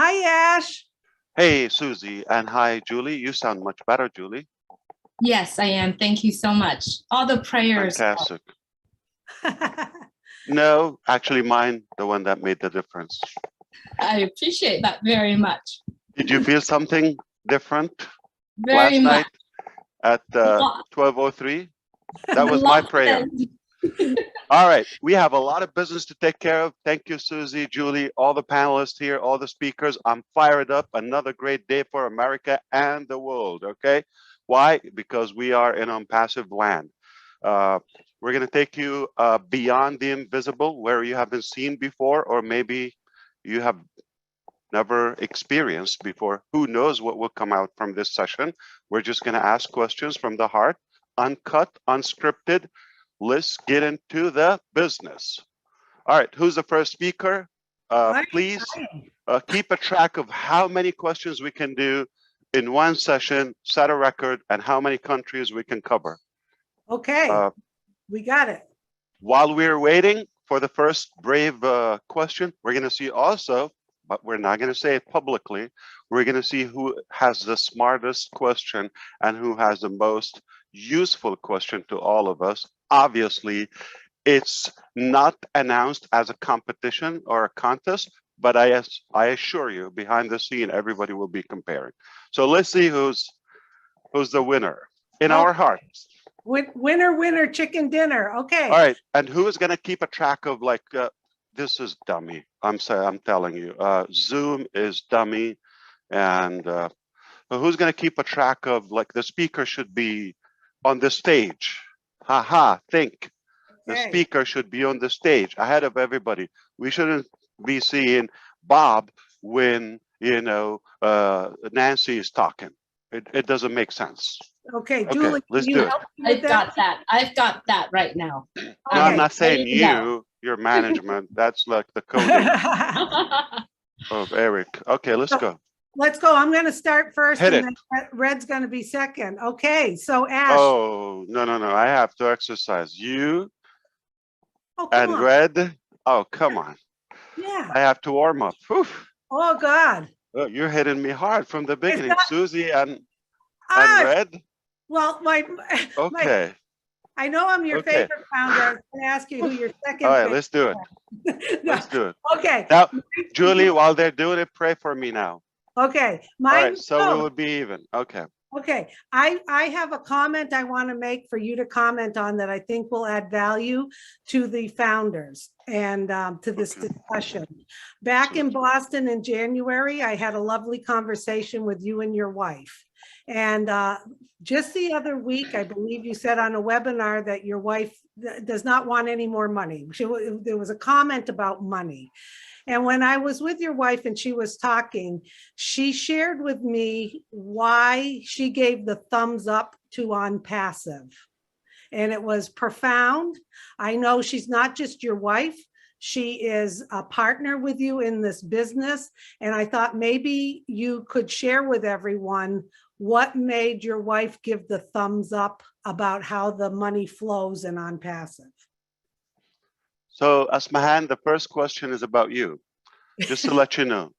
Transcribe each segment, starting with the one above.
Hi, Ash. Hey, Susie, and hi, Julie. You sound much better, Julie. Yes, I am. Thank you so much. All the prayers. Fantastic. No, actually mine, the one that made the difference. I appreciate that very much. Did you feel something different Very last much. night at 12:03? That was my prayer. All right, we have a lot of business to take care of. Thank you, Susie, Julie, all the panelists here, all the speakers. I'm fired up. Another great day for America and the world, okay? Why? Because we are in Onpassive land. We're going to take you beyond the invisible, where you haven't seen before, or maybe you have never experienced before. Who knows what will come out from this session? We're just going to ask questions from the heart, uncut, unscripted. Let's get into the business. All right, who's the first speaker? Please keep a track of how many questions we can do in one session, set a record, and how many countries we can cover. Okay, we got it. While we're waiting for the first brave question, we're going to see also, but we're not going to say it publicly, we're going to see who has the smartest question and who has the most useful question to all of us. Obviously, it's not announced as a competition or a contest, but I assure you, behind the scene, everybody will be comparing. So let's see who's the winner in our hearts. Winner, winner, chicken dinner. Okay. All right, and who is going to keep a track of like this is dummy. I'm telling you, Zoom is dummy, and who's going to keep a track of like the speaker should be on the stage. Haha, think. The speaker should be on the stage ahead of everybody. We shouldn't be seeing Bob when, you know, Nancy is talking. It doesn't make sense. Okay, Julie, let's do it. I've got that. I've got that right now. No, I'm not saying you, your management. That's like the coding of Eric. Okay, let's go. Let's go. I'm going to start first, Hit and it. then Red's going to be second. Okay, so Ash. Oh, no. I have to exercise. You and on. Red. Oh, come on. Yeah. I have to warm up. Whew. Oh, God. Oh, you're hitting me hard from the beginning, Susie and Red. Well, okay. I know I'm your favorite founder. I was going to ask you who your second. All right, let's do it. Let's do it. Okay. Now, Julie, while they're doing it, pray for me now. Okay. All right, so we would be even. Okay. Okay. I have a comment I want to make for you to comment on that I think will add value to the founders and to this discussion. Back in Boston in January, I had a lovely conversation with you and your wife. And just the other week, I believe you said on a webinar that your wife does not want any more money. There was a comment about money. And when I was with your wife and she was talking, she shared with me why she gave the thumbs up to Onpassive. And it was profound. I know she's not just your wife. She is a partner with you in this business. And I thought maybe you could share with everyone what made your wife give the thumbs up about how the money flows in Onpassive. So, Asmahan, the first question is about you, just to let you know.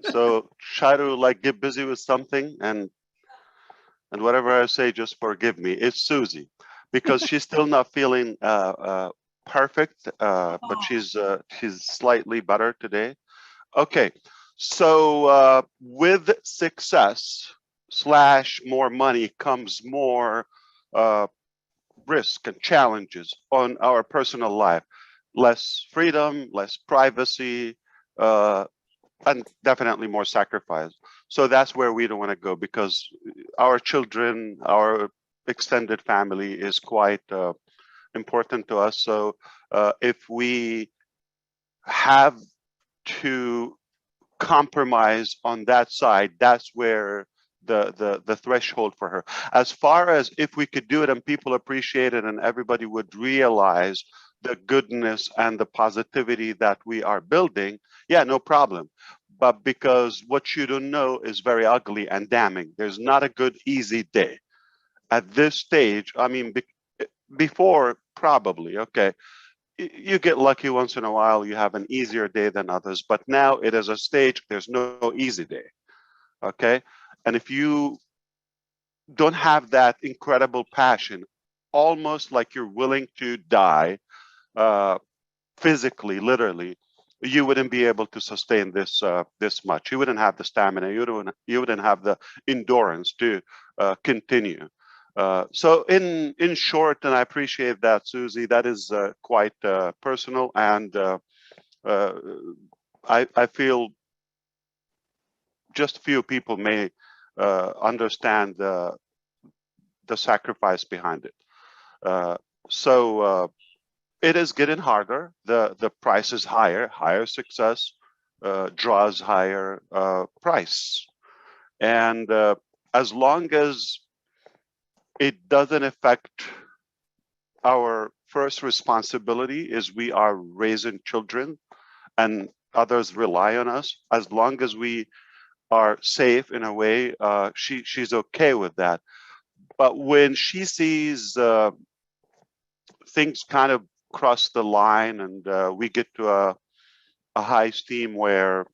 So try to like get busy with something, and whatever I say, just forgive me. It's Susie, because she's still not feeling perfect, but she's slightly better today. Okay, so with success / more money comes more risk and challenges on our personal life. Less freedom, less privacy, and definitely more sacrifice. So that's where we don't want to go, because our children, our extended family is quite important to us. So if we have to compromise on that side, that's where the threshold for her. As far as if we could do it and people appreciate it and everybody would realize the goodness and the positivity that we are building, yeah, no problem. But because what you don't know is very ugly and damning. There's not a good, easy day. At this stage, I mean, before probably, okay, you get lucky once in a while, you have an easier day than others, but now it is a stage, there's no easy day, okay? And if you don't have that incredible passion, almost like you're willing to die physically, literally, you wouldn't be able to sustain this this much. You wouldn't have the stamina. You wouldn't have the endurance to continue. So in short, and I appreciate that, Susie, that is quite personal, and I feel just few people may understand the sacrifice behind it. So it is getting harder. The price is higher. Higher success draws higher price, and as long as it doesn't affect our first responsibility, is we are raising children and others rely on us. As long as we are safe in a way, she's okay with that. But when she sees things kind of cross the line and we get to a high steam where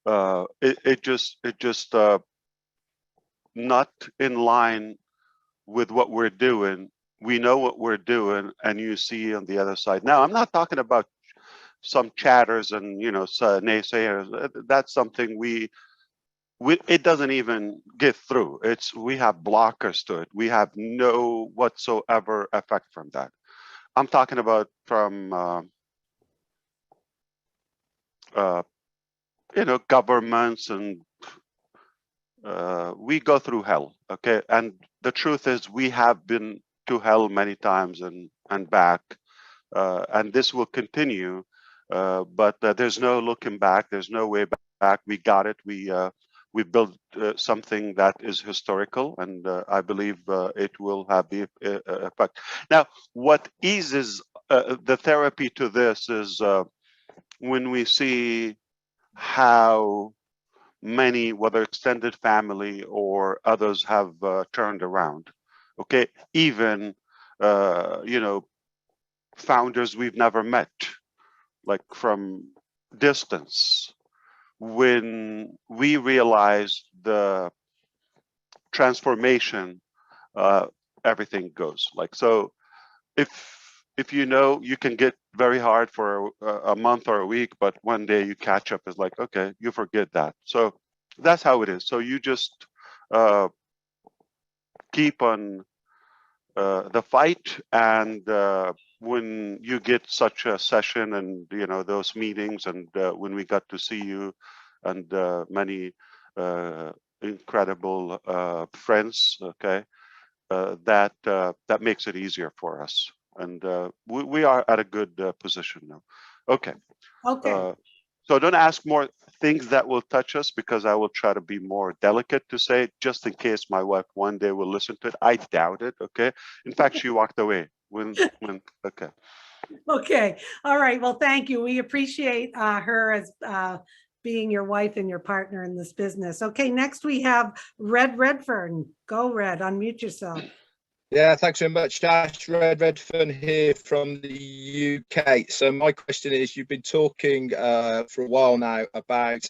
it just not in line with what we're doing. We know what we're doing, and you see on the other side. Now, I'm not talking about some chatters and naysayers. That's something we it doesn't even get through. We have blockers to it. We have no whatsoever effect from that. I'm talking about from governments, and we go through hell, okay? And the truth is we have been to hell many times and back, and this will continue, but there's no looking back. There's no way back. We got it. We built something that is historical, and I believe it will have the effect. Now, what eases the therapy to this is when we see how many, whether extended family or others, have turned around. Okay, even founders we've never met, like from distance. When we realize the transformation, everything goes. Like, so if you can get very hard for a month or a week, but one day you catch up, is like, okay, you forget that. So that's how it is. So you just keep on the fight, and when you get such a session and those meetings, and when we got to see you and many incredible friends, okay, that makes it easier for us, and we are at a good position now. Okay. Okay. So don't ask more things that will touch us, because I will try to be more delicate to say, just in case my wife one day will listen to it. I doubt it. Okay. In fact, she walked away when okay. Okay. All right. Well, thank you. We appreciate her as being your wife and your partner in this business. Okay. Next we have Red Redfern. Go Red, unmute yourself. Yeah, thanks very much, Ash. Redfern here from the UK. So my question is, you've been talking for a while now about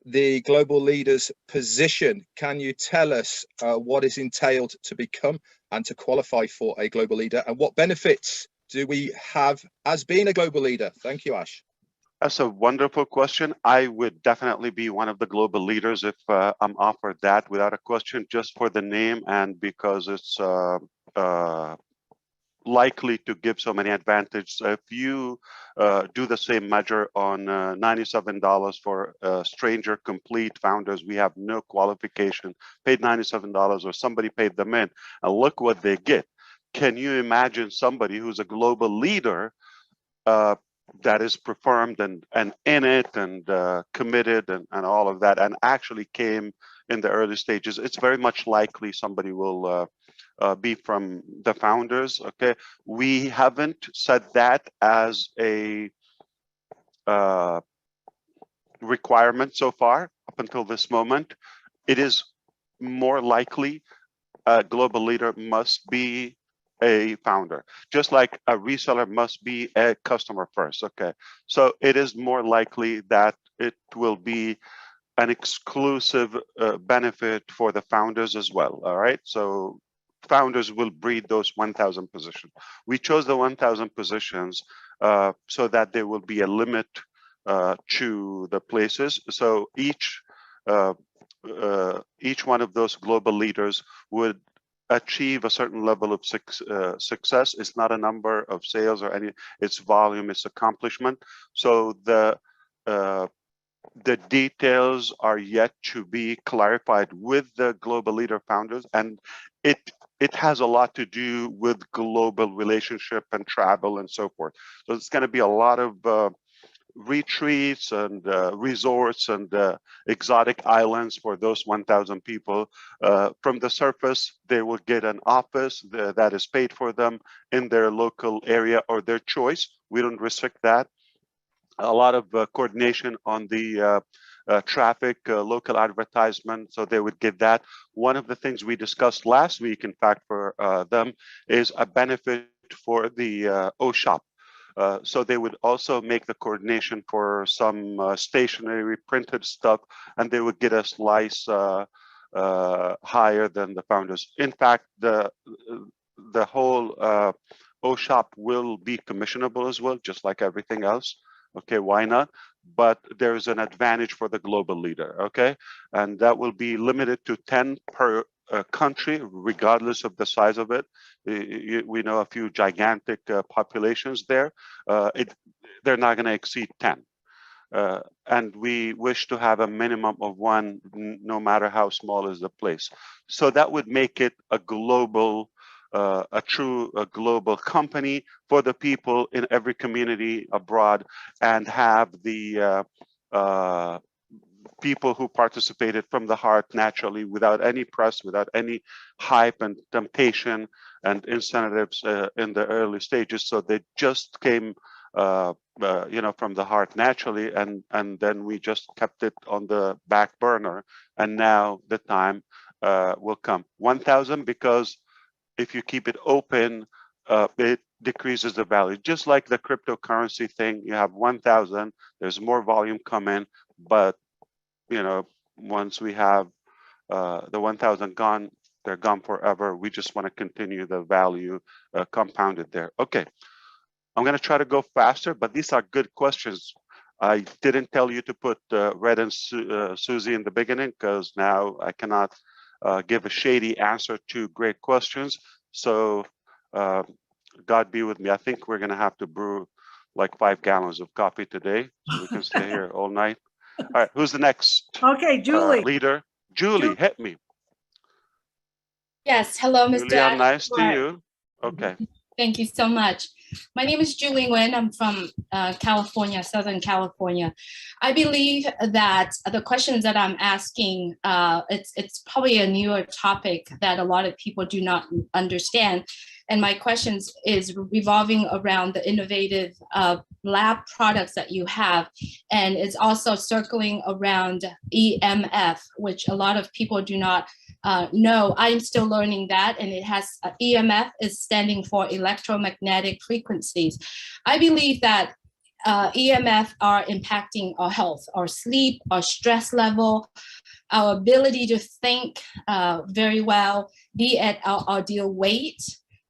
the global leader's position. Can you tell us what is entailed to become and to qualify for a global leader, and what benefits do we have as being a global leader? Thank you, Ash. That's a wonderful question. I would definitely be one of the global leaders if I'm offered that, without a question, just for the name and because it's likely to give so many advantages. If you do the same measure on $97 for stranger complete founders, we have no qualification, paid $97, or somebody paid them in, and look what they get. Can you imagine somebody who's a global leader that is performed and in it and committed and all of that, and actually came in the early stages? It's very much likely somebody will be from the founders. Okay, we haven't said that as a requirement so far up until this moment. It is more likely a global leader must be a founder, just like a reseller must be a customer first. Okay, so it is more likely that it will be an exclusive benefit for the founders as well. All right, so founders will breed those 1,000 positions. We chose the 1,000 positions so that there will be a limit to the places. So each one of those global leaders would achieve a certain level of success. It's not a number of sales or any, it's volume, it's accomplishment. So the details are yet to be clarified with the global leader founders, and it has a lot to do with global relationship and travel and so forth. So it's going to be a lot of retreats and resorts and exotic islands for those 1,000 people. From the surface, they will get an office that is paid for them in their local area or their choice. We don't restrict that. A lot of coordination on the traffic, local advertisement, so they would get that. One of the things we discussed last week, in fact, for them is a benefit for the O-shop. So they would also make the coordination for some stationery printed stuff, and they would get a slice higher than the founders. In fact, the whole O-shop will be commissionable as well, just like everything else. Okay, why not? But there's an advantage for the global leader, okay? And that will be limited to 10 per country, regardless of the size of it. We know a few gigantic populations there. They're not going to exceed 10. And we wish to have a minimum of 1, no matter how small is the place. So that would make it a global, a true global company for the people in every community abroad, and have the people who participated from the heart naturally, without any press, without any hype and temptation and incentives in the early stages. So they just came you know, from the heart naturally, and then we just kept it on the back burner, and now the time will come. 1,000, because if you keep it open, it decreases the value. Just like the cryptocurrency thing, you have 1,000, there's more volume coming, but you know, once we have the 1,000 gone, they're gone forever. We just want to continue the value compounded there. Okay, I'm going to try to go faster, but these are good questions. I didn't tell you to put Red and Susie in the beginning, because now I cannot give a shady answer to great questions. So God be with me. I think we're going to have to brew like 5 gallons of coffee today, so we can stay here all night. All right, who's the next Okay, Julie. leader? Julie, hit me. Yes, hello, Mr. Julia, Ash. nice to you. Okay. Thank you so much. My name is Julie Nguyen. I'm from California, Southern California. I believe that the questions that I'm asking, it's probably a newer topic that a lot of people do not understand. And my questions is revolving around the innovative lab products that you have. And it's also circling around EMF, which a lot of people do not know. I'm still learning that, and it has EMF is standing for electromagnetic frequencies. I believe that EMF are impacting our health, our sleep, our stress level, our ability to think very well, be at our ideal weight,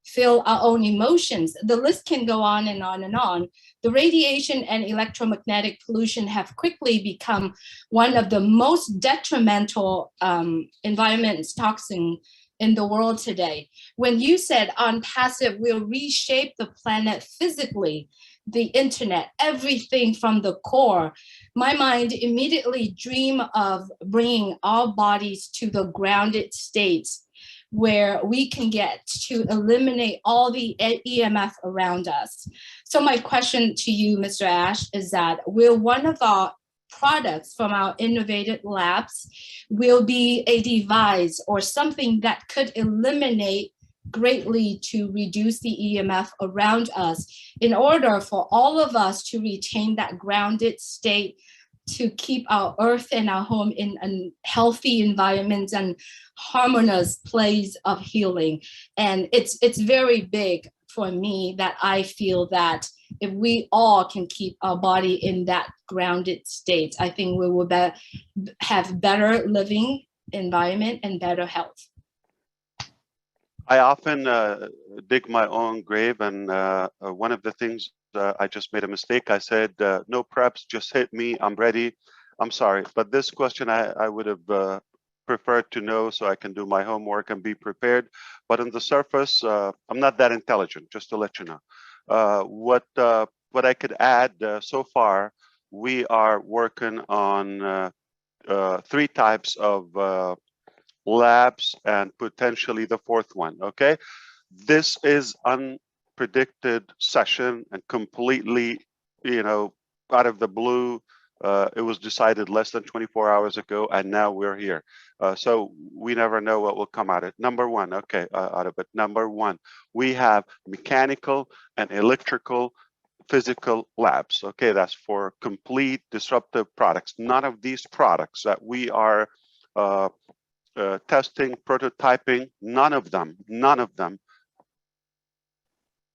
feel our own emotions. The list can go on and on and on. The radiation and electromagnetic pollution have quickly become one of the most detrimental environments, toxin in the world today. When you said Onpassive will reshape the planet physically, the internet, everything from the core, my mind immediately dream of bringing our bodies to the grounded states where we can get to eliminate all the EMF around us. So my question to you, Mr. Ash, is that will one of our products from our innovative labs will be a device or something that could eliminate greatly to reduce the EMF around us in order for all of us to retain that grounded state to keep our earth and our home in a healthy environment and harmonious place of healing. And it's very big for me that I feel that if we all can keep our body in that grounded state, I think we will have better living environment and better health. I often dig my own grave, and one of the things I just made a mistake. I said, no preps, just hit me, I'm ready. I'm sorry, but this question I would have preferred to know so I can do my homework and be prepared. But on the surface, I'm not that intelligent, just to let you know. What I could add so far, we are working on 3 types of labs and potentially the 4th one. Okay, this is unpredicted session and completely, out of the blue. It was decided less than 24 hours ago, and now we're here. So we never know what will come out of it. Number one, okay, out of it. Number one, we have mechanical and electrical physical labs. Okay, that's for complete disruptive products. None of these products that we are testing, prototyping, none of them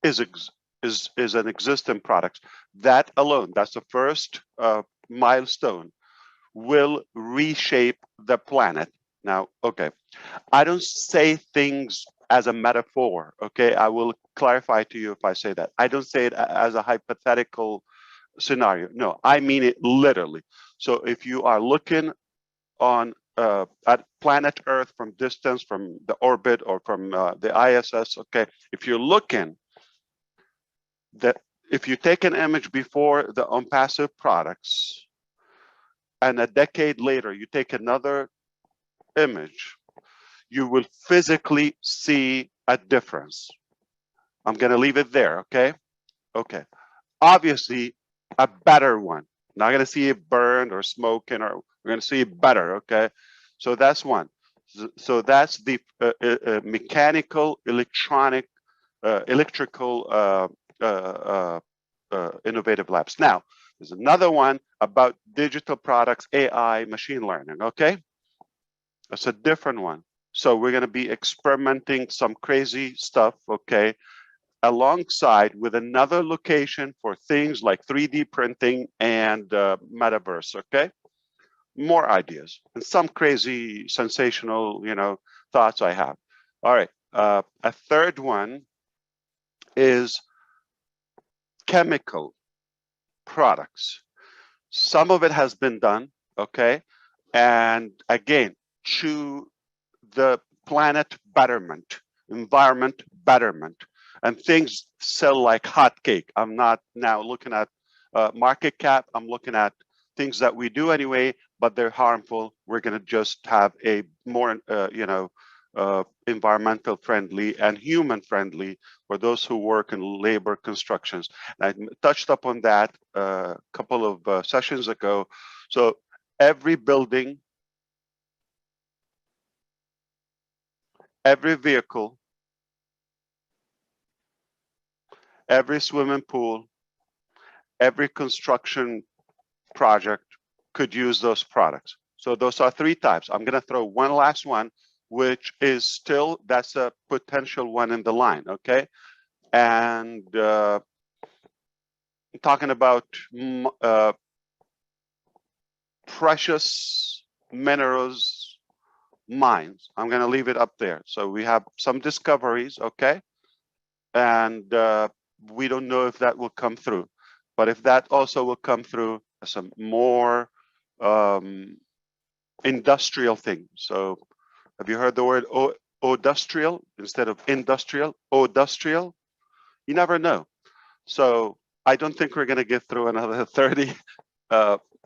is an existing product. That alone, that's the first milestone, will reshape the planet. Now, okay, I don't say things as a metaphor, okay? I will clarify to you if I say that. I don't say it as a hypothetical scenario. No, I mean it literally. So if you are looking on at planet Earth from distance, from the orbit or from the ISS, okay, if you're looking, if you take an image before the Onpassive products and a decade later you take another image, you will physically see a difference. I'm going to leave it there, okay? Okay. Obviously, a better one. Not going to see it burned or smoking, or we're going to see it better, okay? So that's one. So that's the mechanical, electronic, electrical innovative labs. Now, there's another one about digital products, AI, machine learning, okay? That's a different one. So we're going to be experimenting some crazy stuff, okay, alongside with another location for things like 3D printing and metaverse, okay? More ideas and some crazy, sensational, thoughts I have. All right, a third one is chemical products. Some of it has been done, okay? And again, to the planet betterment, environment betterment, and things sell like hotcake. I'm not now looking at market cap. I'm looking at things that we do anyway, but they're harmful. We're going to just have a more, environmental friendly and human friendly for those who work in labor constructions. And I touched upon that a couple of sessions ago. So every building, every vehicle, every swimming pool, every construction project could use those products. So those are 3 types. I'm going to throw one last one, which is still, that's a potential one in the line, okay? And talking about precious minerals mines. I'm going to leave it up there. So we have some discoveries, okay? And we don't know if that will come through. But if that also will come through, some more industrial things. So have you heard the word industrial instead of industrial? Industrial? You never know. So I don't think we're going to get through another 30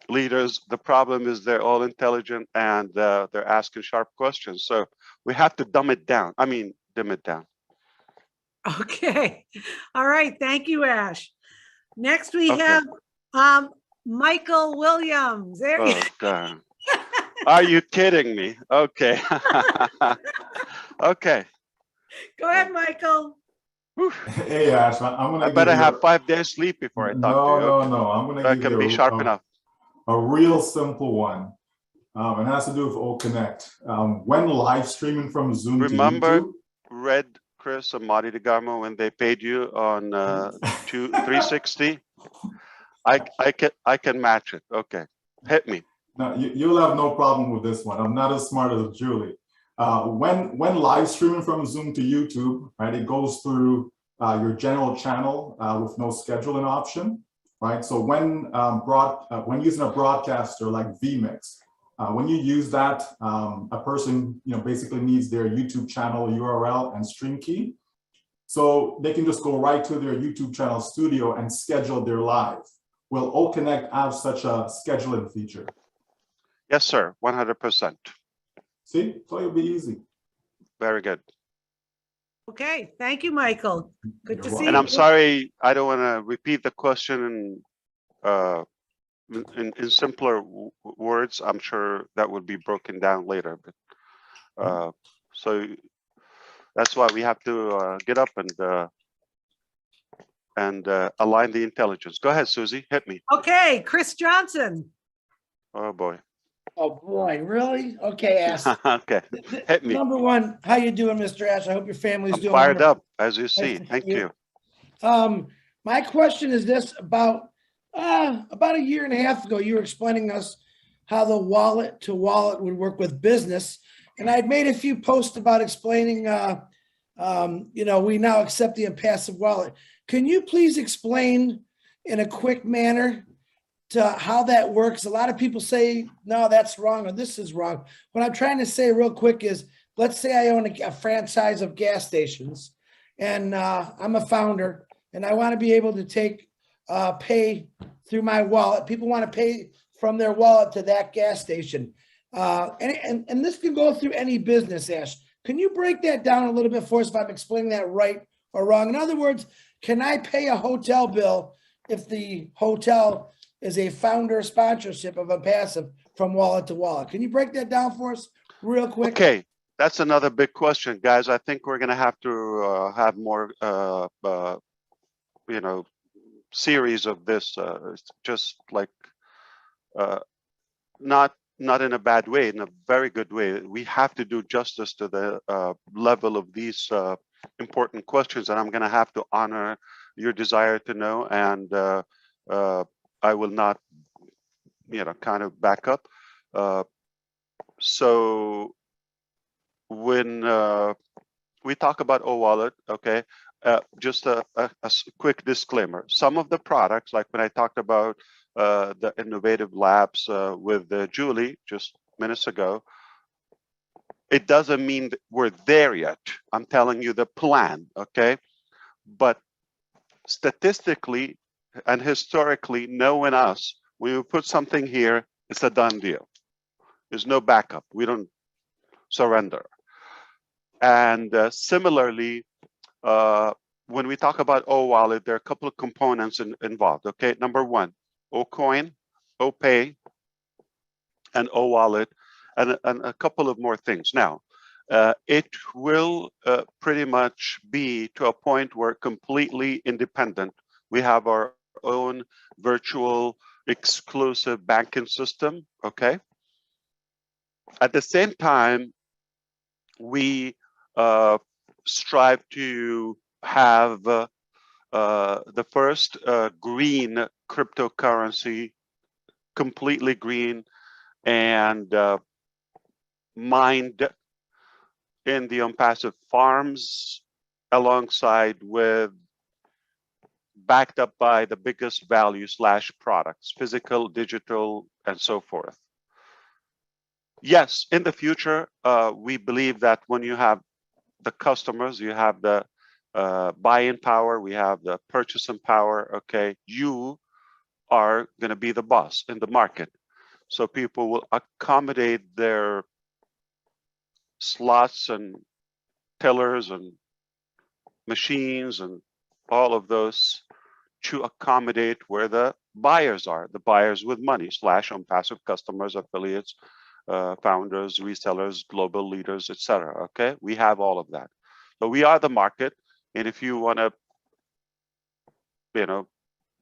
leaders. The problem is they're all intelligent and they're asking sharp questions. So we have to dumb it down. I mean, dim it down. Okay. All right. Thank you, Ash. Next, we Okay. have Michael Williams. There you God. Are you kidding me? Okay. Okay. go ahead, Michael. Hey, Ash, I'm gonna I give better you have 5 days sleep before I talk to you. no. I'm gonna So I give can you be sharp enough. a real simple one. It has to do with O-Connect. When live streaming from Zoom Remember to YouTube, Red, Chris, and Marty DeGarmo when they paid you on 360? I can match it. Okay, hit me. no, you'll have no problem with this one. I'm not as smart as Julie. When live streaming from Zoom to YouTube, right, it goes through your general channel with no scheduling option, right? So when using a broadcaster like vMix, when you use that, a person basically needs their YouTube channel URL and stream key, so they can just go right to their YouTube channel studio and schedule their live. Will O-Connect have such a scheduling feature? Yes, sir, 100%. See, so it'll be easy. Very good. Okay, thank you, Michael. Good to You're see And you. I'm sorry, I don't want to repeat the question in simpler words. I'm sure that would be broken down later. But so that's why we have to get up and align the intelligence. Go ahead, Susie, hit me. Okay, Chris Johnson. Oh boy. Oh boy, really? Okay, Ash. Okay, hit me. Number one, how you doing, Mr. Ash? I hope your family's I'm doing fired wonderful. up, as you see. to Thank see you. you. My question is this: about a year and a half ago, you were explaining us how the wallet to wallet would work with business, and I'd made a few posts about explaining. We now accept the Onpassive wallet. Can you please explain in a quick manner to how that works? A lot of people say, no, that's wrong, or this is wrong. What I'm trying to say real quick is, let's say I own a franchise of gas stations, and I'm a founder, and I want to be able to pay through my wallet. People want to pay from their wallet to that gas station. And this can go through any business, Ash. Can you break that down a little bit for us if I'm explaining that right or wrong? In other words, can I pay a hotel bill if the hotel is a founder sponsorship of Onpassive from wallet to wallet? Can you break that down for us real quick? Okay, that's another big question, guys. I think we're going to have to have more, series of this. Just like not in a bad way, in a very good way. We have to do justice to the level of these important questions, and I'm going to have to honor your desire to know, and I will not, kind of back up. So when we talk about O-Wallet, okay, just a quick disclaimer. Some of the products, like when I talked about the innovative labs with Julie just minutes ago, it doesn't mean that we're there yet. I'm telling you the plan, okay? But statistically and historically, knowing us, when we put something here, it's a done deal. There's no backup. We don't surrender. And similarly, when we talk about O-Wallet, there are a couple of components involved, okay? Number one, O-Coin, O-Pay, and O-Wallet, and a couple of more things. Now, it will pretty much be to a point where completely independent. We have our own virtual exclusive banking system, okay? At the same time, we strive to have the first green cryptocurrency, completely green and mined in the Onpassive farms, alongside with backed up by the biggest value / products, physical, digital, and so forth. Yes, in the future, we believe that when you have the customers, you have the buy-in power, we have the purchasing power, okay, you are going to be the boss in the market. So people will accommodate their slots and tellers and machines and all of those to accommodate where the buyers are, the buyers with money / Onpassive customers, affiliates, founders, resellers, global leaders, etc. Okay, we have all of that. So we are the market, and if you want to,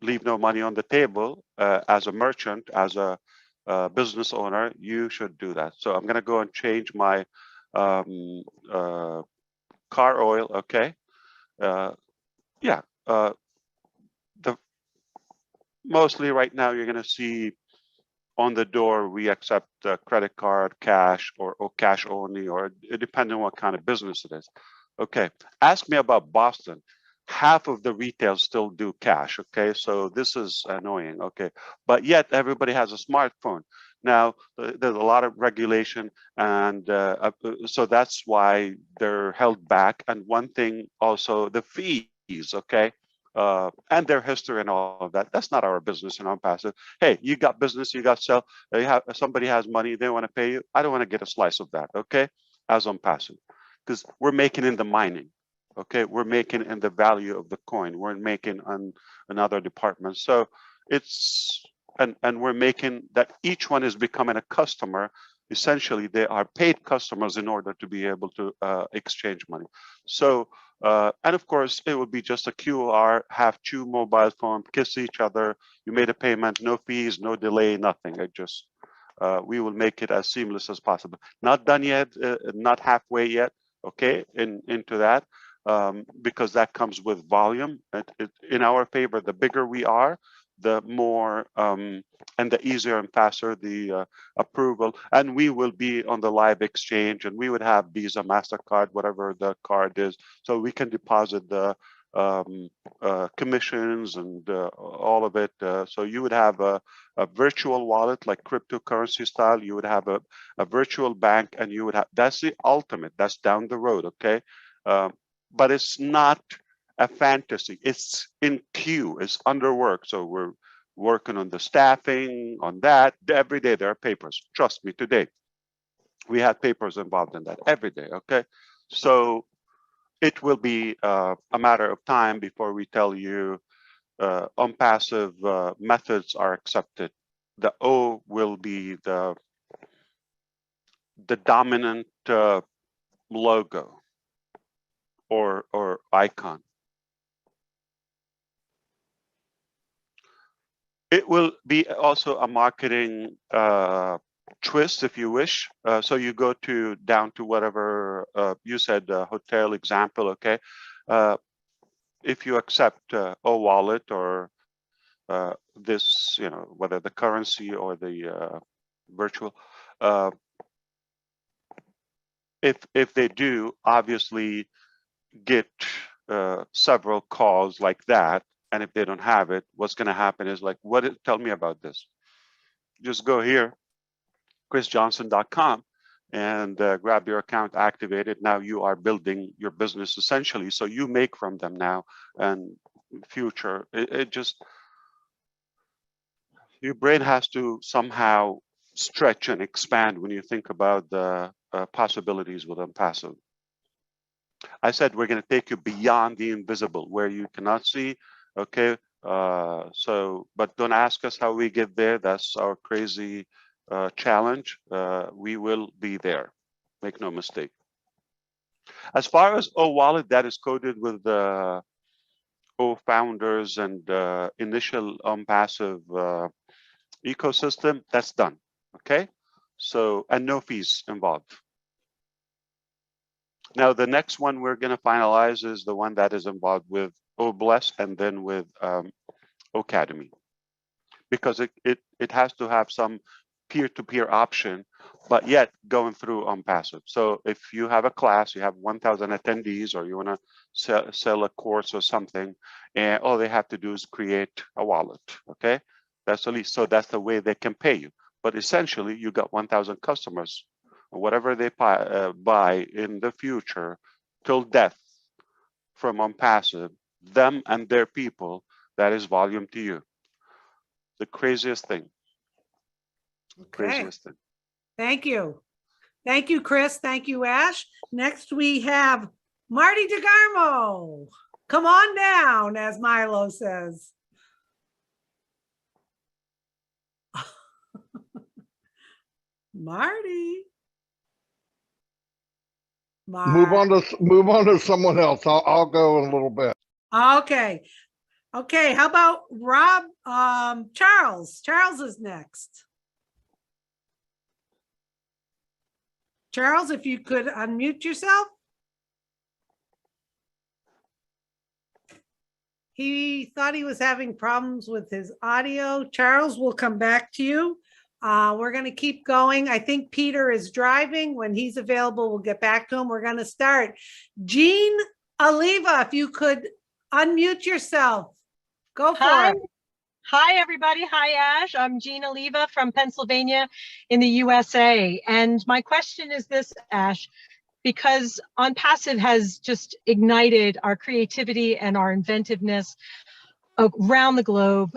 leave no money on the table as a merchant, as a business owner, you should do that. So I'm going to go and change my car oil. Okay. Yeah. The mostly right now you're going to see on the door we accept credit card, cash, or cash only, or depending on what kind of business it is. Okay. Ask me about Boston. Half of the retail still do cash. Okay, so this is annoying. Okay, but yet everybody has a smartphone now. There's a lot of regulation, and so that's why they're held back. And one thing also, the fees. Okay, and their history and all of that. That's not our business in Onpassive. Hey, you got business, you got sell. You have somebody has money, they want to pay you. I don't want to get a slice of that. Okay, as Onpassive, because we're making in the mining. Okay, we're making in the value of the coin. We're making on another department. So it's and we're making that each one is becoming a customer. Essentially, they are paid customers in order to be able to exchange money. So and of course, it would be just a QR, have two mobile phones, kiss each other. You made a payment, no fees, no delay, nothing. It just we will make it as seamless as possible. Not done yet, not halfway yet. Okay, into that. Because that comes with volume. In our favor, the bigger we are, the more and the easier and faster the approval. And we will be on the live exchange, and we would have Visa, MasterCard, whatever the card is, so we can deposit the commissions and all of it. So you would have a virtual wallet, like cryptocurrency style. You would have a virtual bank, and you would have, that's the ultimate. That's down the road. Okay. But it's not a fantasy. It's in queue. It's under work. So we're working on the staffing, on that. Every day there are papers. Trust me, today we had papers involved in that every day. Okay, so it will be a matter of time before we tell you Onpassive methods are accepted. The O will be the dominant logo or icon. It will be also a marketing twist, if you wish. So you go down to whatever you said, hotel example. Okay, if you accept wallet or this, whether the currency or the virtual, if they do, obviously get several calls like that, and if they don't have it, what's going to happen is like, tell me about this. Just go here, chrisjohnson.com, and grab your account, activate it. Now you are building your business essentially, so you make from them now and future. It just, your brain has to somehow stretch and expand when you think about the possibilities with Onpassive. I said we're going to take you beyond the invisible, where you cannot see. Okay, but don't ask us how we get there. That's our crazy challenge. We will be there. Make no mistake. As far as wallet, that is coded with the co-founders and initial Onpassive ecosystem. That's done. Okay, so and no fees involved. Now, the next one we're going to finalize is the one that is involved with OBless and then with Academy, because it has to have some peer-to-peer option, but yet going through Onpassive. So if you have a class, you have 1,000 attendees, or you want to sell a course or something, and all they have to do is create a wallet. Okay, that's the least. So that's the way they can pay you. But essentially, you got 1,000 customers. Whatever they buy in the future till death from Onpassive, them and their people, that is volume to you. The craziest thing. Okay. Craziest thing. Thank you. Thank you, Chris. Thank you, Ash. Next, we have Marty DeGarmo. Come on down, as Milo says. Marty. Move on to someone else. I'll go in a little bit. Okay. Okay, how about Rob, Charles? Charles is next. Charles, if you could unmute yourself. He thought he was having problems with his audio. Charles, we'll come back to you. We're going to keep going. I think Peter is driving. When he's available, we'll get back to him. We're going to start. Jean Oliva, if you could unmute yourself. Go for Hi. it. Hi, everybody. Hi, Ash. I'm Jean Oliva from Pennsylvania in the USA. And my question is this, Ash, because Onpassive has just ignited our creativity and our inventiveness around the globe.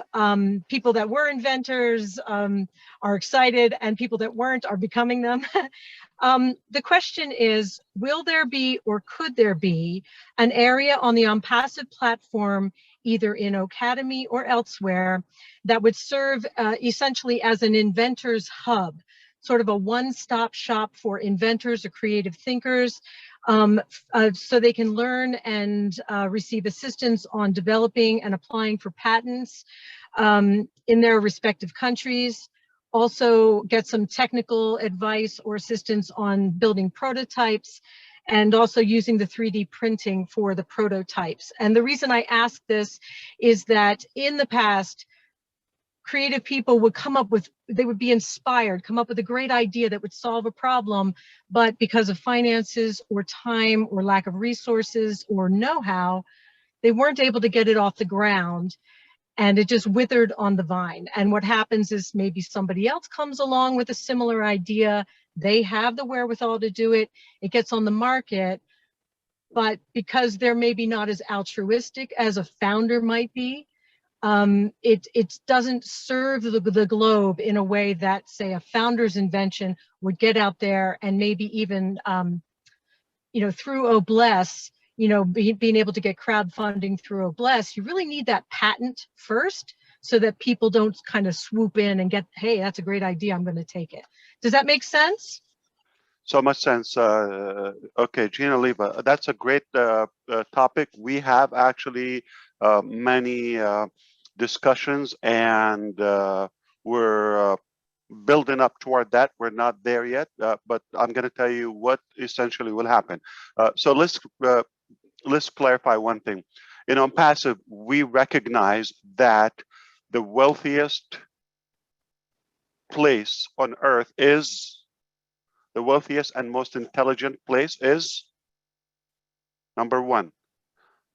People that were inventors are excited, and people that weren't are becoming them. The question is, will there be or could there be an area on the Onpassive platform, either in Academy or elsewhere, that would serve essentially as an inventor's hub, sort of a one-stop shop for inventors or creative thinkers, so they can learn and receive assistance on developing and applying for patents in their respective countries. Also get some technical advice or assistance on building prototypes, and also using the 3D printing for the prototypes. And the reason I ask this is that in the past, creative people would come up with, they would be inspired, come up with a great idea that would solve a problem, but because of finances or time or lack of resources or know-how, they weren't able to get it off the ground, and it just withered on the vine. And what happens is maybe somebody else comes along with a similar idea, they have the wherewithal to do it, it gets on the market, but because they're maybe not as altruistic as a founder might be, it doesn't serve the globe in a way that, say, a founder's invention would get out there, and maybe even, through Obless, being able to get crowdfunding through Obless, you really need that patent first, so that people don't kind of swoop in and get, hey, that's a great idea, I'm going to take it. Does that make sense? So much sense. Okay, Gina Oliva, that's a great topic. We have actually many discussions, and we're building up toward that. We're not there yet, but I'm going to tell you what essentially will happen. So let's clarify one thing. In Onpassive, we recognize that the wealthiest place on earth is, the wealthiest and most intelligent place is, number one,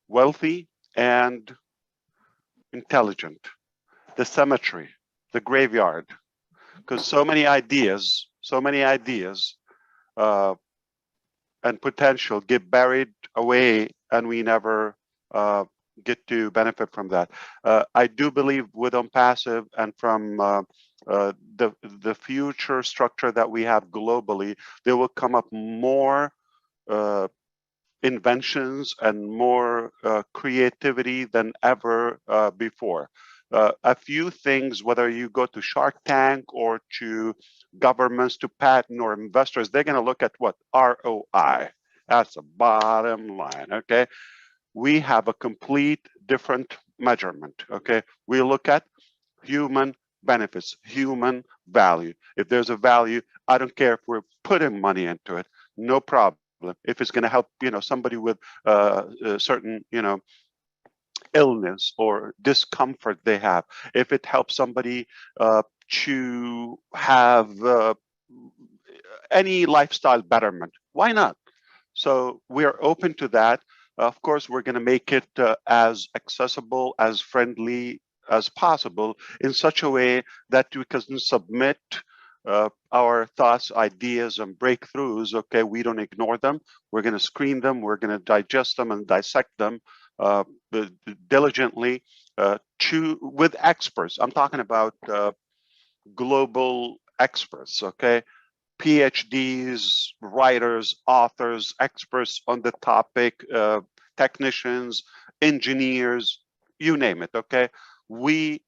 wealthy and intelligent. The cemetery, the graveyard, because so many ideas and potential get buried away, and we never get to benefit from that. I do believe with Onpassive and from the future structure that we have globally, there will come up more inventions and more creativity than ever before. A few things, whether you go to Shark Tank or to governments, to patent or investors, they're going to look at what? ROI. That's the bottom line, okay? We have a complete different measurement, okay? We look at human benefits, human value. If there's a value, I don't care if we're putting money into it, no problem. If it's going to help, somebody with a certain, illness or discomfort they have, if it helps somebody to have any lifestyle betterment, why not? So we are open to that. Of course, we're going to make it as accessible, as friendly as possible, in such a way that we can submit our thoughts, ideas, and breakthroughs. Okay, we don't ignore them. We're going to screen them. We're going to digest them and dissect them diligently with experts. I'm talking about global experts. Okay, PhDs, writers, authors, experts on the topic, technicians, engineers, you name it. Okay, we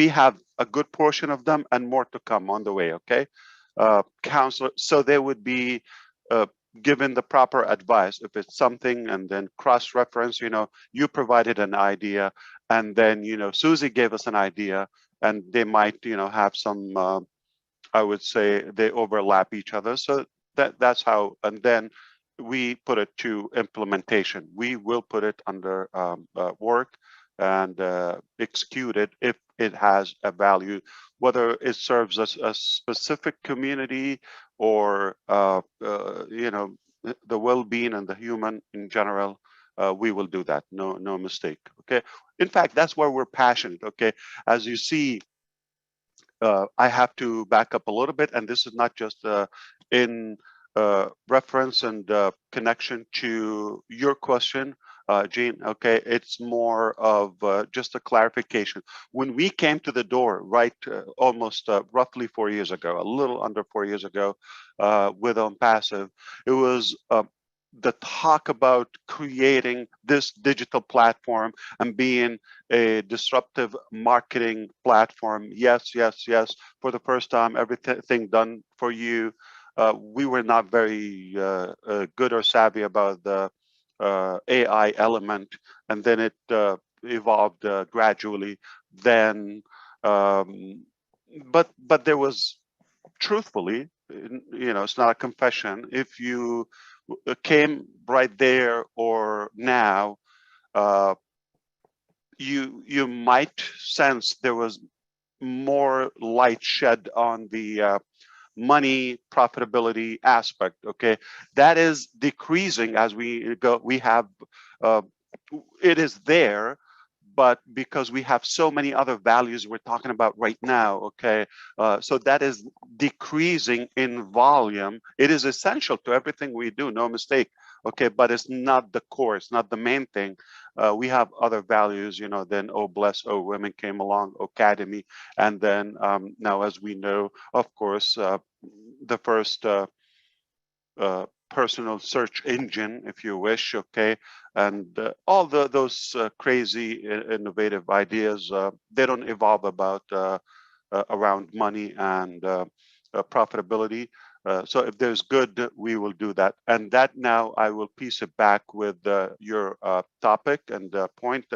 have a good portion of them, and more to come on the way. Okay, counselor, so they would be given the proper advice if it's something, and then cross-reference. You provided an idea, and then, you know, Susie gave us an idea, and they might, you know, have some, I would say they overlap each other. So that's how, and then we put it to implementation. We will put it under work and execute it if it has a value, whether it serves us a specific community or you know, the well-being and the human in general. We will do that. No mistake. Okay. In fact, that's where we're passionate. Okay. As you see, I have to back up a little bit, and this is not just in reference and connection to your question, Jean. Okay, it's more of just a clarification. When we came to the door, right, almost roughly 4 years ago, a little under 4 years ago, with Onpassive, it was the talk about creating this digital platform and being a disruptive marketing platform. Yes, yes, yes. For the first time, everything done for you. We were not very good or savvy about the AI element, and then it evolved gradually. Then, but there was, truthfully, you know, it's not a confession. If you came right there or now, you might sense there was more light shed on the money profitability aspect. Okay, that is decreasing as we go. We have it is there, but because we have so many other values we're talking about right now, okay, so that is decreasing in volume. It is essential to everything we do, no mistake, okay, but it's not the core, it's not the main thing. We have other values, you know, then Oh Bless, Oh Women came along, Academy, and then now, as we know, of course, the first personal search engine, if you wish, okay, and all those crazy innovative ideas, they don't evolve about around money and profitability. So if there's good, we will do that. And that now I will piece it back with your topic and point,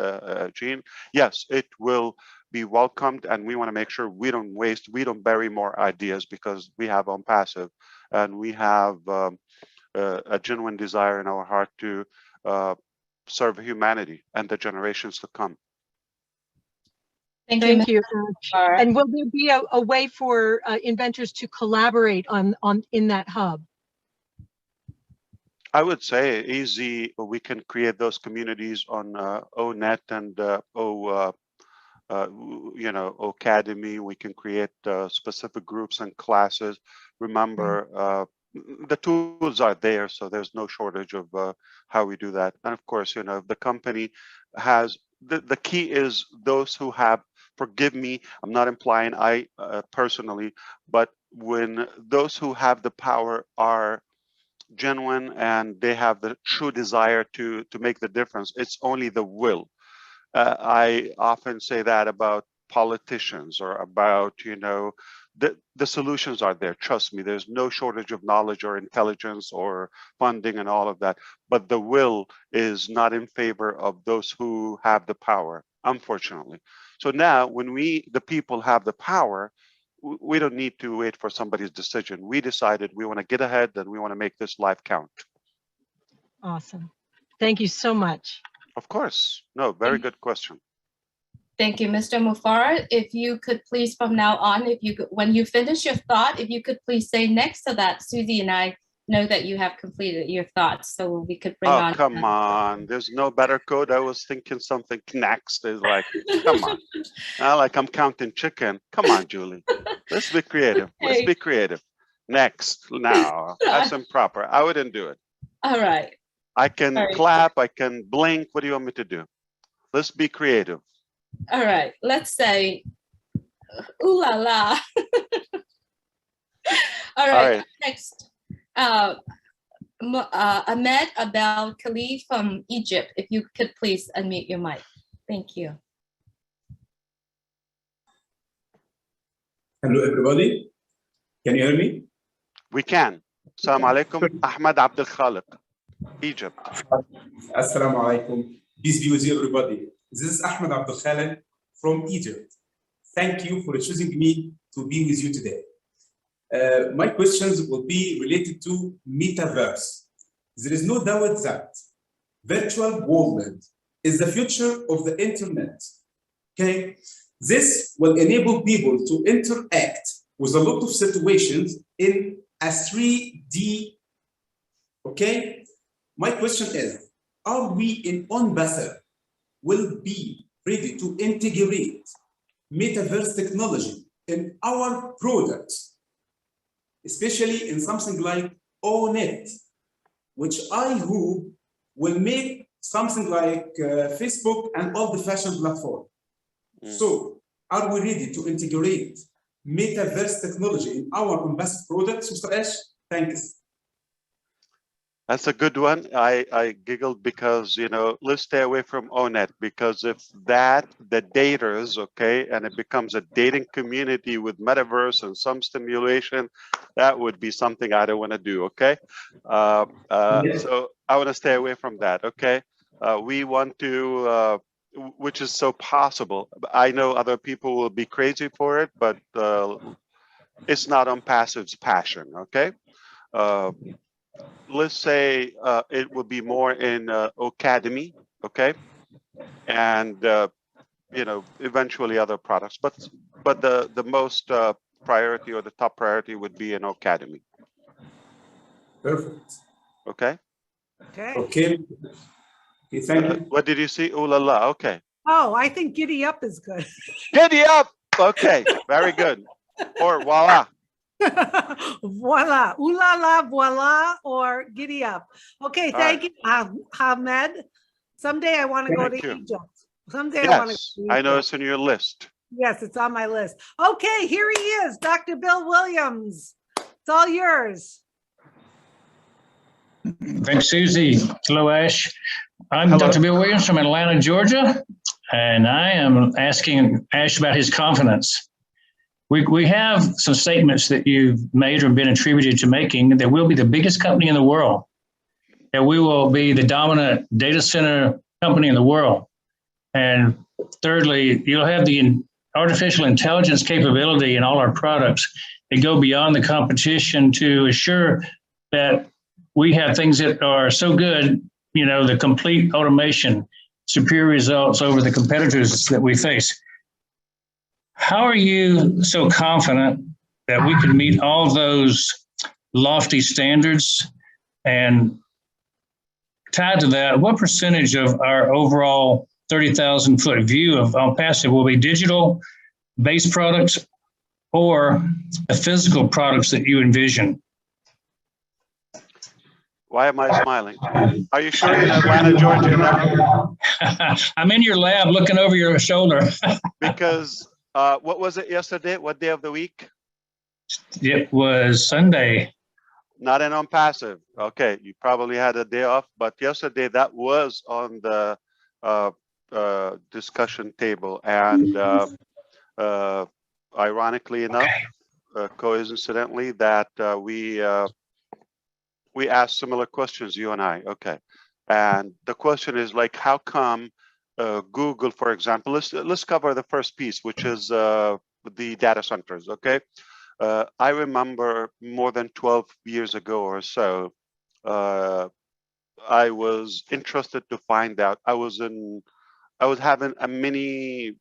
Jean. Yes, it will be welcomed, and we want to make sure we don't waste, we don't bury more ideas, because we have Onpassive, and we have a genuine desire in our heart to serve humanity and the generations to come. Thank you. Mufareh. And will there be a way for inventors to collaborate in that hub? I would say easy. We can create those communities on ONet and you know, Academy. We can create specific groups and classes. Remember, the tools are there, so there's no shortage of how we do that. And of course, you know, the company has the key is those who have. Forgive me, I'm not implying I personally, but when those who have the power are genuine and they have the true desire to make the difference, it's only the will. I often say that about politicians or about, you know, the solutions are there. Trust me, there's no shortage of knowledge or intelligence or funding and all of that. But the will is not in favor of those who have the power, unfortunately. So now when the people have the power, we don't need to wait for somebody's decision. We decided we want to get ahead and we want to make this life count. Awesome. Thank you so much. Of course. No, very good question. Thank you, Mr. Mufareh. If you could please, from now on, when you finish your thought, if you could please say next to that, Susie and I know that you have completed your thoughts, so we could bring on. Oh, come on. There's no better code. I was thinking something next is like, come on. Like I'm counting chicken. Come on, Julie. Let's be creative. Let's be creative. Next. Now. That's improper. I wouldn't do it. All right. I can clap. I can blink. What do you want me to do? Let's be creative. All right. Let's say, ooh la la. All right. Next. Ahmed Abel Khalif from Egypt, if you could please unmute your mic. Thank you. Hello, everybody. Can you hear me? We can. Assalamu alaikum. Ahmed Abdel Khaliq, Egypt. Assalamu alaikum. Peace be with you, everybody. This is Ahmed Abdel Khaled from Egypt. Thank you for choosing me to be with you today. My questions will be related to metaverse. There is no doubt that virtual world is the future of the internet. Okay, this will enable people to interact with a lot of situations in a 3D. Okay, my question is, are we in Onpassive will be ready to integrate metaverse technology in our products, especially in something like ONET, which I hope will make something like Facebook and all the fashion platform. So are we ready to integrate metaverse technology in our Onpassive products, Mr. Ash? Thanks. That's a good one. I giggled because, you know, let's stay away from ONET, because if that, the data is okay, and it becomes a dating community with metaverse and some stimulation, that would be something I don't want to do, okay? So I want to stay away from that, okay? We want to, which is so possible. I know other people will be crazy for it, but it's not Onpassive's passion, okay? Let's say it will be more in Academy, okay, and you know, eventually other products, but the most priority or the top priority would be in Academy. Perfect. Okay. Okay. Okay. Okay, thank you. What did you see? Ooh la la. Okay. Oh, I think giddy up is good. Giddy up. Okay. Very good. Or voila. Voila, ooh la la, voila, or giddy up. Okay, thank you, Ahmed. Someday I want to go to Thank you. Egypt. Someday I want to. Yes, I know it's in your list. Yes, it's on my list. Okay, here he is, Dr. Bill Williams. It's all yours. Thanks, Susie. Hello, Ash. I'm Hello. Dr. Bill Williams from Atlanta, Georgia, and I am asking Ash about his confidence. We have some statements that you've made or been attributed to making that we'll be the biggest company in the world, that we will be the dominant data center company in the world. And thirdly, you'll have the artificial intelligence capability in all our products that go beyond the competition to assure that we have things that are so good, you know, the complete automation, superior results over the competitors that we face. How are you so confident that we can meet all those lofty standards? And tied to that, what percentage of our overall 30,000 foot view of Onpassive will be digital-based products or the physical products that you envision? Why am I smiling? Are you sure you're in Atlanta, Georgia now? I'm in your lab looking over your shoulder. Because what was it yesterday? What day of the week? It was Sunday. Not in Onpassive. Okay, you probably had a day off, but yesterday that was on the discussion table, and ironically enough, coincidentally, that we asked similar questions, you and I. Okay, and the question is like, how come Google, for example, let's cover the first piece, which is the data centers. Okay, I remember more than 12 years ago or so, I was interested to find out. I was having a mini,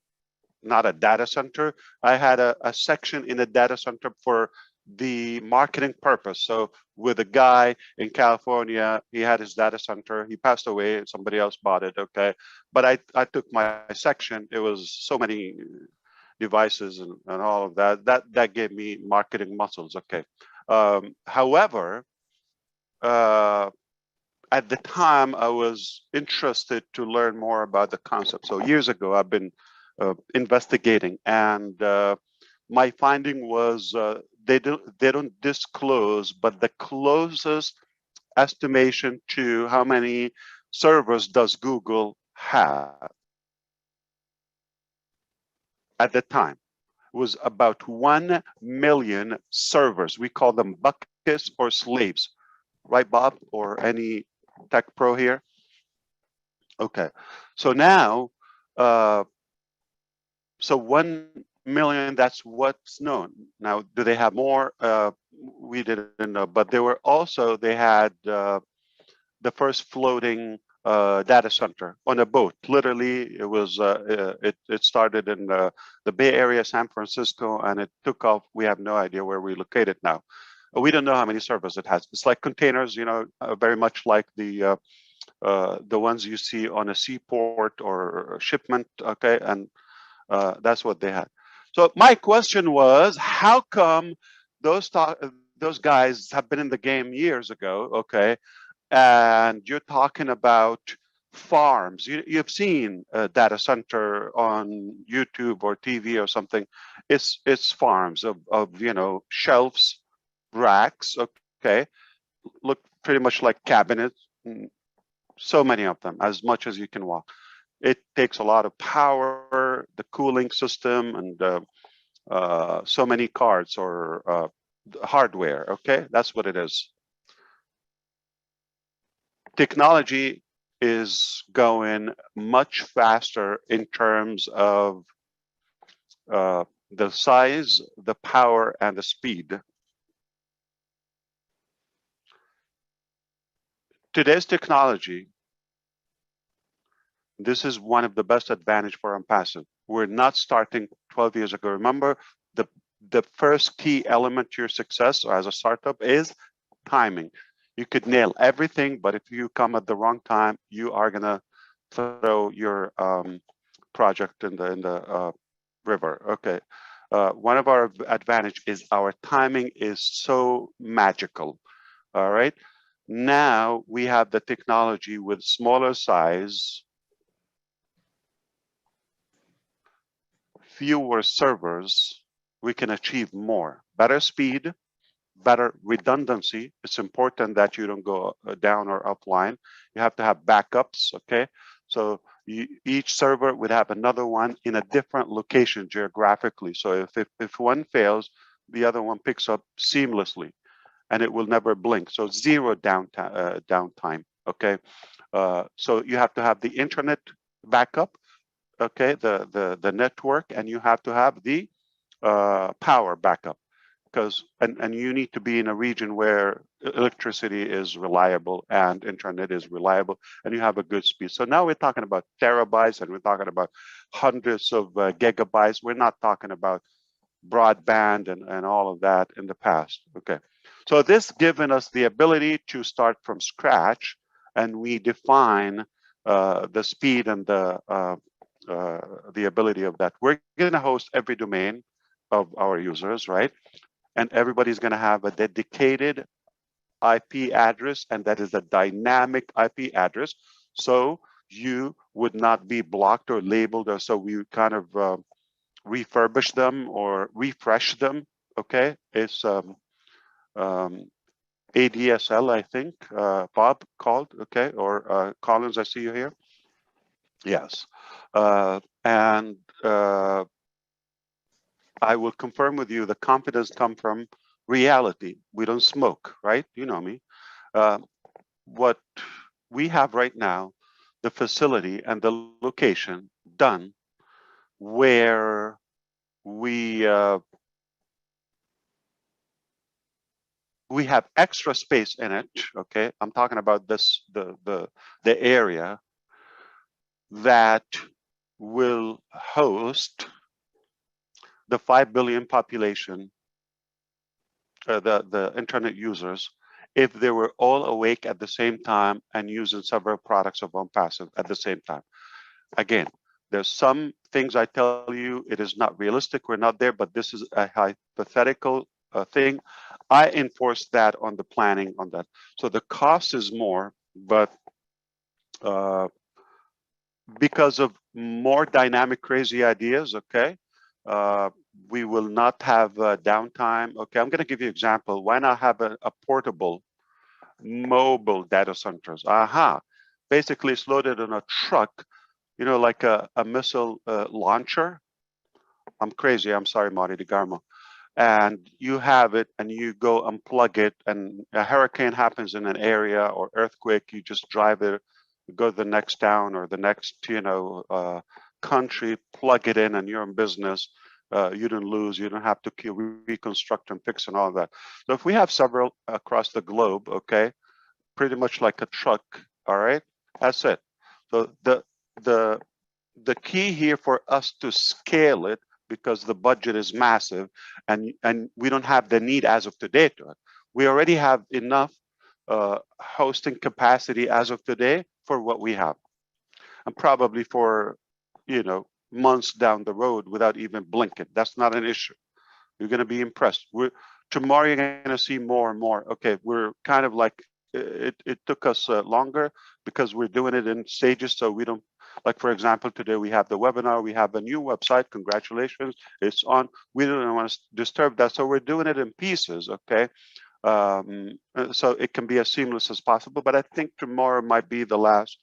not a data center. I had a section in a data center for the marketing purpose. So with a guy in California, he had his data center. He passed away and somebody else bought it. Okay, but I took my section. It was so many devices and all of that. That gave me marketing muscles. Okay. However, at the time, I was interested to learn more about the concept. So years ago, I've been investigating, and my finding was they don't disclose, but the closest estimation to how many servers does Google have at the time was about 1 million servers. We call them buckets or slaves, right, Bob, or any tech pro here? Okay, so now So 1 million, that's what's known. Now, do they have more? We didn't know, but they had the first floating data center on a boat. Literally, it was it started in the Bay Area, San Francisco, and it took off. We have no idea where we located now. We don't know how many servers it has. It's like containers, very much like the ones you see on a seaport or a shipment. Okay, and that's what they had. So my question was, how come those guys have been in the game years ago? Okay, and you're talking about farms. You've seen a data center on YouTube or TV or something. It's farms of shelves, racks. Okay, look pretty much like cabinets. So many of them, as much as you can walk. It takes a lot of power, the cooling system, and so many cards or hardware. Okay, that's what it is. Technology is going much faster in terms of the size, the power, and the speed. Today's technology, this is one of the best advantage for Onpassive. We're not starting 12 years ago. Remember, the first key element to your success as a startup is timing. You could nail everything, but if you come at the wrong time, you are gonna throw your project in the river. Okay. One of our advantage is our timing is so magical. All right. Now we have the technology with smaller size, fewer servers. We can achieve more, better speed, better redundancy. It's important that you don't go down or offline. You have to have backups, okay? So each server would have another one in a different location geographically. So if one fails, the other one picks up seamlessly and it will never blink. So zero downtime, okay? So you have to have the internet backup, okay? The network, and you have to have the power backup. And you need to be in a region where electricity is reliable and internet is reliable, and you have a good speed. So now we're talking about terabytes, and we're talking about hundreds of gigabytes. We're not talking about broadband and all of that in the past. Okay, so this given us the ability to start from scratch, and we define the speed and the ability of that. We're going to host every domain of our users, right? And everybody's going to have a dedicated IP address, and that is a dynamic IP address. So you would not be blocked or labeled, or so we kind of refurbish them or refresh them. Okay, it's ADSL, I think, Bob called. Okay, or Collins, I see you here. Yes, and I will confirm with you the confidence comes from reality. We don't smoke, right? You know me. What we have right now, the facility and the location done where we have extra space in it. Okay, I'm talking about this the area that will host the 5 billion population, the internet users, if they were all awake at the same time and using several products of Onpassive at the same time. Again, there's some things I tell you, it is not realistic, we're not there, but this is a hypothetical thing. I enforce that on the planning on that. So the cost is more, but because of more dynamic, crazy ideas, okay, we will not have downtime. Okay, I'm going to give you an example. Why not have a portable, mobile data centers? Basically, it's loaded on a truck, you know, like a missile launcher. I'm crazy. I'm sorry, Marty DeGarmo. And you have it, and you go unplug it, and a hurricane happens in an area or earthquake. You just drive it, go to the next town or the next, country, plug it in, and you're in business. You don't lose. You don't have to reconstruct and fix and all that. So if we have several across the globe, okay, pretty much like a truck, all right, that's it. So the key here for us to scale it, because the budget is massive and we don't have the need as of today to it. We already have enough hosting capacity as of today for what we have, and probably for, you know, months down the road without even blinking. That's not an issue. You're going to be impressed. Tomorrow you're going to see more and more. Okay, we're kind of like, it took us longer because we're doing it in stages, so we don't, like, for example, today we have the webinar, we have a new website, congratulations, it's on. We don't want to disturb that, so we're doing it in pieces, okay? So it can be as seamless as possible, but I think tomorrow might be the last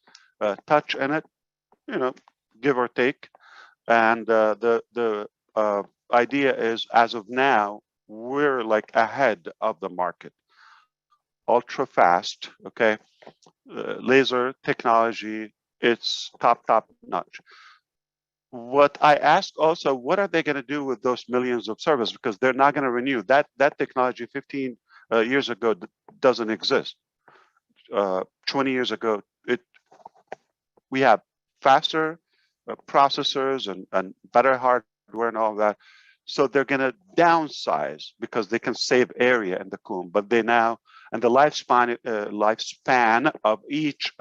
touch in it, you know, give or take. And the idea is, as of now, we're like ahead of the market, ultra fast, okay? Laser technology, it's top notch. What I asked also, what are they going to do with those millions of servers? Because they're not going to renew. That technology 15 years ago doesn't exist. 20 years ago, we have faster processors and better hardware and all that. So they're going to downsize because they can save area in the COM. But they now, and the lifespan of each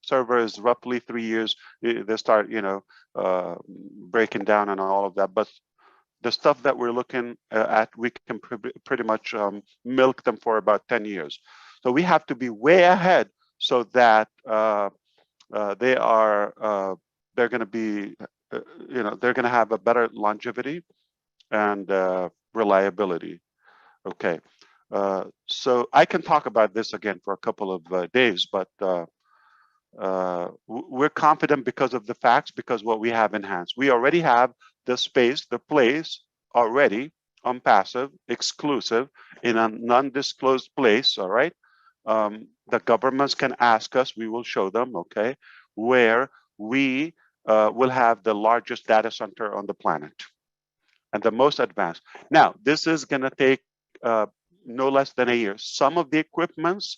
server is roughly 3 years. They start, you know, breaking down and all of that. But the stuff that we're looking at, we can pretty much milk them for about 10 years. So we have to be way ahead so that they're going to be, you know, they're going to have a better longevity and reliability. Okay. So I can talk about this again for a couple of days, but we're confident because of the facts, because what we have in hands. We already have the space, the place already on passive, exclusive, in a non-disclosed place, all right? The governments can ask us, we will show them, okay, where we will have the largest data center on the planet and the most advanced. Now, this is going to take no less than a year. Some of the equipments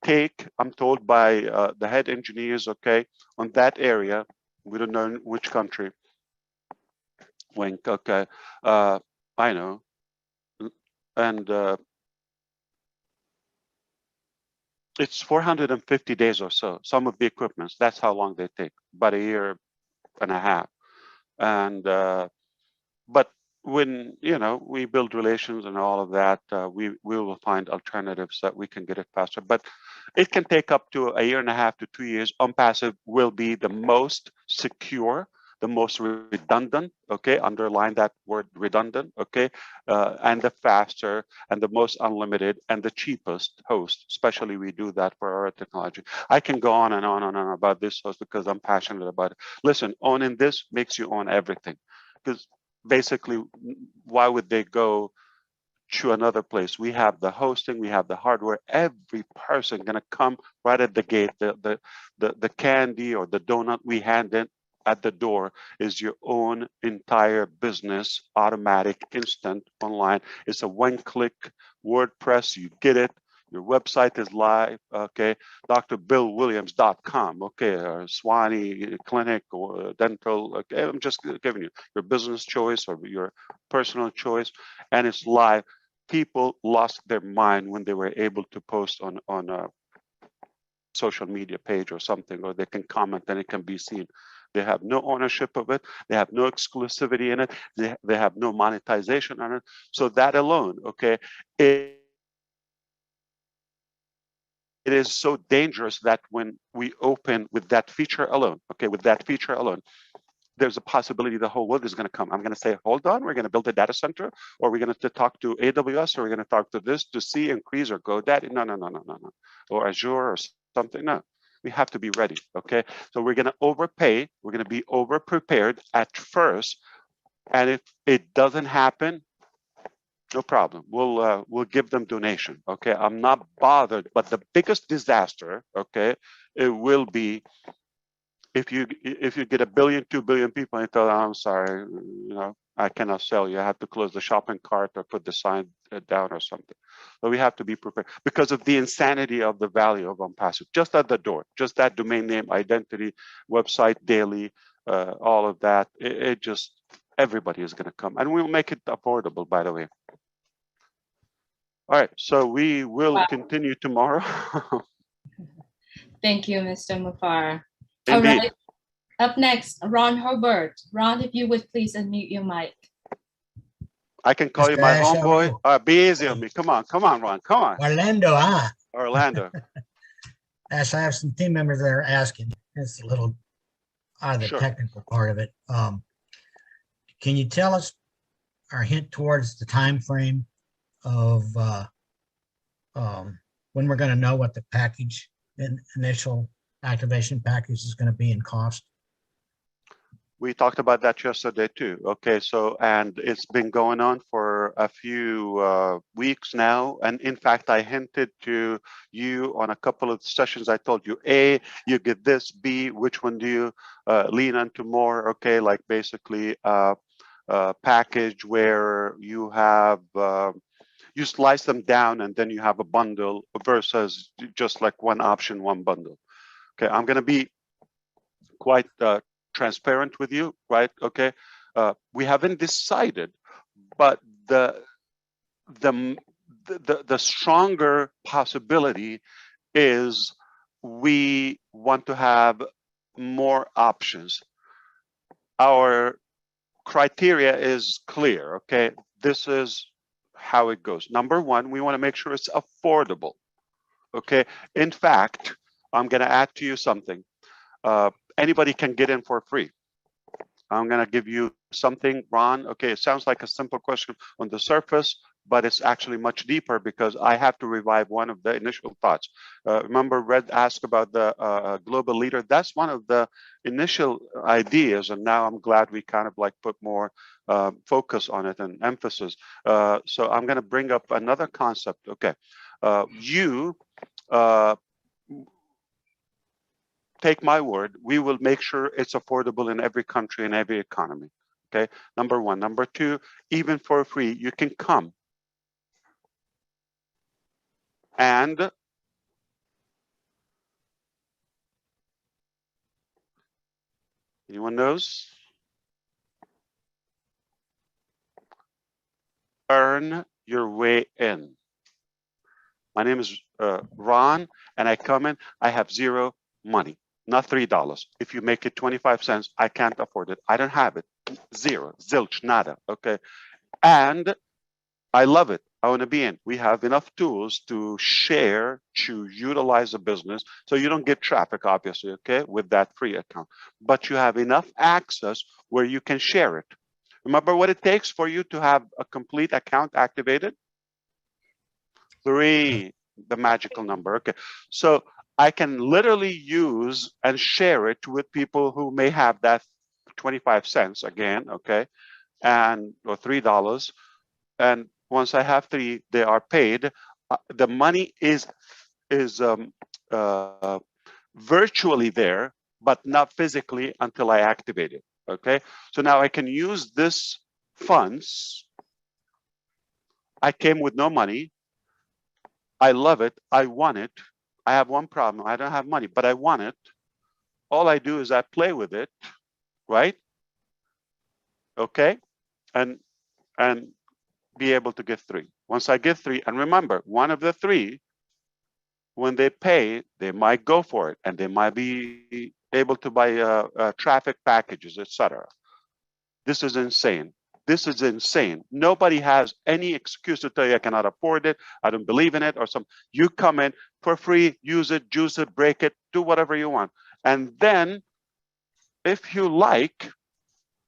take, I'm told by the head engineers, okay, on that area, we don't know in which country. Wink, okay, I know. And it's 450 days or so, some of the equipments, that's how long they take, about a year and a half. And, but when, you know, we build relations and all of that, we will find alternatives that we can get it faster. But it can take up to a year and a half to 2 years. Onpassive will be the most secure, the most redundant, okay, underline that word redundant, okay, and the faster and the most unlimited and the cheapest host, especially we do that for our technology. I can go on and on and on about this host because I'm passionate about it. Listen, owning this makes you own everything, because basically, why would they go to another place? We have the hosting, we have the hardware. Every person gonna come right at the gate. The candy or the donut we hand in at the door is your own entire business, automatic, instant, online. It's a one-click WordPress. You get it. Your website is live, okay? DrBillWilliams.com, okay? Or Swanee Clinic or dental, okay? I'm just giving you your business choice or your personal choice, and it's live. People lost their mind when they were able to post on a social media page or something, or they can comment and it can be seen. They have no ownership of it. They have no exclusivity in it. They have no monetization on it. So that alone, okay, it is so dangerous that when we open with that feature alone, okay, with that feature alone, there's a possibility the whole world is going to come. I'm going to say, hold on, we're going to build a data center, or we're going to talk to AWS, or we're going to talk to this to see, increase, or GoDaddy. No, or Azure or something. No, we have to be ready, okay? So we're going to overpay. We're going to be over-prepared at first. And if it doesn't happen, no problem. We'll give them donation. Okay, I'm not bothered. But the biggest disaster, okay, it will be if you get 1 billion, 2 billion people, and tell them, I'm sorry, I cannot sell you. I have to close the shopping cart or put the sign down or something. So we have to be prepared because of the insanity of the value of Onpassive. Just at the door, just that domain name, identity, website, daily, all of that. It just, everybody is going to come, and we'll make it affordable, by the way. All right, so we will continue tomorrow. Thank you, Mr. Mufareh. Indeed. All right. Up next, Ron Herbert. Ron, if you would please unmute your mic. I can call you Mr. my Ash, how are homeboy. you? Be easy on me. Come on, Ron. Come on. Orlando, Orlando. Ash, I have some team members that are asking. It's a little out of the Sure. technical part of it. Can you tell us or hint towards the time frame of when we're going to know what the package, initial activation package is going to be in cost? We talked about that yesterday too. Okay, so, and it's been going on for a few weeks now. And in fact, I hinted to you on a couple of sessions. I told you, A, you get this, B, which one do you lean into more? Okay, like basically a package where you have, you slice them down and then you have a bundle versus just like one option, one bundle. Okay, I'm gonna be quite transparent with you, right? Okay, we haven't decided, but the stronger possibility is we want to have more options. Our criteria is clear. Okay, this is how it goes. Number one, we want to make sure it's affordable. Okay, in fact, I'm going to add to you something. Anybody can get in for free. I'm going to give you something, Ron. Okay, it sounds like a simple question on the surface, but it's actually much deeper because I have to revive one of the initial thoughts. Remember, Red asked about the global leader. That's one of the initial ideas, and now I'm glad we kind of like put more focus on it and emphasis. So I'm going to bring up another concept. Okay, take my word, we will make sure it's affordable in every country and every economy. Okay, number one. Number two, even for free, you can come. And anyone knows? Earn your way in. My name is Ron, and I come in, I have zero money. Not $3. If you make it 25 cents, I can't afford it. I don't have it. Zero, zilch, nada. Okay. And I love it. I want to be in. We have enough tools to share, to utilize a business. So you don't get traffic, obviously, okay, with that free account. But you have enough access where you can share it. Remember what it takes for you to have a complete account activated? 3, the magical number. Okay. So I can literally use and share it with people who may have that 25 cents again, okay, and or $3. And once I have 3, they are paid. The money is virtually there, but not physically until I activate it. Okay, so now I can use this funds. I came with no money. I love it. I want it. I have one problem. I don't have money, but I want it. All I do is I play with it, right? Okay, and be able to get 3. Once I get 3, and remember, one of the 3, when they pay, they might go for it, and they might be able to buy traffic packages, etc. This is insane. This is insane. Nobody has any excuse to tell you I cannot afford it, I don't believe in it, or some. You come in for free, use it, juice it, break it, do whatever you want. And then, if you like,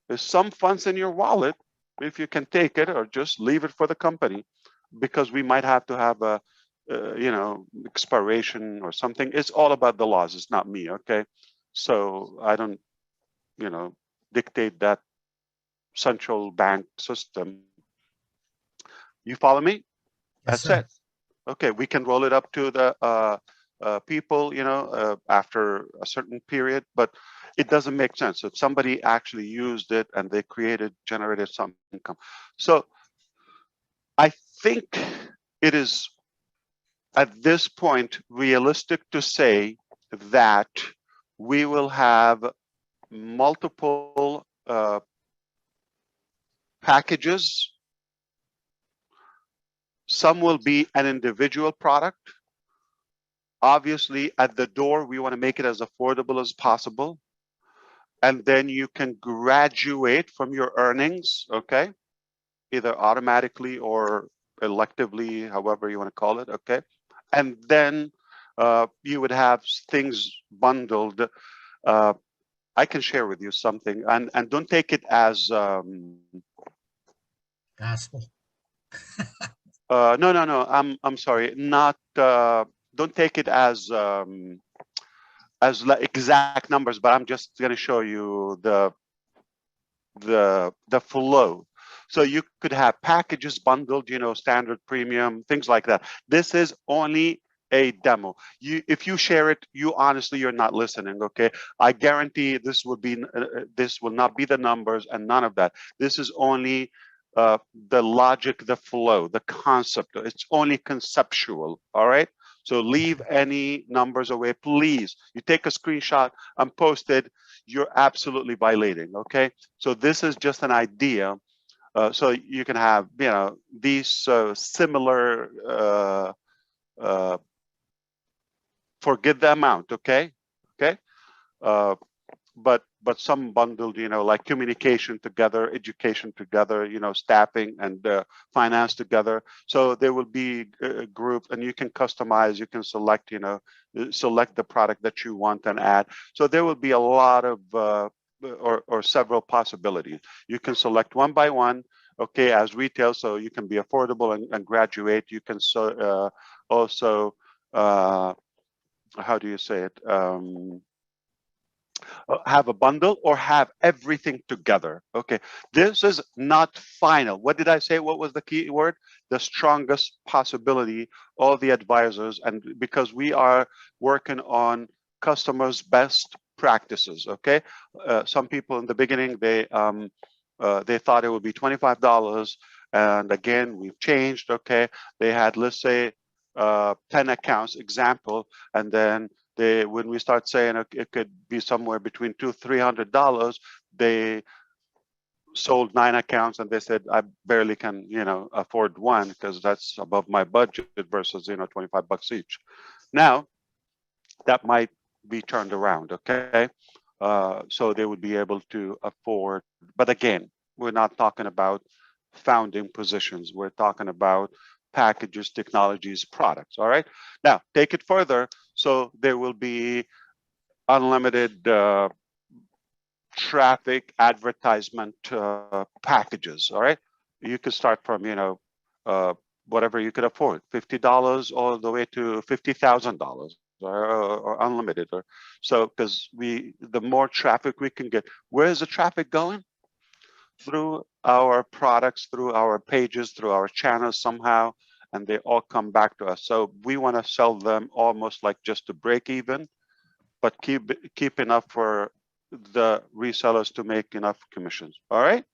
there's some funds in your wallet, if you can take it or just leave it for the company, because we might have to have a, expiration or something. It's all about the laws. It's not me, okay? So I don't, dictate that central bank system. You follow me? Yes, That's it. Okay, we can roll it up to the people, after a certain period, but it doesn't make sense. If somebody actually used it and they generated some income. So I think it is at this point realistic to say that we will have multiple packages. Some will be an individual product. Obviously, at the door, we want to make it as affordable as possible. And then you can graduate from your earnings, okay? Either automatically or electively, however you want to call it, okay? And then you would have things bundled. I can share with you something, and don't take it as Gospel. no. I'm sorry. Not. Don't take it as exact numbers, but I'm just going to show you the flow. So you could have packages bundled, standard, premium, things like that. This is only a demo. If you share it, you're not listening. Okay, I guarantee this will not be the numbers and none of that. This is only the logic, the flow, the concept. It's only conceptual. All right. So leave any numbers away, please. You take a screenshot and post it. You're absolutely violating. Okay. So this is just an idea. So you can have, these similar. Forget the amount, okay? But some bundled, like communication together, education together, staffing and finance together. So there will be a group, and you can customize. You can select, select the product that you want and add. So there will be a lot of or several possibilities. You can select one by one, okay, as retail, so you can be affordable and graduate. You can also. How do you say it? Have a bundle or have everything together. Okay, this is not final. What did I say? What was the key word? The strongest possibility. All the advisors, and because we are working on customers' best practices. Okay, some people in the beginning they thought it would be $25, and again we've changed. Okay, they had, let's say, 10 accounts example, and then when we start saying it could be somewhere between $200-300, they sold 9 accounts and they said, I barely can afford one because that's above my budget versus $25 each. Now that might be turned around. Okay, so they would be able to afford, but again, we're not talking about founding positions. We're talking about packages, technologies, products. All right. Now take it further. So there will be unlimited traffic advertisement packages. All right. You could start from whatever you could afford, $50 all the way to $50,000. Or unlimited, or so, because the more traffic we can get. Where is the traffic going? Through our products, through our pages, through our channels somehow, and they all come back to us. So we want to sell them almost like just to break even, but keep enough for the resellers to make enough commissions. All right.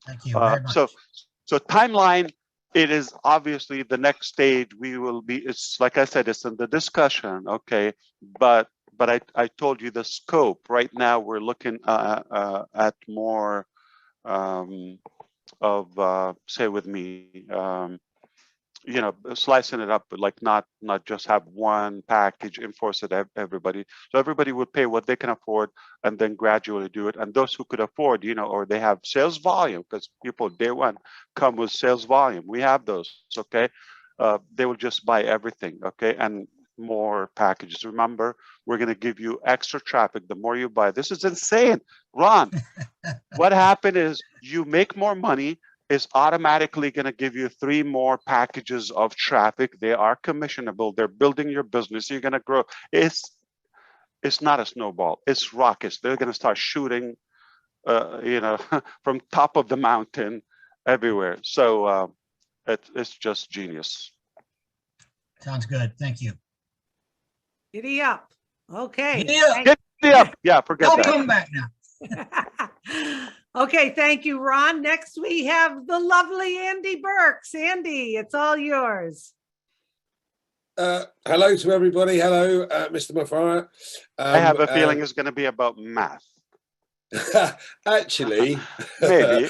Thank you very much. So timeline. It is obviously the next stage. We will be. It's like I said. It's in the discussion. Okay, but I told you the scope. Right now we're looking at more of say with me, slicing it up, but like not just have one package, enforce it everybody. So everybody would pay what they can afford and then gradually do it. And those who could afford, or they have sales volume, because people day one come with sales volume. We have those, okay? They will just buy everything, okay? And more packages. Remember, we're going to give you extra traffic the more you buy. This is insane, Ron. What happened is you make more money, is automatically going to give you 3 more packages of traffic. They are commissionable. They're building your business. You're going to grow. It's not a snowball. It's rockets. They're going to start shooting, from top of the mountain everywhere. So it's just genius. Sounds good. Thank you. Giddy up. Okay. Yeah, Giddy up. Yeah, forget I'll that. come back now. Okay, thank you, Ron. Next, we have the lovely Andy Burks. Andy, it's all yours. Hello to everybody. Hello, Mr. Mufareh. I have a feeling it's going to be about math. Actually, Maybe,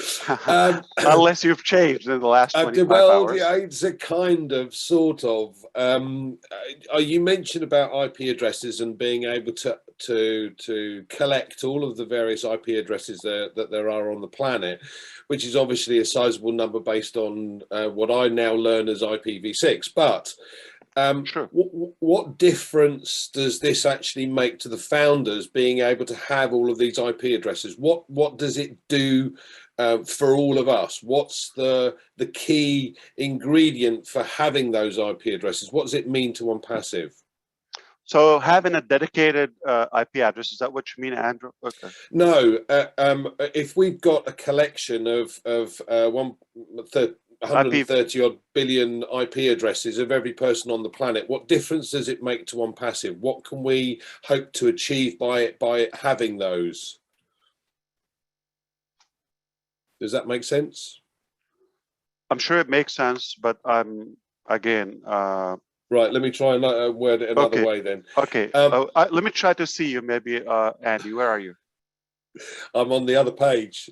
unless you've changed in the last 25 well, hours. yeah, it's a kind of, sort of. You mentioned about IP addresses and being able to collect all of the various IP addresses that there are on the planet, which is obviously a sizable number based on what I now learn as IPv6. But Sure. what difference does this actually make to the founders being able to have all of these IP addresses? What does it do for all of us? What's the key ingredient for having those IP addresses? What does it mean to Onpassive? So having a dedicated IP address, is that what you mean, Andrew? Okay. No, if we've got a collection of 130 odd billion IP addresses of every person on the planet, what difference does it make to Onpassive? What can we hope to achieve by having those? Does that make sense? I'm sure it makes sense, but again. Right, let me try and word it another way then. Okay, let me try to see you maybe, Andy, where are you? I'm on the other page.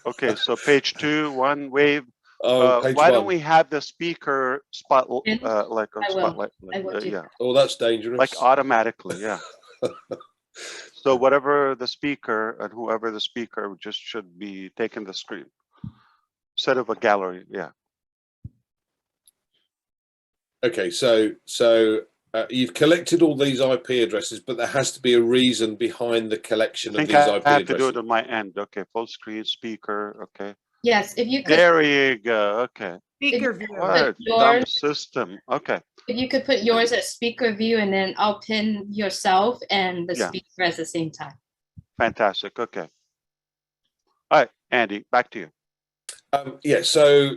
Okay, so page 2, 1, wave. Page why 1. don't we have the speaker spotlight, like on I will. spotlight? I will do Yeah, that. Oh, that's dangerous. like automatically, yeah. So whatever the speaker and whoever the speaker just should be taking the screen instead of a gallery, yeah. Okay, so you've collected all these IP addresses, but there has to be a reason behind the collection of these IP addresses. I have to do it on my end. Okay, full screen speaker. Okay. Yes, if you could. There you go. Okay. Speaker view. What dumb system. Okay. If you could put yours as speaker view, and then I'll pin yourself and the speaker at the same time. Fantastic. Okay. All right, Andy, back to you. Yeah, so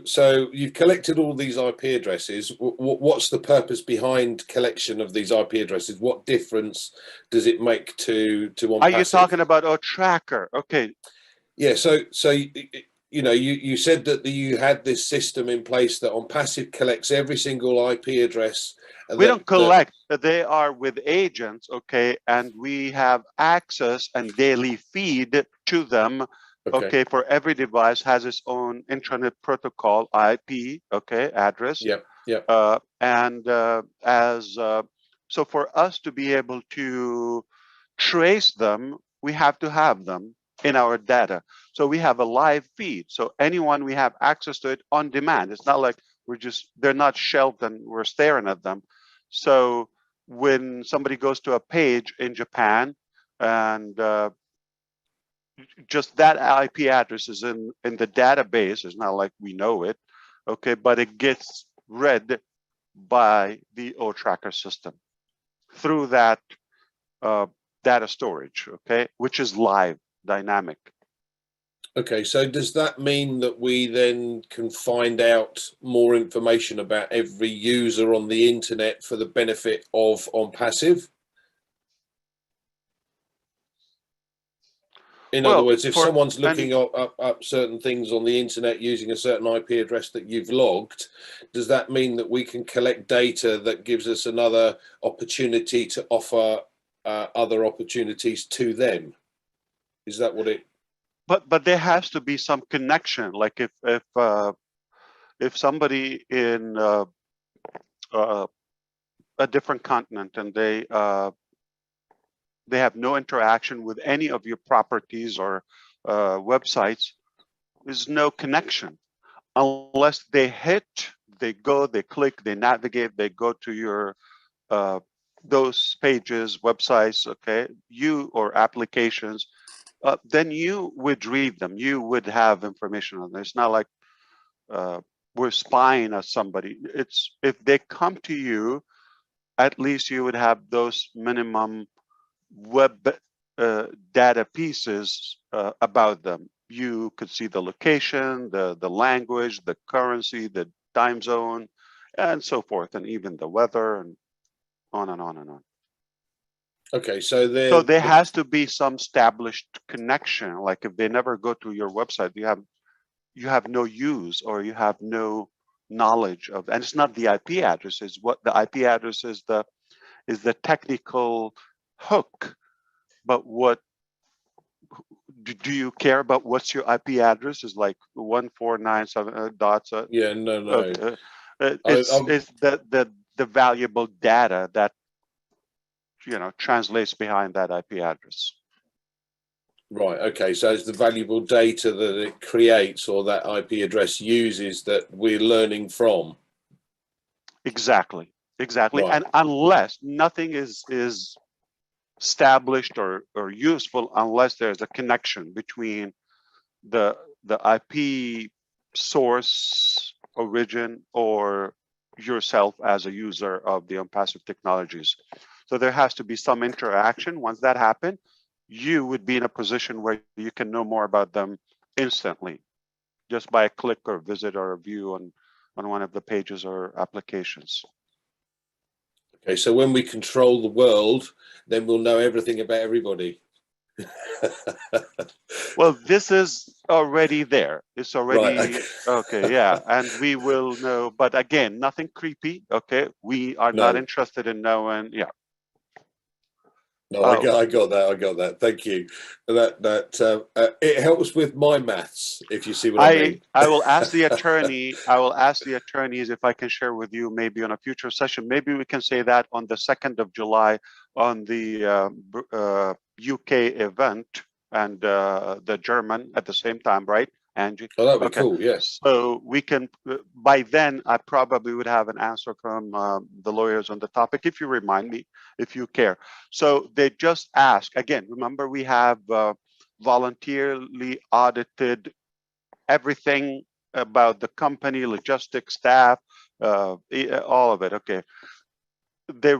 you've collected all these IP addresses. What's the purpose behind collection of these IP addresses? What difference does it make to Onpassive? Are you talking about a tracker? Okay. Yeah, so you know, you said that you had this system in place that Onpassive collects every single IP address. We don't collect, they are with agents, okay, and we have access and daily feed to them. Okay, for every device has its own intranet protocol, IP, okay, address. Yeah, yeah. So for us to be able to trace them, we have to have them in our data. So we have a live feed. So anyone, we have access to it on demand. It's not like they're not shelved and we're staring at them. So when somebody goes to a page in Japan and just that IP address is in the database. It's not like we know it, okay, but it gets read by the O-Tracker system through that data storage, okay, which is live, dynamic. Okay, so does that mean that we then can find out more information about every user on the internet for the benefit of Onpassive? In other words, if someone's looking up certain things on the internet using a certain IP address that you've logged, does that mean that we can collect data that gives us another opportunity to offer other opportunities to them? Is that what it? But there has to be some connection. Like if somebody in a different continent and they have no interaction with any of your properties or websites, there's no connection unless they click, they navigate, they go to your those pages, websites, okay, or applications, then you would read them. You would have information on them. It's not like we're spying on somebody. It's if they come to you, at least you would have those minimum web data pieces about them. You could see the location, the language, the currency, the time zone, and so forth, and even the weather, and on and on and on. Okay, so there has to be some established connection. Like if they never go to your website, you have no use, or you have no knowledge of, and it's not the IP address. Is what the IP address is the technical hook. But what do you care about? What's your IP address? Is like 1497 dots. Yeah, no. It's the valuable data that translates behind that IP address. Right. Okay. So it's the valuable data that it creates, or that IP address uses, that we're learning from. Exactly. Right. And unless nothing is established or useful, unless there's a connection between the IP source, origin, or yourself as a user of the Onpassive technologies. So there has to be some interaction. Once that happens, you would be in a position where you can know more about them instantly, just by a click or visit or a view on one of the pages or applications. Okay, so when we control the world, then we'll know everything about everybody. Well, this is already there. It's already right, okay, yeah, and we will know. But again, nothing creepy. Okay, we are not interested in knowing. Yeah. No, I got that. Thank you. It helps with my maths, if you see what I mean. I will ask the attorney. I will ask the attorneys if I can share with you maybe on a future session. Maybe we can say that on the 2nd of July on the UK event and the German at the same time, right, Angie? Oh, that'd be cool. Yes. So we can. By then, I probably would have an answer from the lawyers on the topic. If you remind me, if you care. So they just ask again. Remember, we have voluntarily audited everything about the company, logistics, staff, all of it. Okay. They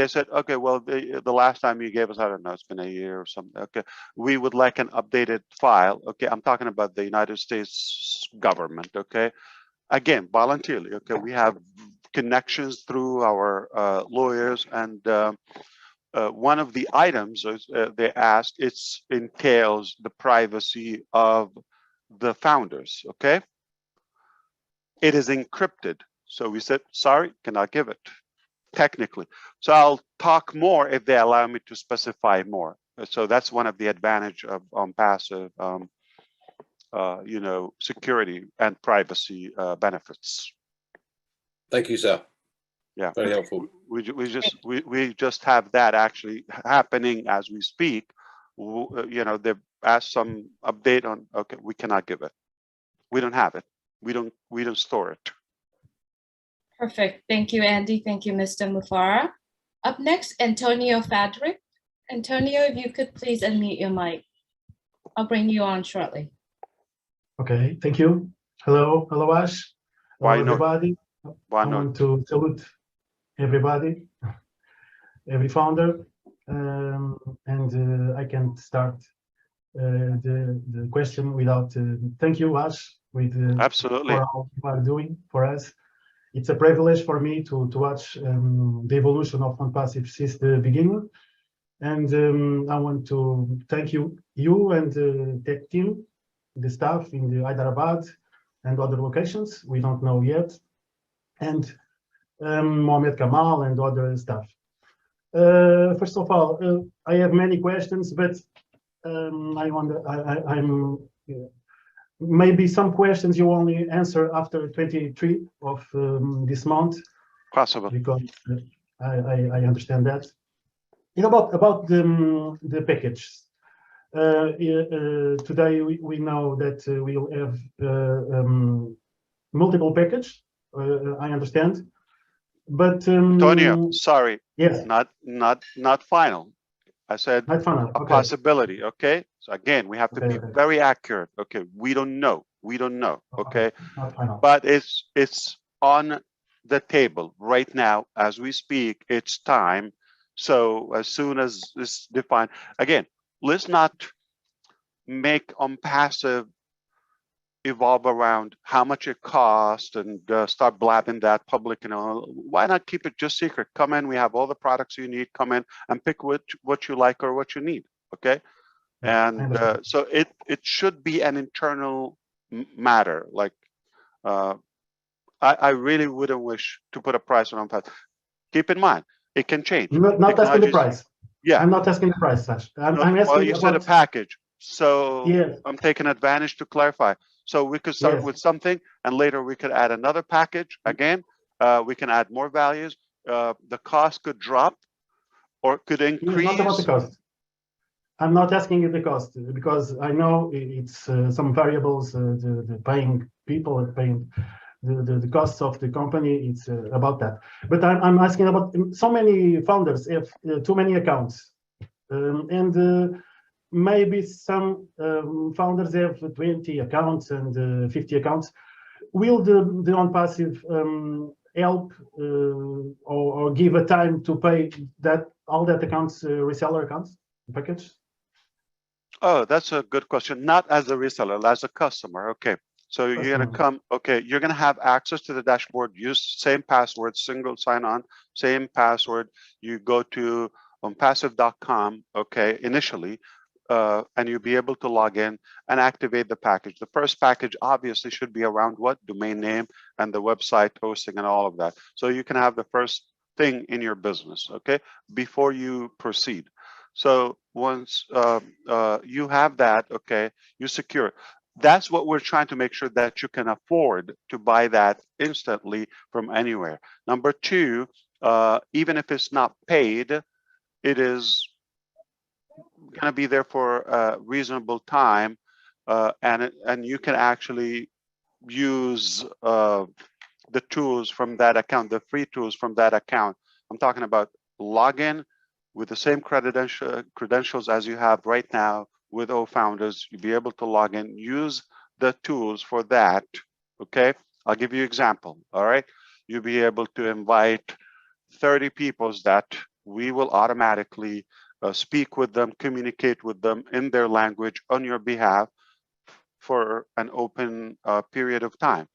said, okay, well, the last time you gave us, I don't know, it's been a year or something. Okay, we would like an updated file. Okay, I'm talking about the United States government. Okay, again, voluntarily. Okay, we have connections through our lawyers, and one of the items they asked, it entails the privacy of the founders. Okay, it is encrypted. So we said, sorry, cannot give it. Technically. So I'll talk more if they allow me to specify more. So that's one of the advantage of Onpassive, security and privacy benefits. Thank you, sir. Yeah, very helpful. We just have that actually happening as we speak. They've asked some update on. Okay, we cannot give it. We don't have it. We don't store it. Perfect. Thank you, Andy. Thank you, Mr. Mufareh. Up next, Antonio Fadrick. Antonio, if you could please unmute your mic. I'll bring you on shortly. Okay, thank you. Hello, Ash. Hello, everybody. I want to salute everybody, every founder, and I can start the question without thank you, Ash, with absolutely for all you are doing for us. It's a privilege for me to watch the evolution of Onpassive since the beginning, and I want to thank you and the tech team, the staff in the Hyderabad and other locations we don't know yet, and Mohamed Kamal and other staff. First of all, I have many questions, but maybe some questions you only answer after 23 of this month. Possible. Because I understand that. About the package. Today we know that we'll have multiple package. I understand, but Antonio, sorry. Yes. Not final. I said not final. A possibility. Okay. So again, we have to be very accurate. Okay. We don't know. Okay. Not final. But it's on the table right now as we speak. It's time. So as soon as it's defined, again, let's not make Onpassive evolve around how much it costs and start blabbing that public, why not keep it just secret? Come in, we have all the products you need, come in and pick what you like or what you need, okay? And so it should be an internal matter. Like, I really wouldn't wish to put a price on Onpassive. Keep in mind, it can change. Not asking the price. Yeah. I'm not asking the price, Sash. I'm asking well, you said a package. So yes. I'm taking advantage to clarify. So we could start with something and later we could add another package. Again, we can add more values. The cost could drop or could increase. Not about the cost. I'm not asking you the cost because I know it's some variables, the paying people, paying the costs of the company, it's about that. But I'm asking about so many founders have too many accounts. And maybe some founders have 20 accounts and 50 accounts. Will the Onpassive help or give a time to pay that all that accounts, reseller accounts package? Oh, that's a good question. Not as a reseller, as a customer. Okay. So you're going to come, okay, you're going to have access to the dashboard, use same password, single sign-on, same password. You go to Onpassive.com, okay, initially, and you'll be able to log in and activate the package. The first package obviously should be around what? Domain name and the website hosting and all of that. So you can have the first thing in your business, okay, before you proceed. So once you have that, okay, you secure it. That's what we're trying to make sure that you can afford to buy that instantly from anywhere. Number two, even if it's not paid, it is going to be there for a reasonable time, and you can actually use the tools from that account, the free tools from that account. I'm talking about login with the same credentials as you have right now with O-Founders. You'll be able to log in, use the tools for that, okay? I'll give you an example, all right? You'll be able to invite 30 people that we will automatically speak with them, communicate with them in their language on your behalf for an open period of time.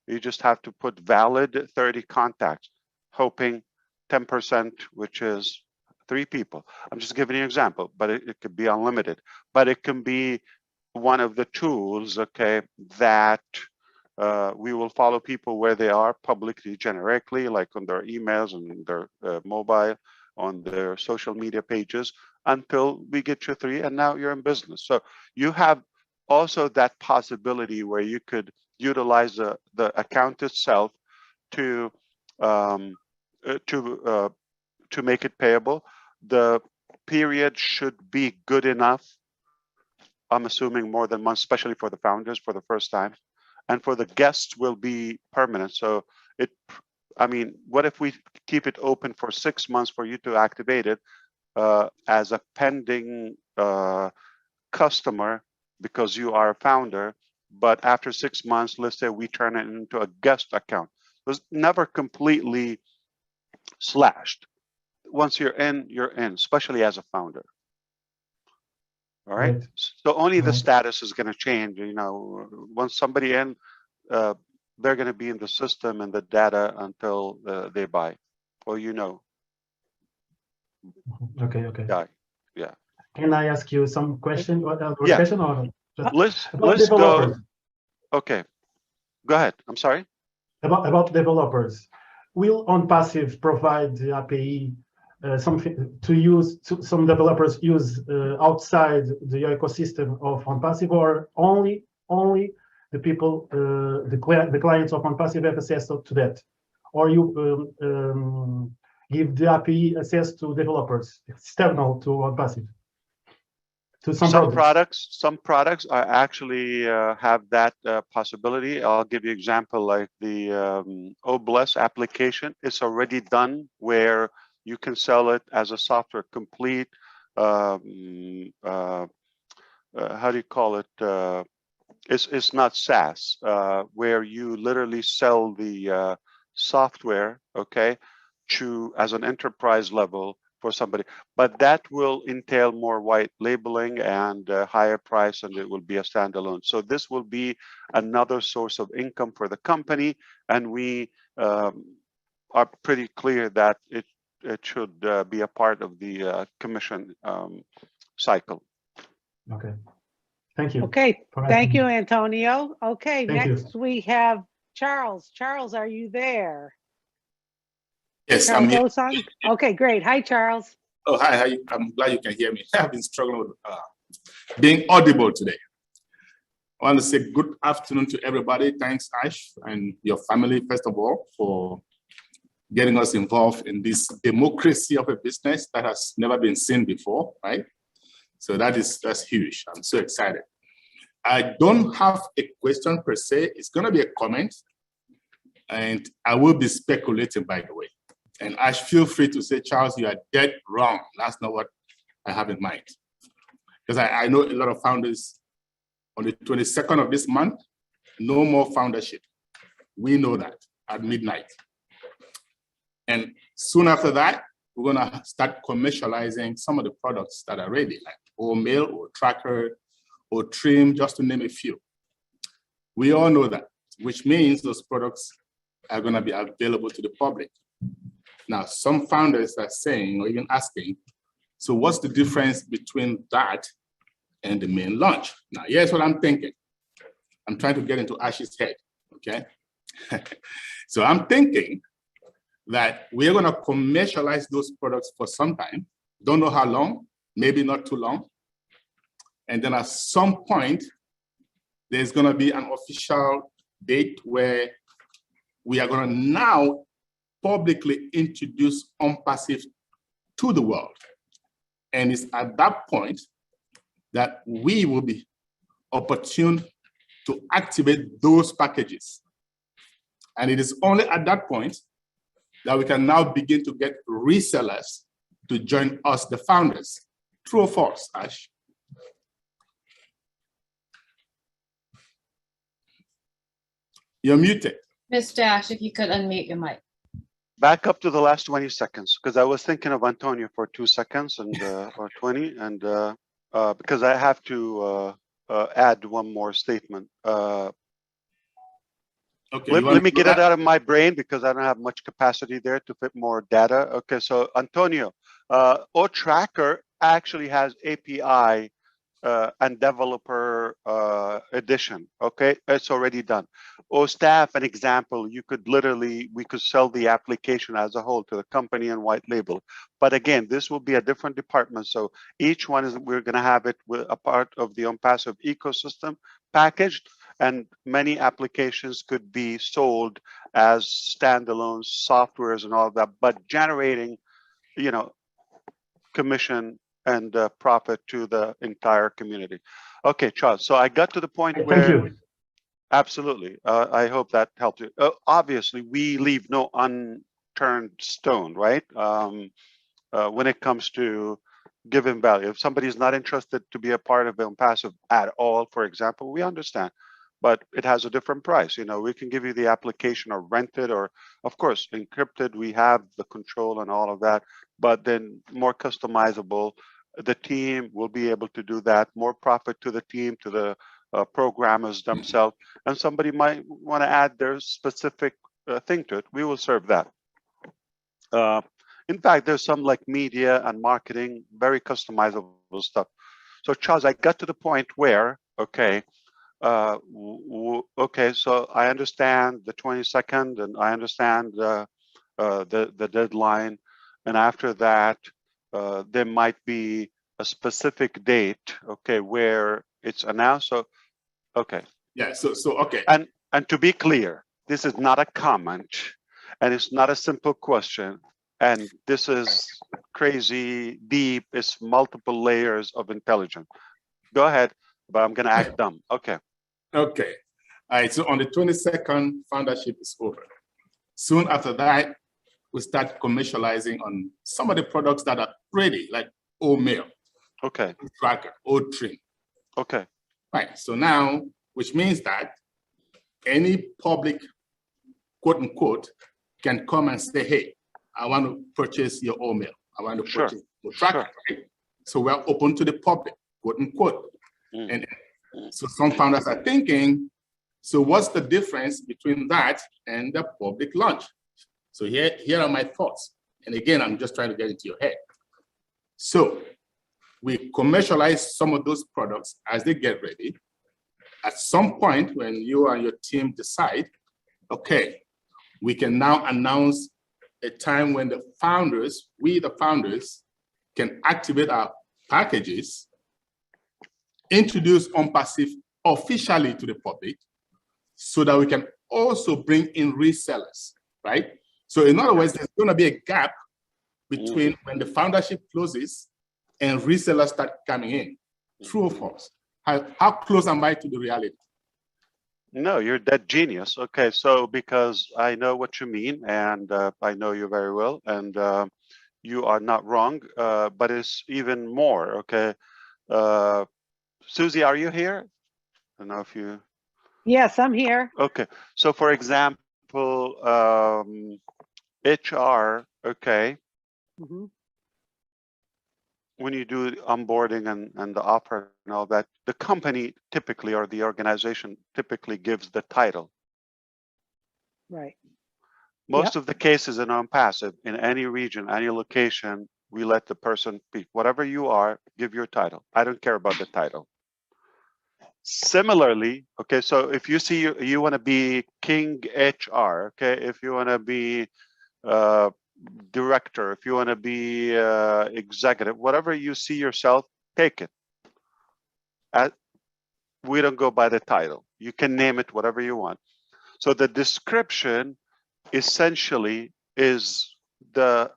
You just have to put valid 30 contacts, hoping 10%, which is 3 people. I'm just giving you an example, but it could be unlimited. But it can be one of the tools, okay, that we will follow people where they are publicly, generically, like on their emails and their mobile, on their social media pages, until we get you 3, and now you're in business. So you have also that possibility where you could utilize the account itself to make it payable. The period should be good enough. I'm assuming more than months, especially for the founders for the first time, and for the guests will be permanent. So I mean, what if we keep it open for 6 months for you to activate it as a pending customer because you are a founder, but after 6 months, let's say we turn it into a guest account. It was never completely slashed. Once you're in, especially as a founder. All right. Right. So only the status is going to change. You know, once somebody in, they're going to be in the system and the data until they buy. Or Okay. Yeah. Can I ask you some question? Yeah. Question or let's go. Okay. Go ahead. I'm sorry. About developers. Will Onpassive provide the API something to use? Some developers use outside the ecosystem of Onpassive, or only the people, the clients of Onpassive have access to that, or you give the API access to developers external to Onpassive? To some products. Some products are actually have that possibility. I'll give you an example, like the OBless application. It's already done where you can sell it as a software complete. How do you call it? It's not SaaS, where you literally sell the software, okay, as an enterprise level for somebody, but that will entail more white labeling and higher price, and it will be a standalone. So this will be another source of income for the company, and we are pretty clear that it should be a part of the commission cycle. Okay. Thank you. Okay, for thank asking. you, Antonio. Okay, Thank you. next we have Charles. Charles, are you there? Yes, Charles I'm here. Osung? Okay, great. Hi, Charles. Oh, hi. I'm glad you can hear me. I've been struggling with being audible today. I want to say good afternoon to everybody. Thanks, Ash, and your family, first of all, for getting us involved in this democracy of a business that has never been seen before, right? So that's huge. I'm so excited. I don't have a question per se. It's going to be a comment, and I will be speculating, by the way. And Ash, feel free to say, Charles, you are dead wrong. That's not what I have in mind. Because I know a lot of founders on the 22nd of this month, no more foundership. We know that at midnight. And soon after that, we're going to start commercializing some of the products that are ready, like Mail or Tracker or Trim, just to name a few. We all know that, which means those products are going to be available to the public. Now, some founders are saying or even asking, so what's the difference between that and the main launch? Now, here's what I'm thinking. I'm trying to get into Ash's head, okay? So I'm thinking that we're going to commercialize those products for some time. Don't know how long, maybe not too long. And then at some point, there's going to be an official date where we are going to now publicly introduce Onpassive to the world. And it's at that point that we will be opportune to activate those packages. And it is only at that point that we can now begin to get resellers to join us, the founders. True or false, Ash? You're muted. Mr. Ash, if you could unmute your mic. Back up to the last 20 seconds, because I was thinking of Antonio for 2 seconds and or 20, and because I have to add one more statement. Okay, let me get it out of my brain because I don't have much capacity there to fit more data. Okay, so Antonio, Tracker actually has API and developer edition. Okay, it's already done. Staff, an example, we could sell the application as a whole to the company and white label. But again, this will be a different department. So each one we're going to have it with a part of the Onpassive ecosystem packaged, and many applications could be sold as standalone softwares and all that, but generating, commission and profit to the entire community. Okay, Charles. So I got to the point where. Thank you. Absolutely. I hope that helped you. Obviously, we leave no unturned stone, right? When it comes to giving value. If somebody is not interested to be a part of Onpassive at all, for example, we understand, but it has a different price. We can give you the application or rent it, or of course, encrypted, we have the control and all of that, but then more customizable. The team will be able to do that, more profit to the team, to the programmers themselves, and somebody might want to add their specific thing to it. We will serve that. In fact, there's some like media and marketing, very customizable stuff. So Charles, I got to the point where, okay, so I understand the 22nd, and I understand the deadline, and after that, there might be a specific date, okay, where it's announced. So, okay. Yeah. So okay. And to be clear, this is not a comment, and it's not a simple question, and this is crazy deep. It's multiple layers of intelligence. Go ahead, but I'm gonna act dumb. Okay. Okay. All right. So on the 22nd, foundership is over. Soon after that, we start commercializing on some of the products that are ready, like Mail. Okay. Tracker, Trim. Okay. Right. So now, which means that any public, quote unquote, can come and say, hey, I want to purchase your Mail. I want to Sure. purchase a tractor, right? So we're open to the public, quote unquote. And so some founders are thinking, so what's the difference between that and the public launch? So here are my thoughts. And again, I'm just trying to get into your head. So we commercialize some of those products as they get ready. At some point when you and your team decide, okay, we can now announce a time when the founders, the founders, can activate our packages, introduce Onpassive officially to the public, so that we can also bring in resellers, right? So in other words, there's going to be a gap between when the foundership closes and resellers start coming in. True or false? How close am I to the reality? No, you're dead genius. Okay, so because I know what you mean, and I know you very well, and you are not wrong, but it's even more, okay? Susie, are you here? I don't know if you... Yes, I'm here. Okay, so for example, HR, okay, when you do onboarding and the offer and all that, the company typically, or the organization typically gives the title. Right. Most of the cases in Onpassive, in any region, any location, we let the person be, whatever you are, give your title. I don't care about the title. Similarly, okay, so if you see you want to be King HR, okay, if you want to be director, if you want to be executive, whatever you see yourself, take it. We don't go by the title. You can name it whatever you want. So the description essentially is the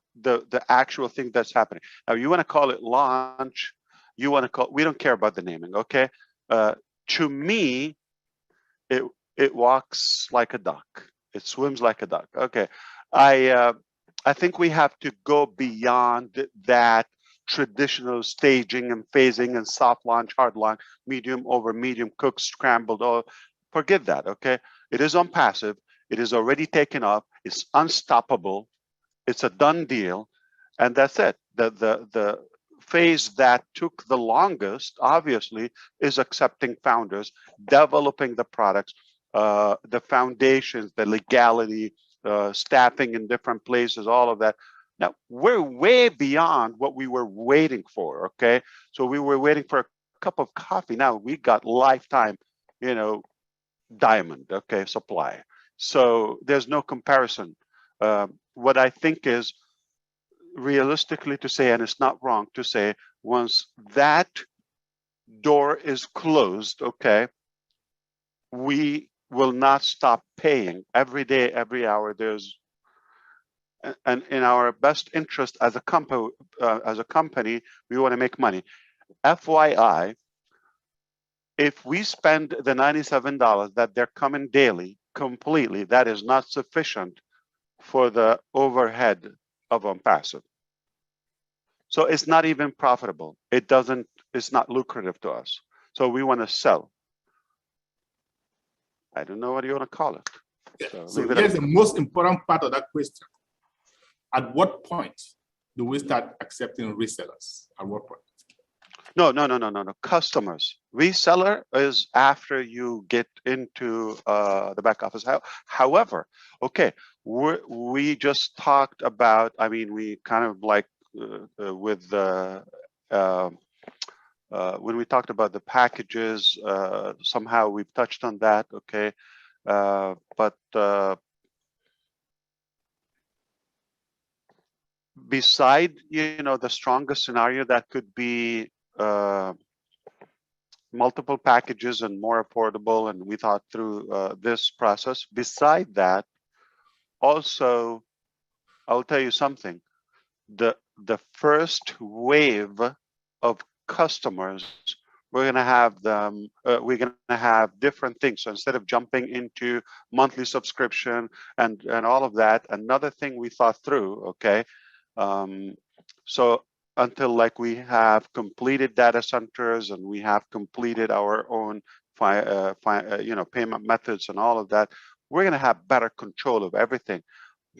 actual thing that's happening. Now you want to call it launch, you want to call, we don't care about the naming, okay? To me, it walks like a duck. It swims like a duck. Okay, I think we have to go beyond that traditional staging and phasing and soft launch, hard launch, medium over medium, cooked, scrambled. All forget that. Okay, it is Onpassive. It is already taken off. It's unstoppable. It's a done deal, and that's it. The phase that took the longest, obviously, is accepting founders, developing the products, the foundations, the legality, staffing in different places, all of that. Now, we're way beyond what we were waiting for, okay? So we were waiting for a cup of coffee. Now we got lifetime, diamond, okay, supply. So there's no comparison. What I think is, realistically to say, and it's not wrong to say, once that door is closed, okay, we will not stop paying every day, every hour. There's, and in our best interest as a company, we want to make money. FYI, if we spend the $97 that they're coming daily completely, that is not sufficient for the overhead of Onpassive. So it's not even profitable. It's not lucrative to us. So we want to sell. I don't know what you want to call it. So here's the most important part of that question. At what point do we start accepting resellers? At what point? No. Customers. Reseller is after you get into the back office. However, okay, we just talked about, I mean, we kind of like with the, when we talked about the packages, somehow we've touched on that, okay? But beside, the strongest scenario that could be multiple packages and more affordable, and we thought through this process. Beside that, also, I'll tell you something. The first wave of customers, we're going to have them, we're going to have different things. So instead of jumping into monthly subscription and all of that, another thing we thought through, okay? So until like we have completed data centers and we have completed our own payment methods and all of that, we're going to have better control of everything.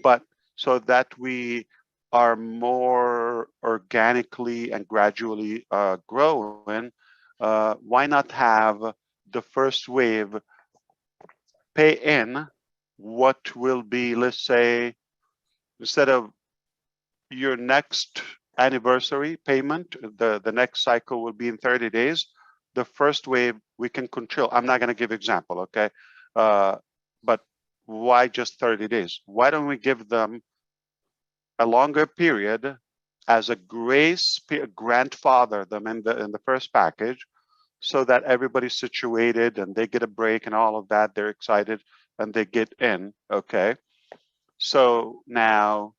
But so that we are more organically and gradually growing, why not have the first wave pay in what will be, let's say, instead of your next anniversary payment, the next cycle will be in 30 days. The first wave we can control. I'm not going to give example, okay? But why just 30 days? Why don't we give them a longer period as a grace, grandfather them in the first package, so that everybody's situated and they get a break and all of that. They're excited and they get in, okay? So now,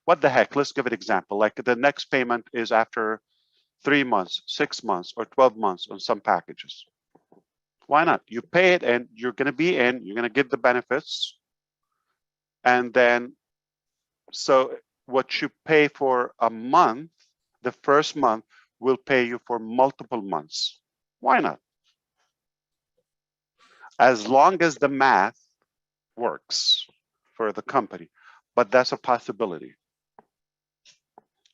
what the heck? Let's give an example. Like the next payment is after 3 months, 6 months, or 12 months on some packages. Why not? You pay it and you're going to be in, you're going to get the benefits. And then, so what you pay for a month, the first month will pay you for multiple months. Why not? As long as the math works for the company, but that's a possibility.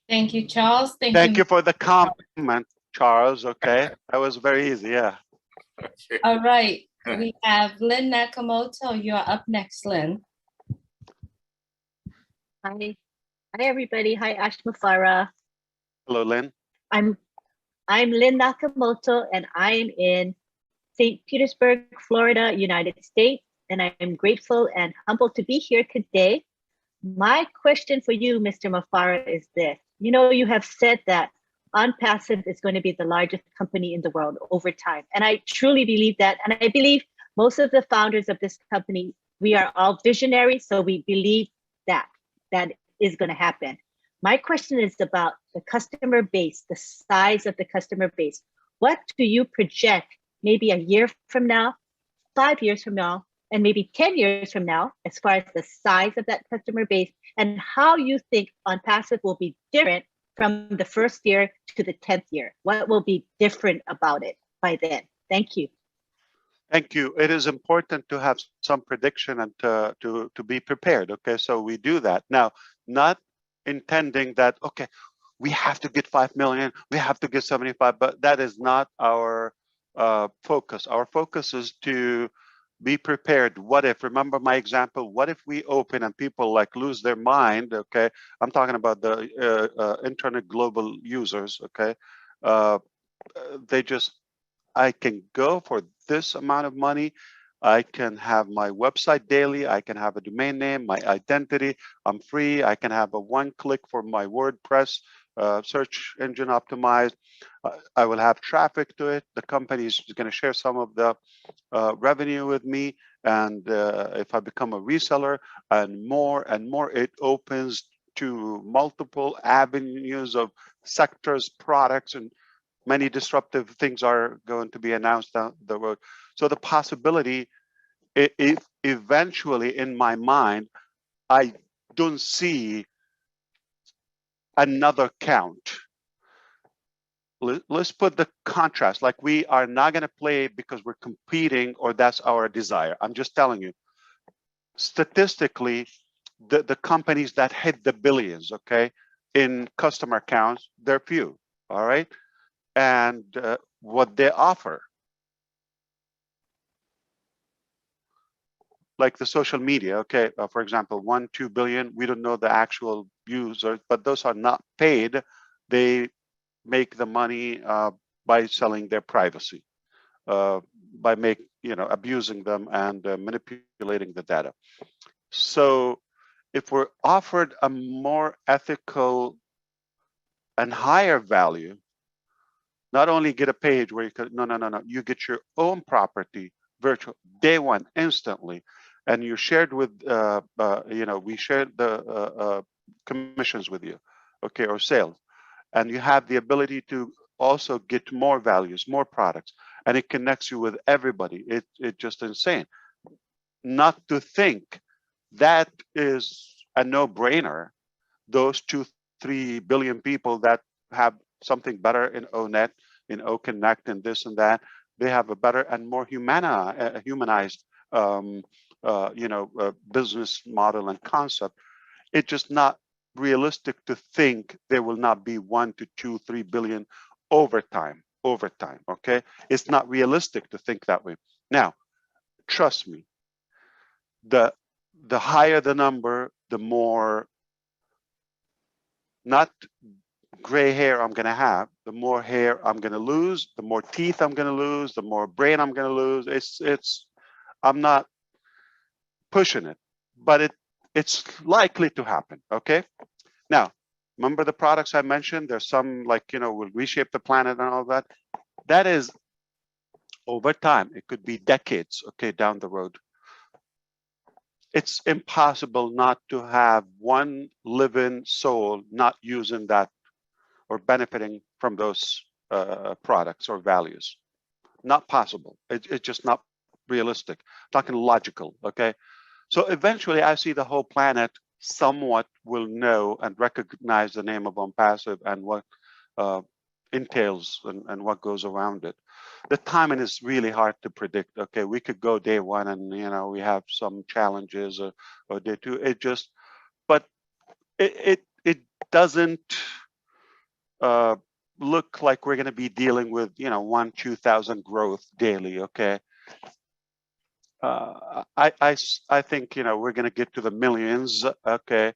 Thank you, Charles. Thank you for the comment, Charles. Okay, that was very easy. Yeah. All right, we have Lynn Nakamoto. You're up next, Lynn. Hi, everybody. Hi, ASHMUFAREH. Hello, Lynn. I'm Lynn Nakamoto, and I'm in St. Petersburg, Florida, United States, and I am grateful and humbled to be here today. My question for you, Mr. Mufareh, is this. You know, you have said that Onpassive is going to be the largest company in the world over time. And I truly believe that. And I believe most of the founders of this company, we are all visionaries. So we believe that is going to happen. My question is about the customer base, the size of the customer base. What do you project maybe a year from now, 5 years from now, and maybe 10 years from now, as far as the size of that customer base and how you think Onpassive will be different from the first year to the 10th year? What will be different about it by then? Thank you. Thank you. It is important to have some prediction and to be prepared. Okay, so we do that. Now, not intending that, okay, we have to get 5 million, we have to get 75, but that is not our focus. Our focus is to be prepared. What if, remember my example, what if we open and people like lose their mind, okay? I'm talking about the internet global users, okay? They just, I can go for this amount of money. I can have my website daily. I can have a domain name, my identity. I'm free. I can have a one-click for my WordPress search engine optimized. I will have traffic to it. The company is going to share some of the revenue with me. And if I become a reseller and more, it opens to multiple avenues of sectors, products, and many disruptive things are going to be announced down the road. So the possibility, if eventually in my mind, I don't see another count. Let's put the contrast, like we are not going to play because we're competing or that's our desire. I'm just telling you, statistically, the companies that hit the billions, okay, in customer counts, they're few, all right? And what they offer, like the social media, okay, for example, 1, 2 billion, we don't know the actual users, but those are not paid. They make the money by selling their privacy, by abusing them and manipulating the data. So if we're offered a more ethical and higher value, not only get a page where you could, no, you get your own property, virtual, day one, instantly. And you shared with, we shared the commissions with you, okay, or sales. And you have the ability to also get more values, more products, and it connects you with everybody. It's just insane. Not to think that is a no-brainer. Those 2-3 billion people that have something better in ONet, in OConnect, and this and that, they have a better and more humanized, business model and concept. It's just not realistic to think there will not be 1 to 2, 3 billion over time, okay? It's not realistic to think that way. Now, trust me, the higher the number, the more not gray hair I'm gonna have, the more hair I'm gonna lose, the more teeth I'm gonna lose, the more brain I'm gonna lose. I'm not pushing it, but it's likely to happen, okay? Now, remember the products I mentioned? There's some like, will reshape the planet and all that. That is over time. It could be decades, okay, down the road. It's impossible not to have one living soul not using that or benefiting from those products or values. Not possible. It's just not realistic. Talking logical, okay? So eventually I see the whole planet somewhat will know and recognize the name of Onpassive and what entails and what goes around it. The timing is really hard to predict. Okay, we could go day one and we have some challenges, or day two. But it doesn't look like we're going to be dealing with 1,000-2,000 growth daily. Okay. I think we're going to get to the millions, okay,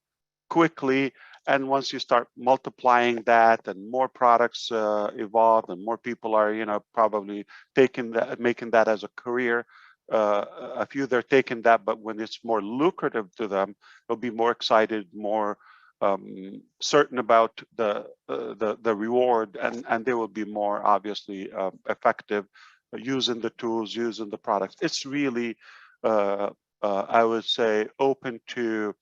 quickly, and once you start multiplying that, and more products evolve, and more people are probably making that as a career. A few they're taking that, but when it's more lucrative to them, they'll be more excited, more certain about the reward, and they will be more obviously effective using the tools, using the products. It's really, I would say, open to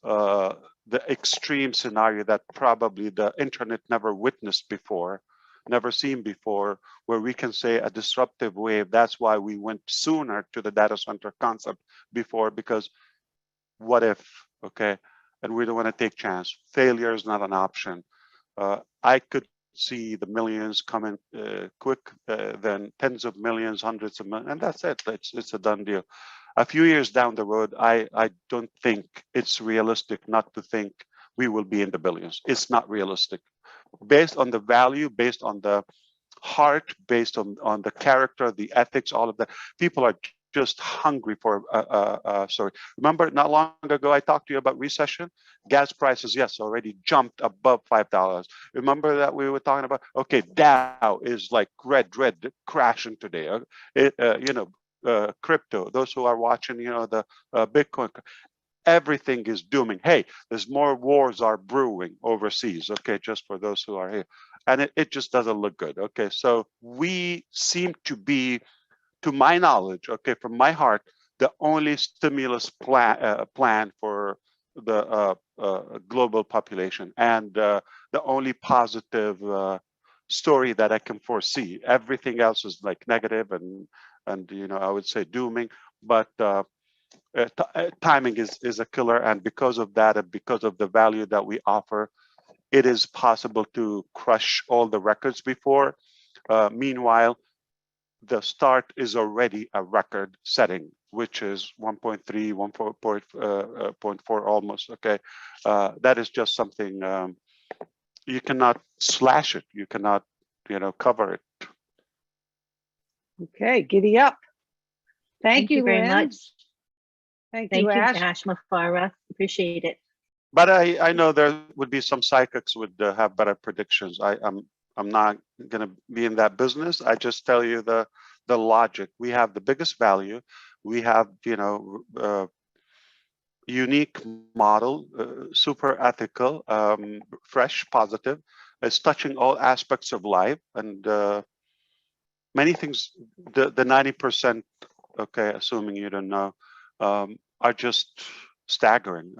the extreme scenario that probably the internet never witnessed before, never seen before, where we can say a disruptive wave. That's why we went sooner to the data center concept before, because what if, okay? And we don't want to take chance. Failure is not an option. I could see the millions coming quick, then tens of millions, hundreds of millions, and that's it. It's a done deal. A few years down the road, I don't think it's realistic not to think we will be in the billions. It's not realistic. Based on the value, based on the heart, based on the character, the ethics, all of that, people are just hungry for sorry. Remember not long ago I talked to you about recession? Gas prices, yes, already jumped above $5. Remember that we were talking about? Okay, Dow is like red crashing today. Crypto, those who are watching, the Bitcoin, everything is dooming. Hey, there's more wars are brewing overseas, okay, just for those who are here. And it just doesn't look good, okay? So we seem to be, to my knowledge, okay, from my heart, the only stimulus plan for the global population, and the only positive story that I can foresee. Everything else is like negative and I would say dooming. But timing is a killer, and because of that, and because of the value that we offer, it is possible to crush all the records before. Meanwhile, the start is already a record setting, which is 1.3, 1.4 almost, okay? That is just something, you cannot slash it. You cannot, cover it. Okay, giddy up. Thank you very Lynn. much. Thank Thank you, you, Ash. Mufareh. Appreciate it. But I know there would be some psychics would have better predictions. I'm not going to be in that business. I just tell you the logic. We have the biggest value. We have unique model, super ethical, fresh, positive. It's touching all aspects of life, and many things. The 90%, okay, assuming you don't know, are just staggering.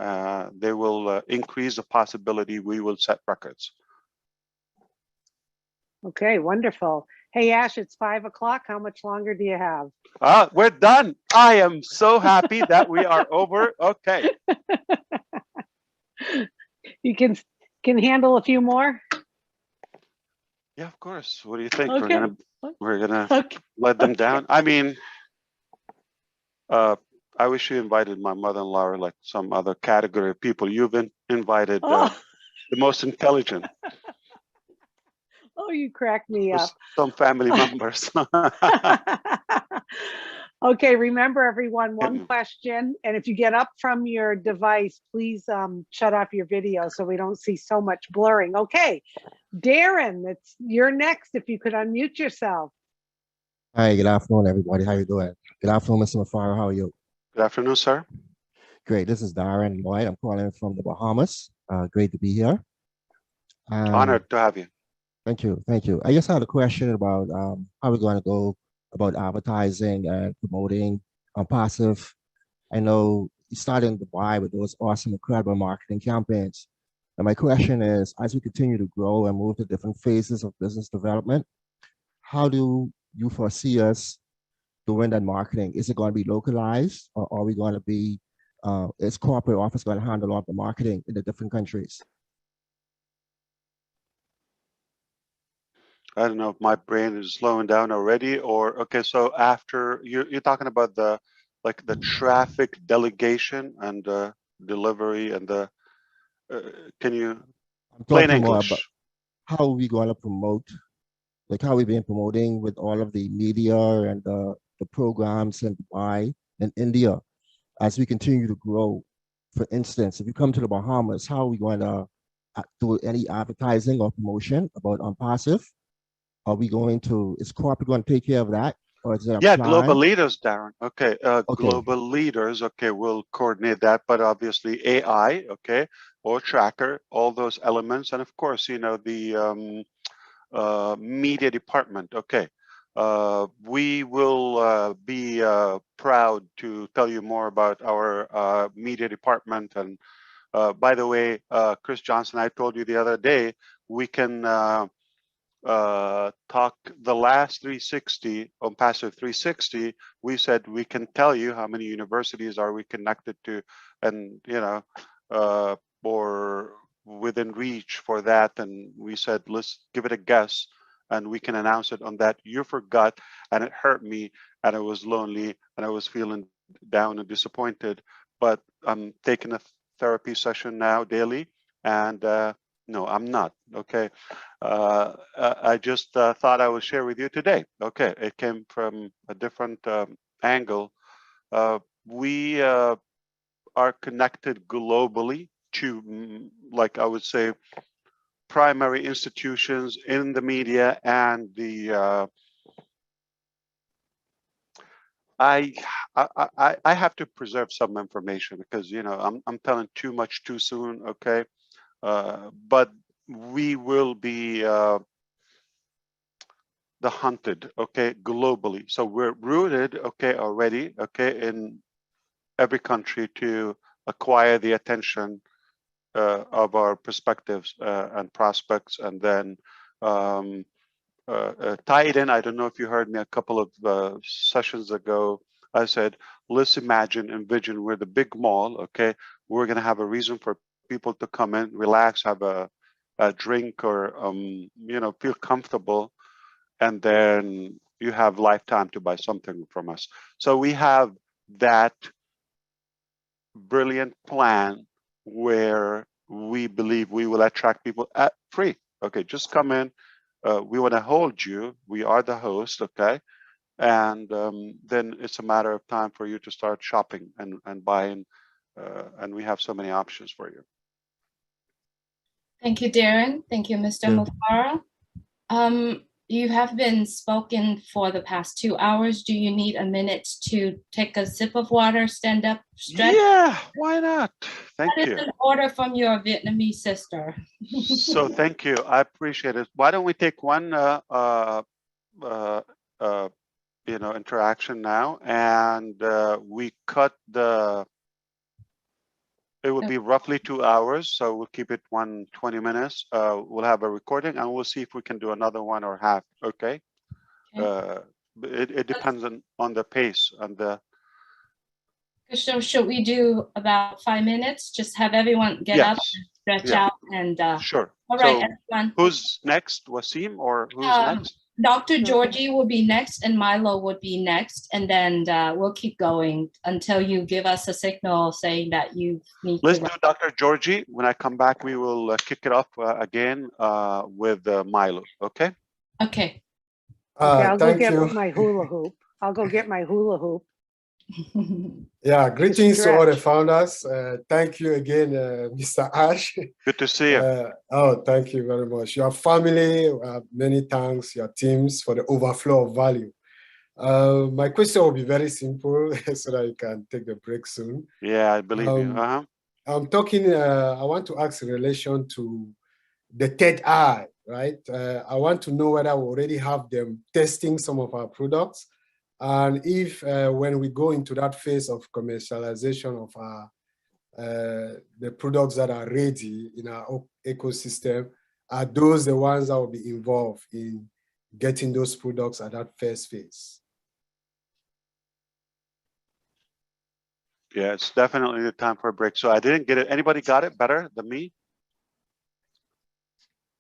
They will increase the possibility we will set records. Okay, wonderful. Hey, Ash, it's 5 o'clock. How much longer do you have? We're done. I am so happy that we are over. Okay. You can handle a few more? Yeah, of course. What do you think? Okay. We're gonna let them down. I mean, I wish you invited my mother-in-law or like some other category of people. You've invited Oh. the most intelligent. Oh, you cracked me up. Some family members. Okay, remember everyone, one question. And if you get up from your device, please shut off your video so we don't see so much blurring. Okay, Darren, you're next. If you could unmute yourself. Hi, good afternoon, everybody. How you doing? Good afternoon, Mr. Mufareh. How are you? Good afternoon, sir. Great. This is Darren Lloyd. I'm calling from the Bahamas. Great to be here. Honored to have you. Thank you. Thank you. I just had a question about how we're going to go about advertising and promoting Onpassive. I know you started in Dubai with those awesome, incredible marketing campaigns. And my question is, as we continue to grow and move to different phases of business development, how do you foresee us doing that marketing? Is it going to be localized, or are we going to be, is corporate office going to handle all the marketing in the different countries? I don't know if my brain is slowing down already, or okay. So after you're talking about the traffic delegation and delivery and the can you plain English? About how are we going to promote, like how we've been promoting with all of the media and the programs in Dubai and India as we continue to grow. For instance, if you come to the Bahamas, how are we going to do any advertising or promotion about Onpassive? Are we going to, is corporate going to take care of that? Or is it global leaders, Darren. Okay, global leaders, okay, we'll coordinate that, but obviously AI, okay, or tracker, all those elements. And of course, you know, the media department, okay. We will be proud to tell you more about our media department. And by the way, Chris Johnson, I told you the other day, we can talk the last 360 Onpassive 360. We said we can tell you how many universities are we connected to, and you know, or within reach for that. And we said, let's give it a guess, and we can announce it on that. You forgot, and it hurt me, and I was lonely, and I was feeling down and disappointed. But I'm taking a therapy session now daily, and no, I'm not. Okay, I just thought I would share with you today. Okay, it came from a different angle. We are connected globally to, like I would say, primary institutions in the media and the. I have to preserve some information because you know I'm telling too much too soon. Okay. But we will be the hunted, okay, globally. So we're rooted, okay, already, okay, in every country to acquire the attention of our perspectives and prospects, and then tie it in. I don't know if you heard me a couple of sessions ago. I said, let's envision we're the big mall, okay? We're going to have a reason for people to come in, relax, have a drink, or you know, feel comfortable, and then you have lifetime to buy something from us. So we have that brilliant plan where we believe we will attract people at free. Okay, just come in. We want to hold you. We are the host, okay? And then it's a matter of time for you to start shopping and buying, and we have so many options for you. Thank you, Darren. Thank you, Mr. Mufareh. You have been spoken for the past 2 hours. Do you need a minute to take a sip of water, stand up, stretch? Yeah, why not? Thank you. That is an order from your Vietnamese sister. So thank you. I appreciate it. Why don't we take one you know, interaction now, and we cut the. It will be roughly 2 hours, so we'll keep it 20 minutes. We'll have a recording, and we'll see if we can do another one or half. Okay. It depends on the pace and the. So should we do about 5 minutes? Just have everyone get up, and stretch out, and sure. All right, so everyone. Who's next, Wasim, or who's next? Dr. Georgie will be next and Milo would be next. And then we'll keep going until you give us a signal saying that you need Let's to. do Dr. Georgie. When I come back, we will kick it off again with Milo. Okay? Okay. Okay, I'll go Thank get you. my hula hoop. I'll go get my hula hoop. Yeah, greetings to all the stretch. founders. Thank you again, Mr. Ash. Good to see you. Oh, thank you very much. Your family, many thanks, your teams for the overflow of value. My question will be very simple so that you can take the break soon. Yeah, I believe you. I'm talking, I want to ask in relation to the third eye, right? I want to know whether we already have them testing some of our products. And if when we go into that phase of commercialization of our, the products that are ready in our ecosystem, are those the ones that will be involved in getting those products at that first phase? Yeah, it's definitely the time for a break. So I didn't get it. Anybody got it better than me?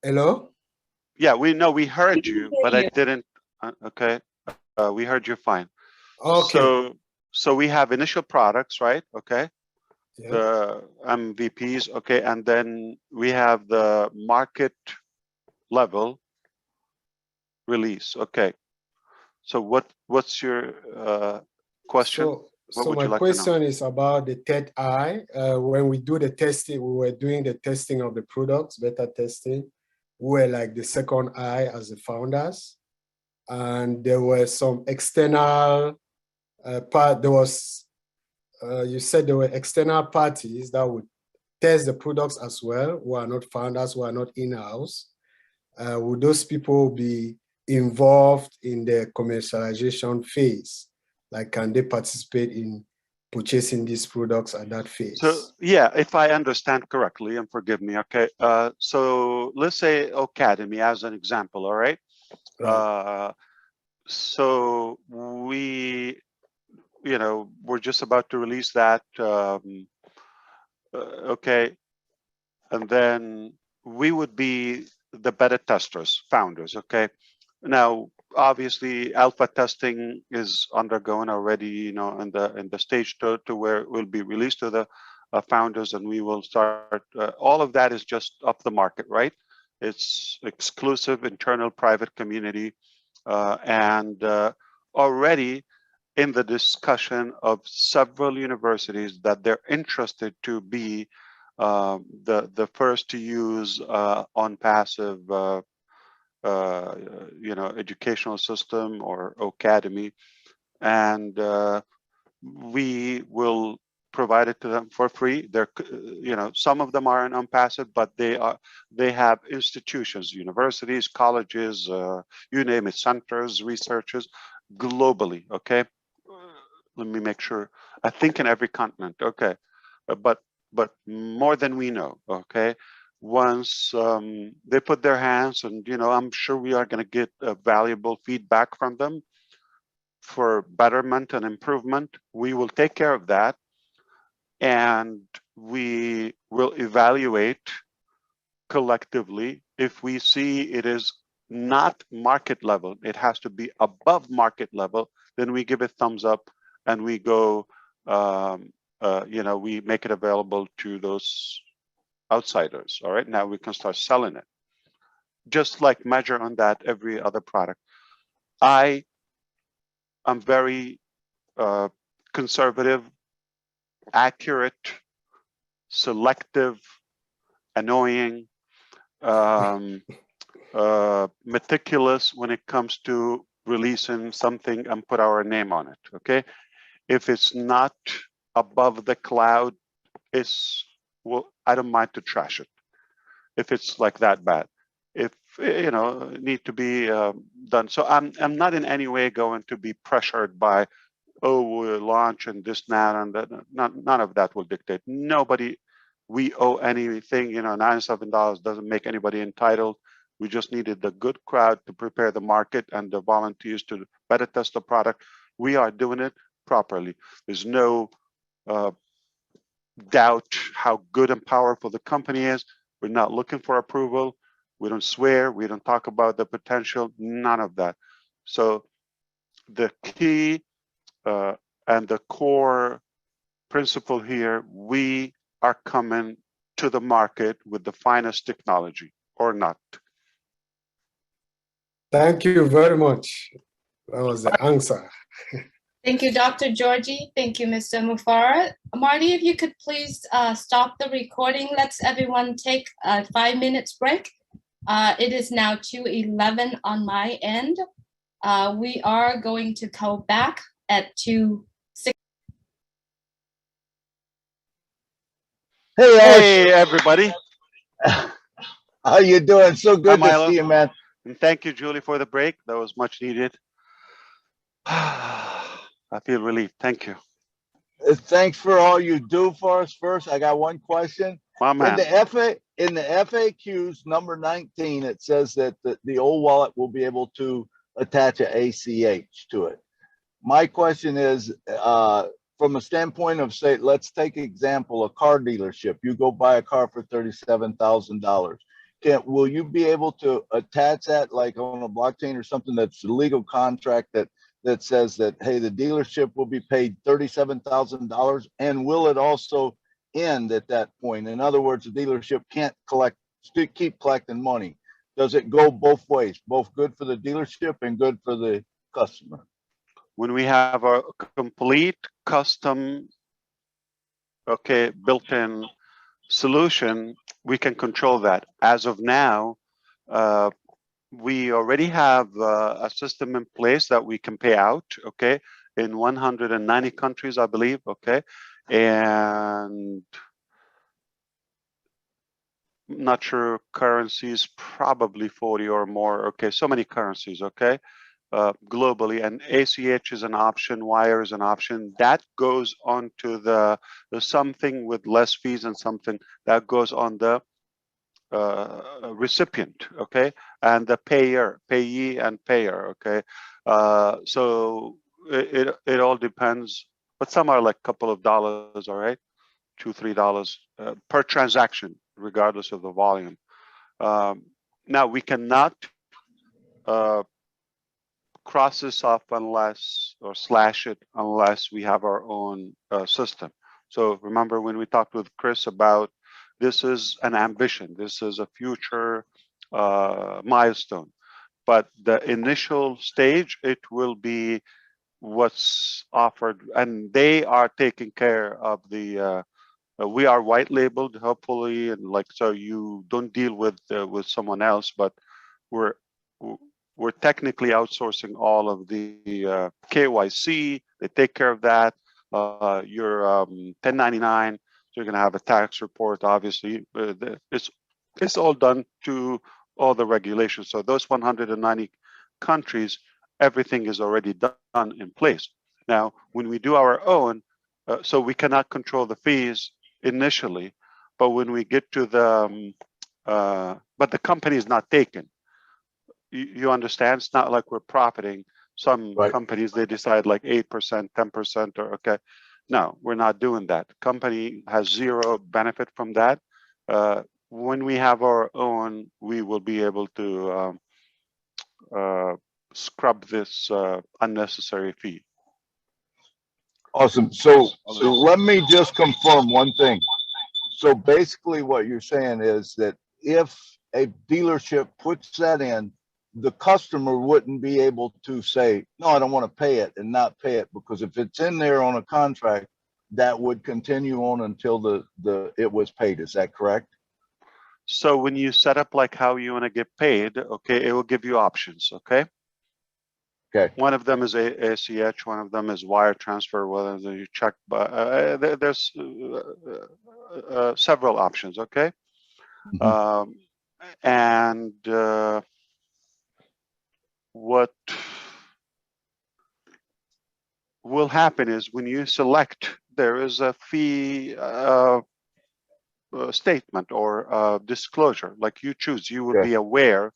Hello? Yeah, we heard you, but I didn't. Okay, we heard you fine. Okay. So we have initial products, right? Okay. Yeah. The MVPs, okay, and then we have the market level release. Okay. So what's your question? So my question is about the third eye. When we do the testing, we were doing the testing of the products, beta testing. We were like the second eye as the founders. And there were some external there was, you said there were external parties that would test the products as well, who are not founders, who are not in-house. Would those people be involved in the commercialization phase? Like, can they participate in purchasing these products at that phase? So yeah, if I understand correctly, and forgive me, okay. So let's say Academy as an example, all right? So we're just about to release that, okay, and then we would be the beta testers, founders, okay. Now, obviously, alpha testing is undergoing already, in the stage to where it will be released to the founders, and we will start. All of that is just up the market, right? It's exclusive, internal, private community, and already in the discussion of several universities that they're interested to be the first to use Onpassive. Educational system or academy, and we will provide it to them for free. They're, some of them are in Onpassive, but they have institutions, universities, colleges, you name it, centers, researchers, globally. Okay, let me make sure. I think in every continent. Okay, but more than we know. Okay. Once they put their hands, and I'm sure we are going to get valuable feedback from them for betterment and improvement. We will take care of that, and we will evaluate collectively. If we see it is not market level, it has to be above market level, then we give it thumbs up, and we go we make it available to those outsiders. All right, now we can start selling it. Just like measure on that every other product. I am very conservative, accurate, selective, annoying, meticulous when it comes to releasing something and put our name on it. Okay, if it's not above the cloud, I don't mind to trash it if it's like that bad. If need to be done. So I'm not in any way going to be pressured by, we'll launch and this, that, and that. None of that will dictate. Nobody, we owe anything. $97 doesn't make anybody entitled. We just needed the good crowd to prepare the market and the volunteers to better test the product. We are doing it properly. There's no doubt how good and powerful the company is. We're not looking for approval. We don't swear. We don't talk about the potential. None of that. So the key and the core principle here, we are coming to the market with the finest technology, or not. Thank you very much. That was the answer. Thank you, Dr. Georgie. Thank you, Mr. Mufareh. Marty, if you could please stop the recording. Let's everyone take a 5 minutes break. It is now 2:11 on my end. We are going to go back at 2:06. Hey, everybody. How you doing? So good to see you, man. And thank you, Julie, for the break. That was much needed. I feel relieved. Thank you. Thanks for all you do for us. First, I got one question. My man. In the FAQs, number 19, it says that the old wallet will be able to attach an ACH to it. My question is, from a standpoint of, say, let's take example, a car dealership. You go buy a car for $37,000. Will you be able to attach that like on a blockchain or something that's a legal contract that says that, hey, the dealership will be paid $37,000, and will it also end at that point? In other words, the dealership can't keep collecting money. Does it go both ways, both good for the dealership and good for the customer? When we have a complete custom, built-in solution, we can control that. As of now, we already have a system in place that we can pay out, in 190 countries, I believe, and not sure currencies, probably 40 or more, so many currencies, globally, and ACH is an option, wire is an option. That goes on to the something with less fees and something that goes on the recipient, and the payee and payer, so it all depends, but some are like a couple of dollars, all right, $2-3 per transaction, regardless of the volume. Now we cannot cross this off unless, or slash it unless we have our own system. So remember when we talked with Chris about this is an ambition, this is a future milestone, but the initial stage, it will be what's offered, and they are taking care of the we are white labeled, hopefully, and like, so you don't deal with someone else, but we're technically outsourcing all of the KYC. They take care of that. Your 1099, so you're going to have a tax report, obviously. It's all done to all the regulations. So those 190 countries, everything is already done in place. Now, when we do our own, so we cannot control the fees initially, but when we get to the, but the company is not taken. You understand? It's not like we're profiting. Some companies, they decide like 8%, 10%, or no, we're not doing that. Company has zero benefit from that. When we have our own, we will be able to scrub this unnecessary fee. Awesome. So let me just confirm one thing. So basically what you're saying is that if a dealership puts that in, the customer wouldn't be able to say, no, I don't want to pay it, and not pay it, because if it's in there on a contract, that would continue on until it was paid. Is that correct? So when you set up like how you want to get paid, it will give you options, Okay. One of them is ACH, one of them is wire transfer, whether you check, but there's several options, and what will happen is when you select, there is a fee statement or disclosure, like you choose. You will be aware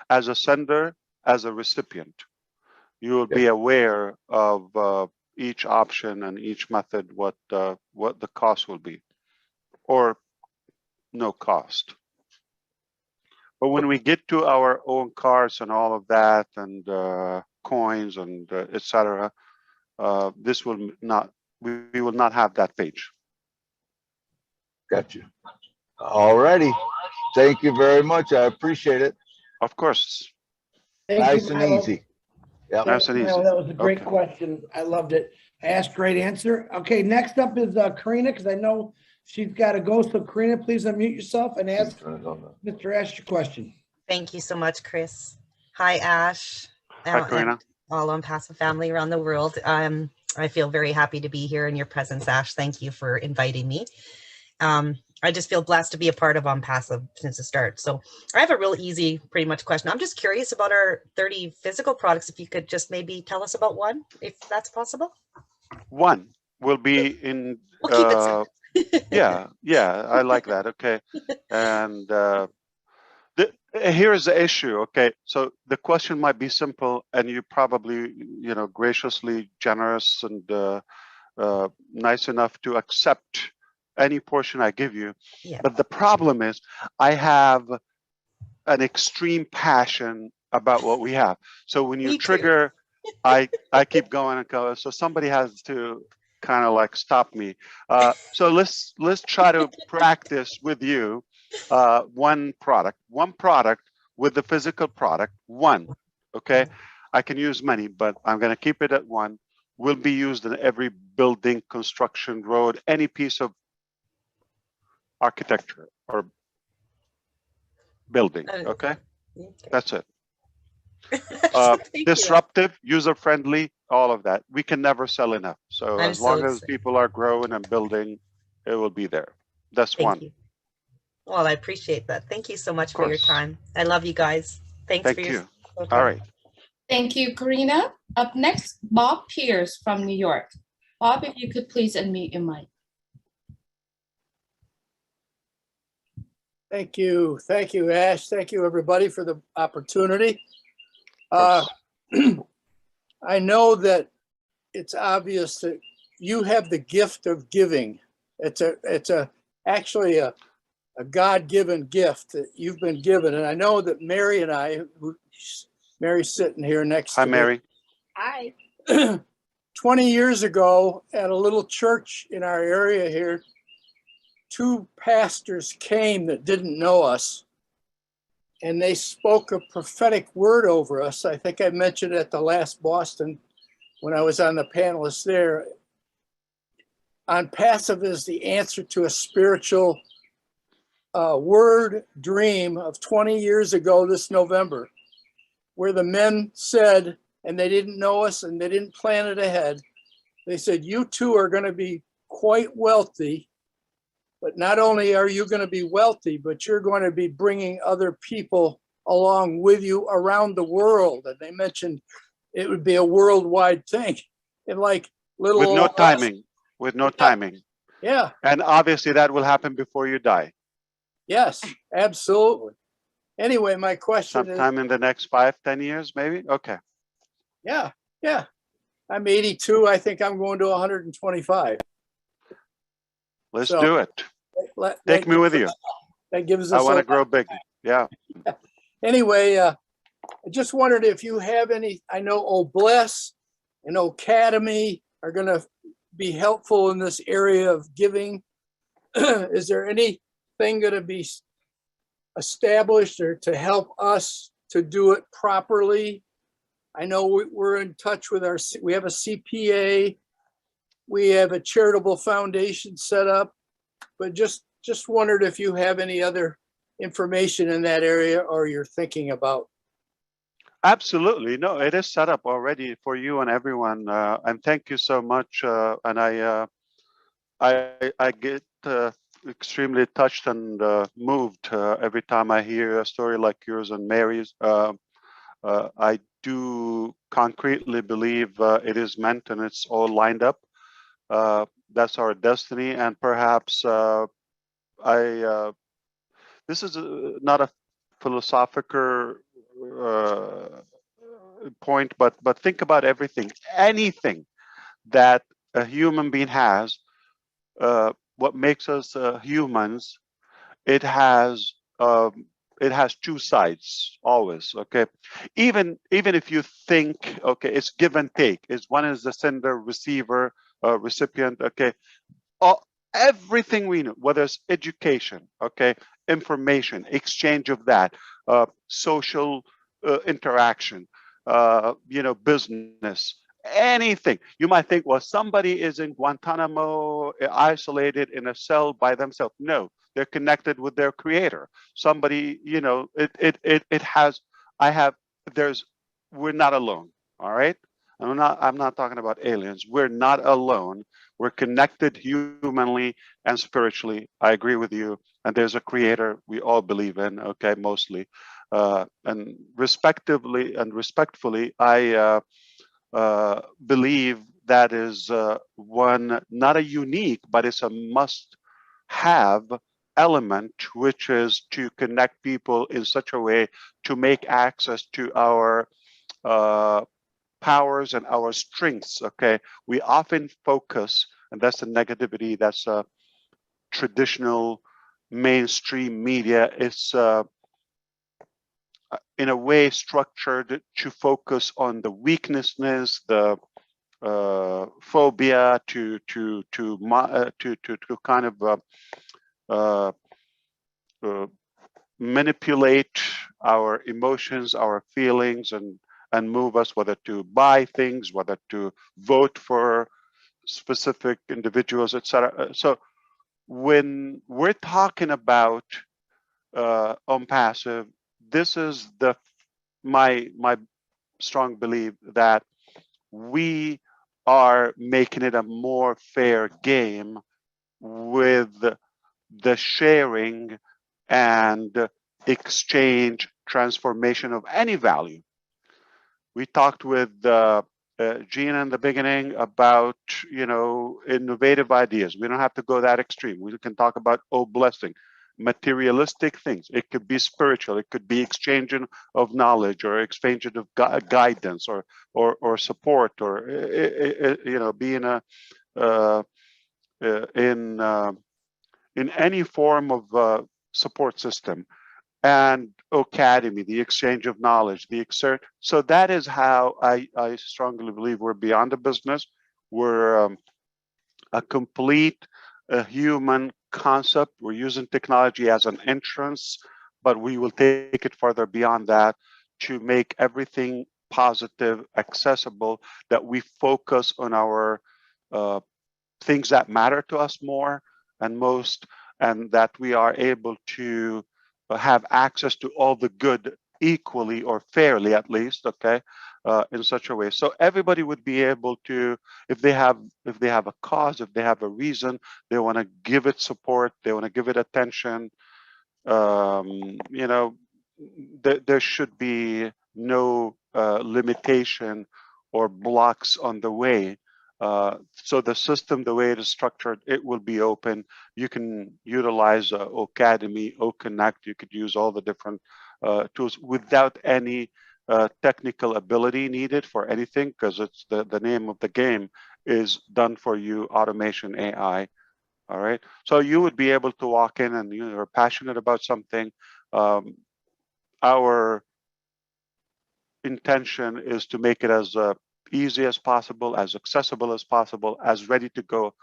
as a sender, as a recipient. You will be aware of each option and each method, what the cost will be, or no cost. But when we get to our own cars and all of that, and coins and etc., this will not. We will not have that page. Got you. All righty. Thank you very much. I appreciate it. Of course. Nice and easy. Yep. Nice and easy. That was a great question. I loved it. I asked, great answer. Okay, next up is Karina, because I know she's got to go. So Karina, please unmute yourself and ask Mr. Ash your question. Thank you so much, Chris. Hi, Ash. Hi, Karina. All Onpassive family around the world. I feel very happy to be here in your presence, Ash. Thank you for inviting me. I just feel blessed to be a part of Onpassive since the start. So I have a real easy, pretty much question. I'm just curious about our 30 physical products. If you could just maybe tell us about one, if that's possible. One will be in. We'll keep it yeah, I like that. Okay, and here's the issue. Okay, so the question might be simple, and you probably, graciously generous and nice enough to accept any portion I give you. Yeah. But the problem is, I have an extreme passion about what we have. So when you trigger, I keep going and go. So somebody has to kind of like stop me. So let's try to practice with you one product with the physical product. One, okay. I can use many, but I'm going to keep it at one. Will be used in every building, construction, road, any piece of architecture or building. Okay, that's it. Disruptive, user-friendly, all of that. We can never sell enough. So as long as people are growing and building, it will be there. That's one. You. Well, I appreciate that. Thank you so much for your time. I love you guys. Thanks for your time. All right. Thank you, Karina. Up next, Bob Pierce from New York. Bob, if you could please unmute your mic. Thank you. Thank you, Ash. Thank you, everybody, for the opportunity. I know that it's obvious that you have the gift of giving. It's actually a God-given gift that you've been given. And I know that Mary and I, Mary's sitting here next to me. Hi, Mary. Hi. 20 years ago at a little church in our area here, two pastors came that didn't know us, and they spoke a prophetic word over us. I think I mentioned at the last Boston when I was on the panelists there. Onpassive is the answer to a spiritual word dream of 20 years ago this November, where the men said, and they didn't know us and they didn't plan it ahead, they said, you two are going to be quite wealthy. But not only are you going to be wealthy, but you're going to be bringing other people along with you around the world. And they mentioned it would be a worldwide thing. And like little with no timing, with no timing. Yeah. And obviously that will happen before you die. Yes, absolutely. Anyway, my question sometime in the next 5-10 years, maybe. Okay. Yeah. I'm 82. I think I'm going to 125. Let's do it. Take me with you. That gives us. I want to grow big. Yeah. Anyway, I just wondered if you have any. I know Obless and Academy are going to be helpful in this area of giving. Is there anything going to be established or to help us to do it properly? I know we're in touch with we have a CPA, we have a charitable foundation set up, but just wondered if you have any other information in that area or you're thinking about. Absolutely. No, it is set up already for you and everyone. And thank you so much. And I get extremely touched and moved every time I hear a story like yours and Mary's. I do concretely believe it is meant and it's all lined up. That's our destiny. And perhaps this is not a philosophical point, but think about everything, anything that a human being has, what makes us humans, it has it has two sides always. Okay, even if you think, okay, it's give and take. It's one is the sender, receiver, recipient. Okay, everything we know, whether it's education, okay, information, exchange of that, social interaction, business, anything. You might think, well, somebody is in Guantanamo, isolated in a cell by themselves. No, they're connected with their creator. Somebody, we're not alone. All right. I'm not talking about aliens. We're not alone. We're connected humanly and spiritually. I agree with you. And there's a creator we all believe in, okay, mostly. And respectively and respectfully, I believe that is one, not a unique, but it's a must-have element, which is to connect people in such a way to make access to our powers and our strengths. Okay, we often focus, and that's the negativity, that's a traditional mainstream media. It's in a way structured to focus on the weaknesses, the phobia, to kind of manipulate our emotions, our feelings, and move us, whether to buy things, whether to vote for specific individuals, etc. So when we're talking about Onpassive, this is my strong belief that we are making it a more fair game with the sharing and exchange transformation of any value. We talked with Gina in the beginning about, innovative ideas. We don't have to go that extreme. We can talk about blessing, materialistic things. It could be spiritual. It could be exchanging of knowledge, or exchanging of guidance, or support, or being in any form of support system. And academy, the exchange of knowledge, so that is how I strongly believe we're beyond the business. We're a complete human concept. We're using technology as an entrance, but we will take it further beyond that to make everything positive, accessible, that we focus on our things that matter to us more and most, and that we are able to have access to all the good equally, or fairly at least, okay, in such a way. So everybody would be able to, if they have a cause, if they have a reason, they want to give it support, they want to give it attention, there should be no limitation or blocks on the way. So the system, the way it is structured, it will be open. You can utilize Academy, Connect. You could use all the different tools without any technical ability needed for anything, because it's the name of the game is done for you, automation, AI. All right. So you would be able to walk in and you're passionate about something. Our intention is to make it as easy as possible, as accessible as possible, as ready to go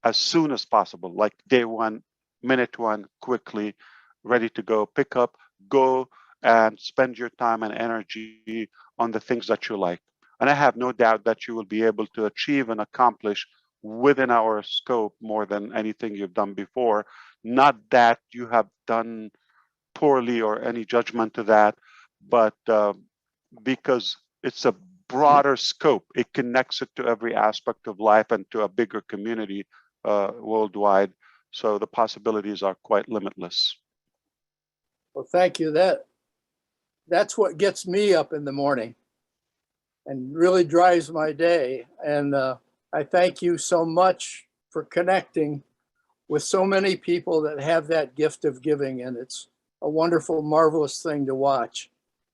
as soon as possible, like day one, minute one, quickly, ready to go, pick up, go and spend your time and energy on the things that you like. And I have no doubt that you will be able to achieve and accomplish within our scope more than anything you've done before. Not that you have done poorly or any judgment to that, but because it's a broader scope, it connects it to every aspect of life and to a bigger community worldwide. So the possibilities are quite limitless. Well, thank you. That's what gets me up in the morning and really drives my day. And I thank you so much for connecting with so many people that have that gift of giving. And it's a wonderful, marvelous thing to watch.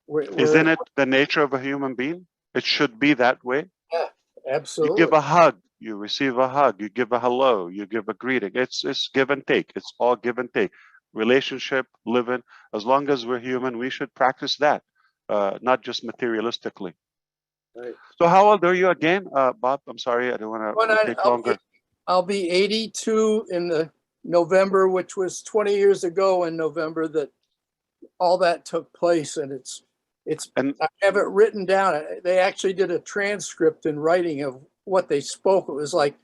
Isn't it the nature of a human being? It should be that way. Yeah, absolutely. You give a hug, you receive a hug. You give a hello, you give a greeting. It's give and take. It's all give and take. relationship, living. As long as we're human, we should practice that, not just materialistically. Right. So how old are you again, Bob? I'm sorry, I don't want to take longer. I'll be 82 in the November, which was 20 years ago in November that all that took place, and I have it written down. They actually did a transcript in writing of what they spoke. It was like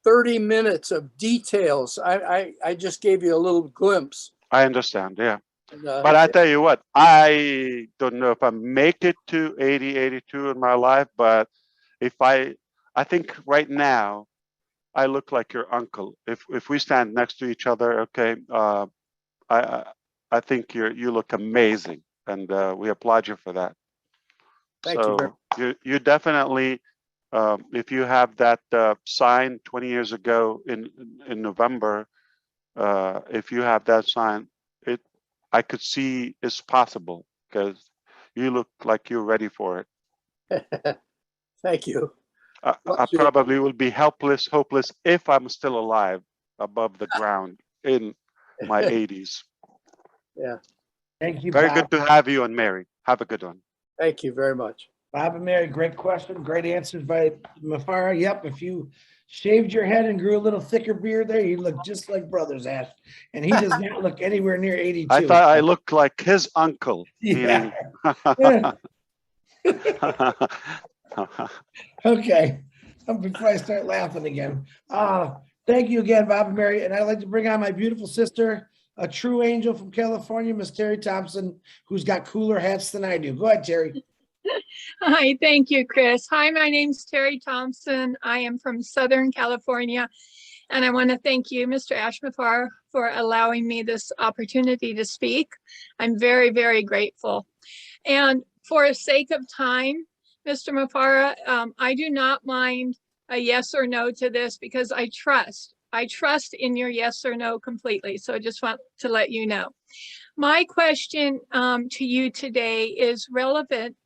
30 minutes of details. I just gave you a little glimpse. I understand, yeah. And, but I tell you what, I don't know if I make it to 80, 82 in my life, but if I think right now, I look like your uncle. If we stand next to each other, okay, I think you look amazing, and we applaud you for that. Thank you. So you definitely, if you have that sign 20 years ago in November, if you have that sign, I could see it's possible because you look like you're ready for it. Thank you. I probably will be helpless, hopeless if I'm still alive above the ground in my 80s. Yeah. Thank you, Very Bob. good to have you and Mary. Have a good one. Thank you very much. Bob and Mary, great question. Great answers by Mufareh. Yep, if you shaved your head and grew a little thicker beard there, you look just like brothers, Ash. And he does not look anywhere near 82. I thought I looked like his uncle. Yeah. Meaning Okay. Before I start laughing again. Thank you again, Bob and Mary. And I'd like to bring on my beautiful sister, a true angel from California, Miss Terry Thompson, who's got cooler hats than I do. Go ahead, Terry. Hi, thank you, Chris. Hi, my name's Terry Thompson. I am from Southern California, and I want to thank you, Mr. ASHMUFAREH, for allowing me this opportunity to speak. I'm very, very grateful. And for the sake of time, Mr. Mufareh, I do not mind a yes or no to this because I trust in your yes or no completely. So I just want to let you know. My question to you today is relevant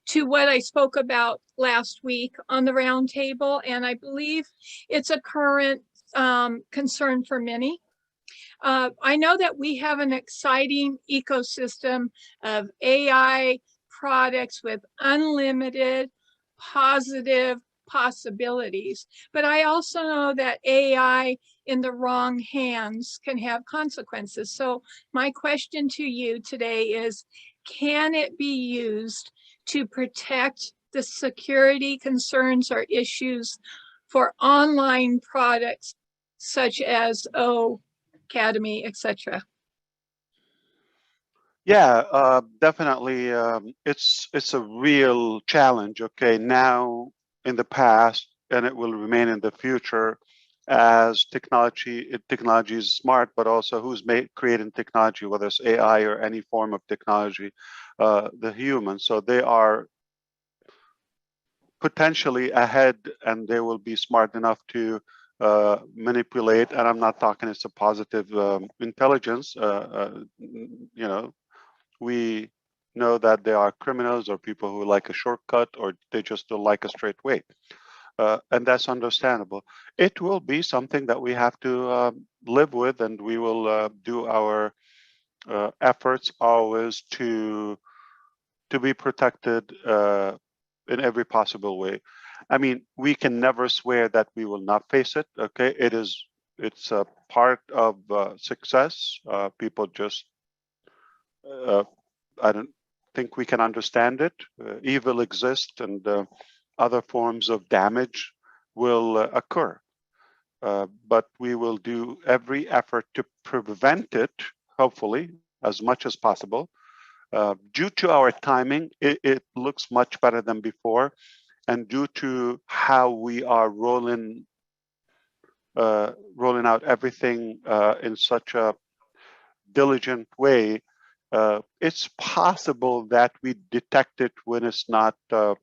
to what I spoke about last week on the roundtable, and I believe it's a current concern for many. I know that we have an exciting ecosystem of AI products with unlimited positive possibilities, but I also know that AI in the wrong hands can have consequences. So my question to you today is, can it be used to protect the security concerns or issues for online products such as Academy, etc.? Yeah, definitely. It's a real challenge. Okay, now in the past, and it will remain in the future, as technology is smart, but also who's creating technology, whether it's AI or any form of technology, the humans. So they are potentially ahead, and they will be smart enough to manipulate. And I'm not talking it's a positive intelligence. You know, we know that there are criminals or people who like a shortcut, or they just don't like a straight way. And that's understandable. It will be something that we have to live with, and we will do our efforts always to be protected in every possible way. I mean, we can never swear that we will not face it. Okay, it's a part of success. People just I don't think we can understand it. Evil exists, and other forms of damage will occur. But we will do every effort to prevent it, hopefully, as much as possible. Due to our timing, it looks much better than before. And due to how we are rolling out everything in such a diligent way, it's possible that we detect it when it's not, you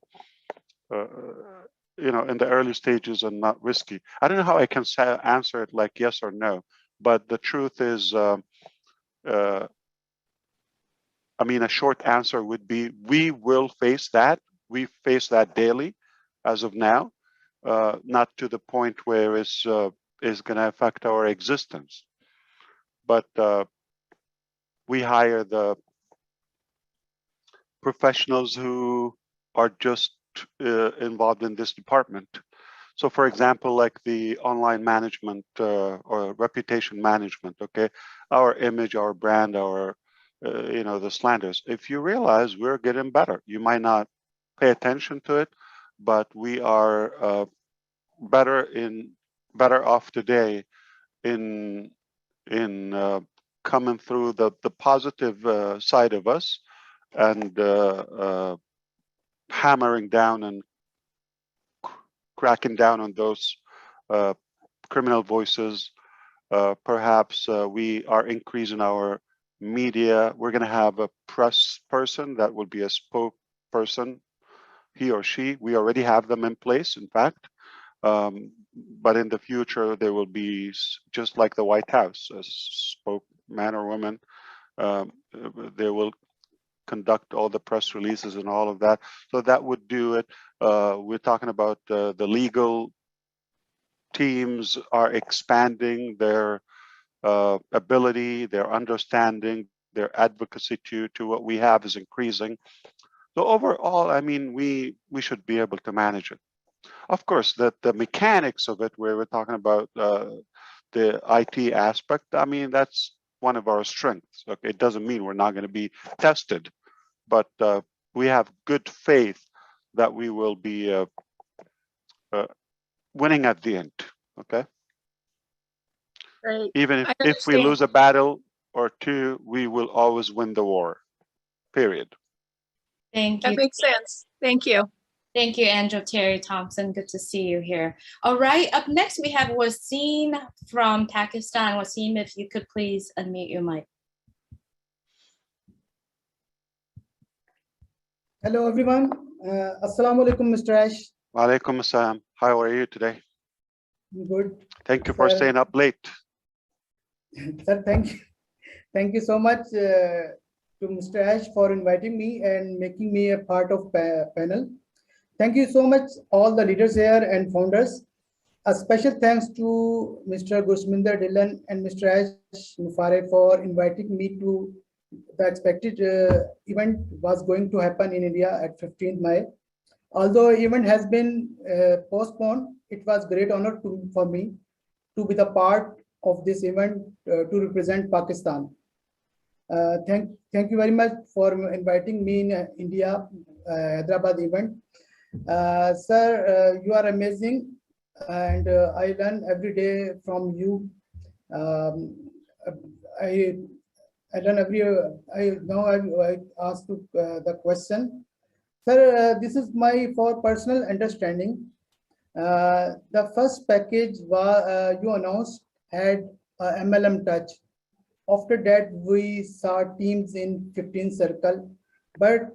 know, in the early stages and not risky. I don't know how I can answer it like yes or no, but the truth is, I mean, a short answer would be we will face that. We face that daily as of now, not to the point where it's going to affect our existence. But we hire the professionals who are just involved in this department. So for example, like the online management or reputation management, okay, our image, our brand, our, the slanders. If you realize we're getting better, you might not pay attention to it, but we are better off today in coming through the positive side of us and hammering down and cracking down on those criminal voices. Perhaps we are increasing our media. We're going to have a press person that will be a spokesperson, he or she. We already have them in place, in fact. But in the future, there will be, just like the White House, a spokesman or woman. They will conduct all the press releases and all of that. So that would do it. We're talking about the legal teams are expanding their ability, their understanding, their advocacy to what we have is increasing. So overall, I mean, we should be able to manage it. Of course, the mechanics of it, where we're talking about the IT aspect, I mean, that's one of our strengths. Okay, it doesn't mean we're not going to be tested, but we have good faith that we will be winning at the end. Okay. Great. Even if we lose a battle or two, we will always win the war. Period. Thank you. That makes sense. Thank you. Thank you, Andrew Terry Thompson. Good to see you here. All right, up next we have Wasim from Pakistan. Wasim, if you could please unmute your mic. Hello, everyone. Assalamu alaikum, Mr. Ash. Wa alaikum assalam. How are you today? I'm good. Thank you for staying up late. Sir, thank you so much to Mr. Ash for inviting me and making me a part of panel. Thank you so much, all the leaders here and founders. A special thanks to Mr. Gurshminder Dhillon and Mr. ASHMUFAREH for inviting me to the expected event was going to happen in India at 15th May. Although event has been postponed, it was great honor for me to be the part of this event to represent Pakistan. Thank you very much for inviting me in India, Hyderabad event. Sir, you are amazing, and I learn every day from you. I learn I ask you the question. Sir, this is my for personal understanding. The first package you announced had MLM touch. After that, we saw teams in 15 circle, but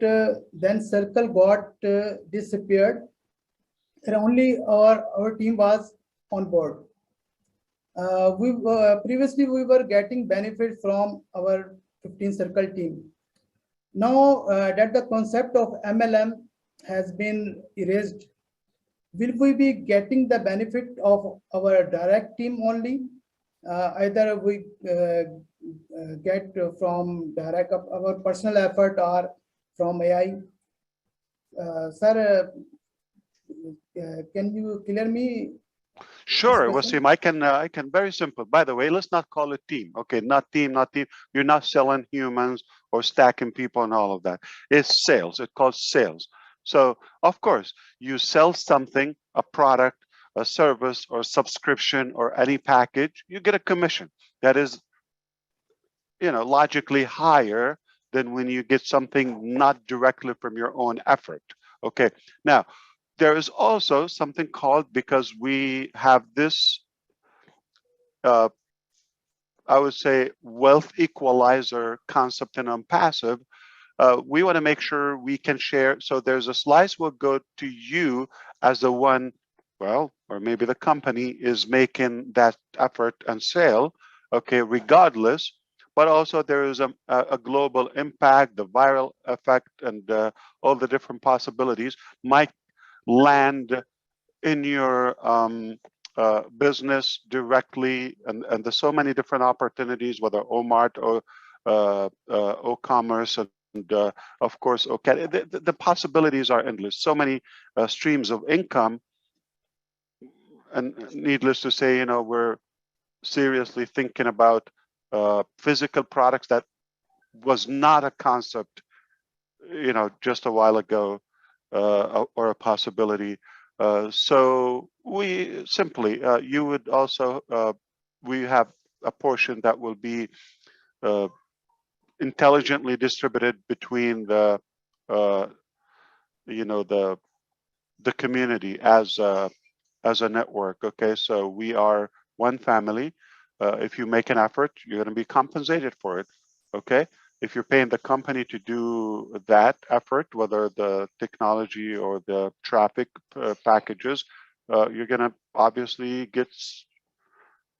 then circle got disappeared, and only our team was on board. Previously we were getting benefit from our 15 circle team. Now that the concept of MLM has been erased, will we be getting the benefit of our direct team only? Either we get from direct our personal effort or from AI. Sir, can you clear me? Sure, Wasim, I can very simple. By the way, let's not call it team. Okay, not team. You're not selling humans or stacking people and all of that. It's sales. It's called sales. So of course, you sell something, a product, a service, or subscription, or any package, you get a commission that is, logically higher than when you get something not directly from your own effort. Okay, now there is also something called, because we have this, I would say, wealth equalizer concept in Onpassive. We want to make sure we can share. So there's a slice will go to you as the one, well, or maybe the company is making that effort and sale, okay, regardless. But also there is a global impact, the viral effect, and all the different possibilities might land in your business directly, and there's so many different opportunities, whether Omart or O-commerce, and of course, okay, the possibilities are endless. So many streams of income, and needless to say, you know, we're seriously thinking about physical products that was not a concept, you know, just a while ago, or a possibility. So we simply, you would also, we have a portion that will be intelligently distributed between the, you know, the community as a network. Okay, so we are one family. If you make an effort, you're going to be compensated for it. Okay, if you're paying the company to do that effort, whether the technology or the traffic packages, you're going to obviously get,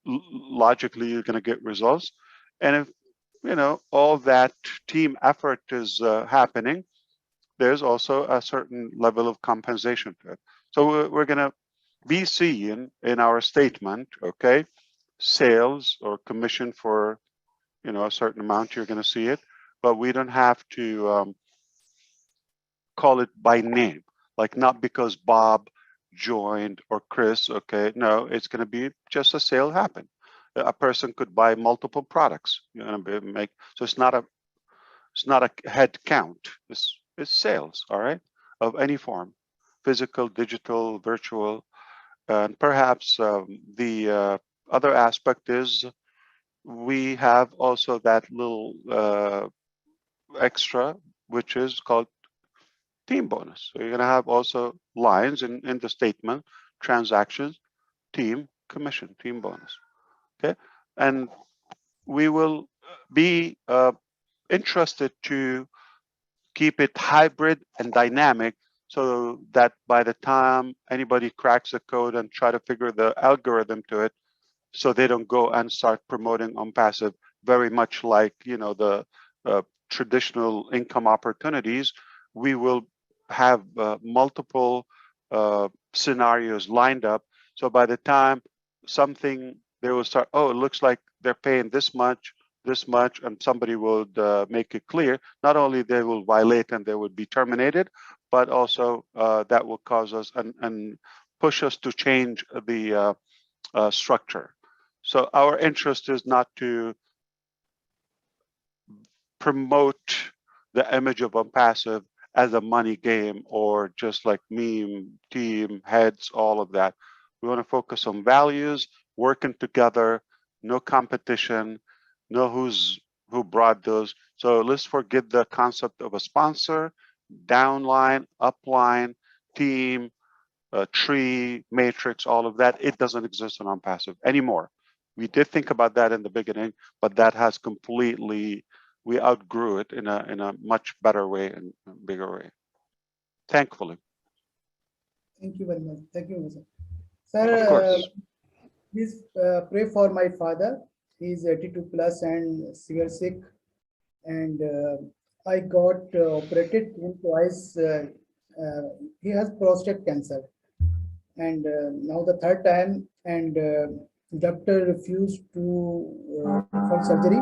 logically, you're going to get results. And if, you know, all that team effort is happening, there's also a certain level of compensation to it. So we're going to be seeing in our statement, okay, sales or commission for, you know, a certain amount, you're going to see it, but we don't have to call it by name, like not because Bob joined or Chris, okay, no, it's going to be just a sale happen. A person could buy multiple products, you know, make, so it's not a head count, it's sales, all right, of any form, physical, digital, virtual. And perhaps the other aspect is we have also that little extra, which is called team bonus. So you're going to have also lines in the statement, transactions, team, commission, team bonus. Okay. And we will be interested to keep it hybrid and dynamic, so that by the time anybody cracks the code and try to figure the algorithm to it, so they don't go and start promoting Onpassive very much like, you know, the traditional income opportunities. We will have multiple scenarios lined up. So by the time something, they will start, oh, it looks like they're paying this much, and somebody would make it clear, not only they will violate and they would be terminated, but also that will cause us and push us to change the structure. So our interest is not to promote the image of Onpassive as a money game or just like meme, team, heads, all of that. We want to focus on values, working together, no competition, know who brought those. So let's forget the concept of a sponsor, downline, upline, team, tree, matrix, all of that. It doesn't exist in Onpassive anymore. We did think about that in the beginning, but that has completely, we outgrew it in a much better way and bigger way, thankfully. Thank you very much. Thank you, sir. Please pray for my father. He is 82 plus and severe sick, and I got operated twice. He has prostate cancer, and now the third time, and doctor refused to for surgery.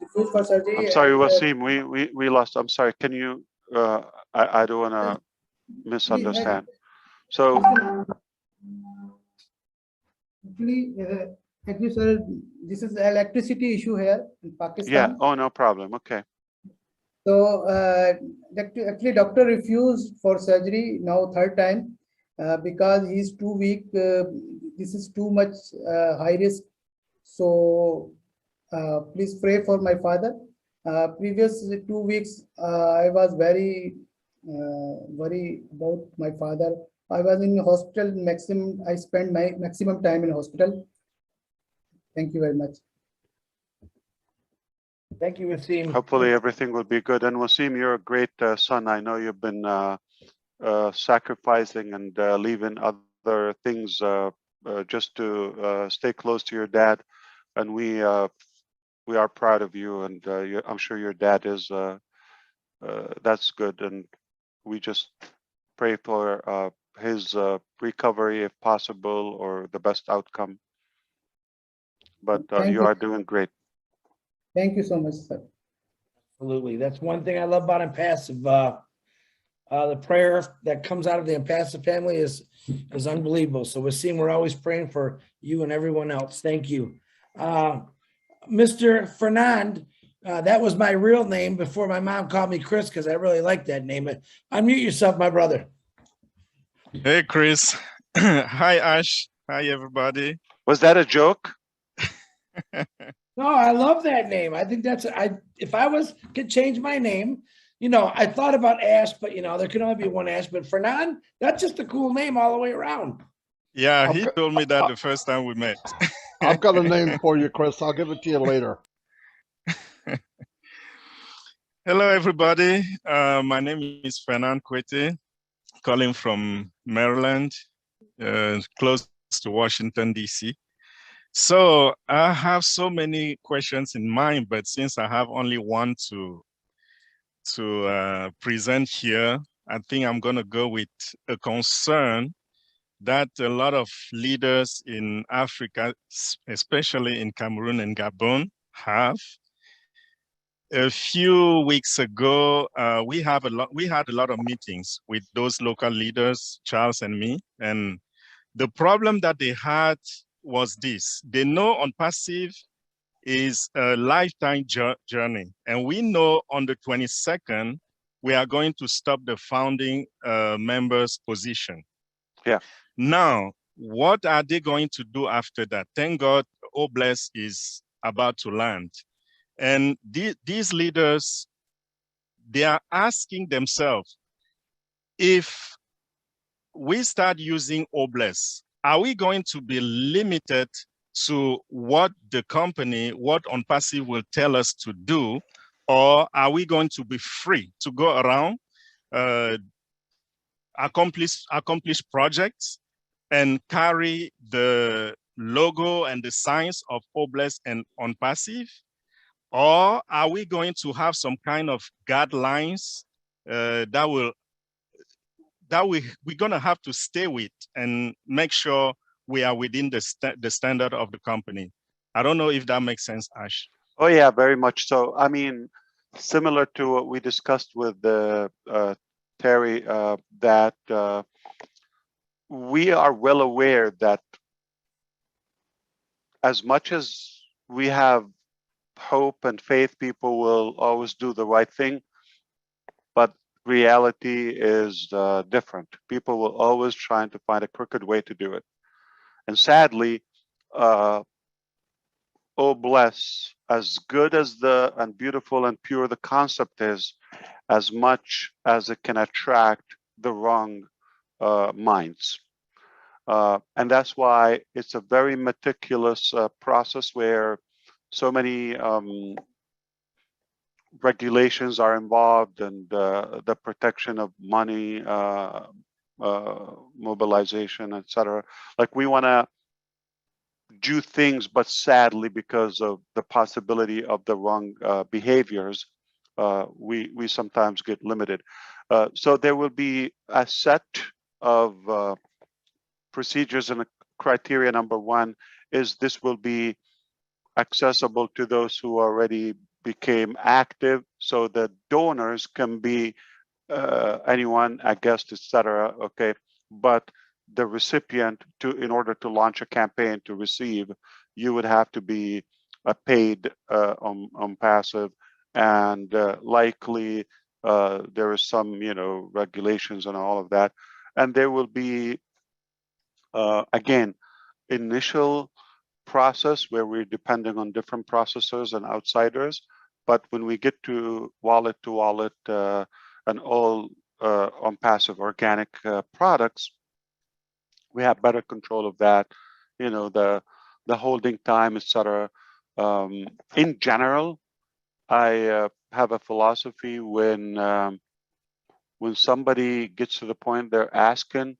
Refused for surgery. I'm sorry, Wasim, we lost. I'm sorry. Can you? I don't want to misunderstand. So. Actually, sir, this is an electricity issue here in Pakistan. Yeah. Oh, no problem. Okay. So actually, doctor refused for surgery now third time because he's too weak. This is too much high risk. So please pray for my father. Previous 2 weeks, I was very worried about my father. I was in hospital maximum. I spent my maximum time in hospital. Thank you very much. Thank you, Wasim. Hopefully everything will be good. And Wasim, you're a great son. I know you've been sacrificing and leaving other things just to stay close to your dad. And we are proud of you. And I'm sure your dad is. That's good. And we just pray for his recovery if possible, or the best outcome. but Thank you you. are doing great. Thank you so much, sir. Absolutely. That's one thing I love about Onpassive. The prayer that comes out of the Onpassive family is unbelievable. So we're always praying for you and everyone else. Thank you. Mr. Fernand, that was my real name before my mom called me Chris because I really like that name. Unmute yourself, my brother. Hey, Chris. Hi, Ash. Hi, everybody. Was that a joke? No, I love that name. I think if I could change my name, I thought about Ash, but there can only be one Ash, but Fernand, that's just a cool name all the way around. Yeah, he told me that the first time we met. I've got a name for you, Chris. I'll give it to you later. Hello, everybody. My name is Fernand Kwete, calling from Maryland, close to Washington, D.C. So I have so many questions in mind, but since I have only one to present here, I think I'm going to go with a concern that a lot of leaders in Africa, especially in Cameroon and Gabon, have. A few weeks ago, we had a lot of meetings with those local leaders, Charles and me, and the problem that they had was this. They know Onpassive is a lifetime journey, and we know on the 22nd, we are going to stop the founding members' position. Yeah. Now, what are they going to do after that? Thank God, Obless is about to land. And these leaders, they are asking themselves, if we start using Obless, are we going to be limited to what the company, what Onpassive will tell us to do, or are we going to be free to go around, accomplish projects, and carry the logo and the signs of Obless and Onpassive? Or are we going to have some kind of guidelines that we're going to have to stay with and make sure we are within the standard of the company? I don't know if that makes sense, Ash. Oh yeah, very much so. I mean, similar to what we discussed with Terry, that we are well aware that as much as we have hope and faith, people will always do the right thing, but reality is different. People will always try to find a crooked way to do it. And sadly, oh bless, as good as and beautiful and pure the concept is, as much as it can attract the wrong minds. And that's why it's a very meticulous process where so many regulations are involved, and the protection of money, mobilization, etc. Like, we want to do things, but sadly, because of the possibility of the wrong behaviors, we sometimes get limited. So there will be a set of procedures and criteria. Number one is this will be accessible to those who already became active, so the donors can be anyone, a guest, etc. Okay, but the recipient, in order to launch a campaign to receive, you would have to be paid on passive, and likely there is some regulations and all of that, and there will be again initial process where we're depending on different processors and outsiders, but when we get to wallet and all Onpassive organic products, we have better control of that, the holding time, etc. In general, I have a philosophy: when somebody gets to the point they're asking,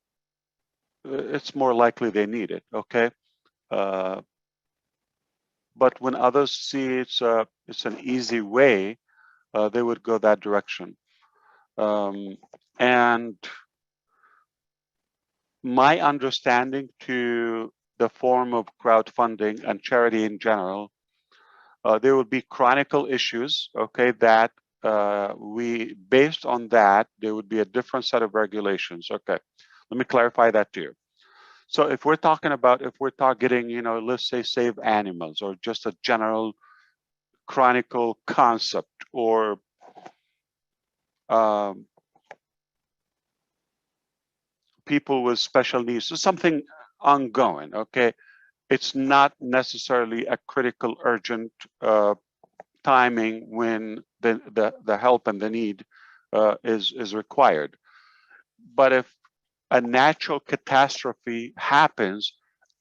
it's more likely they need it. Okay. But when others see it's an easy way, they would go that direction. And my understanding to the form of crowdfunding and charity in general, there will be chronicle issues, okay, that based on that, there would be a different set of regulations. Okay, let me clarify that to you. So if we're talking about, if we're targeting, you know, let's say save animals or just a general chronicle concept or people with special needs, so something ongoing, okay? It's not necessarily a critical, urgent timing when the help and the need is required. But if a natural catastrophe happens,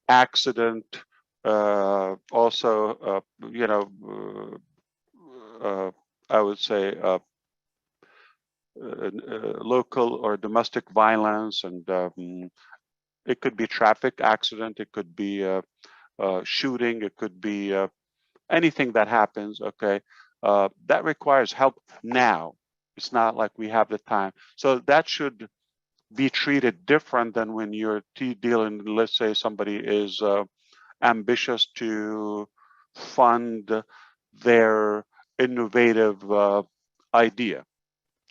accident, also, you know, I would say local or domestic violence, and it could be traffic accident, it could be shooting, it could be anything that happens, okay, that requires help now. It's not like we have the time. So that should be treated different than when you're dealing, let's say somebody is ambitious to fund their innovative idea,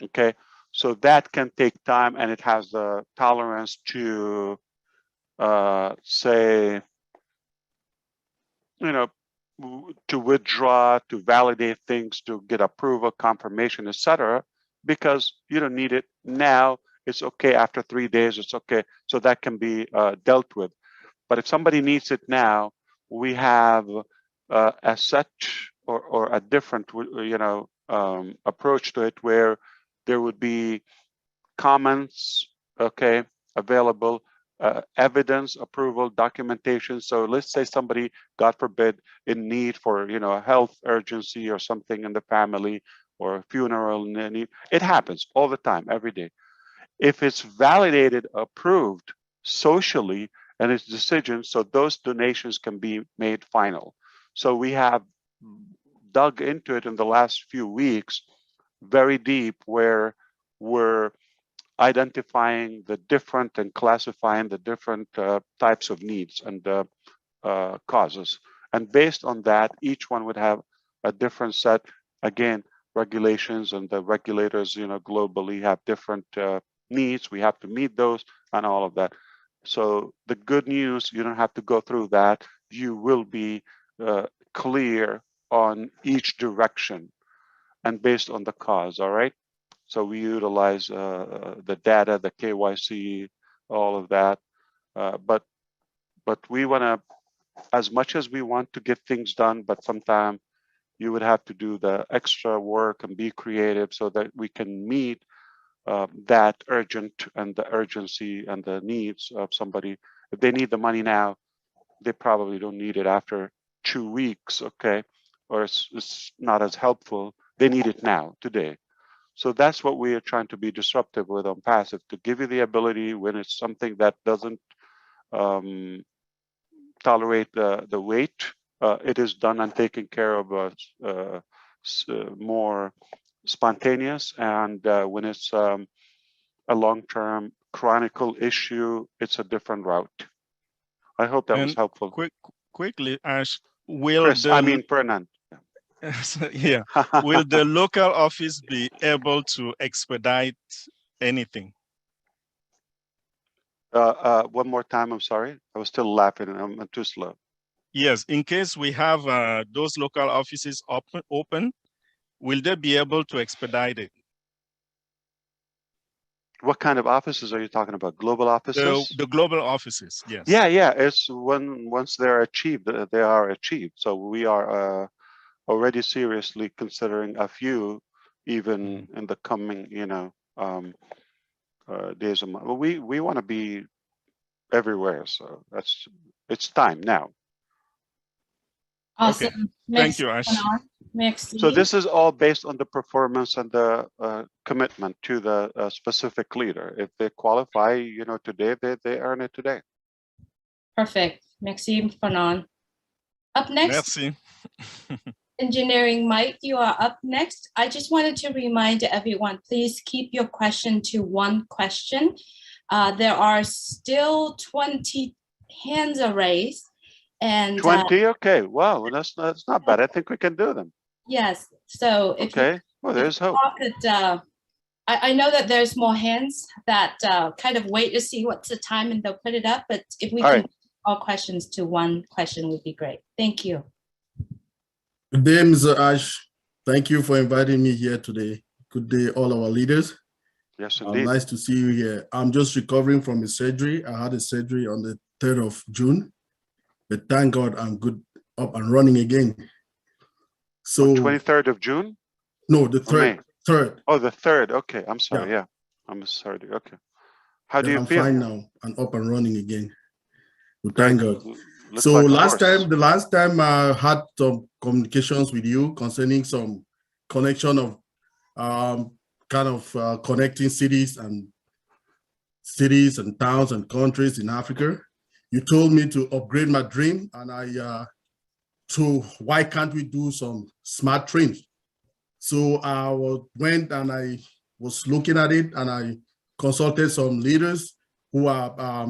okay? So that can take time, and it has the tolerance to say, you know, to withdraw, to validate things, to get approval, confirmation, etc., because you don't need it now. It's okay after 3 days, it's okay. So that can be dealt with. But if somebody needs it now, we have a set or a different, you know, approach to it, where there would be comments, okay, available, evidence, approval, documentation. So let's say somebody, God forbid, in need for, you know, a health urgency or something in the family, or a funeral need. It happens all the time, every day. If it's validated, approved socially, and it's decision, so those donations can be made final. So we have dug into it in the last few weeks, very deep, where we're identifying the different and classifying the different types of needs and causes. And based on that, each one would have a different set, again, regulations, and the regulators, you know, globally have different needs. We have to meet those and all of that. So the good news, you don't have to go through that. You will be clear on each direction and based on the cause, all right? So we utilize the data, the KYC, all of that. But we want to, as much as we want to get things done, but sometimes you would have to do the extra work and be creative so that we can meet that urgent and the urgency and the needs of somebody. If they need the money now, they probably don't need it after 2 weeks, okay? Or it's not as helpful. They need it now, today. So that's what we are trying to be disruptive with Onpassive, to give you the ability, when it's something that doesn't tolerate the wait, it is done and taken care of more spontaneous. And when it's a long-term chronicle issue, it's a different route. I hope that was helpful. Quickly, Ash, will Chris, I mean Fernand. Yeah, will the local office be able to expedite anything? One more time, I'm sorry. I was still laughing and I'm too slow. Yes, in case we have those local offices open, will they be able to expedite it? What kind of offices are you talking about? Global offices? The global offices, yes. Yeah. It's once they're achieved, they are achieved. So we are already seriously considering a few, even in the coming, you know, days a month. Well, we want to be everywhere, so it's time now. Awesome. Okay. Thank you, Ash. So this is all based on the performance and the commitment to the specific leader. If they qualify, you know, today, they earn it today. Perfect. Merci, Fernand. Up next. Merci. Engineering Mike, you are up next. I just wanted to remind everyone, please keep your question to one question. There are still hands are raised. And 20, okay, wow, that's not bad. I think we can do them. yes, so if you, Okay, well, there's hope. could, I know that there's more hands that kind of wait to see what's the time and they'll put it up, but if we All can right. all questions to one question would be great. Thank you. Good day, Mr. Ash. Thank you for inviting me here today. Good day, all our leaders. Yes, indeed. Nice to see you here. I'm just recovering from a surgery. I had a surgery on the 3rd of June, but thank God I'm good, up and running again. So 23rd of June? No, the May? 3rd. Oh, the 3rd. Okay, I'm sorry. Yeah, I'm sorry. Okay. How do you I'm feel? fine now and up and running again. Well, Great. thank God. Looks So like a the horse. last time I had some communications with you concerning some connection of connecting cities and towns and countries in Africa. You told me to upgrade my dream, and so why can't we do some smart trains? So I went and I was looking at it, and I consulted some leaders who are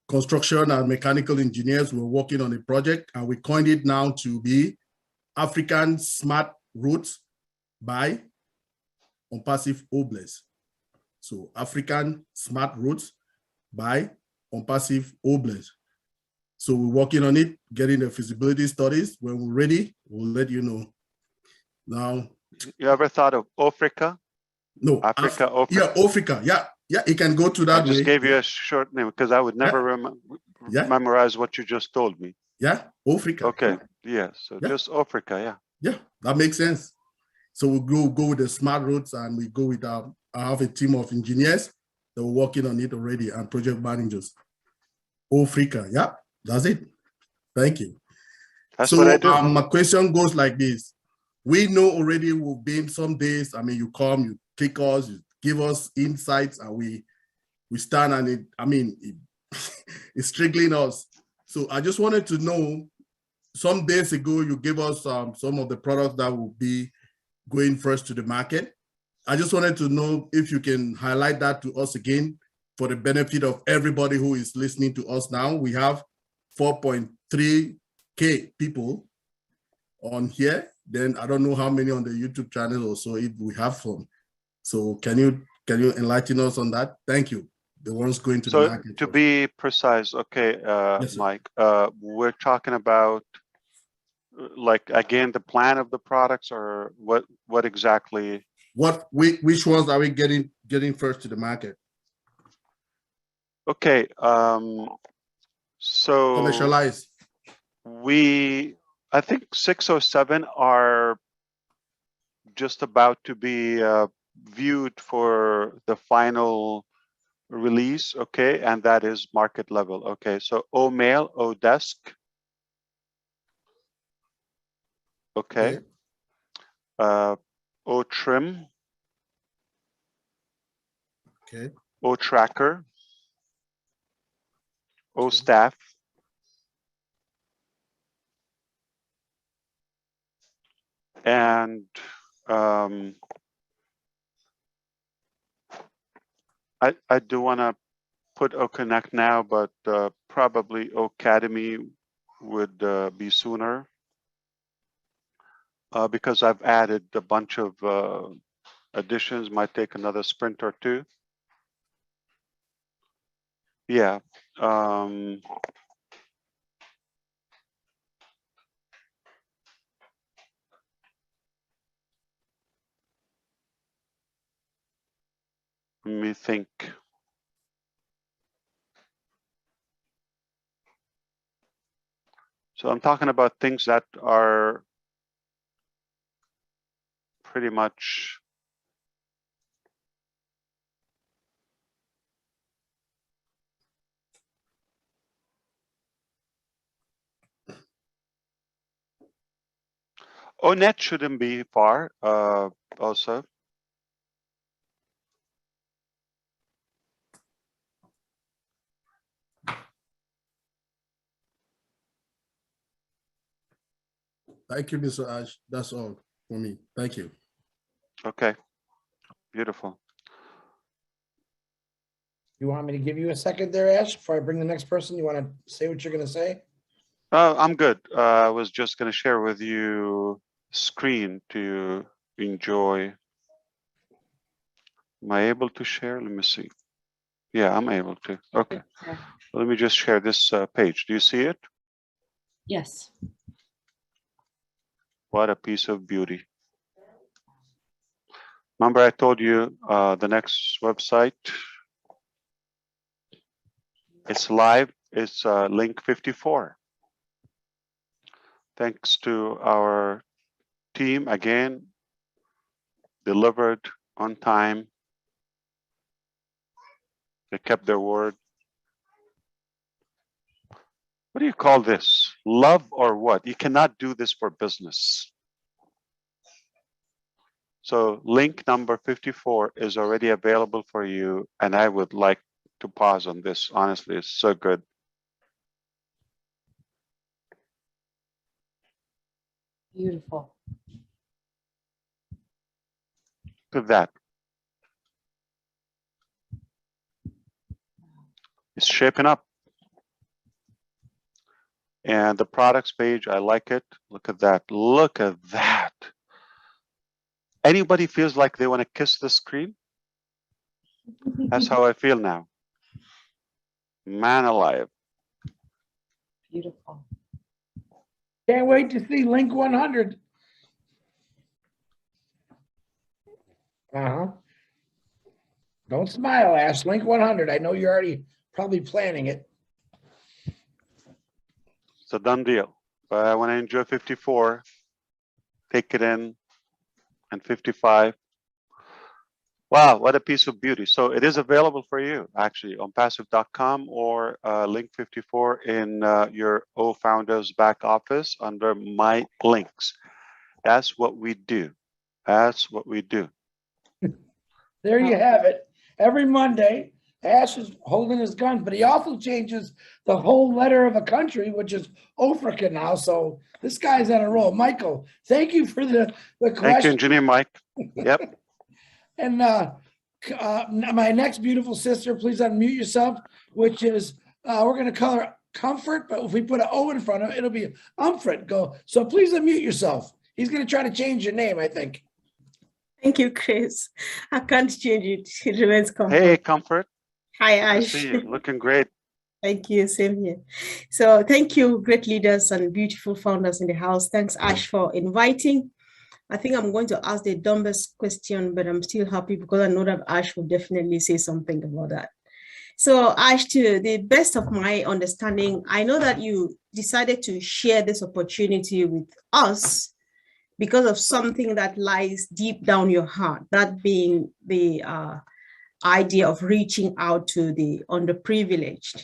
construction and mechanical engineers who were working on a project, and we coined it now to be African Smart Routes by Onpassive-Gofounders. So African Smart Routes by Onpassive-Gofounders. So we're working on it, getting the feasibility studies. When we're ready, we'll let you know. Now, you ever thought of Africa? No, Africa. Yeah, Africa. Yeah, it can go to that way. I just gave you a short name because I would never memorize what you just told me. Yeah, Africa. Okay. Yeah. So just Africa. Yeah. Yeah, that makes sense. So we'll go with the smart routes, and we go with I have a team of engineers that were working on it already and project managers. Africa. Yeah, that's it. Thank you. That's what I do. My question goes like this. We know already we've been some days, I mean, you come, you click us, you give us insights, and we stand on it. I mean, it's triggering us. So I just wanted to know, some days ago, you gave us some of the products that will be going first to the market. I just wanted to know if you can highlight that to us again for the benefit of everybody who is listening to us now. We have 4.3K people on here. Then I don't know how many on the YouTube channel or so if we have some. So can you enlighten us on that? Thank you. The ones going to the market. To be precise, okay, yes, Mike, we're talking about like again the plan of the products, or what exactly? Which ones are we getting first to the market? Okay, so commercialize. I think 6 or 7 are just about to be viewed for the final release, okay, and that is market level. Okay, so O mail, O desk, okay, O trim, okay, O tracker, O staff, and I do want to put O Connect now, but probably O Academy would be sooner because I've added a bunch of additions. Might take another sprint or two. Yeah. Let me think. So I'm talking about things that are pretty much ONET shouldn't be far also. Thank you, Mr. Ash. That's all for me. Thank you. Okay, beautiful. You want me to give you a second there, Ash, before I bring the next person? You want to say what you're going to say? I'm good. I was just going to share with you screen to enjoy. Am I able to share? Let me see. Yeah, I'm able to. Okay. Let me just share this page. Do you see it? Yes. What a piece of beauty. Remember I told you the next website, it's live. It's link 54. Thanks to our team, again, delivered on time. They kept their word. What do you call this? Love or what? You cannot do this for business. So link number 54 is already available for you. And I would like to pause on this. Honestly, it's so good. Beautiful. Look at that. It's shaping up. And the products page, I like it. Look at that. Look at that. Anybody feels like they want to kiss the screen? That's how I feel now. Man alive. Beautiful. Can't wait to see link 100. Don't smile, Ash. Link 100. I know you're already probably planning it. It's a done deal. But I want to enjoy 54, take it in, and 55. Wow, what a piece of beauty. So it is available for you, actually, on Onpassive.com or link 54 in your O-Founders back office under My Links. That's what we do. That's what we do. There you have it. Every Monday, Ash is holding his gun, but he also changes the whole letter of a country, which is Africa now. So this guy's on a roll. Michael, thank you for the question. Thank you, Engineer Mike. Yep. And my next beautiful sister, please unmute yourself, which is, we're going to call her Comfort, but if we put an O in front of it, it'll be Umfret. Go. So please unmute yourself. He's going to try to change your name, I think. Thank you, Chris. I can't change it. It remains Comfort. Hey, Comfort. Hi, Good to Ash. see you. Looking great. Thank you. Same here. So thank you, great leaders and beautiful founders in the house. Thanks, Ash, for inviting. I think I'm going to ask the dumbest question, but I'm still happy because I know that Ash will definitely say something about that. So Ash, to the best of my understanding, I know that you decided to share this opportunity with us because of something that lies deep down your heart, that being the idea of reaching out to the underprivileged.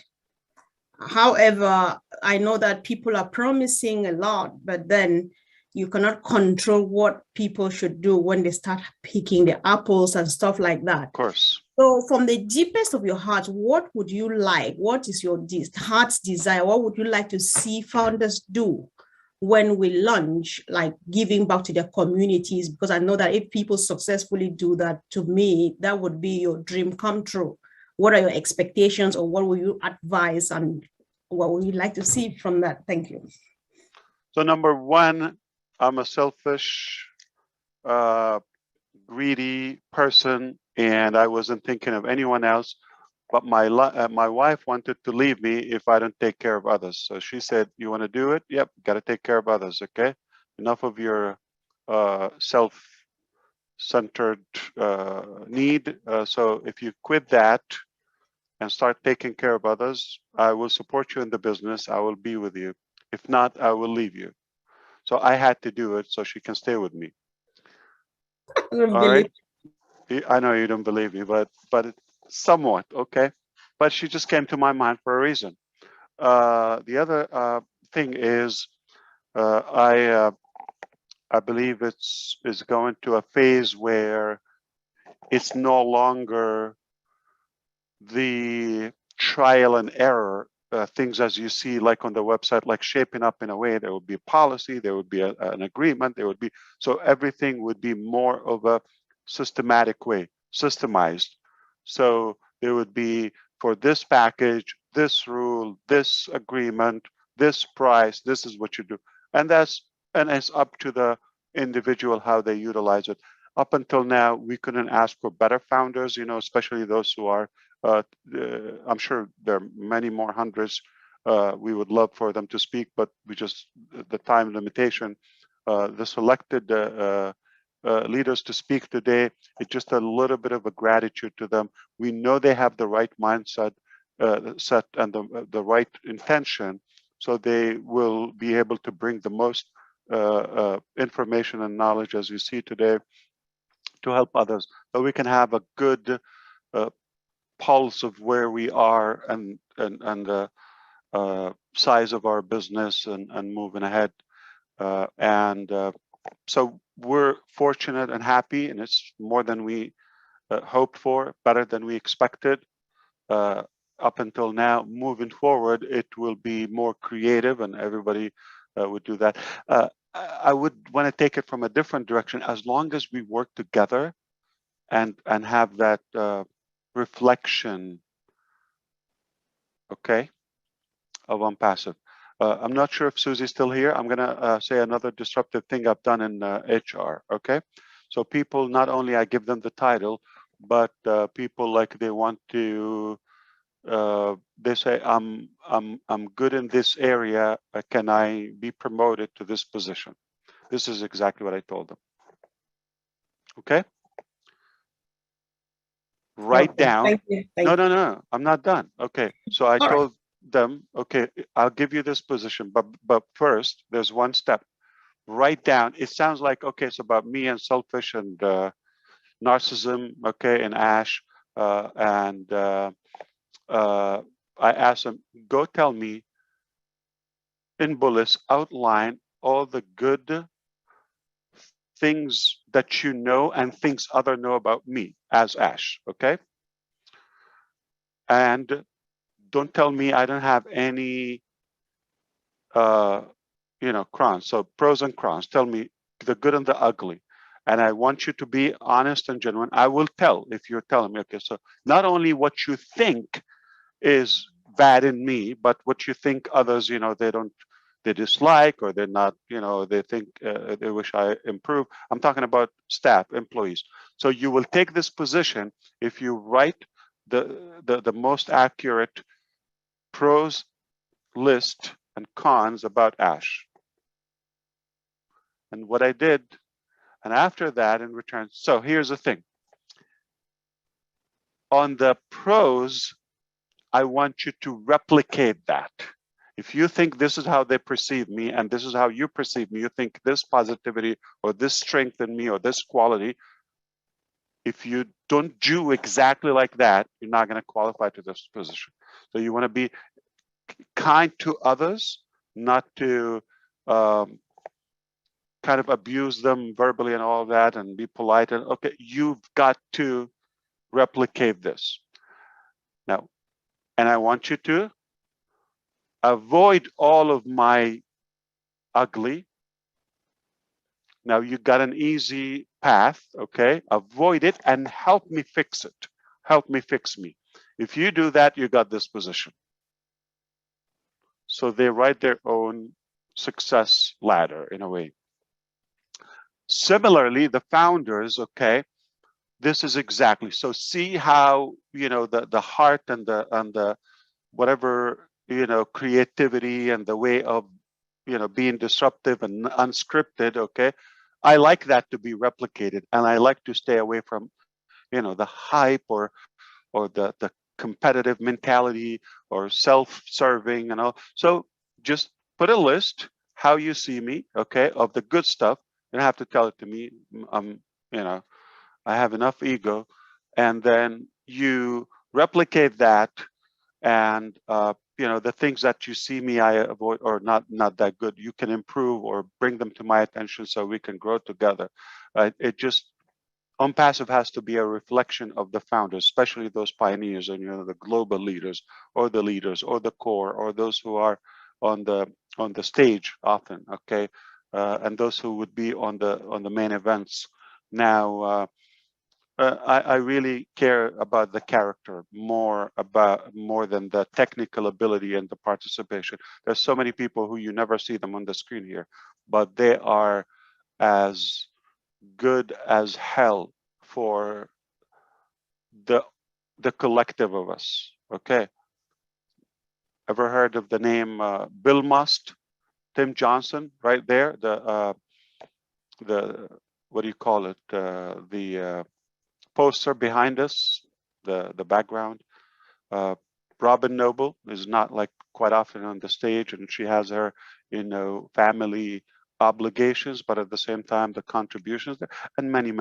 However, I know that people are promising a lot, but then you cannot control what people should do when they start picking the apples and stuff like that. Of course. So from the deepest of your heart, what would you like? What is your heart's desire? What would you like to see founders do when we launch, like giving back to their communities? Because I know that if people successfully do that, to me, that would be your dream come true. What are your expectations, or what will you advise, and what would you like to see from that? Thank you. So number one, I'm a selfish, greedy person, and I wasn't thinking of anyone else. But my wife wanted to leave me if I don't take care of others. So she said, "You want to do it? Yep, got to take care of others. Okay, enough of your self-centered need. So if you quit that and start taking care of others, I will support you in the business. I will be with you. If not, I will leave you." So I had to do it so she can stay with me. All right. I know you don't believe me, but somewhat, okay. But she just came to my mind for a reason. The other thing is, I believe it's going to a phase where it's no longer the trial and error things as you see, like on the website, like shaping up in a way. There would be a policy, there would be an agreement, there would be, so everything would be more of a systematic way, systemized. So there would be for this package, this rule, this agreement, this price, this is what you do. And it's up to the individual how they utilize it. Up until now, we couldn't ask for better founders, especially those who are, I'm sure there are many more hundreds. We would love for them to speak, but the time limitation, the selected leaders to speak today, it's just a little bit of a gratitude to them. We know they have the right mindset set and the right intention, so they will be able to bring the most information and knowledge as you see today to help others, so we can have a good pulse of where we are and the size of our business and moving ahead. So we're fortunate and happy, and it's more than we hoped for, better than we expected. Up until now, moving forward, it will be more creative, and everybody would do that. I would want to take it from a different direction. As long as we work together and have that reflection, okay, of Onpassive. I'm not sure if Susie's still here. I'm gonna say another disruptive thing I've done in HR, okay? So people, not only I give them the title, but people like they want to, they say, I'm good in this area. Can I be promoted to this position? This is exactly what I told them. Okay. Write down. Thank you. No, I'm not done. Okay. So I told them, okay, I'll give you this position, but first there's one step. Write down. It sounds like, okay, it's about me and selfish and narcissism, okay, and Ash. I asked them, go tell me in bullets, outline all the good things that you know and things other know about me as Ash, okay? And don't tell me I don't have any, crons. So pros and cons. Tell me the good and the ugly. And I want you to be honest and genuine. I will tell if you're telling me, okay, so not only what you think is bad in me, but what you think others, they dislike, or they're not, they think they wish I improve. I'm talking about staff, employees. So you will take this position if you write the most accurate pros list and cons about Ash. And what I did, and after that in return, so here's the thing. On the pros, I want you to replicate that. If you think this is how they perceive me and this is how you perceive me, you think this positivity or this strength in me or this quality, if you don't do exactly like that, you're not going to qualify to this position. So you want to be kind to others, not to kind of abuse them verbally and all that, and be polite. And okay, you've got to replicate this. Now, and I want you to avoid all of my ugly. Now you got an easy path, okay? Avoid it and help me fix it. Help me fix me. If you do that, you got this position. So they write their own success ladder in a way. Similarly, the founders, okay, this is exactly, so see how, the heart and the whatever, creativity and the way of, being disruptive and unscripted, okay? I like that to be replicated, and I like to stay away from, the hype or the competitive mentality or self-serving and all. So just put a list, how you see me, okay, of the good stuff. You don't have to tell it to me. I have enough ego. And then you replicate that, and the things that you see me I avoid or not that good, you can improve or bring them to my attention so we can grow together. Onpassive has to be a reflection of the founders, especially those pioneers and the global leaders or the leaders or the core or those who are on the stage often, okay, and those who would be on the main events. Now, I really care about the character more than the technical ability and the participation. There's so many people who you never see them on the screen here, but they are as good as hell for the collective of us. Okay. Ever heard of the name Bill Must, Tim Johnson, right there? The what do you call it? The poster behind us, the background. Robin Noble is not like quite often on the stage, and she has her, family obligations, but at the same time, the contributions there, and many.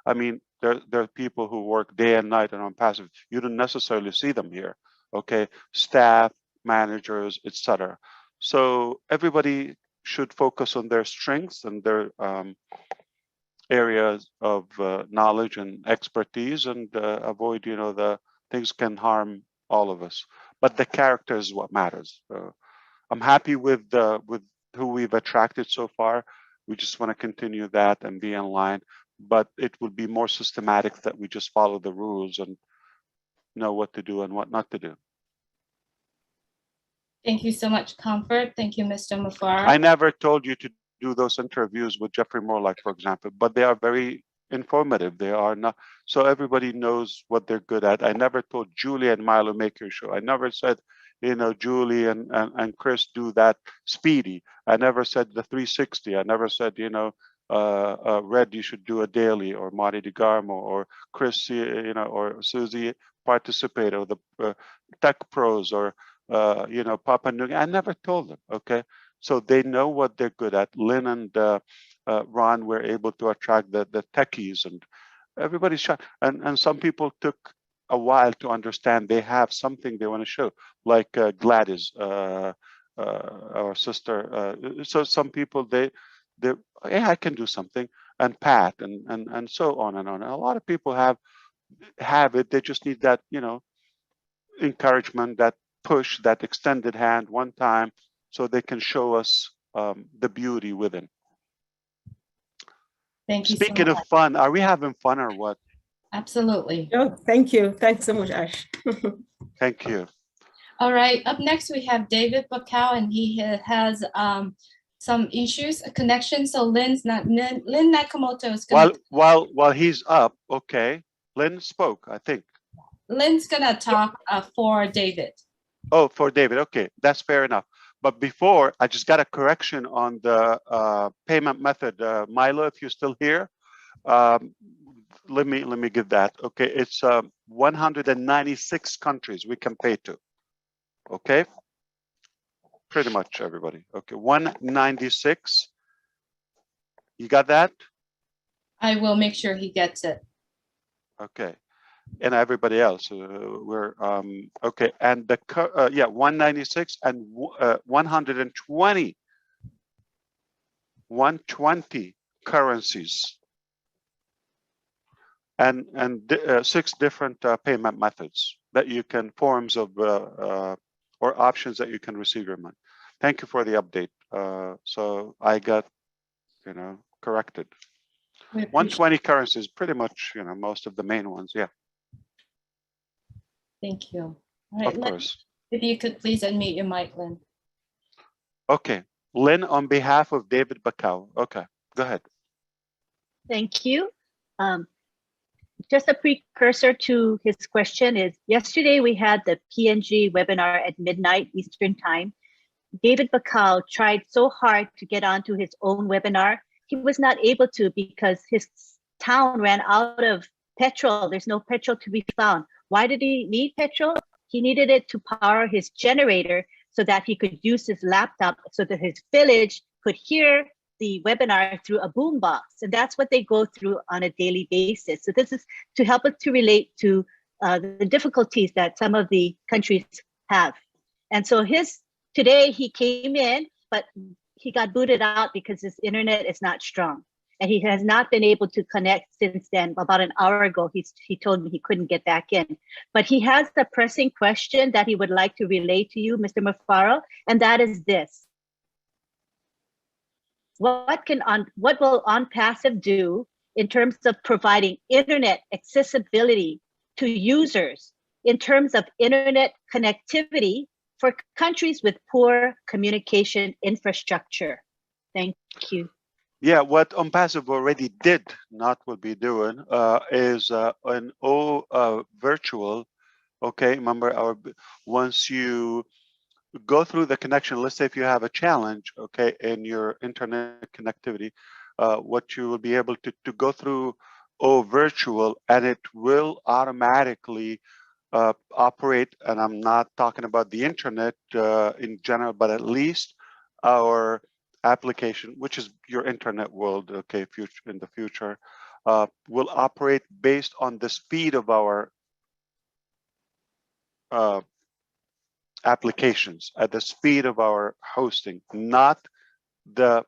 I mean, there are people who work day and night and Onpassive. You don't necessarily see them here. Okay, staff, managers, etc. So everybody should focus on their strengths and their areas of knowledge and expertise, and avoid, the things can harm all of us. But the character is what matters. I'm happy with who we've attracted so far. We just want to continue that and be in line. But it would be more systematic that we just follow the rules and know what to do and what not to do. Thank you so much, Comfort. Thank you, Mr. Mufareh. I never told you to do those interviews with Jeffrey Morlock, for example, but they are very informative. They are not, so everybody knows what they're good at. I never told Julie and Milo make your show. I never said, Julie and Chris do that speedy. I never said the 360. I never said, Red, you should do a daily, or Marty DeGarmo, or Chris, or Susie participate, or the Tech Pros, or Papa Nugi. I never told them. Okay, so they know what they're good at. Lynn and Ron were able to attract the techies, and everybody's shy. And some people took a while to understand they have something they want to show, like Gladys, our sister. So some people hey, I can do something, and Pat, and so on and on. And a lot of people have it. They just need that, encouragement, that push, that extended hand one time, so they can show us the beauty within. Thank you. Speaking of fun, are we having fun or what? Absolutely. Oh, thank you. Thanks so much, Ash. Thank you. All right. Up next, we have David Bacow, and he has some issues, a connection. So Lynn Nakamoto is going to... While he's up, okay. Lynn spoke, I think. Lynn's going to talk for David. Oh, for David. Okay, that's fair enough. But before, I just got a correction on the payment method. Milo, if you're still here, let me give that. Okay, it's 196 countries we can pay to. Okay, pretty much everybody. Okay, 196. You got that? I will make sure he gets it. Okay. And everybody else, we're okay. And the 196 and 120 currencies, and 6 different payment methods that you can, forms of or options that you can receive your money. Thank you for the update. So I got corrected. 120 currencies, pretty much most of the main ones. Yeah. Thank you. All right, of course. If you could please unmute your mic, Lynn. Okay, Lynn, on behalf of David Bacow. Okay, go ahead. Thank you. Just a precursor to his question is, yesterday we had the PNG webinar at midnight Eastern time. David Bacow tried so hard to get onto his own webinar. He was not able to because his town ran out of petrol. There's no petrol to be found. Why did he need petrol? He needed it to power his generator so that he could use his laptop so that his village could hear the webinar through a boombox. And that's what they go through on a daily basis. So this is to help us to relate to the difficulties that some of the countries have. And so today he came in, but he got booted out because his internet is not strong. And he has not been able to connect since then. About an hour ago, he told me he couldn't get back in. But he has a pressing question that he would like to relay to you, Mr. Mufareh, and that is this. What will Onpassive do in terms of providing internet accessibility to users, in terms of internet connectivity for countries with poor communication infrastructure? Thank you. Yeah, what Onpassive already did, not will be doing, is an virtual. Okay, remember once you go through the connection, let's say if you have a challenge, okay, in your internet connectivity, what you will be able to go through virtual, and it will automatically operate. And I'm not talking about the internet in general, but at least our application, which is your internet world, okay, in the future, will operate based on the speed of our applications, at the speed of our hosting, not the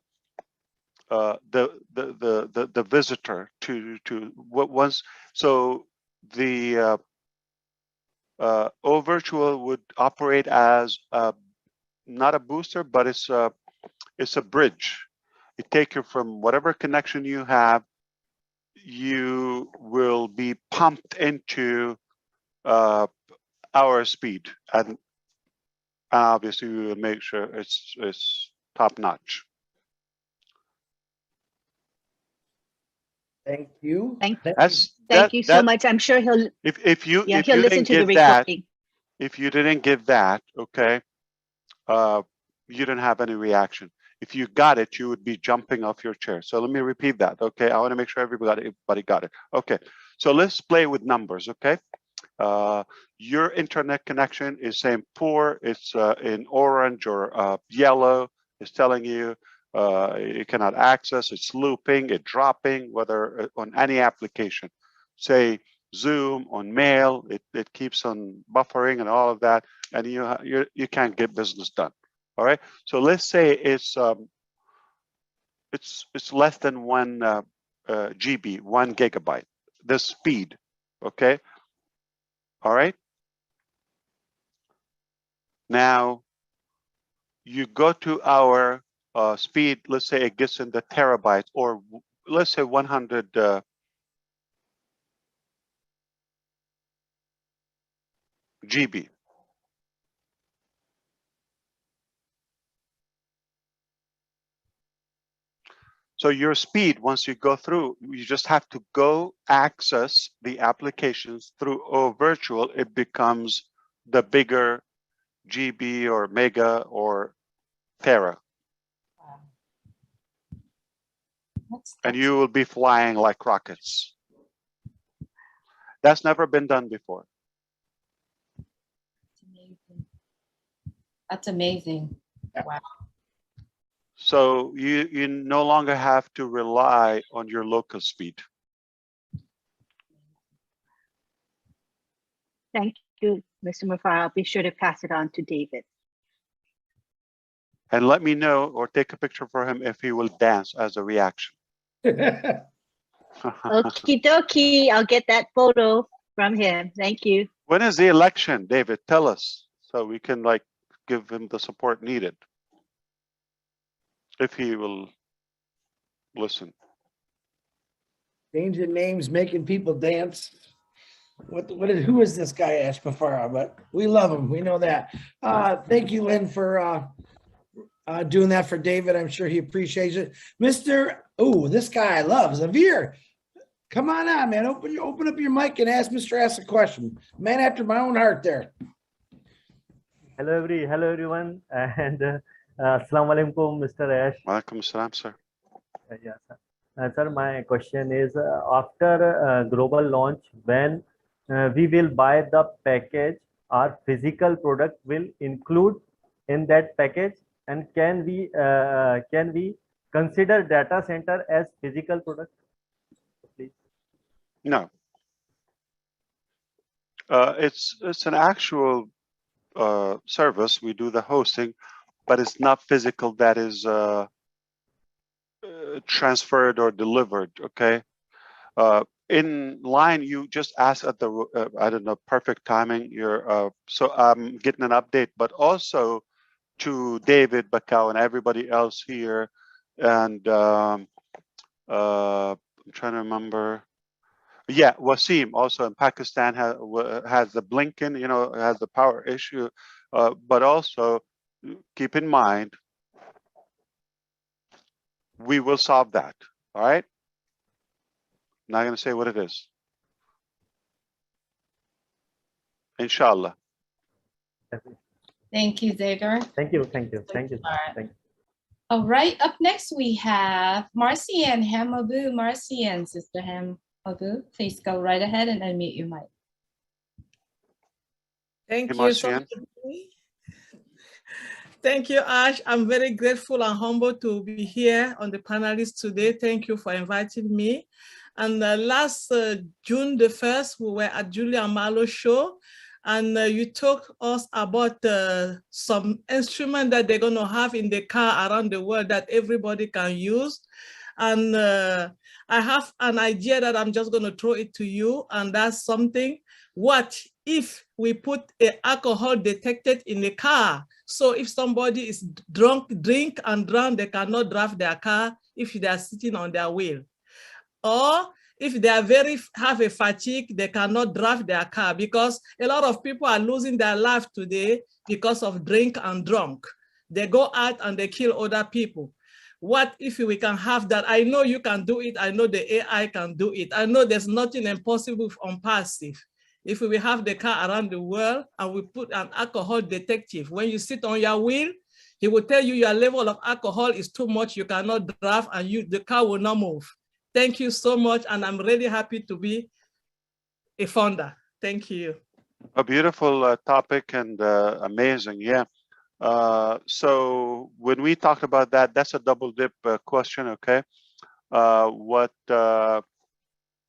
visitor to what was. So the virtual would operate as not a booster, but it's a bridge. It takes you from whatever connection you have, you will be pumped into our speed, and obviously we will make sure it's top notch. Thank you. Thank you so that, much. I'm sure he'll. If you he'll listen to the that, recording. if you didn't give that, okay, you didn't have any reaction. If you got it, you would be jumping off your chair. So let me repeat that, okay? I want to make sure everybody got it. Okay, so let's play with numbers, okay? Your internet connection is saying poor. It's in orange or yellow. It's telling you you cannot access. It's looping, it's dropping, whether on any application. Say Zoom, on mail, it keeps on buffering and all of that, and you can't get business done. All right. So let's say it's less than 1 GB, 1 gigabyte. The speed. Okay. All right. Now you go to our speed. Let's say it gets in the terabytes, or let's say 100 GB. So your speed, once you go through, you just have to go access the applications through virtual. It becomes the bigger GB or mega or tera. And you will be flying like rockets. That's never been done before. That's amazing. Wow. So you no longer have to rely on your local speed. Thank you, Mr. Mufareh. I'll be sure to pass it on to David. And let me know or take a picture for him if he will dance as a reaction. Okie dokie. I'll get that photo from him. Thank you. When is the election, David? Tell us so we can give him the support needed. If he will listen. Changing names, making people dance. Who is this guy, ASHMUFAREH? But we love him. We know that. Thank you, Lynn, for doing that for David. I'm sure he appreciates it. This guy I love, Zavir. Come on out, man. Open up your mic and ask Mr. Ash a question. Man after my own heart there. Hello everyone, and Assalamu alaikum, Mr. Ash. Walaikum assalam, sir. Yes, sir, my question is, after global launch, when we will buy the package, our physical product will include in that package, and can we consider data center as physical product? Please. No. It's an actual service. We do the hosting, but it's not physical. That is transferred or delivered. Okay. In line, you just ask at the I don't know, perfect timing. So I'm getting an update, but also to David Bakau and everybody else here, and I'm trying to remember. Yeah, Wasim also in Pakistan has the blinking, you know, has the power issue, but also keep in mind, we will solve that. All right. Not going to say what it is. Inshallah. Thank you, Xavier. Thank you. Thank you. Thank you. Thank you. All right. Up next, we have Marcian Hamabu. Marcian, Sister Hamabu, please go right ahead and unmute your mic. Thank Hey, you so much. Thank you, Ash. I'm very grateful and humbled to be here on the panelists today. Thank you for inviting me. And last June the 1st, we were at Julia Marlowe's show, and you talked us about some instrument that they're going to have in the car around the world that everybody can use. And I have an idea that I'm just going to throw it to you, and that's something. What if we put an alcohol detected in the car? So if somebody is drink and drunk, they cannot drive their car if they are sitting on their wheel. Or if they are have a fatigue, they cannot drive their car, because a lot of people are losing their life today because of drink and drunk. They go out and they kill other people. What if we can have that? I know you can do it. I know the AI can do it. I know there's nothing impossible on Onpassive. If we have the car around the world and we put an alcohol detective, when you sit on your wheel, he will tell you your level of alcohol is too much, you cannot drive, and the car will not move. Thank you so much, and I'm really happy to be a founder. Thank you. A beautiful topic and amazing, yeah. So when we talked about that, that's a double dip question, okay?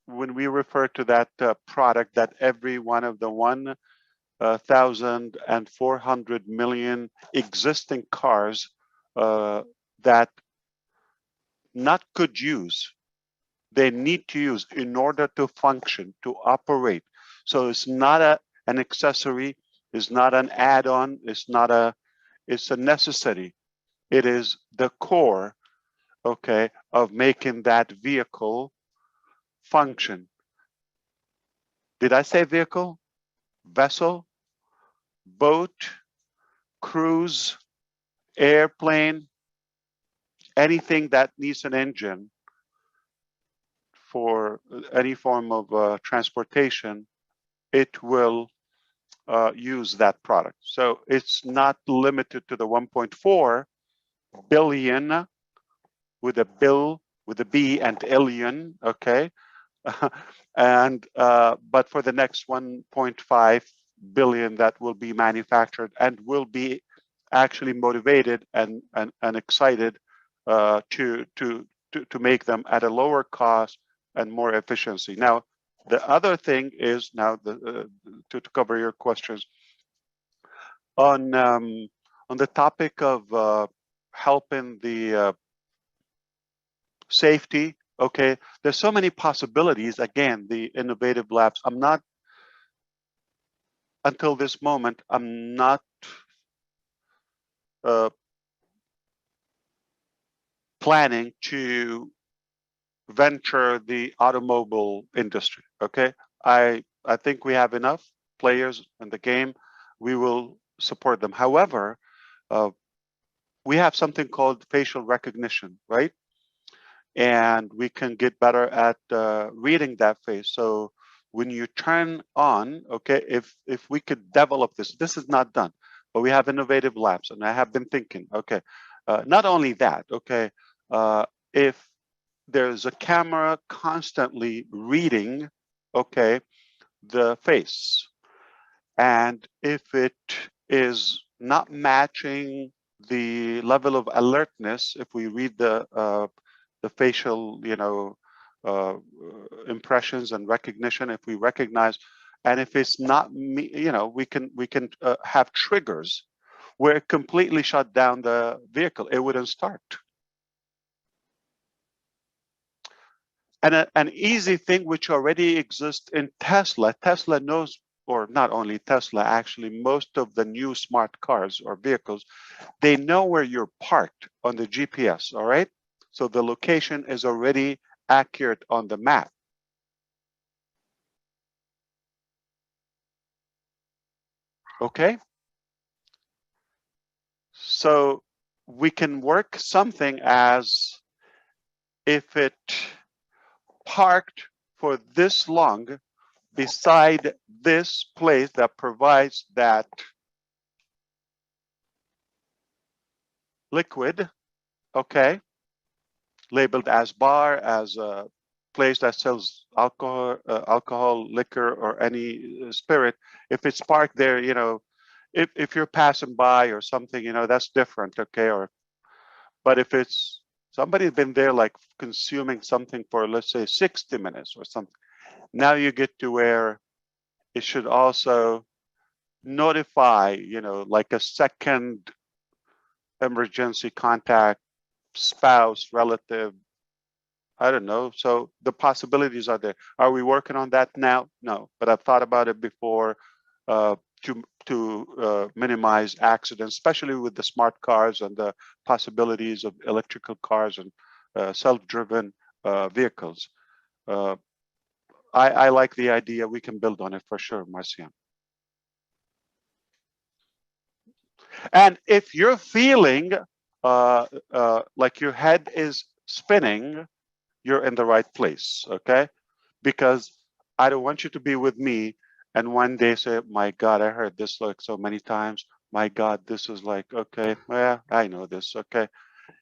When we refer to that product, that every one of the 1,400 million existing cars that not could use, they need to use in order to function, to operate. So it's not an accessory, it's not an add-on, it's a necessity. It is the core, okay, of making that vehicle function. Did I say vehicle? Vessel, boat, cruise, airplane, anything that needs an engine for any form of transportation, it will use that product. So it's not limited to the 1.4 billion with a bill, with a B and alien, okay? And but for the next 1.5 billion that will be manufactured and will be actually motivated and excited to make them at a lower cost and more efficiency. Now, the other thing is now to cover your questions on the topic of helping the safety. Okay, there's so many possibilities. Again, the innovative labs. I'm not, until this moment, I'm not planning to venture the automobile industry. Okay, I think we have enough players in the game. We will support them. However, we have something called facial recognition, right? And we can get better at reading that face. So when you turn on, okay, if we could develop this is not done, but we have innovative labs, and I have been thinking, okay, not only that, okay, if there's a camera constantly reading, okay, the face, and if it is not matching the level of alertness, if we read the facial, impressions and recognition, if we recognize, and if it's not me, we can have triggers where it completely shut down the vehicle. It wouldn't start. And an easy thing which already exists in Tesla. Tesla knows, or not only Tesla, actually most of the new smart cars or vehicles, they know where you're parked on the GPS, all right? So the location is already accurate on the map. Okay? So we can work something as if it parked for this long beside this place that provides that liquid, okay, labeled as bar, as a place that sells alcohol, liquor, or any spirit. If it's parked there, you know, if you're passing by or something, you know, that's different, okay? But if it's somebody's been there like consuming something for, let's say, 60 minutes or something, now you get to where it should also notify, you know, like a second emergency contact, spouse, relative, I don't know. So the possibilities are there. Are we working on that now? No, but I've thought about it before to minimize accidents, especially with the smart cars and the possibilities of electrical cars and self-driven vehicles. I like the idea. We can build on it for sure, Marcian. And if you're feeling like your head is spinning, you're in the right place, okay? Because I don't want you to be with me and one day say, my God, I heard this like so many times. My God, this is like, okay, well, I know this, okay?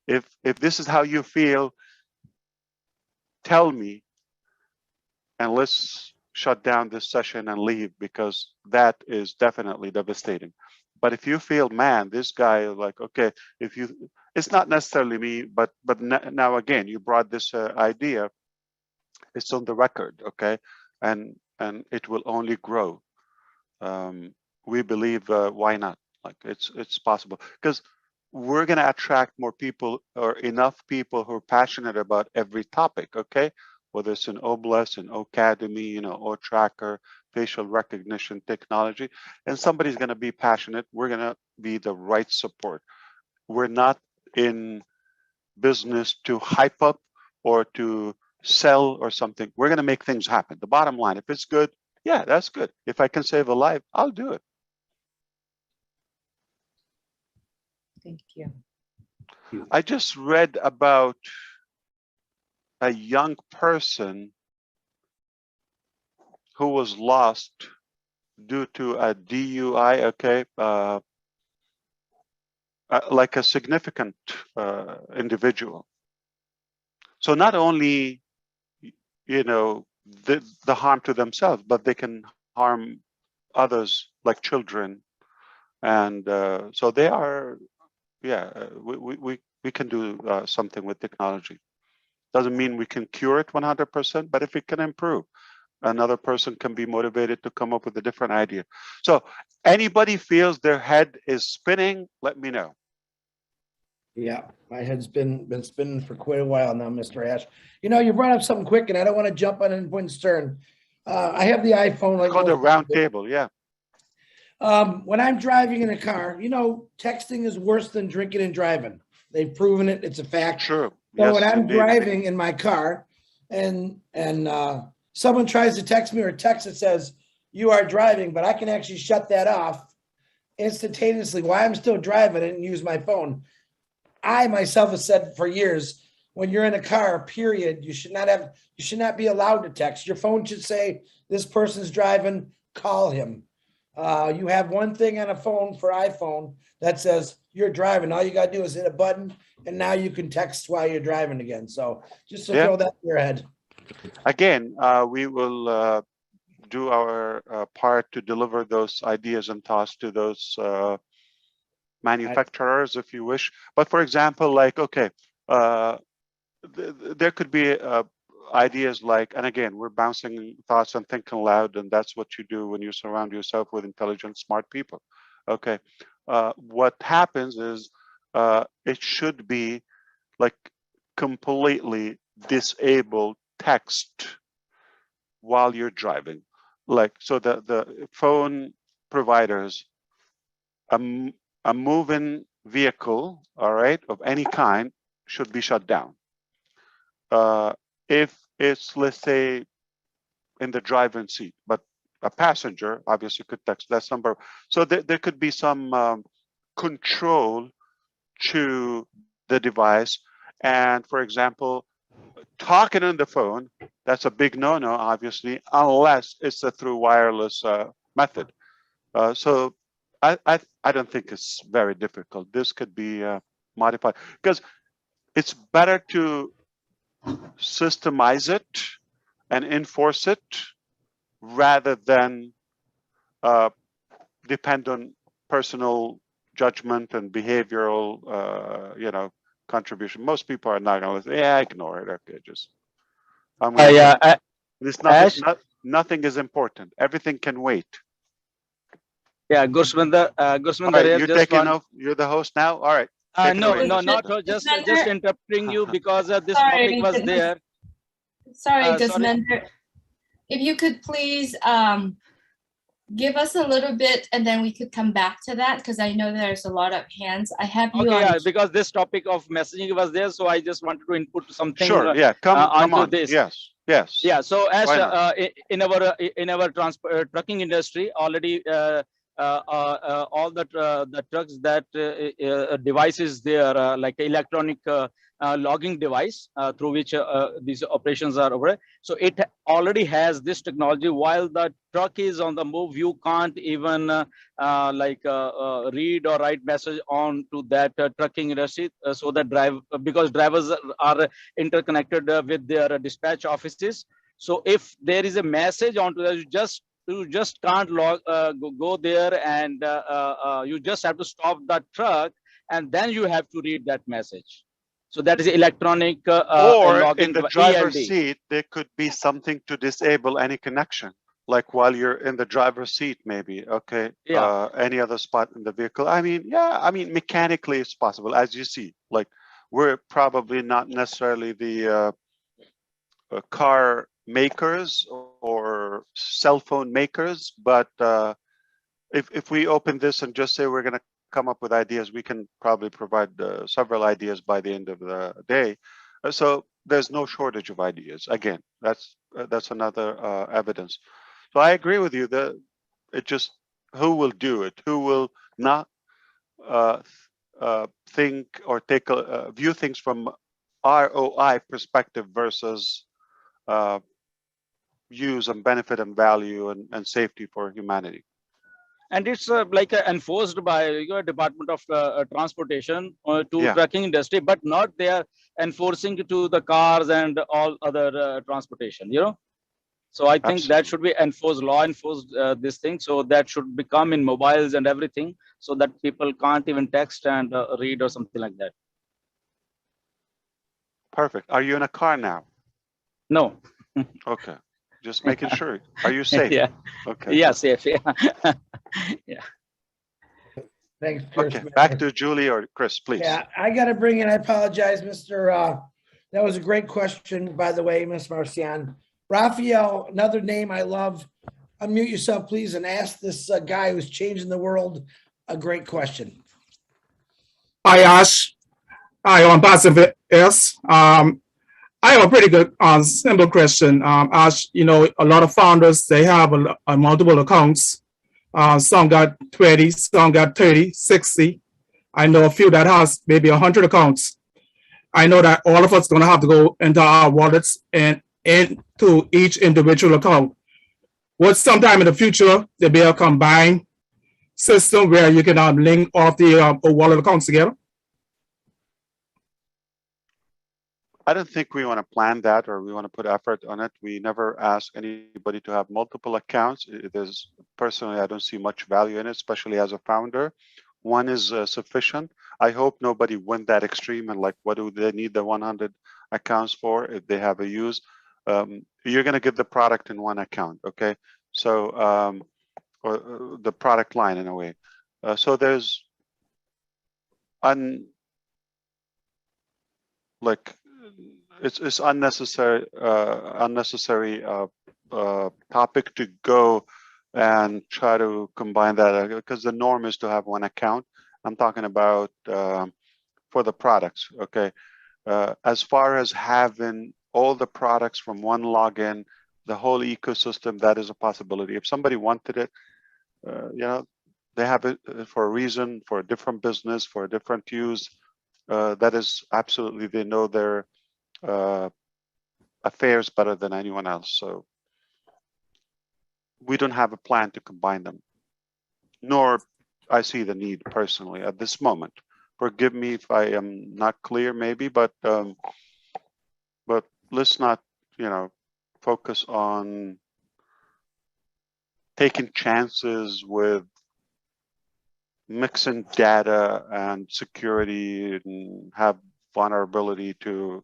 If this is how you feel, tell me, and let's shut down this session and leave, because that is definitely devastating. But if you feel, man, this guy, like, okay, if you, it's not necessarily me, but now again, you brought this idea. It's on the record, okay, and it will only grow. We believe, why not? Like it's possible, because we're going to attract more people, or enough people who are passionate about every topic, okay? Whether it's an OBLES, an Academy, you know, or tracker, facial recognition technology, and somebody's going to be passionate. We're going to be the right support. We're not in business to hype up or to sell or something. We're going to make things happen. The bottom line, if it's good, yeah, that's good. If I can save a life, I'll do it. Thank you. I just read about a young person who was lost due to a DUI, okay, like a significant individual. So not only, you know, the harm to themselves, but they can harm others, like children. And so they are, yeah, we can do something with technology. Doesn't mean we can cure it 100%, but if it can improve, another person can be motivated to come up with a different idea. So anybody feels their head is spinning, let me know. Yeah, my head's been spinning for quite a while now, Mr. Ash. You know, you brought up something quick, and I don't want to jump on anyone's turn. I have the iPhone. Like, it's called a round table, yeah. When I'm driving in a car, you know, texting is worse than drinking and driving. They've proven it. It's a fact. Sure. So Yes, when I'm indeed. driving in my car and someone tries to text me or a text that says you are driving, but I can actually shut that off instantaneously while I'm still driving and use my phone. I myself have said for years, when you're in a car, period, you should not be allowed to text. Your phone should say, this person's driving, call him. You have one thing on a phone for iPhone that says you're driving. All you got to do is hit a button, and now you can text while you're driving again. So just to throw that in your head. Again, we will do our part to deliver those ideas and thoughts to those manufacturers, if you wish. But for example, like, okay, there could be ideas like, and again, we're bouncing thoughts and thinking loud, and that's what you do when you surround yourself with intelligent, smart people. Okay, what happens is it should be like completely disable text while you're driving. Like, so the phone providers, a moving vehicle, all right, of any kind should be shut down. if it's, let's say, in the driver's seat, but a passenger obviously could text less number. So there could be some control to the device. And for example, talking on the phone, that's a big no-no, obviously, unless it's a through wireless method. So I don't think it's very difficult. This could be modified because it's better to systemize it and enforce it rather than depend on personal judgment and behavioral, contribution. Most people are not going to say, "Yeah, ignore it. Okay, just." It's nothing. Nothing is important. Everything can wait. Yeah, Gurswinder. All right, you're taking off. You're the host now. All right. No, not just interrupting you because this topic was there. Sorry, Gusminder. If you could please give us a little bit, and then we could come back to that because I know there's a lot of hands. I have you on. Yeah, because this topic of messaging was there, so I just wanted to input something. Sure. Yeah. Come on. This. Yes. Yes. Yeah. So as in our trucking industry already. All the trucks that devices there like electronic logging device through which these operations are over. So it already has this technology. While the truck is on the move, you can't even read or write message on to that trucking industry. So that because drivers are interconnected with their dispatch offices. So if there is a message onto that, you just can't go there, and you just have to stop the truck, and then you have to read that message. So that is electronic or in the driver's seat, there could be something to disable any connection, like while you're in the driver's seat, maybe. Okay. Yeah. Any other spot in the vehicle. I mean, yeah. I mean, mechanically, it's possible, as you see. Like, we're probably not necessarily the car makers or cell phone makers, but if we open this and just say we're going to come up with ideas, we can probably provide several ideas by the end of the day. So there's no shortage of ideas. Again, that's another evidence. So I agree with you that it just, who will do it? Who will not think or take view things from ROI perspective versus use and benefit and value and safety for humanity. And it's enforced by your Department of Transportation to trucking industry, but not they are enforcing to the cars and all other transportation, So I think that should be enforced, law enforced this thing. So that should become in mobiles and everything, so that people can't even text and read or something like that. Perfect. Are you in a car now? No. Okay. Just making sure. Are you safe? Yeah. Okay. Yeah, safe. Yeah. Yeah. Thanks, Chris. Okay. Back to Julie or Chris, please. Yeah, I got to bring in, I apologize, Mr. That was a great question, by the way, Ms. Marcian. Raphael, another name I love. Unmute yourself, please, and ask this guy who's changing the world a great question. Hi, Ash. Hi, Onpassive-Gofounders. I have a pretty good simple question. Ash, a lot of founders, they have a multiple accounts. Some got 20, some got 30, 60. I know a few that has maybe 100 accounts. I know that all of us going to have to go into our wallets and into each individual account. Would sometime in the future there be a combined system where you can link all the wallet accounts together? I don't think we want to plan that or we want to put effort on it. We never ask anybody to have multiple accounts. Personally, I don't see much value in it, especially as a founder. One is sufficient. I hope nobody went that extreme and like, what do they need the 100 accounts for if they have a use? You're going to get the product in one account, okay? So, or the product line in a way. So there's it's unnecessary topic to go and try to combine that, because the norm is to have one account. I'm talking about for the products, okay? As far as having all the products from one login, the whole ecosystem, that is a possibility. If somebody wanted it, they have it for a reason, for a different business, for a different use. That is absolutely, they know their affairs better than anyone else. So we don't have a plan to combine them, nor I see the need personally at this moment. Forgive me if I am not clear, maybe, but let's not, focus on taking chances with mixing data and security and have vulnerability to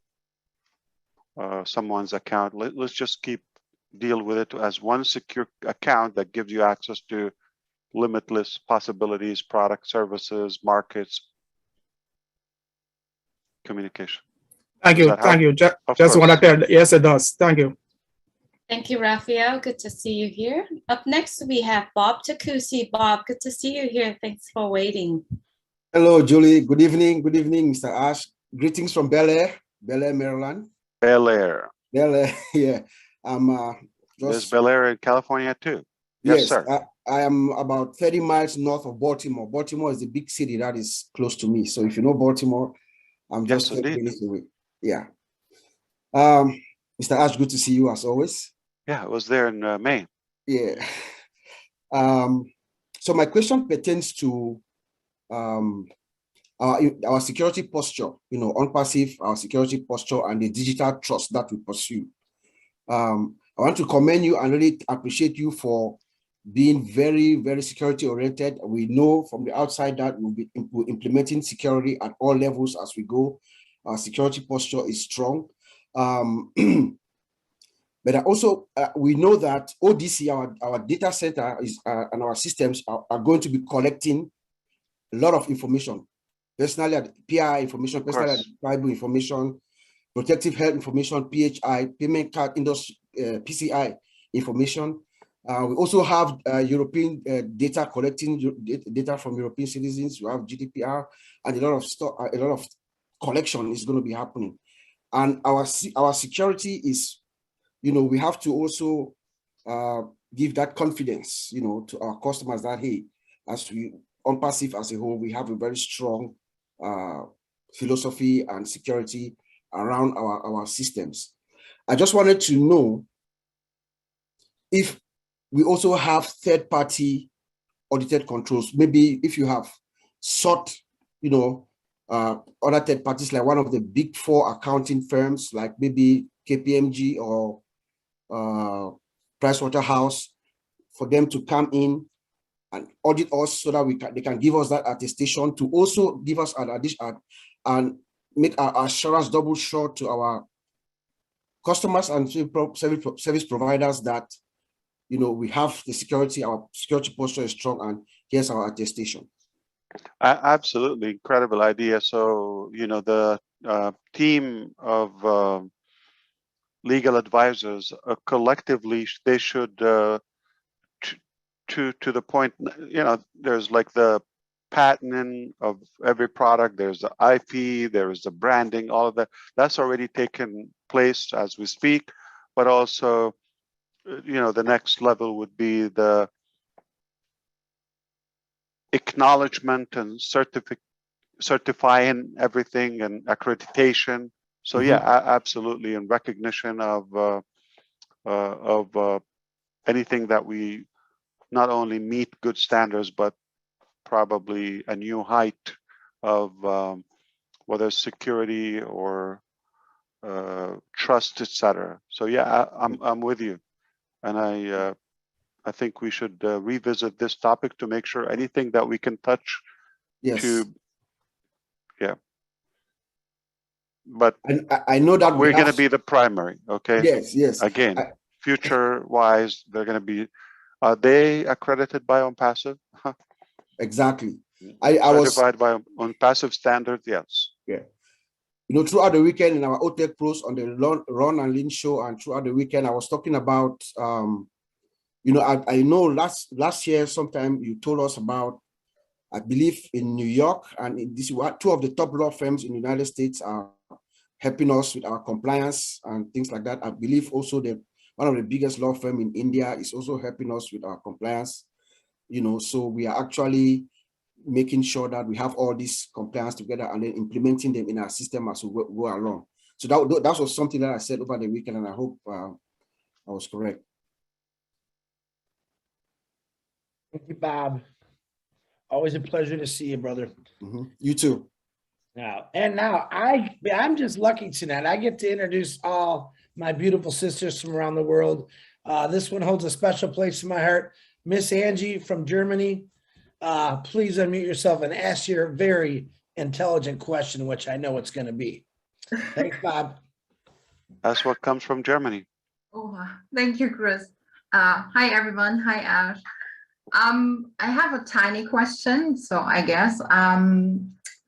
someone's account. Let's just deal with it as one secure account that gives you access to limitless possibilities, products, services, markets, communication. Thank you. Thank you. Just want to tell, yes, it does. Thank you. Thank you, Raphael. Good to see you here. Up next, we have Bob Takusi. Bob, good to see you here. Thanks for waiting. Hello, Julie. Good evening. Good evening, Mr. Ash. Greetings from Bel Air, Maryland. Bel Air. Bel Air, yeah. There's Bel Air in California too. Yes, sir. I am about 30 miles north of Baltimore. Baltimore is the big city that is close to me. So if you know Baltimore, I'm just 30 minutes away. Yeah. Mr. Ash, good to see you as always. Yeah, I was there in May. Yeah. So my question pertains to our security posture, Onpassive, our security posture, and the digital trust that we pursue. I want to commend you and really appreciate you for being very, very security oriented. We know from the outside that we'll be implementing security at all levels as we go. Our security posture is strong. But also, we know that ODC, our data center and our systems are going to be collecting a lot of information, personally PI information, personally identifiable information, protective health information, PHI, payment card industry, PCI information. We also have European data, collecting data from European citizens. We have GDPR, and a lot of collection is going to be happening. And our security is, we have to also give that confidence, to our customers that, hey, as we Onpassive as a whole, we have a very strong philosophy and security around our systems. I just wanted to know if we also have third-party audited controls. Maybe if you have sought, other third parties, like one of the big 4 accounting firms, like maybe KPMG or Pricewaterhouse, for them to come in and audit us so that they can give us that attestation to also give us an addition and make our assurance double sure to our customers and service providers that, we have the security, our security posture is strong, and here's our attestation. Absolutely incredible idea. So, the team of legal advisors collectively, they should, to the point, there's like the patenting of every product, there's the IP, there is the branding, all of that. That's already taken place as we speak, but also, the next level would be the acknowledgement and certifying everything and accreditation. So yeah, absolutely, in recognition of anything that we not only meet good standards, but probably a new height of whether security or trust, etc. So yeah, I'm with you, and I think we should revisit this topic to make sure anything that we can touch. Yes. Yeah. But I know that we're going to be the primary. Okay. Yes. Yes. Again, future-wise, they're going to be. Are they accredited by Onpassive? Exactly. I was certified by Onpassive standard. Yes. Yeah. Throughout the weekend in our OTech Pros on the Ron and Lynn show, and throughout the weekend, I was talking about. I know last year sometime you told us about, I believe in New York, and this 2 of the top law firms in the United States are helping us with our compliance and things like that. I believe also that one of the biggest law firm in India is also helping us with our compliance. You know, so we are actually making sure that we have all these compliance together and then implementing them in our system as we go along. So that was something that I said over the weekend, and I hope I was correct. Thank you, Bob. Always a pleasure to see you, brother. You too. Now, I'm just lucky tonight. I get to introduce all my beautiful sisters from around the world. This one holds a special place in my heart. Miss Angie from Germany. Please unmute yourself and ask your very intelligent question, which I know it's going to be. Thanks, Bob. That's what comes from Germany. Oh, thank you, Chris. Hi, everyone. Hi, Ash. I have a tiny question, so I guess.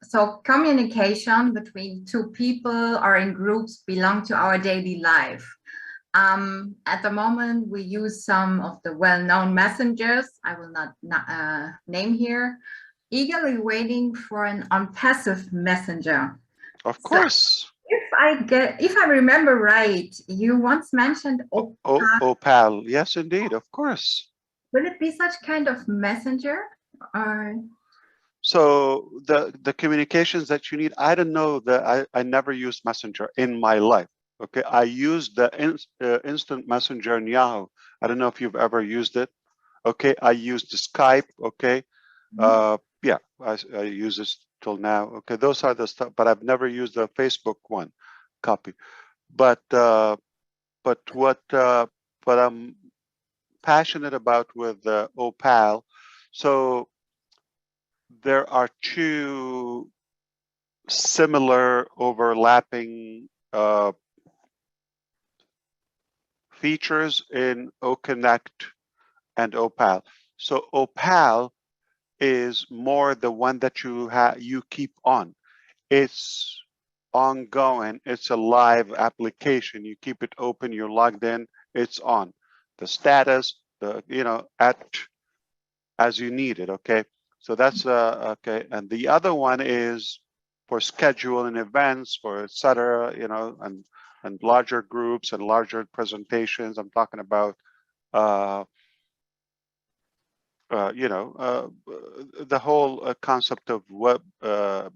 So communication between two people or in groups belong to our daily life. At the moment, we use some of the well-known messengers, I will not name here, eagerly waiting for an Onpassive messenger. Of course. So if I remember right, you once mentioned Opal. Yes, indeed. Of course. Will it be such kind of messenger? Or so the communications that you need, I don't know that I never used Messenger in my life. Okay, I used the instant messenger in Yahoo. I don't know if you've ever used it. Okay, I used the Skype. Okay, yeah, I use this till now. Okay, those are the stuff, but I've never used the Facebook one copy. But what I'm passionate about with Opal, so there are two similar overlapping features in OConnect and Opal. So Opal is more the one that you keep on. It's ongoing. It's a live application. You keep it open. You're logged in. It's on. The status, as you need it. Okay. So that's okay. And the other one is for scheduling events, for et cetera, and larger groups and larger presentations. I'm talking about, the whole concept of web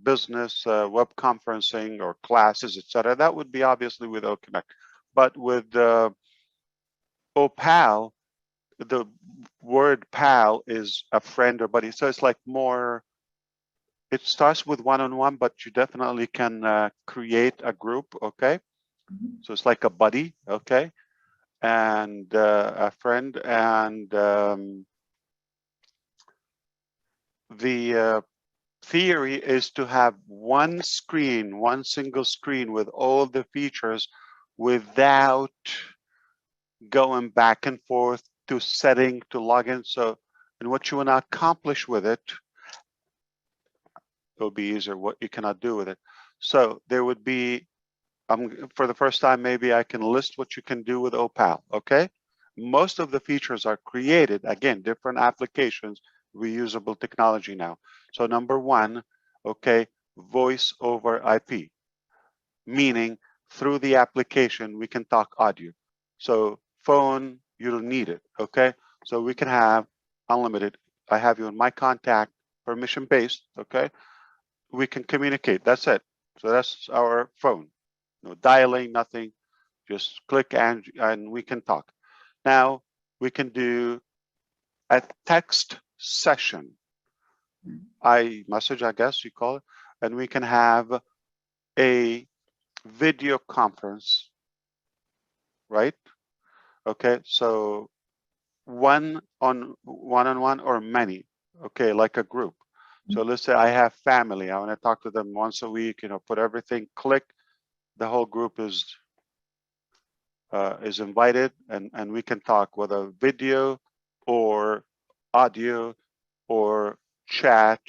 business, web conferencing or classes, et cetera. That would be obviously with OConnect. But with Opal, the word pal is a friend or buddy. So it's like more, it starts with one-on-one, but you definitely can create a group, okay? So it's like a buddy, okay? And a friend. And the theory is to have one screen, one single screen with all the features without going back and forth to setting, to log in. So, and what you want to accomplish with it, it'll be easier what you cannot do with it. So there would be, for the first time, maybe I can list what you can do with Opal, okay? Most of the features are created, again, different applications, reusable technology now. So number one, okay, voice over IP, meaning through the application, we can talk audio. So phone, you don't need it, okay? So we can have unlimited. I have you in my contact, permission-based, okay? We can communicate, that's it. So that's our phone. No dialing, nothing, just click and we can talk. Now we can do a text session, iMessage, I guess you call it, and we can have a video conference, right? Okay, so one-on-one or many, okay, like a group. So let's say I have family, I want to talk to them once a week, put everything, click, the whole group is invited, and we can talk whether video or audio or chat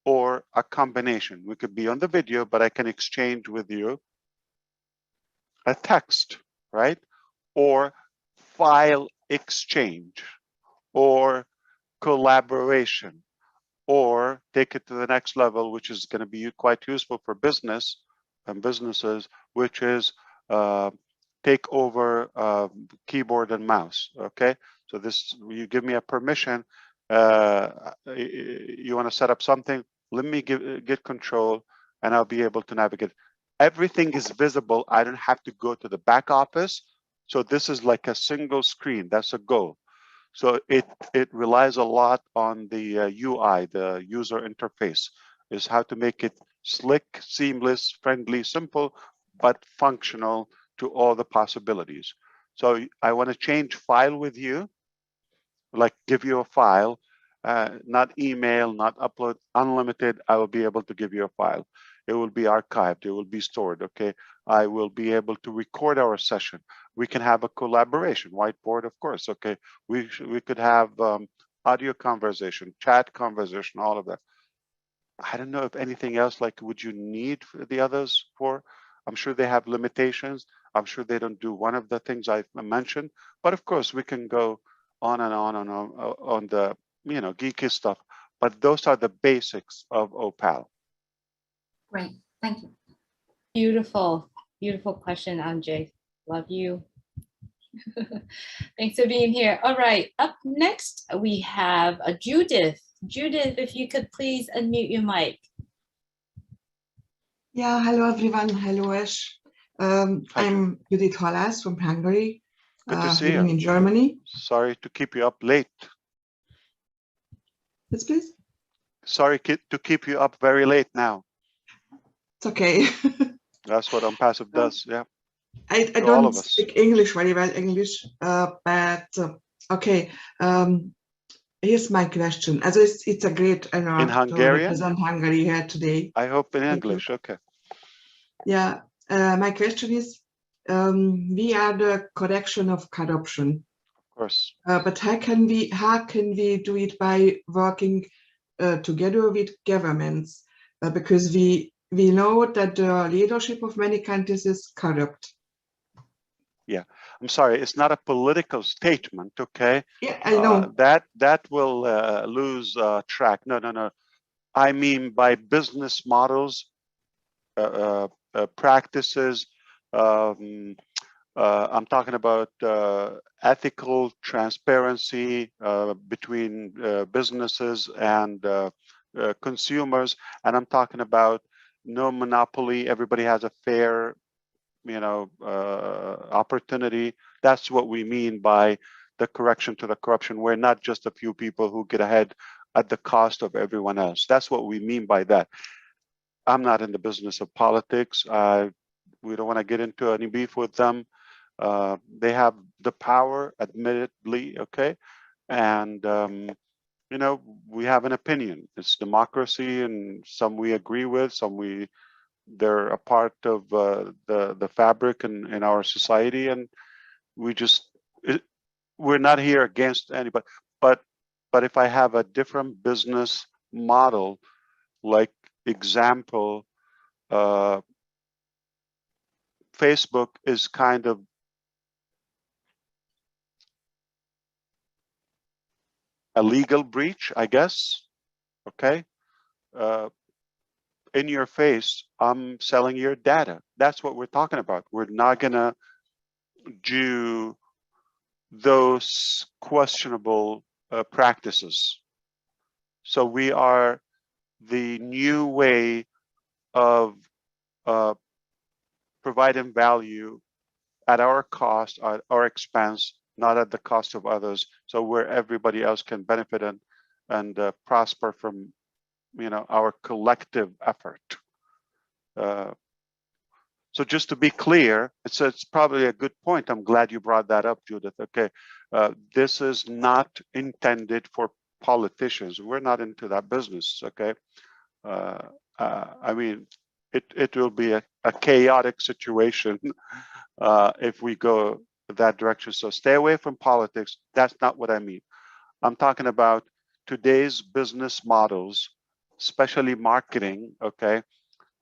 or a combination. We could be on the video, but I can exchange with you a text, right? Or file exchange or collaboration, or take it to the next level, which is going to be quite useful for business, and businesses, which is take over keyboard and mouse. Okay, so this, you give me a permission. You want to set up something, let me get control, and I'll be able to navigate. Everything is visible. I don't have to go to the back office. So this is like a single screen. That's a goal. So it relies a lot on the UI, the user interface, is how to make it slick, seamless, friendly, simple, but functional to all the possibilities. So I want to change file with you, like give you a file, not email, not upload, unlimited. I will be able to give you a file. It will be archived. It will be stored. Okay. I will be able to record our session. We can have a collaboration, whiteboard, of course. Okay. We could have audio conversation, chat conversation, all of that. I don't know if anything else, like, would you need the others for? I'm sure they have limitations. I'm sure they don't do one of the things I mentioned, but of course we can go on and on and on the, you know, geeky stuff. But those are the basics of Opal. Great, thank you. Beautiful, beautiful question, Andre. Love you. Thanks for being here. All right, up next we have Judith. Judith, if you could please unmute your mic. Yeah, hello everyone. Hello, Ash. I'm Judith Halász from Hungary, Good to see living you. in Germany. Sorry to keep you up late. Yes, please. Sorry to keep you up very late now. It's okay. That's what Onpassive does. Yeah. I To all don't of us. speak English very well, but okay. Here's my question. As it's a great honor In to Hungarian? represent Hungary here today. I hope in Thank you. English. Okay. Yeah. My question is, we are the correction of corruption. Of course. But how can we do it by working together with governments? Because we know that the leadership of many countries is corrupt. Yeah, I'm sorry, it's not a political statement, okay? Yeah, I know. That will lose track. No. I mean by business models, practices. I'm talking about ethical transparency between businesses and consumers, and I'm talking about no monopoly. Everybody has a fair, you know, opportunity. That's what we mean by the correction to the corruption. We're not just a few people who get ahead at the cost of everyone else. That's what we mean by that. I'm not in the business of politics. We don't want to get into any beef with them. They have the power, admittedly, okay? And, you know, we have an opinion. It's democracy, and some we agree with, some they're a part of the fabric in our society, and we're not here against anybody. But if I have a different business model, like example, Facebook is kind of a legal breach, I guess. Okay. In your face, I'm selling your data. That's what we're talking about. We're not gonna do those questionable practices. So we are the new way of providing value at our cost, at our expense, not at the cost of others. So where everybody else can benefit and prosper from, you know, our collective effort. So just to be clear, it's probably a good point. I'm glad you brought that up, Judith. Okay, this is not intended for politicians. We're not into that business. Okay, I mean, it will be a chaotic situation if we go that direction. So stay away from politics. That's not what I mean. I'm talking about today's business models, especially marketing. Okay,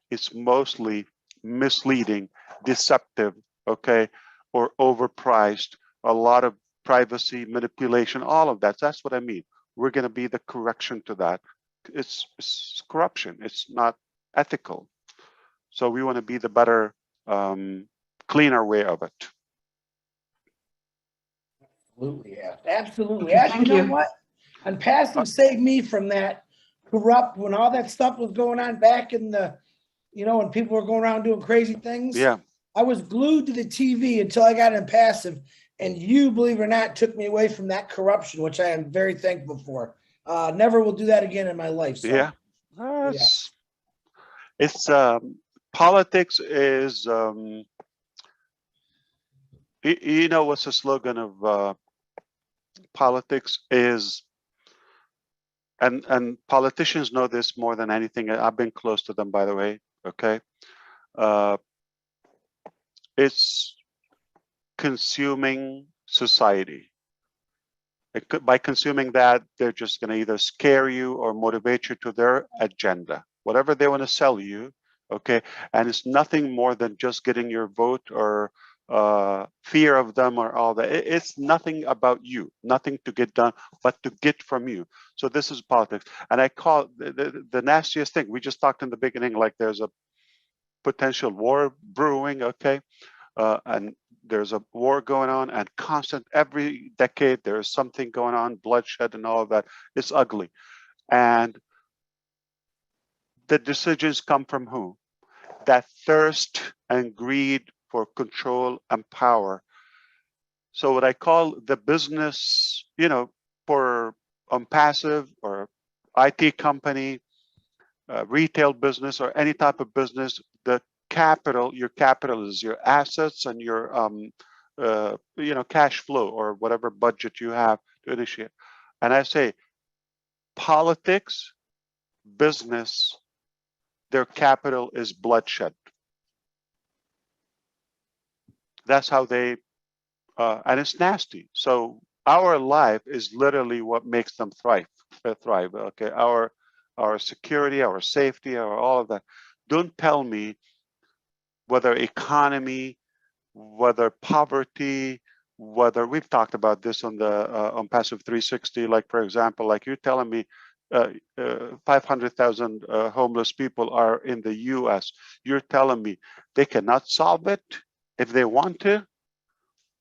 it's mostly misleading, deceptive, okay, or overpriced, a lot of privacy manipulation, all of that. That's what I mean. We're going to be the correction to that. It's corruption. It's not ethical. So we want to be the better, cleaner way of it. Absolutely, yeah. Absolutely. You know what? Onpassive saved me from that corrupt, when all that stuff was going on back in the, when people were going around doing crazy things. Yeah. I was glued to the TV until I got Onpassive, and you, believe it or not, took me away from that corruption, which I am very thankful for. Never will do that again in my life. So. Yeah. It's politics is, you know what's the slogan of politics is, and politicians know this more than anything. I've been close to them, by the way. Okay. It's consuming society. By consuming that, they're just going to either scare you or motivate you to their agenda, whatever they want to sell you. Okay. And it's nothing more than just getting your vote or fear of them or all that. It's nothing about you, nothing to get done, but to get from you. So this is politics. And I call the nastiest thing. We just talked in the beginning, like there's a potential war brewing. Okay. And there's a war going on, and constant, every decade there's something going on, bloodshed and all of that. It's ugly. And the decisions come from who? That thirst and greed for control and power. So what I call the business, for Onpassive or IT company, retail business, or any type of business, the capital, your capital is your assets and your cash flow or whatever budget you have to initiate. And I say politics, business, their capital is bloodshed. That's how they and it's nasty. So our life is literally what makes them thrive. Okay, our security, our safety, all of that. Don't tell me whether economy, whether poverty, whether we've talked about this on the Onpassive 360. Like for example, like you're telling me, 500,000 homeless people are in the U.S. You're telling me they cannot solve it if they want to,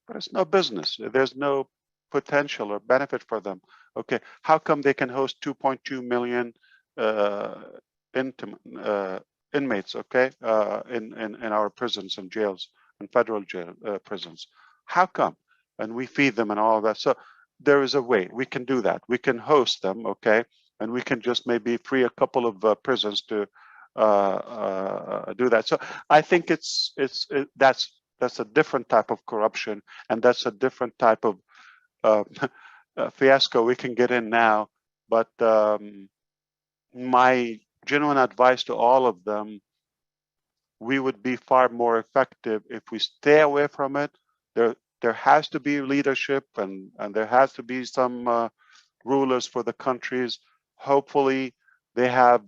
but it's no business. There's no potential or benefit for them. Okay, how come they can host 2.2 million inmates? Okay, in our prisons and jails and federal jail prisons. How come? And we feed them and all of that. So there is a way we can do that. We can host them. Okay, and we can just maybe free a couple of prisons to do that. So I think that's a different type of corruption, and that's a different type of fiasco we can get in now. But my genuine advice to all of them, we would be far more effective if we stay away from it. There has to be leadership, and there has to be some rulers for the countries. Hopefully they have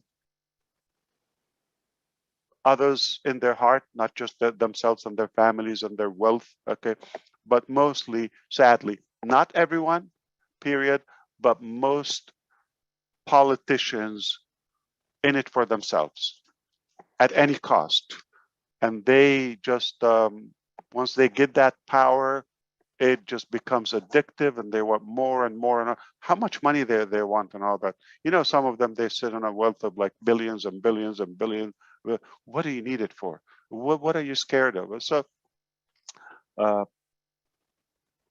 others in their heart, not just themselves and their families and their wealth. Okay, but mostly, sadly, not everyone, period, but most politicians in it for themselves at any cost. And they just, once they get that power, it just becomes addictive, and they want more and more. And how much money they want and all that. Some of them, they sit on a wealth of like billions and billions and billions. What do you need it for? What are you scared of? So on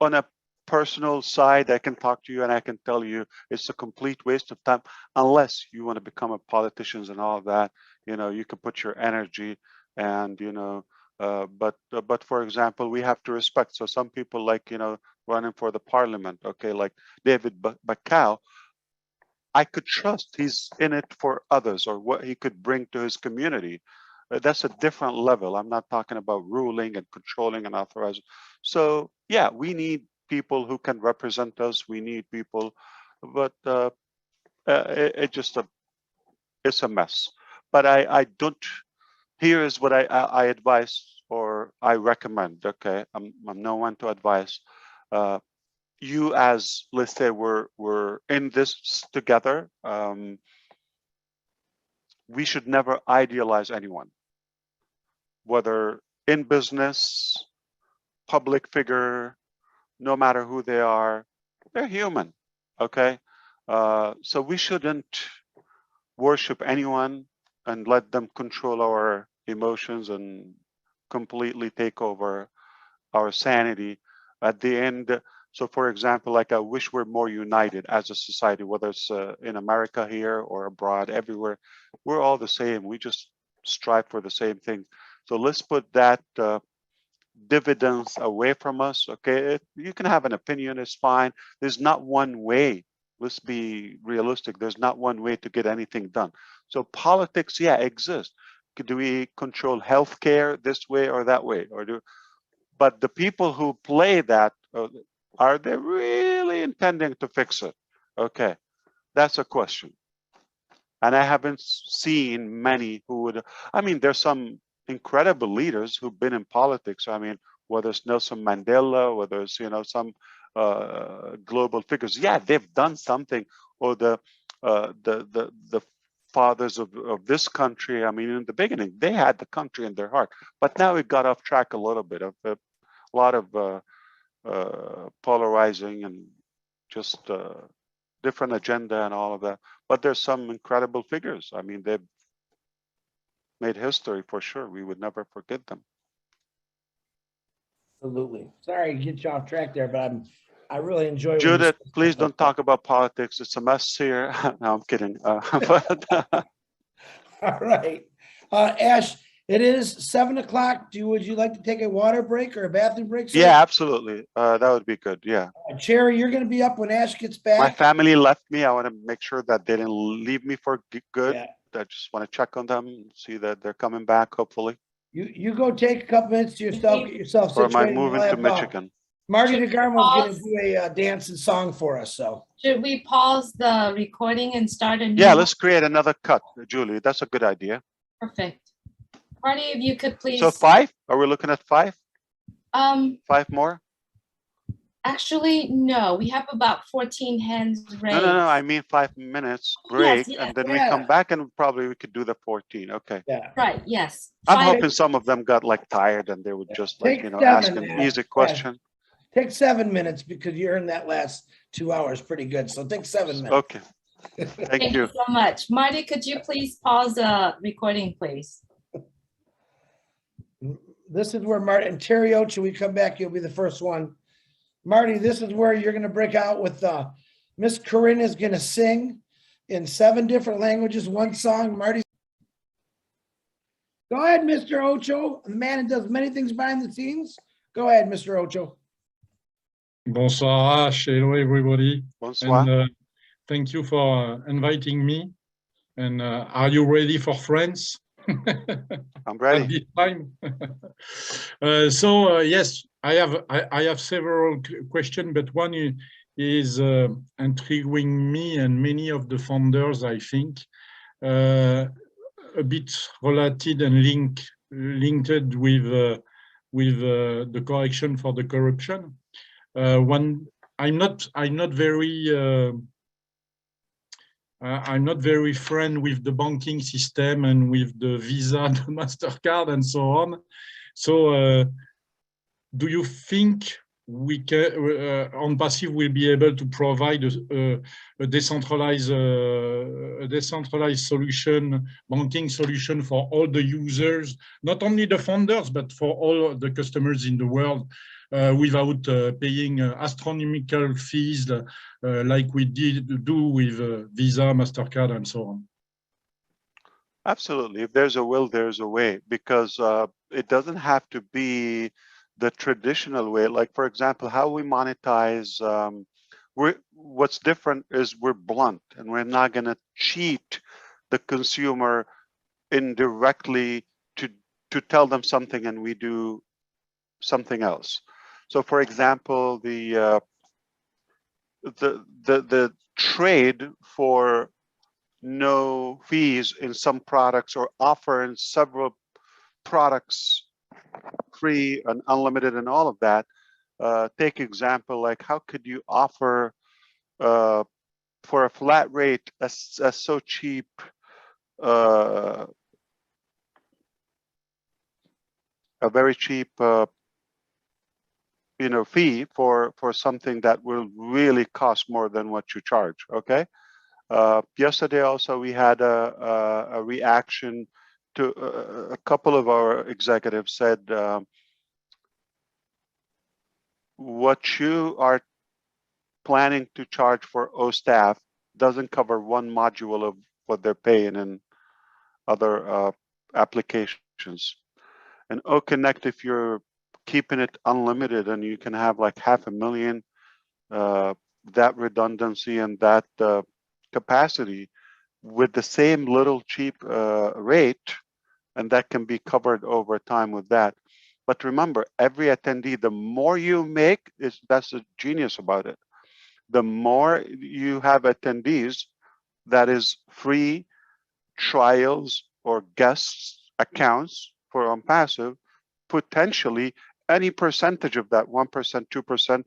a personal side, I can talk to you and I can tell you it's a complete waste of time unless you want to become a politician and all that. You can put your energy and but for example, we have to respect. So some people, like running for the parliament, okay, like David Bakau, I could trust he's in it for others or what he could bring to his community. That's a different level. I'm not talking about ruling and controlling and authorizing. So yeah, we need people who can represent us. We need people, but it's a mess. But I don't. Here is what I advise or I recommend. Okay, I'm no one to advise. You, as let's say we're in this together. We should never idealize anyone. whether in business, public figure, no matter who they are, they're human, okay? So we shouldn't worship anyone and let them control our emotions and completely take over our sanity. At the end, so for example, like I wish we're more united as a society, whether it's in America here or abroad, everywhere, we're all the same. We just strive for the same thing. So let's put that dividends away from us, okay? You can have an opinion, it's fine. There's not one way. Let's be realistic. There's not one way to get anything done. So politics, yeah, exists. Do we control healthcare this way or that way? But the people who play that, are they really intending to fix it? Okay, that's a question. And I haven't seen many who would, I mean, there's some incredible leaders who've been in politics. I mean, whether it's Nelson Mandela, whether it's, you know, some global figures, yeah, they've done something. Or the fathers of this country, I mean, in the beginning, they had the country in their heart, but now it got off track a little bit of a lot of polarizing and just different agenda and all of that. But there's some incredible figures. I mean, they've made history for sure. We would never forget them. Absolutely. Sorry to get you off track there, but I really enjoy. Judith, please don't talk about politics. It's a mess here. No, I'm kidding. All right, Ash. It is 7 o'clock. Would you like to take a water break or a bathroom break, sir? Yeah, absolutely. That would be good. Yeah. Cherry, you're going to be up when Ash gets back. My family left me. I want to make sure that they didn't leave me for good. Yeah. I just want to check on them, see that they're coming back, hopefully. You go take a couple minutes to yourself, get yourself Or situated. am I moving to Michigan? Marty DeGarmo is going to do a dance and song for us. So should we pause the recording and start a new? Yeah, let's create another cut, Julie. That's a good idea. Perfect. Marty, if you could please. So 5? Are we looking at 5? 5 more? Actually, no. We have about 14 hands raised. No. I mean 5 minutes break, and then we come back, and probably we could do the 14. Okay. Yeah. Right. Yes. I'm hoping some of them got like tired, and they would just like, you know, ask an easy question. Take 7 minutes because you earned that last 2 hours pretty good. So take 7 minutes. Okay. Thank you so much. Marty, could you please pause the recording, please? This is where Marty and Terry Ocho, we come back, you'll be the first one. Marty, this is where you're going to break out with Miss Corinne is going to sing in 7 different languages, one song. Marty. Go ahead, Mr. Ocho, the man who does many things behind the scenes. Go ahead, Mr. Ocho. Bonsoir, Ash. Hello, everybody. Bonsoir. And, thank you for inviting me. And are you ready for France? I'm ready. At this time. So yes, I have several questions, but one is intriguing me and many of the founders, I think, a bit related and linked with the correction for the corruption. One, I'm not very friend with the banking system and with the Visa, the MasterCard, and so on. So, do you think we can, Onpassive will be able to provide a decentralized solution, banking solution for all the users, not only the founders, but for all the customers in the world, without paying astronomical fees like we do with Visa, MasterCard, and so on? Absolutely. If there's a will, there's a way, because it doesn't have to be the traditional way. Like, for example, how we monetize, what's different is we're blunt, and we're not going to cheat the consumer indirectly to tell them something and we do something else. So, for example, the trade for no fees in some products, or offering several products free and unlimited and all of that. Take example, like how could you offer for a flat rate a so cheap a very cheap fee for something that will really cost more than what you charge. Okay. Yesterday also we had a reaction to a couple of our executives said, what you are planning to charge for O-staff doesn't cover one module of what they're paying in other applications. And O-Connect, if you're keeping it unlimited and you can have like 500,000, that redundancy and that capacity with the same little cheap rate, and that can be covered over time with that. But remember, every attendee, the more you make, that's the genius about it. The more you have attendees, that is free trials or guests accounts for Onpassive, potentially any percentage of that, 1%, 2%.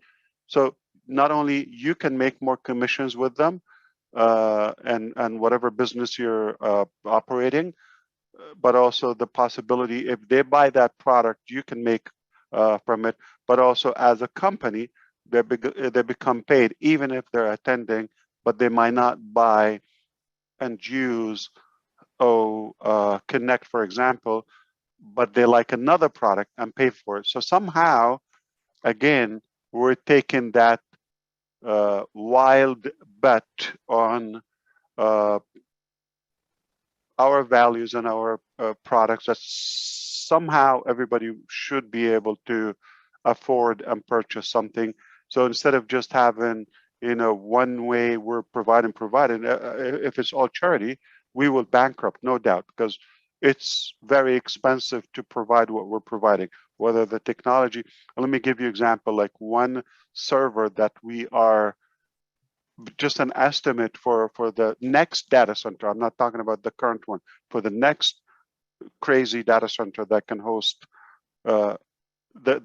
So not only you can make more commissions with them and whatever business you're operating, but also the possibility if they buy that product, you can make from it. But also as a company, they become paid even if they're attending, but they might not buy and use Connect, for example, but they like another product and pay for it. So somehow, again, we're taking that wild bet on our values and our products that somehow everybody should be able to afford and purchase something. So instead of just having, one way we're providing, if it's all charity, we will bankrupt, no doubt, because it's very expensive to provide what we're providing, whether the technology. Let me give you an example, like one server that we are just an estimate for the next data center. I'm not talking about the current one, for the next crazy data center that can host, the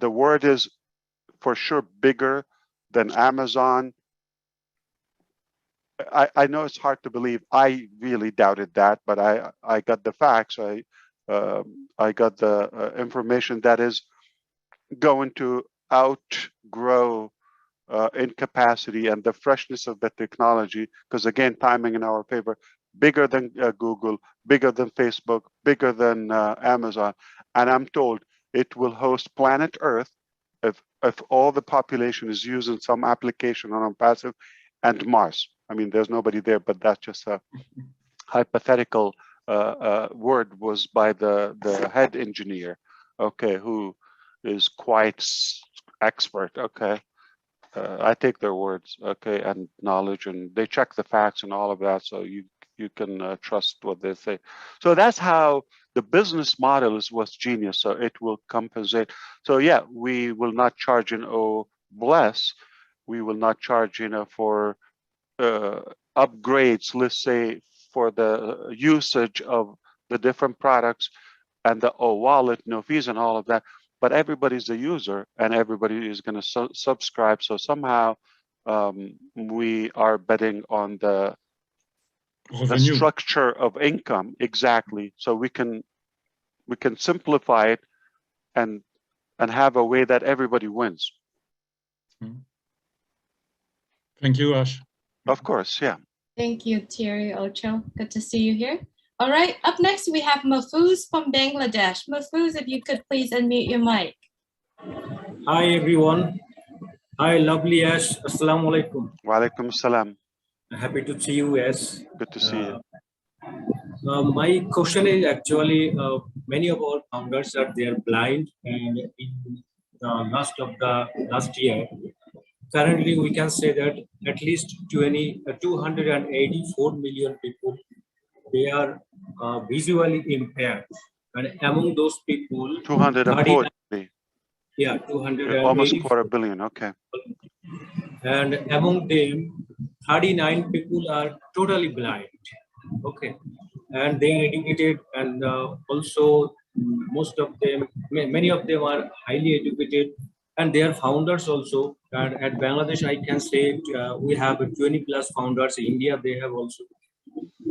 word is for sure bigger than Amazon. I know it's hard to believe. I really doubted that, but I got the facts. I got the information that is going to outgrow in capacity and the freshness of the technology, because again, timing in our favor, bigger than Google, bigger than Facebook, bigger than Amazon. And I'm told it will host planet Earth if all the population is using some application on Onpassive, and Mars. I mean, there's nobody there, but that's just a hypothetical word was by the head engineer, okay, who is quite expert, okay. I take their words, okay, and knowledge, and they check the facts and all of that, so you can trust what they say. So that's how the business model is what's genius. So it will compensate. So yeah, we will not charge an bless. We will not charge, for upgrades, let's say, for the usage of the different products and the wallet, no fees and all of that. But everybody's a user and everybody is going to subscribe. So somehow we are betting on the structure of income. Exactly. So we can simplify it and have a way that everybody wins. Thank you, Ash. Of course, yeah. Thank you, Thierry Ocho. Good to see you here. All right, up next we have Mahfouz from Bangladesh. Mahfouz, if you could please unmute your mic. Hi, everyone. Hi, lovely Ash. Assalamu alaikum. Wa alaikum assalam. Happy to see you, Ash. Good to see you. My question is actually, many of our founders are there blind, and in the last year, currently we can say that at least 284 million people, they are visually impaired, and among those people, 240. Yeah, 280. Almost a quarter billion. Okay. And among them, 39 people are totally blind. Okay, and they are educated, and also most of them, many of them are highly educated, and they are founders also. And at Bangladesh, I can say we have 20+ founders. In India, they have also.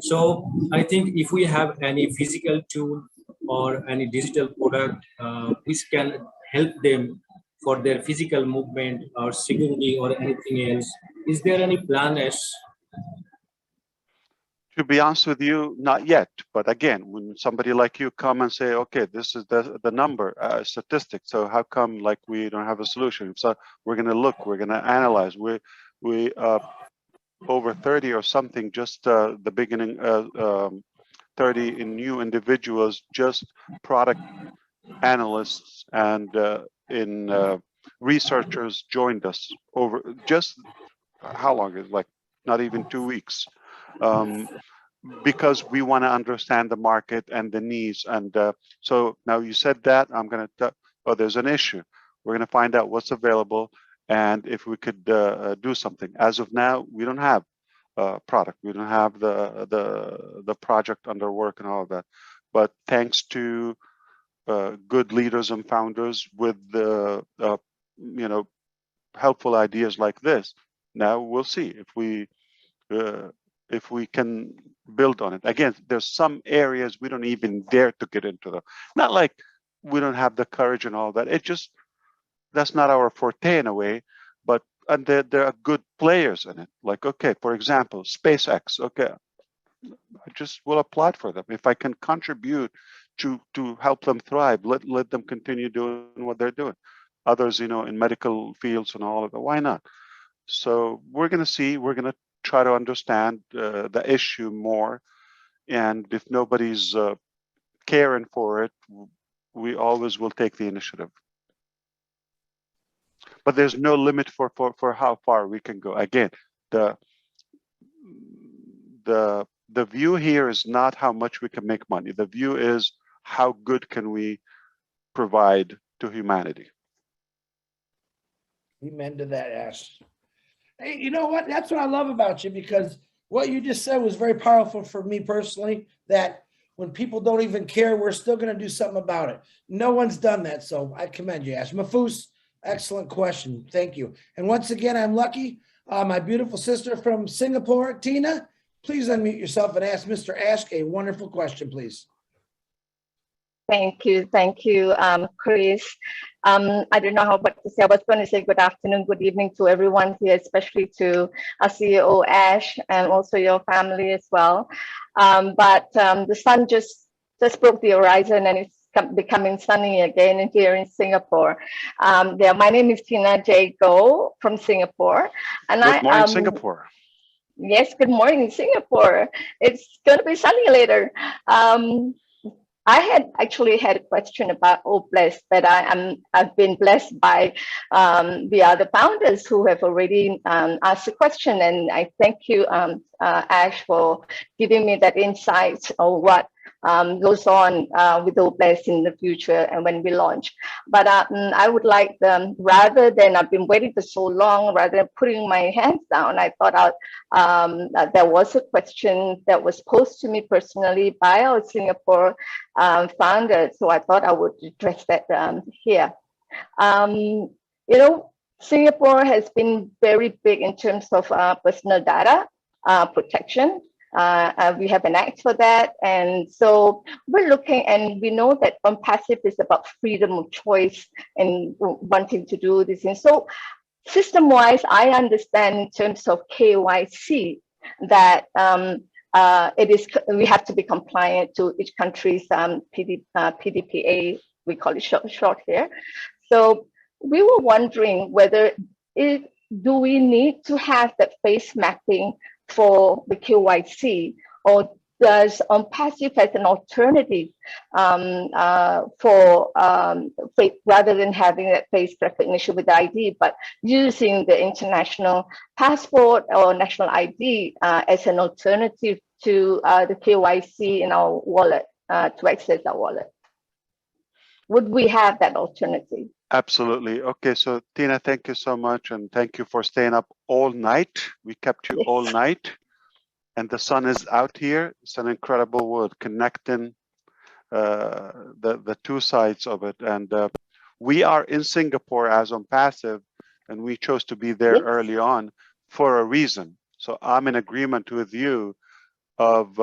So I think if we have any physical tool or any digital product which can help them for their physical movement or security or anything else? Is there any plan as? To be honest with you, not yet. But again, when somebody like you come and say, okay, this is the number, statistic. So how come like we don't have a solution? So we're going to look, we're going to analyze. We over 30 or something, just the beginning, 30 in new individuals, just product analysts and researchers joined us over just how long is like not even 2 weeks. Because we want to understand the market and the needs. And so now you said that, I'm going to, oh, there's an issue. We're going to find out what's available and if we could do something. As of now, we don't have a product. We don't have the project under work and all of that. But thanks to good leaders and founders with the, helpful ideas like this, now we'll see if we can build on it. Again, there's some areas we don't even dare to get into them. Not like we don't have the courage and all that. It just, that's not our forte in a way, but and there are good players in it. Like, okay, for example, SpaceX, okay, I just will apply for them. If I can contribute to help them thrive, let them continue doing what they're doing. Others, in medical fields and all of that, why not? So we're going to see, we're going to try to understand the issue more. And if nobody's caring for it, we always will take the initiative. But there's no limit for how far we can go. Again, the view here is not how much we can make money. The view is how good can we provide to humanity. Amen to that, Ash. Hey, you know what? That's what I love about you, because what you just said was very powerful for me personally, that when people don't even care, we're still going to do something about it. No one's done that. So I commend you, Ash. Mafus, excellent question. Thank you. And once again, I'm lucky. My beautiful sister from Singapore, Tina, please unmute yourself and ask Mr. Ash a wonderful question, please. Thank you, Chris. I don't know what to say. I was going to say good afternoon, good evening to everyone here, especially to our CEO Ash and also your family as well. But the sun just broke the horizon and it's becoming sunny again here in Singapore. My name is Tina J. Goh from Singapore, and good morning, Singapore. Yes, good morning, Singapore. It's going to be sunny later. I had actually had a question about Blessed, but I've been blessed by the other founders who have already asked the question, and I thank you, Ash, for giving me that insight of what goes on with Blessed in the future and when we launch. But I would like rather than I've been waiting for so long, rather than putting my hands down, I thought there was a question that was posed to me personally by our Singapore founder, so I thought I would address that here. Singapore has been very big in terms of personal data protection. We have an act for that, and so we're looking, and we know that Onpassive is about freedom of choice and wanting to do this. And so system-wise, I understand in terms of KYC that we have to be compliant to each country's PDPA, we call it short here. So we were wondering whether do we need to have that face mapping for the KYC, or does Onpassive as an alternative for rather than having that face recognition with the ID, but using the international passport or national ID as an alternative to the KYC in our wallet to access our wallet? Would we have that alternative? Absolutely. Okay, so Tina, thank you so much, and thank you for staying up all night. We kept you all night, and the sun is out here. It's an incredible world connecting the two sides of it. And we are in Singapore as Onpassive, and we chose to be there early on for a reason. So I'm in agreement with you of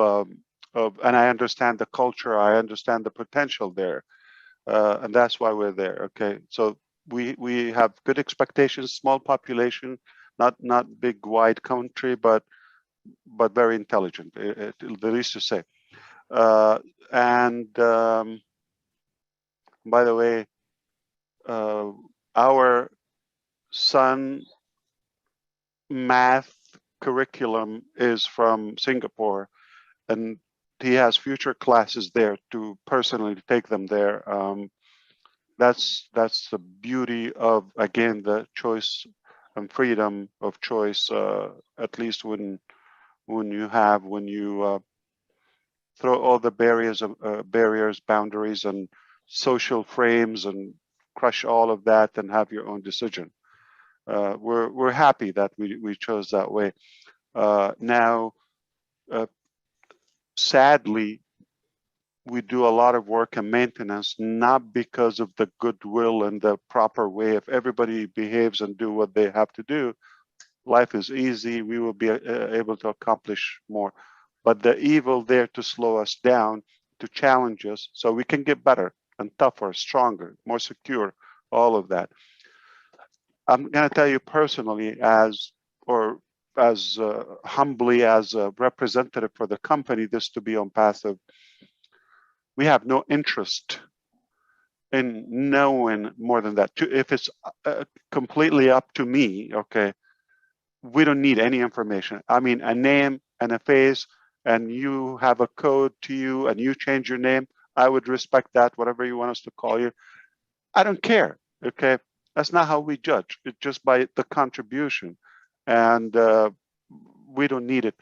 and I understand the culture, I understand the potential there, and that's why we're there. Okay, so we have good expectations, small population, not big wide country, but very intelligent, the least to say. And by the way, our son math curriculum is from Singapore, and he has future classes there to personally take them there. That's the beauty of, again, the choice and freedom of choice. At least when you throw all the barriers, boundaries, and social frames, and crush all of that and have your own decision. We're happy that we chose that way. Now, sadly, we do a lot of work and maintenance, not because of the goodwill and the proper way. If everybody behaves and do what they have to do, life is easy. We will be able to accomplish more. But the evil there to slow us down, to challenge us, so we can get better and tougher, stronger, more secure, all of that. I'm going to tell you personally, as humbly as a representative for the company, this to be Onpassive, we have no interest in knowing more than that. If it's completely up to me, okay, we don't need any information. I mean, a name and a face, and you have a code to you and you change your name, I would respect that, whatever you want us to call you. I don't care, okay? That's not how we judge. It's just by the contribution, and we don't need it.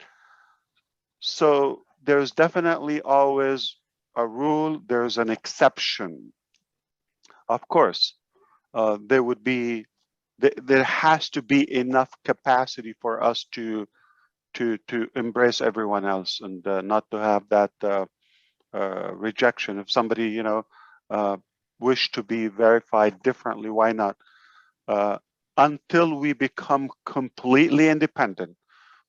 So there's definitely always a rule, there's an exception. Of course, there has to be enough capacity for us to embrace everyone else, and not to have that rejection. If somebody, wish to be verified differently, why not? Until we become completely independent,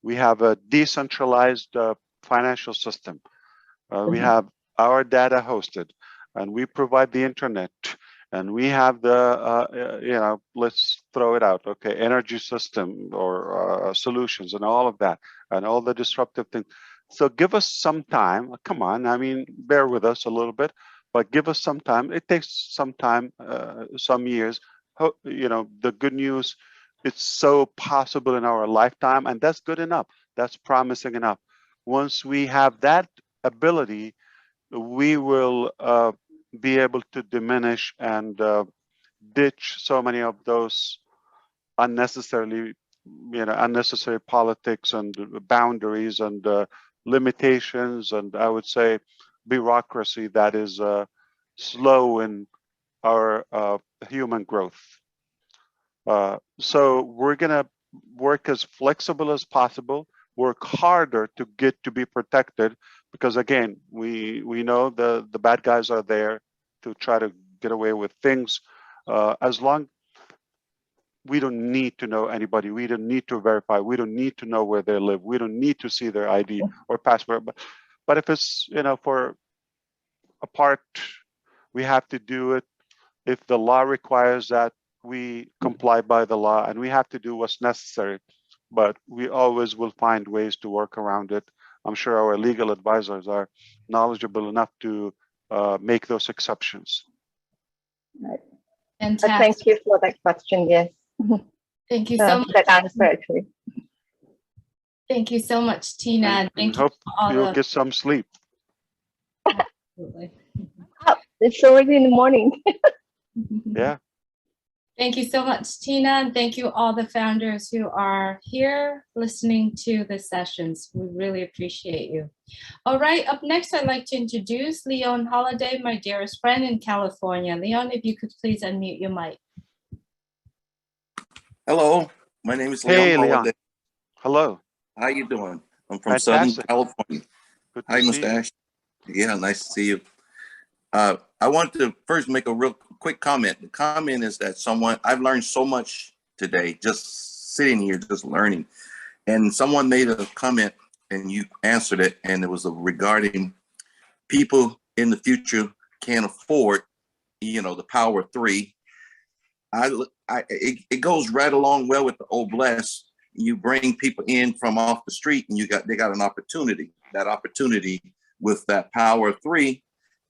we have a decentralized financial system. We have our data hosted, and we provide the internet, and we have the, let's throw it out, okay, energy system or solutions and all of that, and all the disruptive things. So give us some time. Come on, I mean, bear with us a little bit, but give us some time. It takes some time, some years. The good news, it's so possible in our lifetime, and that's good enough. That's promising enough. Once we have that ability, we will be able to diminish and ditch so many of those unnecessary politics and boundaries and limitations, and I would say bureaucracy that is slow in our human growth. So we're gonna work as flexible as possible, work harder to get to be protected, because again, we know the bad guys are there to try to get away with things. As long we don't need to know anybody, we don't need to verify, we don't need to know where they live, we don't need to see their ID or passport. But if it's for a part, we have to do it. If the law requires that, we comply by the law, and we have to do what's necessary. But we always will find ways to work around it. I'm sure our legal advisors are knowledgeable enough to make those exceptions. Right. Fantastic. Thank you for that question. Yes. Thank you so much. That answer, actually. Thank you so much, Tina. And thank hope you for all you'll get some sleep. Absolutely. Oh, it's already in the morning. Yeah. Thank you so much, Tina, and thank you all the founders who are here listening to the sessions. We really appreciate you. All right, up next, I'd like to introduce Leon Holiday, my dearest friend in California. Leon, if you could please unmute your mic. Hello, my name is Leon Holiday. Leon. Hello. How you doing? I'm from Fantastic. Southern California. Good Hi, to Mr. see you. Ash. Yeah, nice to see you. I want to first make a real quick comment. The comment is that I've learned so much today, just sitting here, just learning. And someone made a comment, and you answered it, and it was regarding people in the future can't afford, the power of three. It goes right along well with the old bless. You bring people in from off the street, and they got an opportunity. That opportunity with that power of three,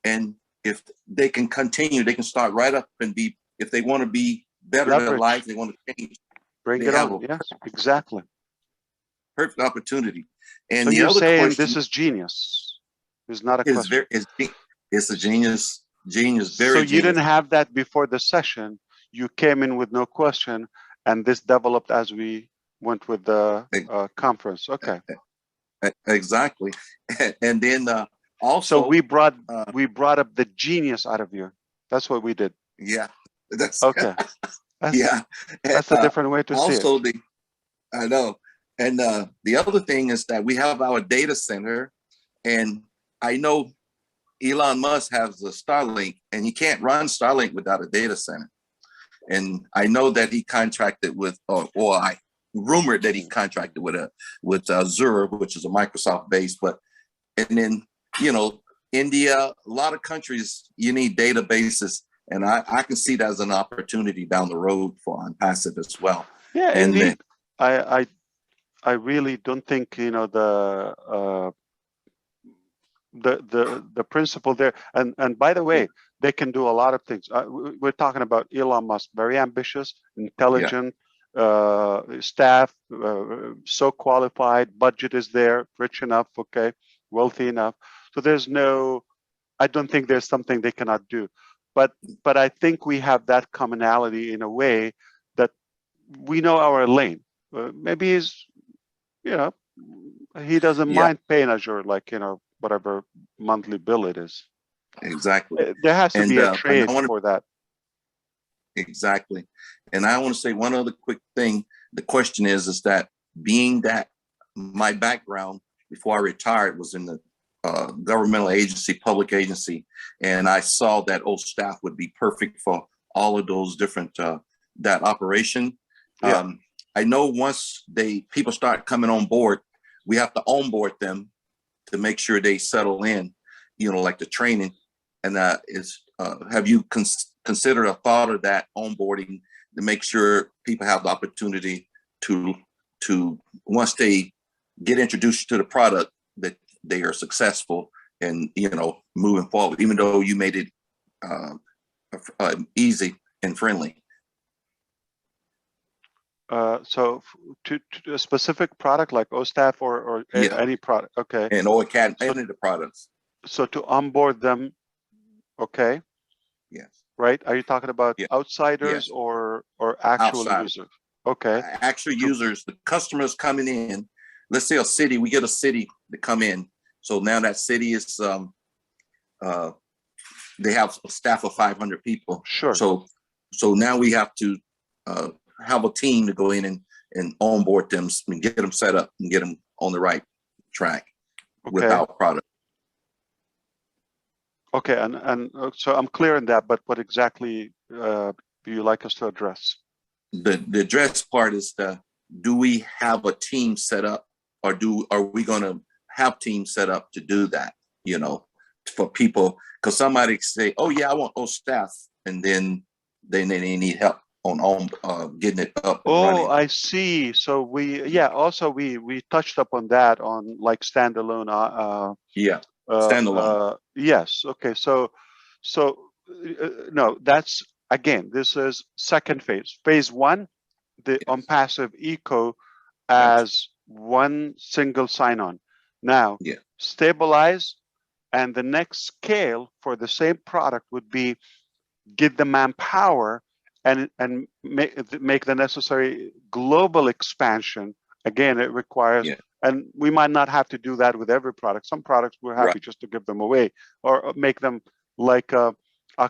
and if they can continue, they can start right up and be. If they want to be better in their life, they want to change. Bring it on. Yes, exactly. Perfect opportunity. And so the you're other saying question, this is genius. It's not a question. It's a genius. Very. So you didn't have that before the session. You came in with no question, and this developed as we went with the conference. Okay. Exactly. And then also, so we brought up the genius out of you. That's what we did. Yeah. That's okay. That's a different way to see it. I know. And the other thing is that we have our data center, and I know Elon Musk has a Starlink, and he can't run Starlink without a data center. And I know that he contracted with, or I rumored that he contracted with Azure, which is a Microsoft base. And then India, a lot of countries, you need databases, and I can see that as an opportunity down the road for Onpassive as well. Yeah, and indeed. I really don't think the principle there. And by the way, they can do a lot of things. We're talking about Elon Musk, very ambitious, intelligent, staff, so qualified, budget is there, rich enough, okay, wealthy enough. So I don't think there's something they cannot do. But I think we have that commonality in a way that we know our lane. Maybe he doesn't mind paying Azure, whatever monthly bill it is. Exactly. There has to be a trade for that. Exactly. And I want to say one other quick thing. The question is that being that my background before I retired was in the governmental agency, public agency, and I saw that old staff would be perfect for all of those different, that operation. I know once people start coming on board, we have to onboard them to make sure they settle in, like the training. And have you considered a thought of that onboarding to make sure people have the opportunity to once they get introduced to the product, that they are successful and moving forward, even though you made it easy and friendly. So to a specific product like OSTAF or any product, okay. And OACAD, any of the products. So to onboard them, okay. Yes. Right? Are you talking about outsiders or actual users? Okay. Actual users, the customers coming in. Let's say a city, we get a city to come in. So now that city is, they have a staff of 500 people. Sure. So now we have to have a team to go in and onboard them and get them set up and get them on the right track with our product. Okay, and so I'm clear in that, but what exactly do you like us to address? The address part is do we have a team set up, or are we going to have teams set up to do that, for people? Because somebody say, oh yeah, I want staff, and then they need help on getting it up and running. I see. So we touched upon that on like standalone. Standalone. Yes. Okay. So no, that's again, this is second phase. Phase one, the Onpassive Eco as one single sign-on. Now, stabilize, and the next scale for the same product would be give the manpower and make the necessary global expansion. Again, it requires, and we might not have to do that with every product. Some products we're happy just to give them away or make them like a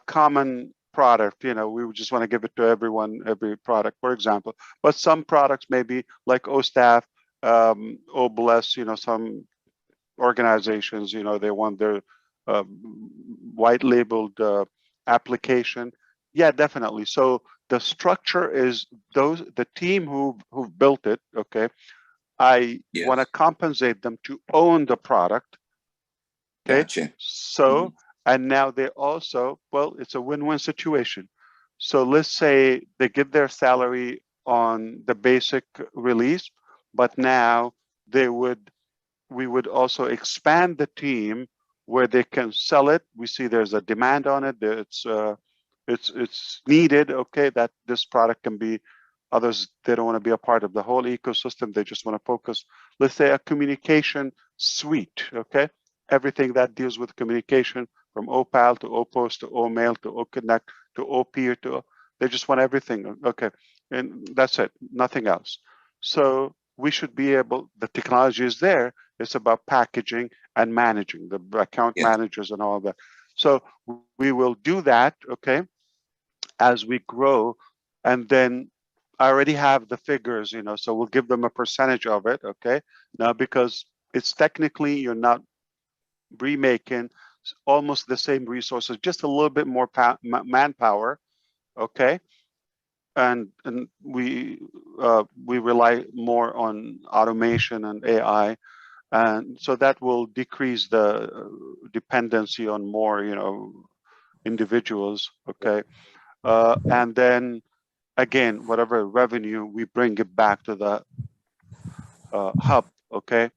common product. We would just want to give it to everyone, every product, for example. But some products maybe like OSTAF, OBLES, some organizations, they want their white labeled application. Yeah, definitely. So the structure is the team who've built it. Okay. I want to compensate them to own the product. Okay. Gotcha. So, and now they also, well, it's a win-win situation. So let's say they get their salary on the basic release, but now we would also expand the team where they can sell it. We see there's a demand on it. It's needed. Okay, that this product can be. Others, they don't want to be a part of the whole ecosystem. They just want to focus. Let's say a communication suite. Okay, everything that deals with communication, from Opal to Opos to Omail to Oconnect to Opeer to, they just want everything. Okay, and that's it. Nothing else. So we should be able. The technology is there. It's about packaging and managing the account managers and all of that. So we will do that, okay, as we grow. And then I already have the figures, you know, so we'll give them a percentage of it, okay? Now, because it's technically, you're not remaking almost the same resources, just a little bit more manpower, okay? And we rely more on automation and AI. And so that will decrease the dependency on more, you know, individuals, okay? And then again, whatever revenue, we bring it back to the hub, okay?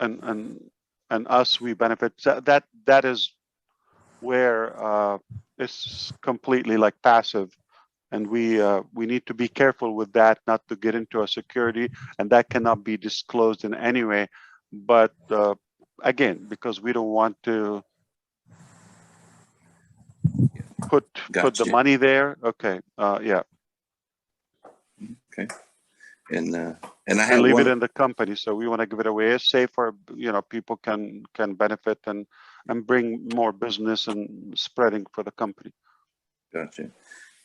And us, we benefit. That is where it's completely like passive. And we need to be careful with that, not to get into a security, and that cannot be disclosed in any way. But again, because we don't want to put the money there. Okay, yeah. Okay, and I have leave it in the company. So we want to give it away. It's safe for, you know, people can benefit and bring more business and spreading for the company. Gotcha.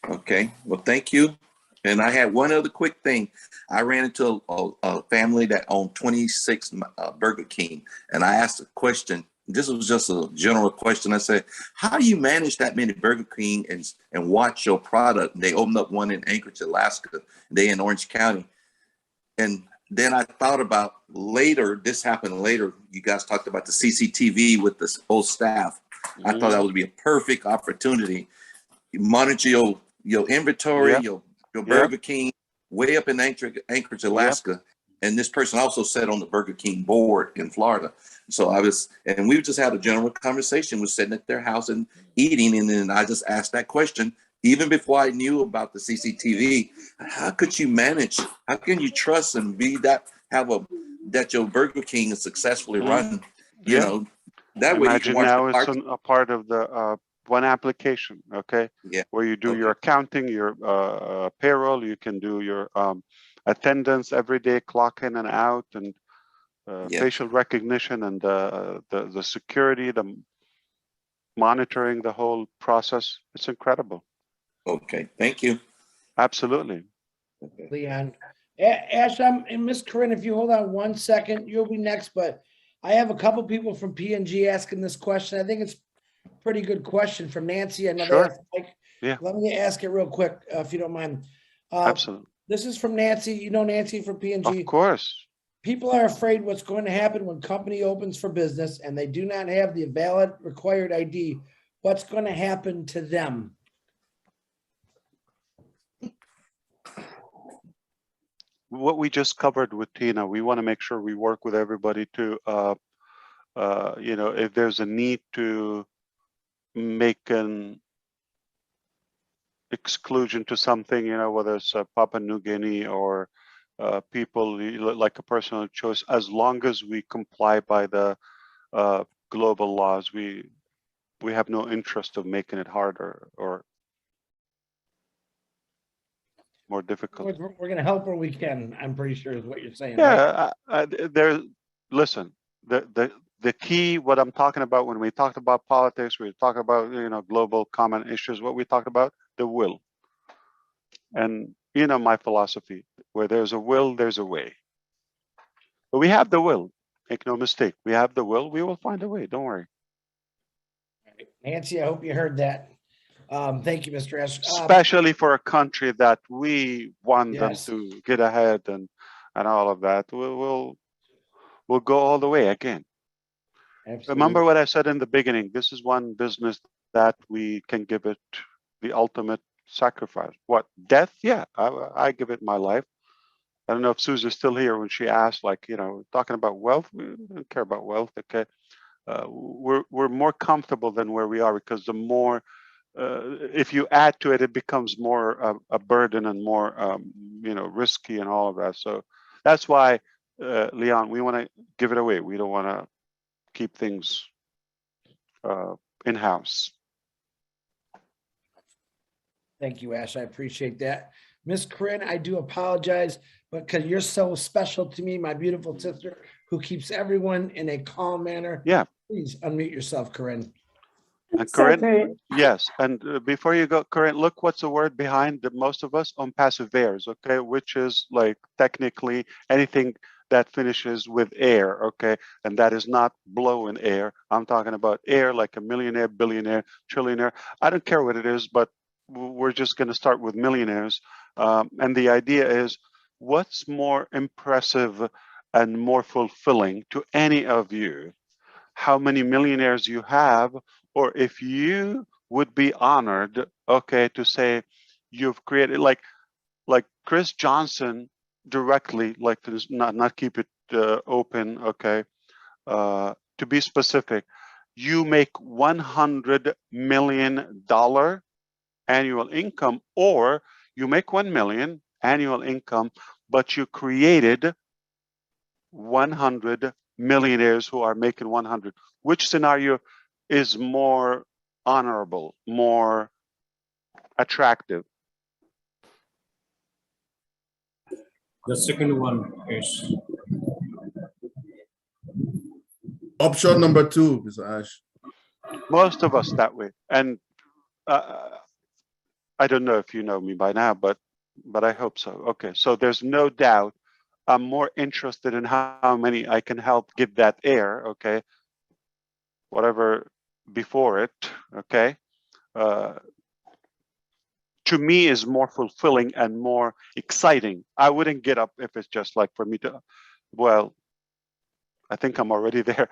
Okay, well, thank you. And I had one other quick thing. I ran into a family that owned 26 Burger King, and I asked a question. This was just a general question. I said, how do you manage that many Burger King and watch your product? They opened up one in Anchorage, Alaska. They in Orange County. And then I thought about later, this happened later. You guys talked about the CCTV with the whole staff. I thought that would be a perfect opportunity. You monitor your inventory, your Burger King way up in Anchorage, Alaska. And this person also sat on the Burger King board in Florida. So we just had a general conversation. We're sitting at their house and eating. And then I just asked that question, even before I knew about the CCTV, how could you manage? How can you trust and that your Burger King is successfully run? You know, that way you can watch now it's a part of the one application, okay? Yeah. Where you do your accounting, your payroll, you can do your attendance every day, clock in and out, and facial recognition, and the security, the monitoring, the whole process. It's incredible. Okay, thank you. Absolutely. Okay. Leon. Ash, and Miss Corinne, if you hold on 1 second, you'll be next, but I have a couple people from P&G asking this question. I think it's a pretty good question from Nancy. I know they asked, like, let me ask it real quick, if you don't mind. Absolutely. This is from Nancy. You know Nancy from P&G? Of course. People are afraid what's going to happen when company opens for business and they do not have the valid required ID. What's going to happen to them? What we just covered with Tina, we want to make sure we work with everybody to, you know, if there's a need to make an exclusion to something, you know, whether it's Papua New Guinea or people like a personal choice, as long as we comply by the global laws, we have no interest of making it harder or more difficult. We're going to help where we can, I'm pretty sure is what you're saying. Yeah, right? Listen, the key, what I'm talking about when we talked about politics, we talk about, you know, global common issues, what we talked about, the will. And, you know, my philosophy, where there's a will, there's a way. But we have the will, make no mistake. We have the will, we will find a way, don't worry. Nancy, I hope you heard that. Thank you, Mr. Ash. Especially for a country that we want them to get ahead and and all of that, we'll go all the way again. Absolutely. Remember what I said in the beginning, this is one business that we can give it the ultimate sacrifice. What, death? Yeah, I give it my life. I don't know if Susan's still here when she asked, like, you know, talking about wealth. We don't care about wealth, okay? We're more comfortable than where we are, because the more, if you add to it, it becomes more a burden and more, you know, risky and all of that. So that's why, Leon, we want to give it away. We don't want to keep things in-house. Thank you, Ash. I appreciate that. Miss Corinne, I do apologize, but because you're so special to me, my beautiful sister, who keeps everyone in a calm manner. Yeah. Please unmute yourself, Corinne. And Corinne, yes. And before you go, Corinne, look what's the word behind the most of us, Onpassive-Gofounders, okay? Which is like technically anything that finishes with air, okay? And that is not blow in air. I'm talking about air, like a millionaire, billionaire, trillionaire. I don't care what it is, but we're just going to start with millionaires. And the idea is, what's more impressive and more fulfilling to any of you? How many millionaires you have, or if you would be honored, okay, to say you've created, like Chris Johnson directly, like to not keep it open, okay, to be specific, you make $100 million annual income, or you make 1 million annual income, but you created 100 millionaires who are making 100. Which scenario is more honorable, more attractive? The second one is option number 2, Mr. Ash. Most of us that way. And I don't know if you know me by now, but I hope so. Okay, so there's no doubt I'm more interested in how many I can help give that air, okay, whatever before it, okay, to me is more fulfilling and more exciting. I wouldn't get up if it's just like for me to, well, I think I'm already there.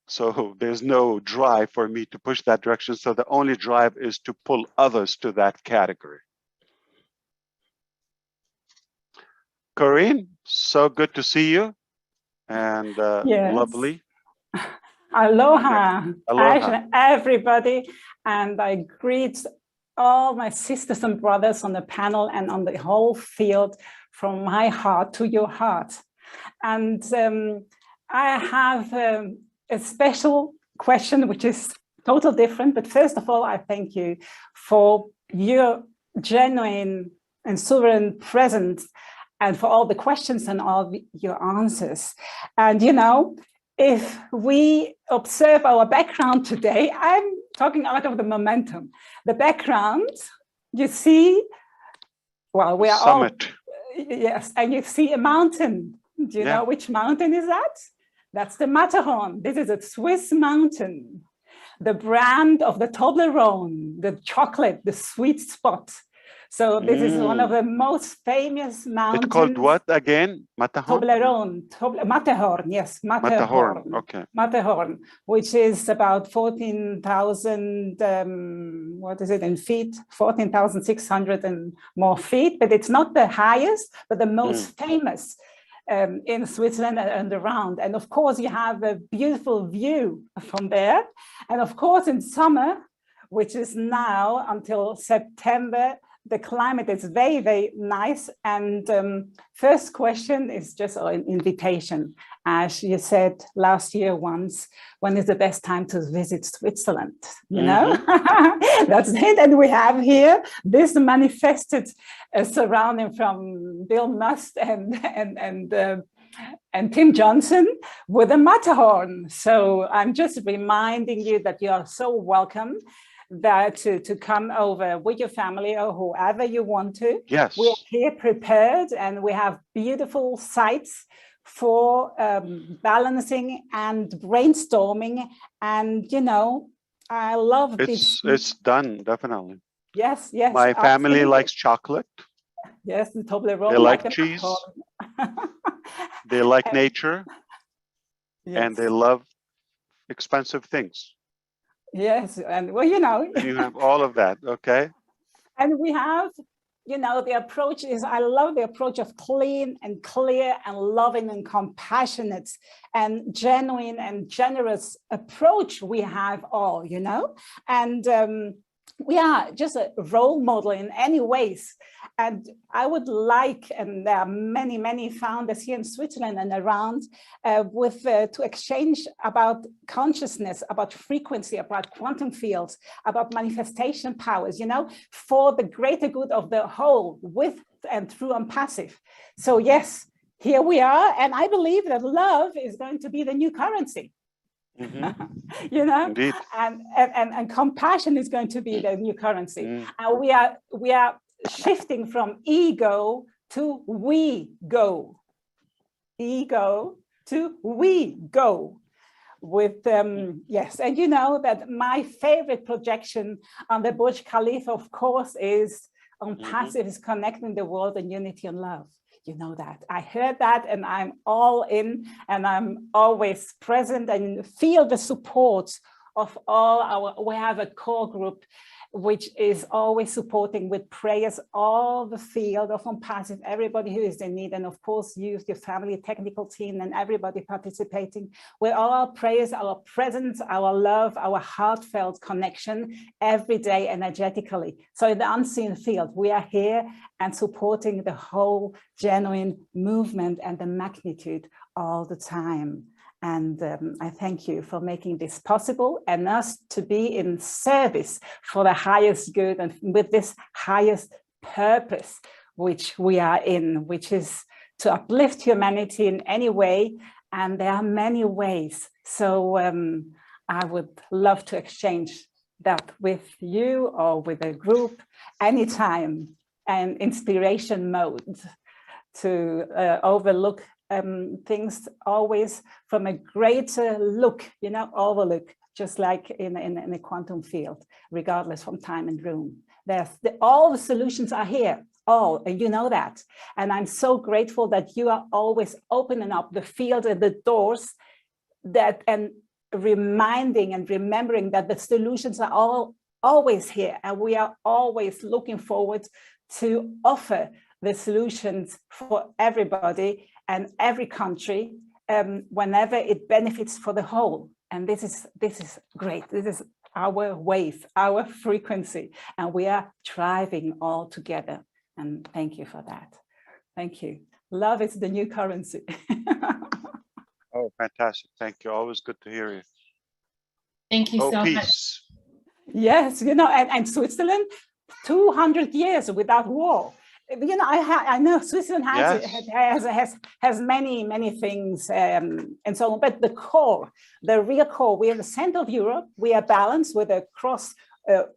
So there's no drive for me to push that direction. So the only drive is to pull others to that category. Corinne, so good to see you. And yes. Lovely. Aloha, Aloha. everybody. And I greet all my sisters and brothers on the panel and on the whole field from my heart to your heart. And I have a special question, which is total different. But first of all, I thank you for your genuine and sovereign presence, and for all the questions and all your answers. And, you know, if we observe our background today, I'm talking out of the momentum. The background, you see, well, we are Summit. all, yes, and you see a mountain. Do you know which mountain is that? That's the Matterhorn. This is a Swiss mountain, the brand of the Toblerone, the chocolate, the sweet spot. So this is one of the most famous mountains. It's called what again? Matterhorn? Toblerone, Matterhorn, yes, Matterhorn. Okay. Matterhorn, which is about 14,000, what is it in feet? 14,600 and more feet, but it's not the highest, but the most famous in Switzerland and around. And of course, you have a beautiful view from there. And of course, in summer, which is now until September, the climate is very, very nice. And first question is just an invitation. As you said last year once, when is the best time to visit Switzerland? You know, that's it. And we have here this manifested surrounding from Bill Must and Tim Johnson with a Matterhorn. So I'm just reminding you that you are so welcome, that to come over with your family or whoever you want to. Yes. We're here prepared, and we have beautiful sites for balancing and brainstorming. And, you know, I love this. It's done, definitely. Yes, yes. My family absolutely. likes chocolate. Yes, the Toblerone. They like cheese. They like nature, Yes. and they love expensive things. Yes, and well, you know. And you have all of that, okay? And we have, you know, the approach is, I love the approach of clean and clear and loving and compassionate and genuine and generous approach we have all, you know, and we are just a role model in any ways. And I would like, and there are many, many founders here in Switzerland and around to exchange about consciousness, about frequency, about quantum fields, about manifestation powers, you know, for the greater good of the whole, with and through Onpassive. So yes, here we are. And I believe that love is going to be the new currency. Mm-hmm. You know, Indeed. And compassion is going to be the new currency. And we are shifting from ego to we go. Ego to we go. With yes, and you know that my favorite projection on the Burj Khalifa, of course, is Onpassive is connecting the world in unity and love. You know that. I heard that and I'm all in, and I'm always present and feel the support of all we have a core group which is always supporting with prayers all the field of Onpassive, everybody who is in need, and of course you, your family, technical team, and everybody participating with all our prayers, our presence, our love, our heartfelt connection every day energetically. So in the unseen field, we are here and supporting the whole genuine movement and the magnitude all the time. And I thank you for making this possible and us to be in service for the highest good and with this highest purpose, which we are in, which is to uplift humanity in any way. And there are many ways. So I would love to exchange that with you or with a group anytime, and inspiration mode to overlook things always from a greater look, you know, overlook, just like in a quantum field, regardless from time and room. All the solutions are here, all, and you know that. And I'm so grateful that you are always opening up the field and the doors that, and reminding and remembering that the solutions are always here, and we are always looking forward to offer the solutions for everybody and every country whenever it benefits for the whole. And this is great. This is our wave, our frequency, and we are thriving all together. And thank you for that. Thank you. Love is the new currency. Oh, fantastic. Thank you. Always good to hear you. Thank you so peace. much. Yes, you know, and Switzerland, 200 years without war. You know, I know Switzerland has many things and so on, but the core, the real core, we are the center of Europe. We are balanced with across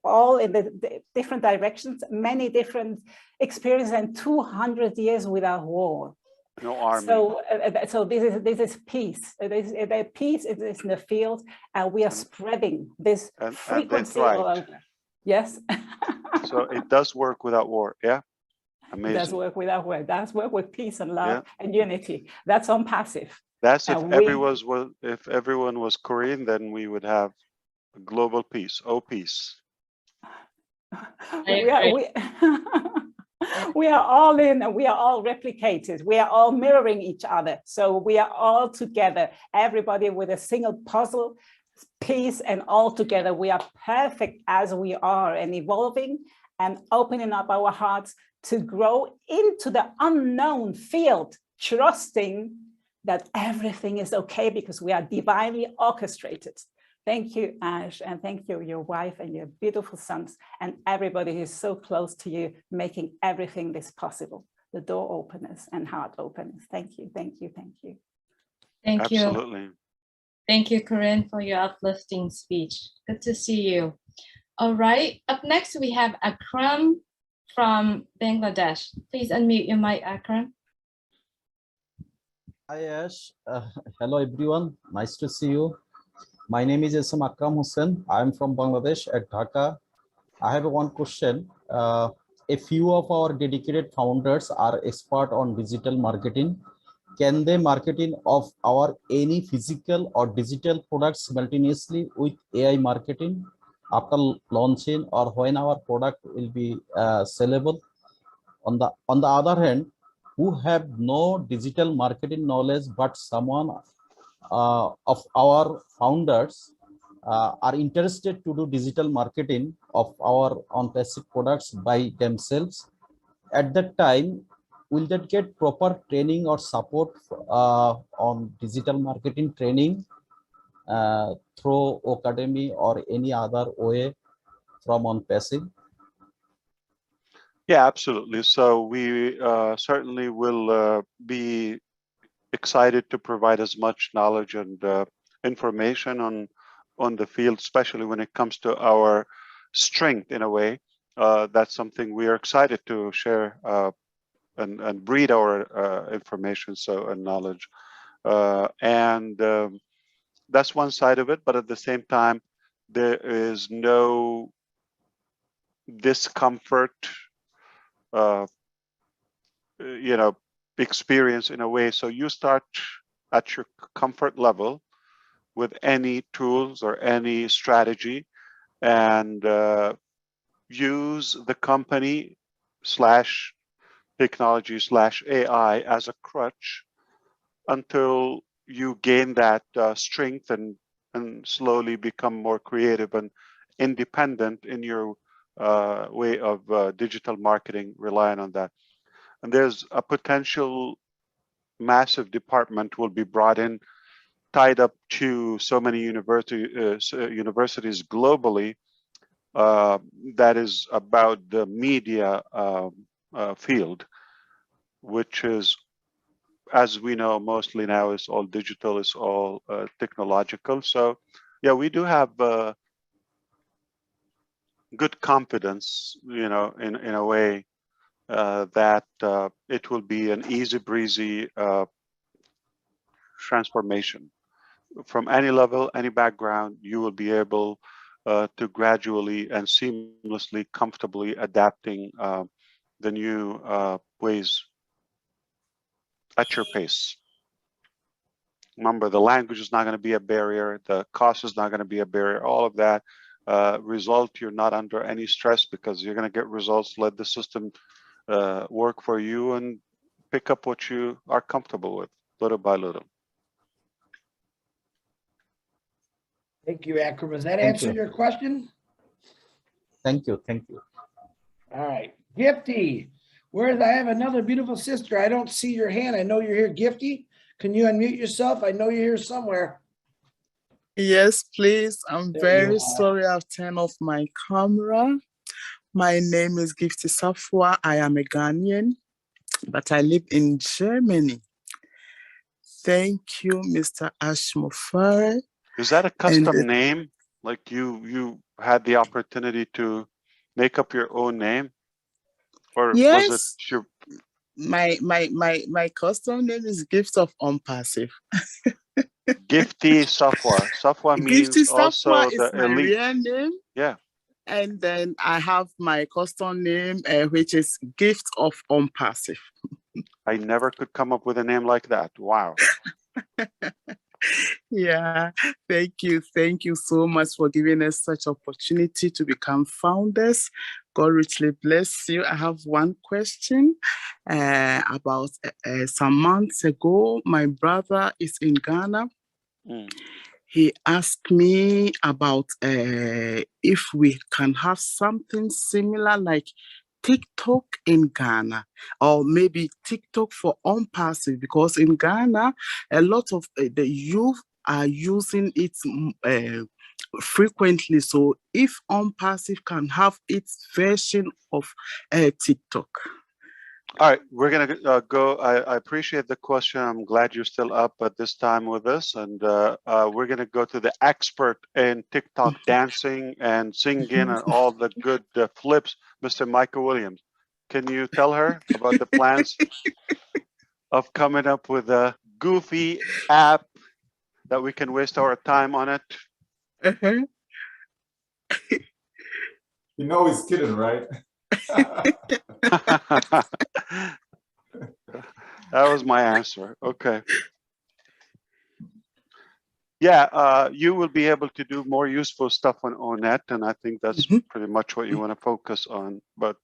all in the different directions, many different experiences, and 200 years without war. No army. So this is peace. The peace is in the field, and we are spreading this frequency all over. Yes. So it does work without war. Yeah. Amazing. It does work without war. It does work with peace and love and unity. That's Onpassive. That's if everyone was Korean, then we would have a global peace. Oh, peace. We are all in, and we are all replicated. We are all mirroring each other. So we are all together, everybody with a single puzzle piece, and all together we are perfect as we are, and evolving and opening up our hearts to grow into the unknown field, trusting that everything is okay because we are divinely orchestrated. Thank you, Ash, and thank you, your wife and your beautiful sons, and everybody who's so close to you, making everything this possible. The door openers and heart openers. Thank you, thank you, thank you. Thank you. Absolutely. Thank you, Corinne, for your uplifting speech. Good to see you. All right, up next we have Akram from Bangladesh. Please unmute your mic, Akram. Hi, Ash. Hello, everyone. Nice to see you. My name is Akram Hussain. I am from Bangladesh at Dhaka. I have one question. a few of our dedicated founders are expert on digital marketing. Can they marketing of our any physical or digital products simultaneously with AI marketing after launching, or when our product will be sellable? On the other hand, who have no digital marketing knowledge, but someone of our founders are interested to do digital marketing of our Onpassive products by themselves. At that time, will that get proper training or support on digital marketing training through Academy or any other way from Onpassive? Yeah, absolutely. So we certainly will be excited to provide as much knowledge and information on the field, especially when it comes to our strength in a way. That's something we are excited to share and breed our information and knowledge. That's one side of it, but at the same time, there is no discomfort, experience in a way. So you start at your comfort level with any tools or any strategy, and use the company / technology / AI as a crutch until you gain that strength and slowly become more creative and independent in your way of digital marketing, relying on that. And there's a potential massive department will be brought in, tied up to so many universities globally, that is about the media field, which is, as we know, mostly now is all digital, is all technological. So yeah, we do have good confidence, in a way, that it will be an easy breezy transformation. From any level, any background, you will be able to gradually and seamlessly, comfortably adapting the new ways at your pace. Remember, the language is not going to be a barrier. The cost is not going to be a barrier. All of that result, you're not under any stress because you're going to get results. Let the system work for you and pick up what you are comfortable with, little by little. Thank you, Akram. Does that answer your question? Thank you. Thank you. All right. Gifty, I have another beautiful sister. I don't see your hand. I know you're here. Gifty, can you unmute yourself? I know you're here somewhere. Yes, please. I'm very sorry I've turned off my camera. My name is Gifty Safwa. I am a Ghanaian, but I live in Germany. Thank you, Mr. ASHMUFAREH. Is that a custom name? Like you had the opportunity to make up your own name? Or yes, was it your... My custom name is Gift of Onpassive. Gifty Safwa. Safwa means Gifty also Safwa the is my elite. real name. Yeah. And then I have my custom name, which is Gift of Onpassive. I never could come up with a name like that. Wow. Yeah, thank you. Thank you so much for giving us such opportunity to become founders. God richly bless you. I have one question. About some months ago, my brother is in Ghana. He asked me about if we can have something similar like TikTok in Ghana, or maybe TikTok for Onpassive, because in Ghana, a lot of the youth are using it frequently. So if Onpassive can have its version of TikTok. All right, we're going to go. I appreciate the question. I'm glad you're still up at this time with us. And we're going to go to the expert in TikTok dancing and singing and all the good flips, Mr. Michael Williams. Can you tell her about the plans of coming up with a goofy app that we can waste our time on it? You know he's kidding, right? That was my answer. Okay. Yeah, you will be able to do more useful stuff on ONET, and I think that's pretty much what you want to focus on. But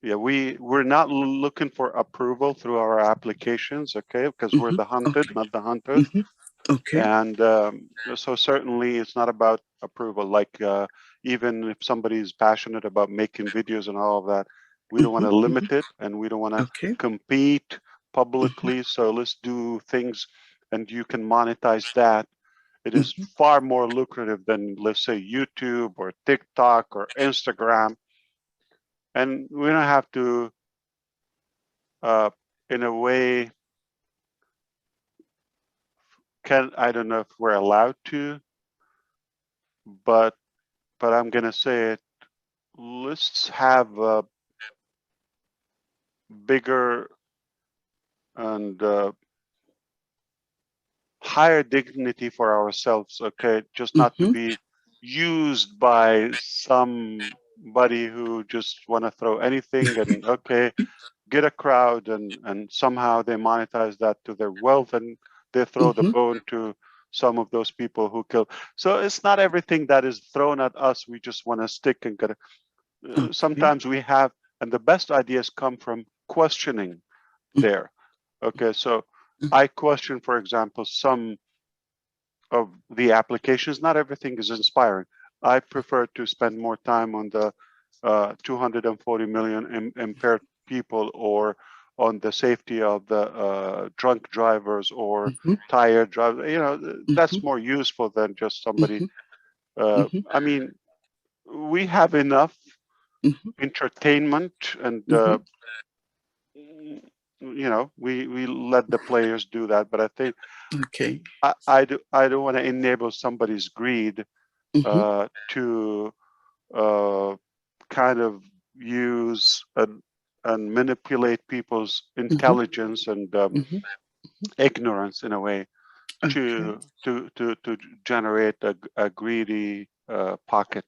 yeah, we're not looking for approval through our applications, okay? Because we're the hunted, not the hunters. Okay. And so certainly it's not about approval. Like even if somebody is passionate about making videos and all of that, we don't want to limit it, and we don't want to compete publicly. So let's do things, and you can monetize that. It is far more lucrative than, let's say, YouTube or TikTok or Instagram. And we don't have to, in a way, I don't know if we're allowed to, but I'm gonna say it. Let's have a bigger and higher dignity for ourselves, okay? Just not to be used by somebody who just want to throw anything and okay, get a crowd and somehow they monetize that to their wealth and they throw the bone to some of those people who kill. So it's not everything that is thrown at us. We just want to stick and get it. Sometimes we have, and the best ideas come from questioning there. Okay, so I question, for example, some of the applications. Not everything is inspiring. I prefer to spend more time on the 240 million impaired people, or on the safety of the drunk drivers or tired drivers. You know, that's more useful than just somebody. I mean, we have enough entertainment, and you know, we let the players do that. But I think I don't want to enable somebody's greed to kind of use and manipulate people's intelligence and ignorance in a way to generate a greedy pocket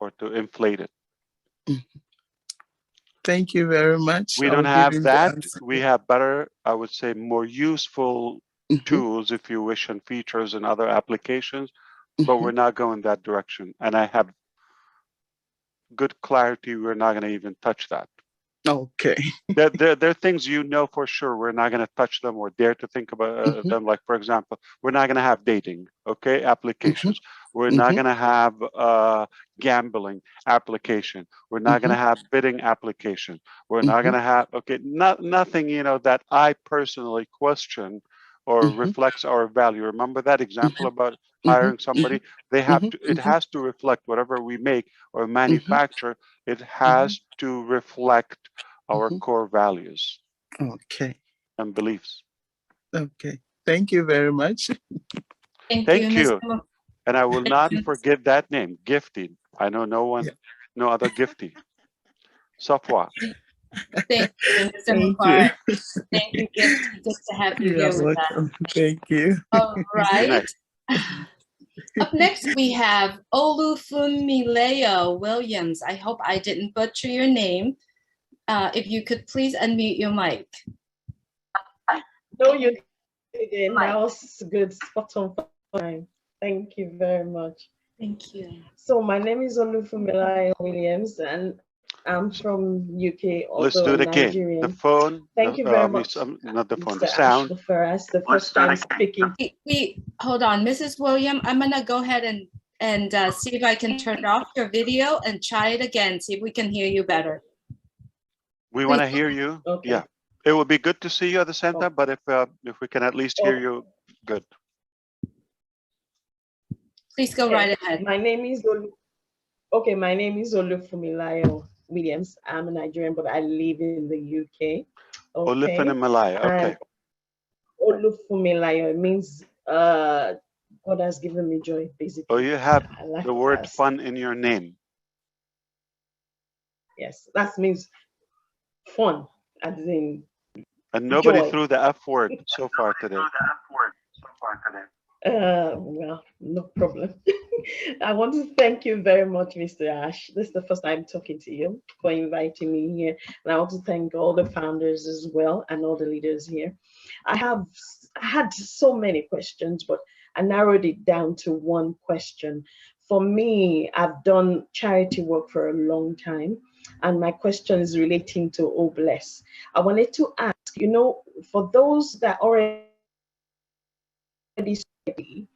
or to inflate it. Thank you very much. We don't have that. We have better, I would say, more useful tools, if you wish, and features and other applications, but we're not going that direction. And I have good clarity, we're not going to even touch that. Okay. There are things you know for sure we're not going to touch them or dare to think about them. Like, for example, we're not going to have dating, okay, applications. We're not going to have gambling application. We're not going to have bidding application. We're not going to have, okay, nothing, you know, that I personally question or reflects our value. Remember that example about hiring somebody? They have to, it has to reflect whatever we make or manufacture. It has to reflect our core values. Okay. And beliefs. Okay. Thank you very much. Thank you. And I will not forget that name, Gifty. I know no one, no other Gifty. Safwa. Thank you, Mr. Mufareh. Thank you, Gifty. Good to have you here with us. Thank you. All right. Up next, we have Olufumileo Williams. I hope I didn't butcher your name. If you could please unmute your mic. No, you didn't. That was good. Spot on time. Thank you very much. Thank you. So my name is Olufumileo Williams, and I'm from UK. Let's do it again. Nigerian. The phone. Thank you very much. Not the phone. Mr. The sound. ASHMUFAREH, the first time speaking. Hold on, Mrs. William. I'm gonna go ahead and see if I can turn off your video and try it again. See if we can hear you better. We want to hear you. Okay. Yeah, it would be good to see you at the center, but if we can at least hear you, good. Please go right ahead. My name is my name is Olufumileo Williams. I'm a Nigerian, but I live in the UK. Olufumileo, okay. Olufumileo, it means God has given me joy, basically. Oh, you have the word fun in your name. Yes, that means fun, as in and nobody joy. threw the F word so far today. Well, no problem. I want to thank you very much, Mr. Ash. This is the first time talking to you, for inviting me here. And I want to thank all the founders as well and all the leaders here. I had so many questions, but I narrowed it down to one question. For me, I've done charity work for a long time, and my question is relating to Obless. I wanted to ask, you know, for those that already study,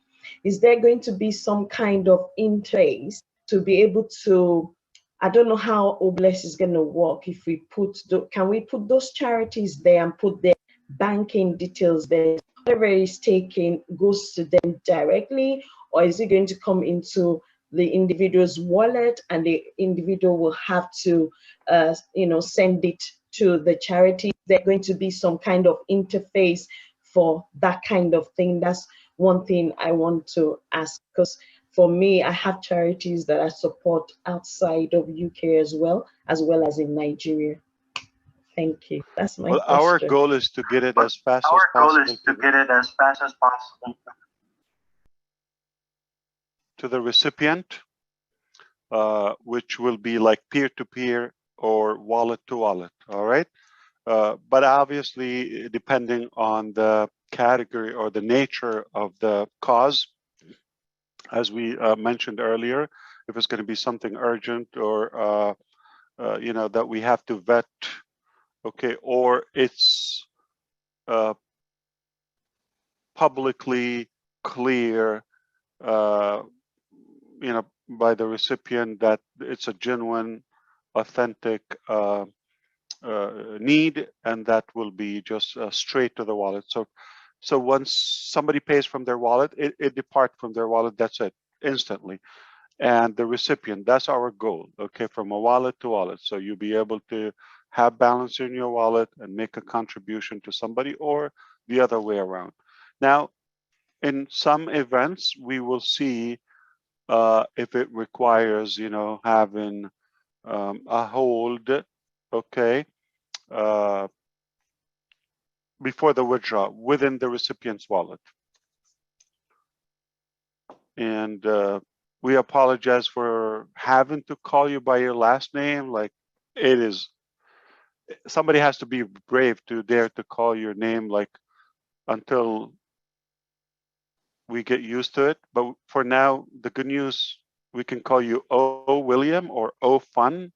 is there going to be some kind of interface to be able to, I don't know how Obless is going to work. If we put, can we put those charities there and put their banking details there? Whatever is taken goes to them directly, or is it going to come into the individual's wallet and the individual will have to, you know, send it to the charity? There's going to be some kind of interface for that kind of thing. That's one thing I want to ask, because for me, I have charities that I support outside of UK as well as in Nigeria. Thank you. That's my question. Our goal is to get it as fast as possible. To the recipient, which will be like peer-to-peer or wallet-to-wallet, all right? But obviously, depending on the category or the nature of the cause, as we mentioned earlier, if it's going to be something urgent or, you know, that we have to vet, okay, or it's publicly clear, you know, by the recipient that it's a genuine, authentic need, and that will be just straight to the wallet. So once somebody pays from their wallet, it departs from their wallet. That's it, instantly. And the recipient, that's our goal. Okay, from a wallet to wallet. So you'll be able to have balance in your wallet and make a contribution to somebody, or the other way around. Now, in some events, we will see if it requires, you know, having a hold, okay, before the withdrawal within the recipient's wallet. And we apologize for having to call you by your last name. Like, it is, somebody has to be brave to dare to call your name, like, until we get used to it. But for now, the good news, we can call you O William or O Fun.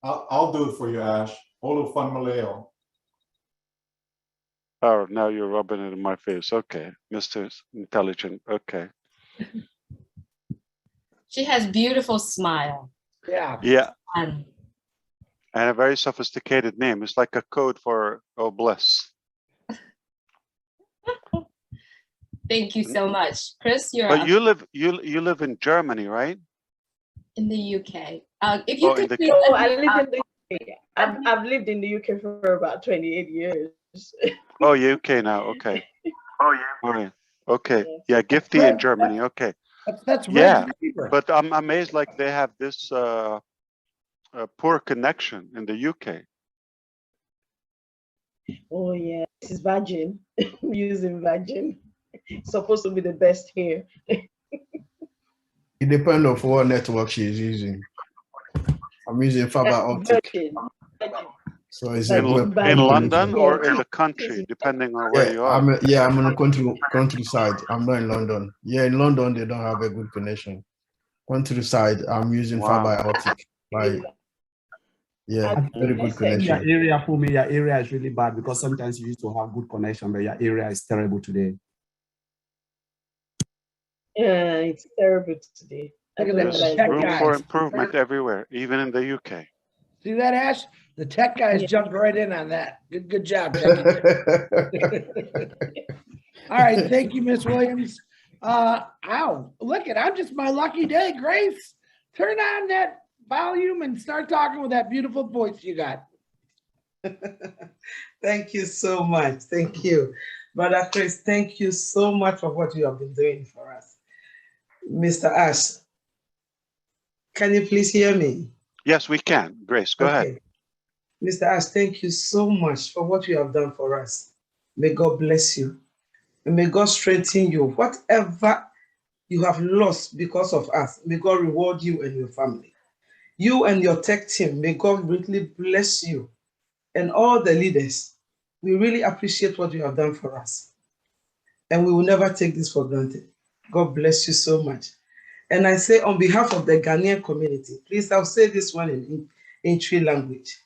I'll do it for you, Ash. Olu Fun Maleo. Oh, now you're rubbing it in my face. Okay, Mr. Intelligent. Okay. She has beautiful smile. Yeah. Yeah. And a very sophisticated name. It's like a code for oh bless. Thank you so much, Chris. You're. But you live in Germany, right? In the UK. If you could. Oh, I live in the UK. I've lived in the UK for about 28 years. Oh, UK now. Okay. Oh yeah. All right. Okay. Yeah, Gifty in Germany. Okay. That's yeah. cheaper. But I'm amazed, like they have this poor connection in the UK. Oh yeah, this is Virgin. I'm using Virgin. It's supposed to be the best here. It depends on what network she's using. I'm using fiber optic. So it's in London or in the country, depending on where you are. I'm in the countryside. I'm not in London. Yeah, in London they don't have a good connection. Countryside, I'm using fiber optic. Like, yeah, very good connection. Your area for me, your area is really bad because sometimes you used to have good connection, but your area is terrible today. Yeah, it's terrible today. There's room for improvement everywhere, even in the UK. See that, Ash? The tech guys jumped right in on that. Good job. All right, thank you, Miss Williams. Ow, look it, I'm just my lucky day, Grace. Turn on that volume and start talking with that beautiful voice you got. Thank you so much. Thank you. Brother Chris, thank you so much for what you have been doing for us. Mr. Ash, can you please hear me? Yes, we can. Grace, go ahead. Mr. Ash, thank you so much for what you have done for us. May God bless you. And may God strengthen you. Whatever you have lost because of us, may God reward you and your family. You and your tech team, may God greatly bless you. And all the leaders, we really appreciate what you have done for us. And we will never take this for granted. God bless you so much. And I say on behalf of the Ghanaian community, please, I'll say this one in Twi language.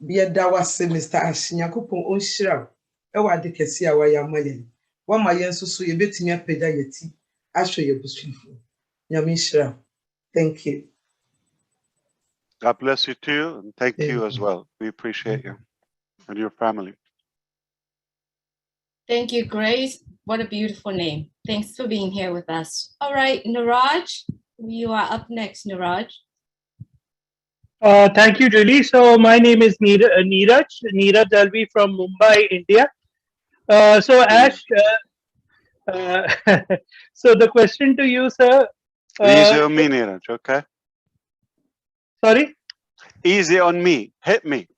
Bieda wase Mr. Ash, Nyankopɔn ɔnhyira wo ɛwɔ ade kɛse a wayɛ ama yɛn. Wama yɛn nso so yɛbɛtumi apagya yɛn ti ahwɛ yɛn busuafoɔ. Nyame nhyira wo. Thank you. God bless you too, and thank you as well. We appreciate you and your family. Thank you, Grace. What a beautiful name. Thanks for being here with us. All right, Niraj, you are up next, Niraj. Thank you, Julie. So my name is Neeraj Dalvi from Mumbai, India. So Ash, so the question to you, sir. Easy on me, Neeraj, okay? Sorry? Easy on me. Hit me.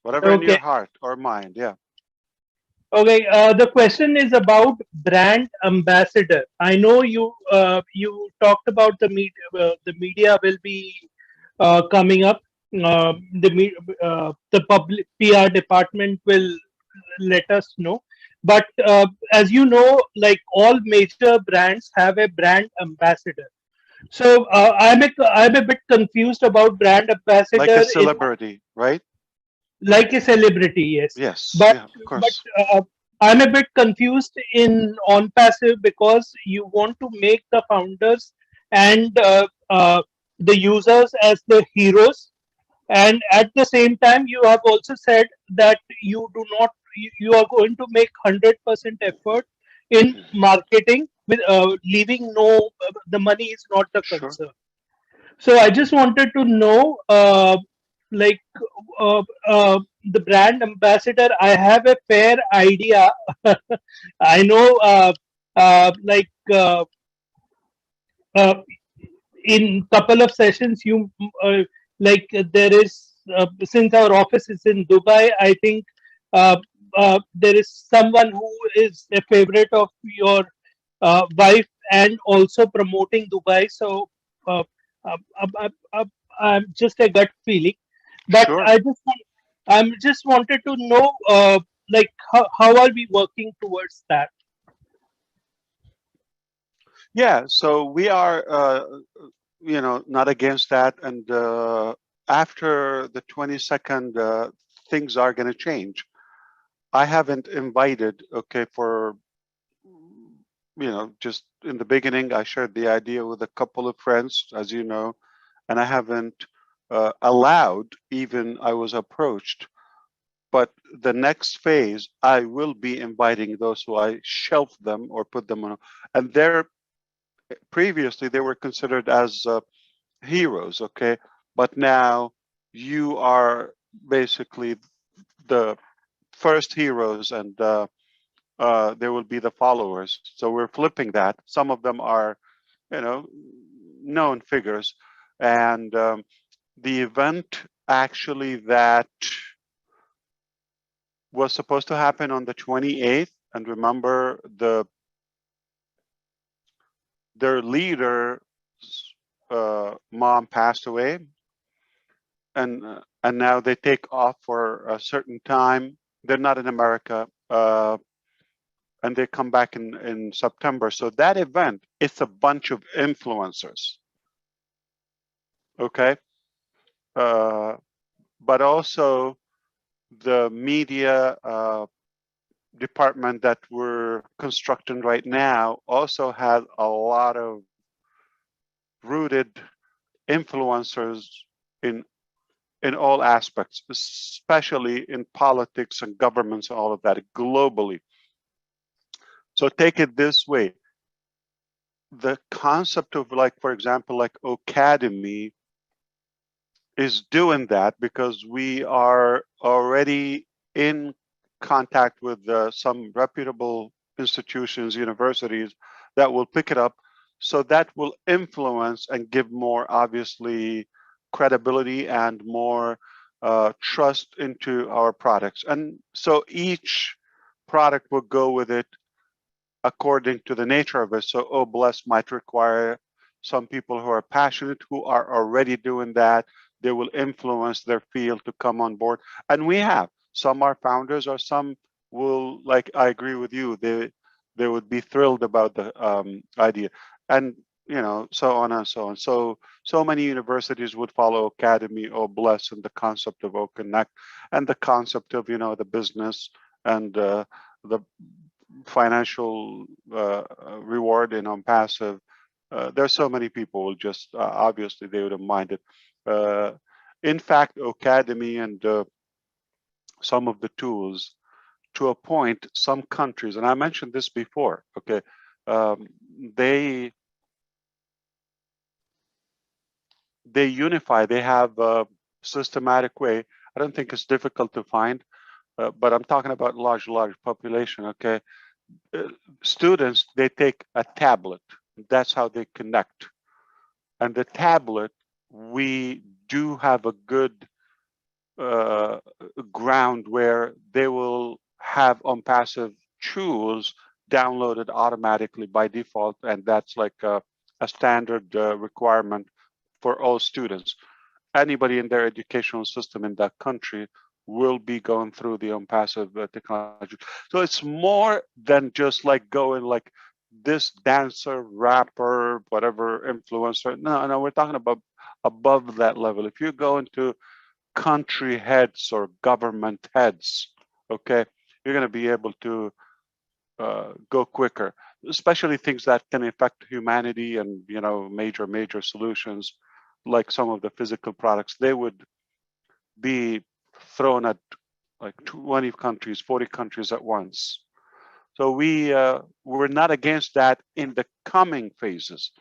Whatever in your heart or mind, yeah. Okay, the question is about brand ambassador. I know you you talked about the media will be coming up. The public PR department will let us know. But as you know, like all major brands have a brand ambassador. So I'm a bit confused about brand ambassador. Like a celebrity, right? Like a celebrity, yes. Yes, But, yeah, of course. But I'm a bit confused in Onpassive because you want to make the founders and the users as the heroes. And at the same time, you have also said that you do not, you are going to make 100% effort in marketing with leaving the money is not the concern. So I just wanted to know, the brand ambassador, I have a fair idea. I know, in couple of sessions, you there is since our office is in Dubai, I think there is someone who is a favorite of your wife and also promoting Dubai. So I'm just a gut feeling, but I just wanted to know how are we working towards that? Yeah, so we are not against that, and after the 22nd, things are going to change. I haven't invited, for just in the beginning, I shared the idea with a couple of friends, as you know, and I haven't allowed, even I was approached. But the next phase, I will be inviting those who I shelved them or put them on, and previously they were considered as heroes, but now you are basically the first heroes, and there will be the followers. So we're flipping that. Some of them are, known figures, and the event actually that was supposed to happen on the 28th, and remember their leader mom passed away, and now they take off for a certain time. They're not in America, and they come back in September. So that event, it's a bunch of influencers, but also the media department that we're constructing right now also has a lot of rooted influencers in all aspects, especially in politics and governments and all of that globally. So take it this way. The concept of, for example, Academy is doing that because we are already in contact with some reputable institutions, universities that will pick it up. So that will influence and give more, obviously, credibility and more trust into our products. And so each product will go with it according to the nature of it. So, oh, bless might require some people who are passionate, who are already doing that. They will influence their field to come on board. And we have some are founders, or some will, like, I agree with you, they would be thrilled about the idea. And you know, so on and so on. So many universities would follow Academy, oh bless, and the concept of O Connect, and the concept of, you know, the business and the financial reward in Onpassive. There's so many people will just obviously they would have minded. In fact, Academy and some of the tools, to a point, some countries, and I mentioned this before, okay, they unify. They have a systematic way. I don't think it's difficult to find, but I'm talking about large population, okay? Students, they take a tablet. That's how they connect. And the tablet, we do have a good ground where they will have Onpassive tools downloaded automatically by default, and that's like a standard requirement for all students. Anybody in their educational system in that country will be going through the Onpassive technology. So it's more than just like going like this dancer, rapper, whatever influencer. No, we're talking about above that level. If you go into country heads or government heads, okay, you're going to be able to go quicker, especially things that can affect humanity and, you know, major solutions like some of the physical products. They would be thrown at like 20 countries, 40 countries at once. So we're not against that in the coming phases.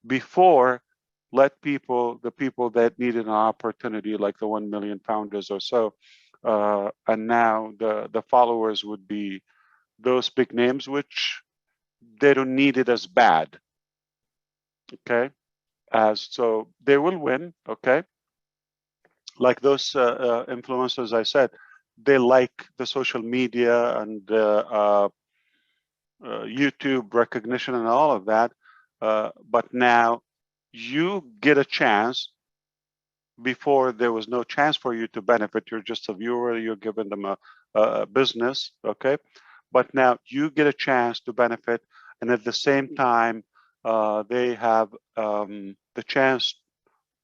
Before, let the people that needed an opportunity, like the 1 million founders or so, and now the followers would be those big names, which they don't need it as bad, okay? So they will win, okay? Like those influencers I said, they like the social media and YouTube recognition and all of that, but now you get a chance. Before, there was no chance for you to benefit. You're just a viewer, you're giving them a business, okay? But now you get a chance to benefit, and at the same time, they have the chance,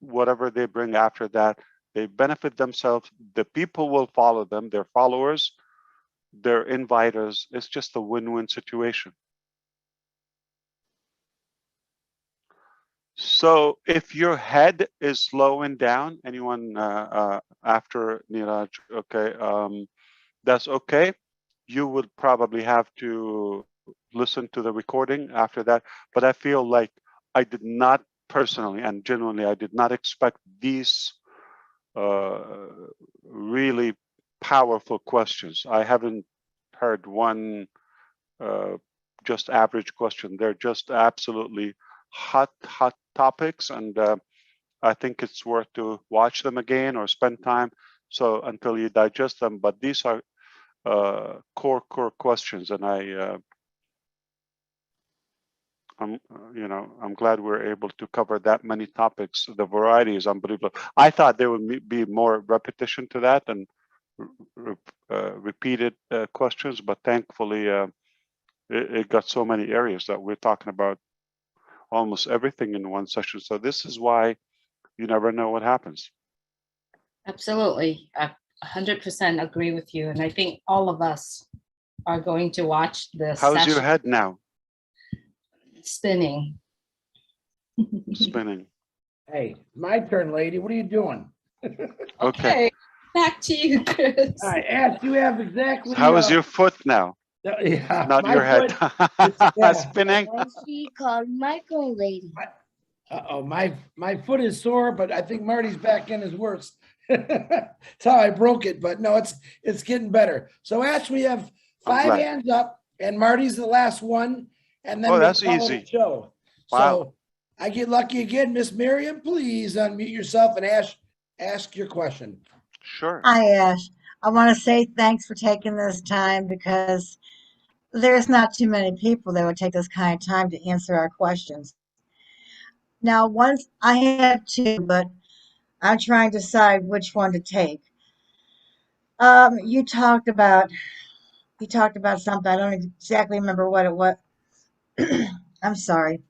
whatever they bring after that, they benefit themselves. The people will follow them, their followers, their inviters. It's just a win-win situation. So if your head is slowing down, anyone after Niraj, okay, that's okay. You would probably have to listen to the recording after that. But I feel like I did not personally and genuinely, I did not expect these really powerful questions. I haven't heard one just average question. They're just absolutely hot topics, and I think it's worth to watch them again or spend time so until you digest them. But these are core questions, and I'm glad we're able to cover that many topics. The variety is unbelievable. I thought there would be more repetition to that and repeated questions, but thankfully it got so many areas that we're talking about almost everything in one session. So this is why you never know what happens. Absolutely. I 100% agree with you. And I think all of us are going to watch this. How's your head now? Spinning. Spinning. Hey, my turn, lady. What are you doing? Okay. Back to you, Chris. All right, Ash, you have exactly. How is your foot now? Yeah, not your head. Spinning. She called Michael lady. Uh-oh, my foot is sore, but I think Marty's back end is worse. That's how I broke it, but no, it's getting better. So Ash, we have 5 hands up, and Marty's the last one, and then that's easy. The show. Wow. So I get lucky again. Miss Miriam, please unmute yourself and ask your question. Sure. Hi, Ash. I want to say thanks for taking this time because there's not too many people that would take this kind of time to answer our questions. Now, once I have two, but I'm trying to decide which one to take. You talked about something. I don't exactly remember what it was. I'm sorry.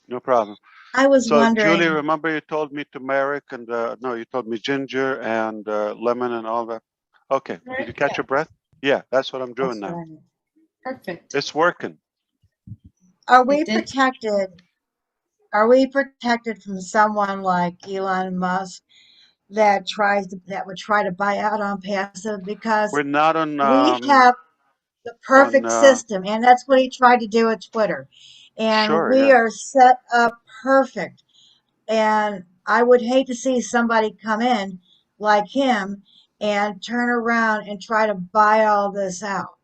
No problem. I was So, wondering. Julie, remember you told me turmeric and no, you told me ginger and lemon and all that. Okay, did you catch your breath? Yeah, that's what I'm doing now. Perfect. It's working. Are we protected? Are we protected from someone like Elon Musk that would try to buy out Onpassive? Because We're not on. we have the perfect system, and that's what he tried to do with Twitter. And Sure, we yeah. are set up perfect. And I would hate to see somebody come in like him and turn around and try to buy all this out.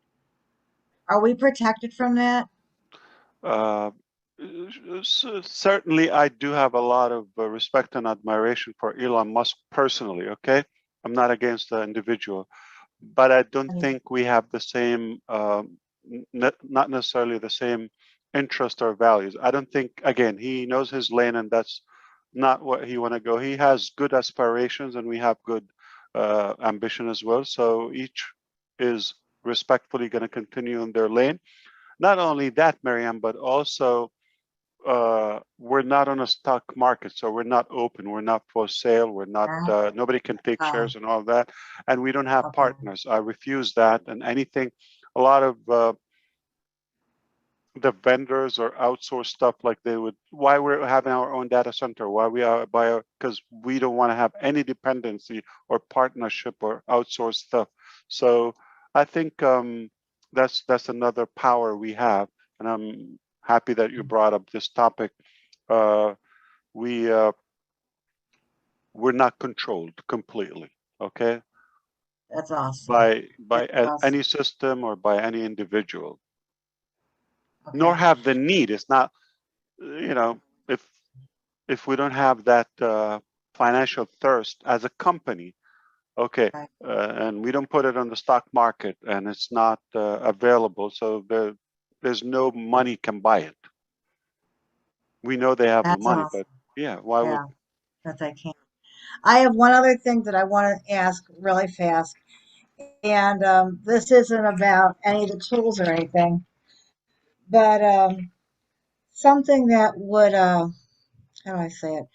Are we protected from that? Certainly, I do have a lot of respect and admiration for Elon Musk personally. Okay, I'm not against the individual, but I don't think we have the same, not necessarily the same interest or values. I don't think, again, he knows his lane, and that's not what he want to go. He has good aspirations, and we have good ambition as well. So each is respectfully going to continue in their lane. Not only that, Miriam, but also we're not on a stock market, so we're not open, we're not for sale, we're not, nobody can take shares and all that, and we don't have partners. I refuse that. And anything, a lot of the vendors or outsource stuff, like they would, why we're having our own data center, why we are because we don't want to have any dependency or partnership or outsource stuff. So I think that's another power we have, and I'm happy that you brought up this topic. We're not controlled completely, okay? That's awesome. By any system or by any individual. Okay. Nor have the need. It's not, you know, if we don't have that financial thirst as a company, okay, and we don't put it on the stock market and it's not available, so there's no money can buy it. We know they have the money, awesome. but yeah, why would? That they can't. I have one other thing that I want to ask really fast, and this isn't about any of the tools or anything, but something that would, how do I say it,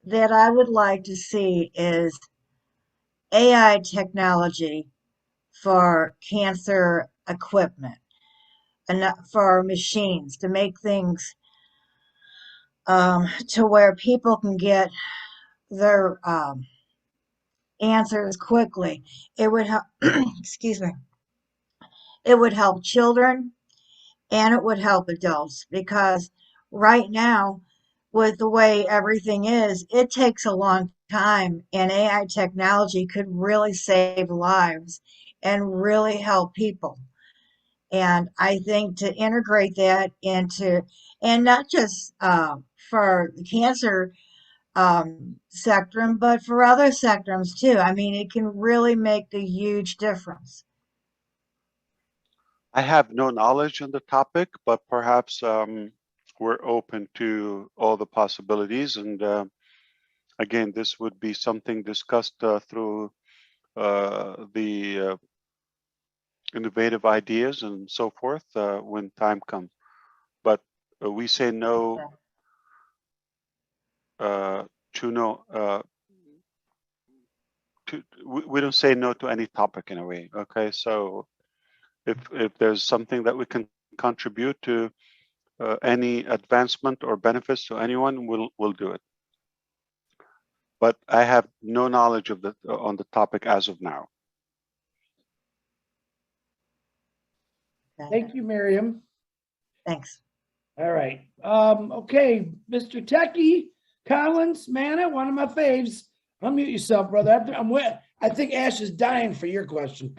that I would like to see is AI technology for cancer equipment and for machines to make things to where people can get their answers quickly. It would help, excuse me, it would help children and it would help adults, because right now, with the way everything is, it takes a long time, and AI technology could really save lives and really help people. And I think to integrate that into, and not just for the cancer sector, but for other sectors too. I mean, it can really make a huge difference. I have no knowledge on the topic, but perhaps we're open to all the possibilities. And again, this would be something discussed through the innovative ideas and so forth when time comes. But we say no to no. We don't say no to any topic in a way. Okay, so if there's something that we can contribute to any advancement or benefits to anyone, we'll do it. But I have no knowledge of on the topic as of now. Thank you, Miriam. Thanks. All right. Okay, Mr. Techie Collins, Manna, one of my faves. Unmute yourself, brother. I think Ash is dying for your question.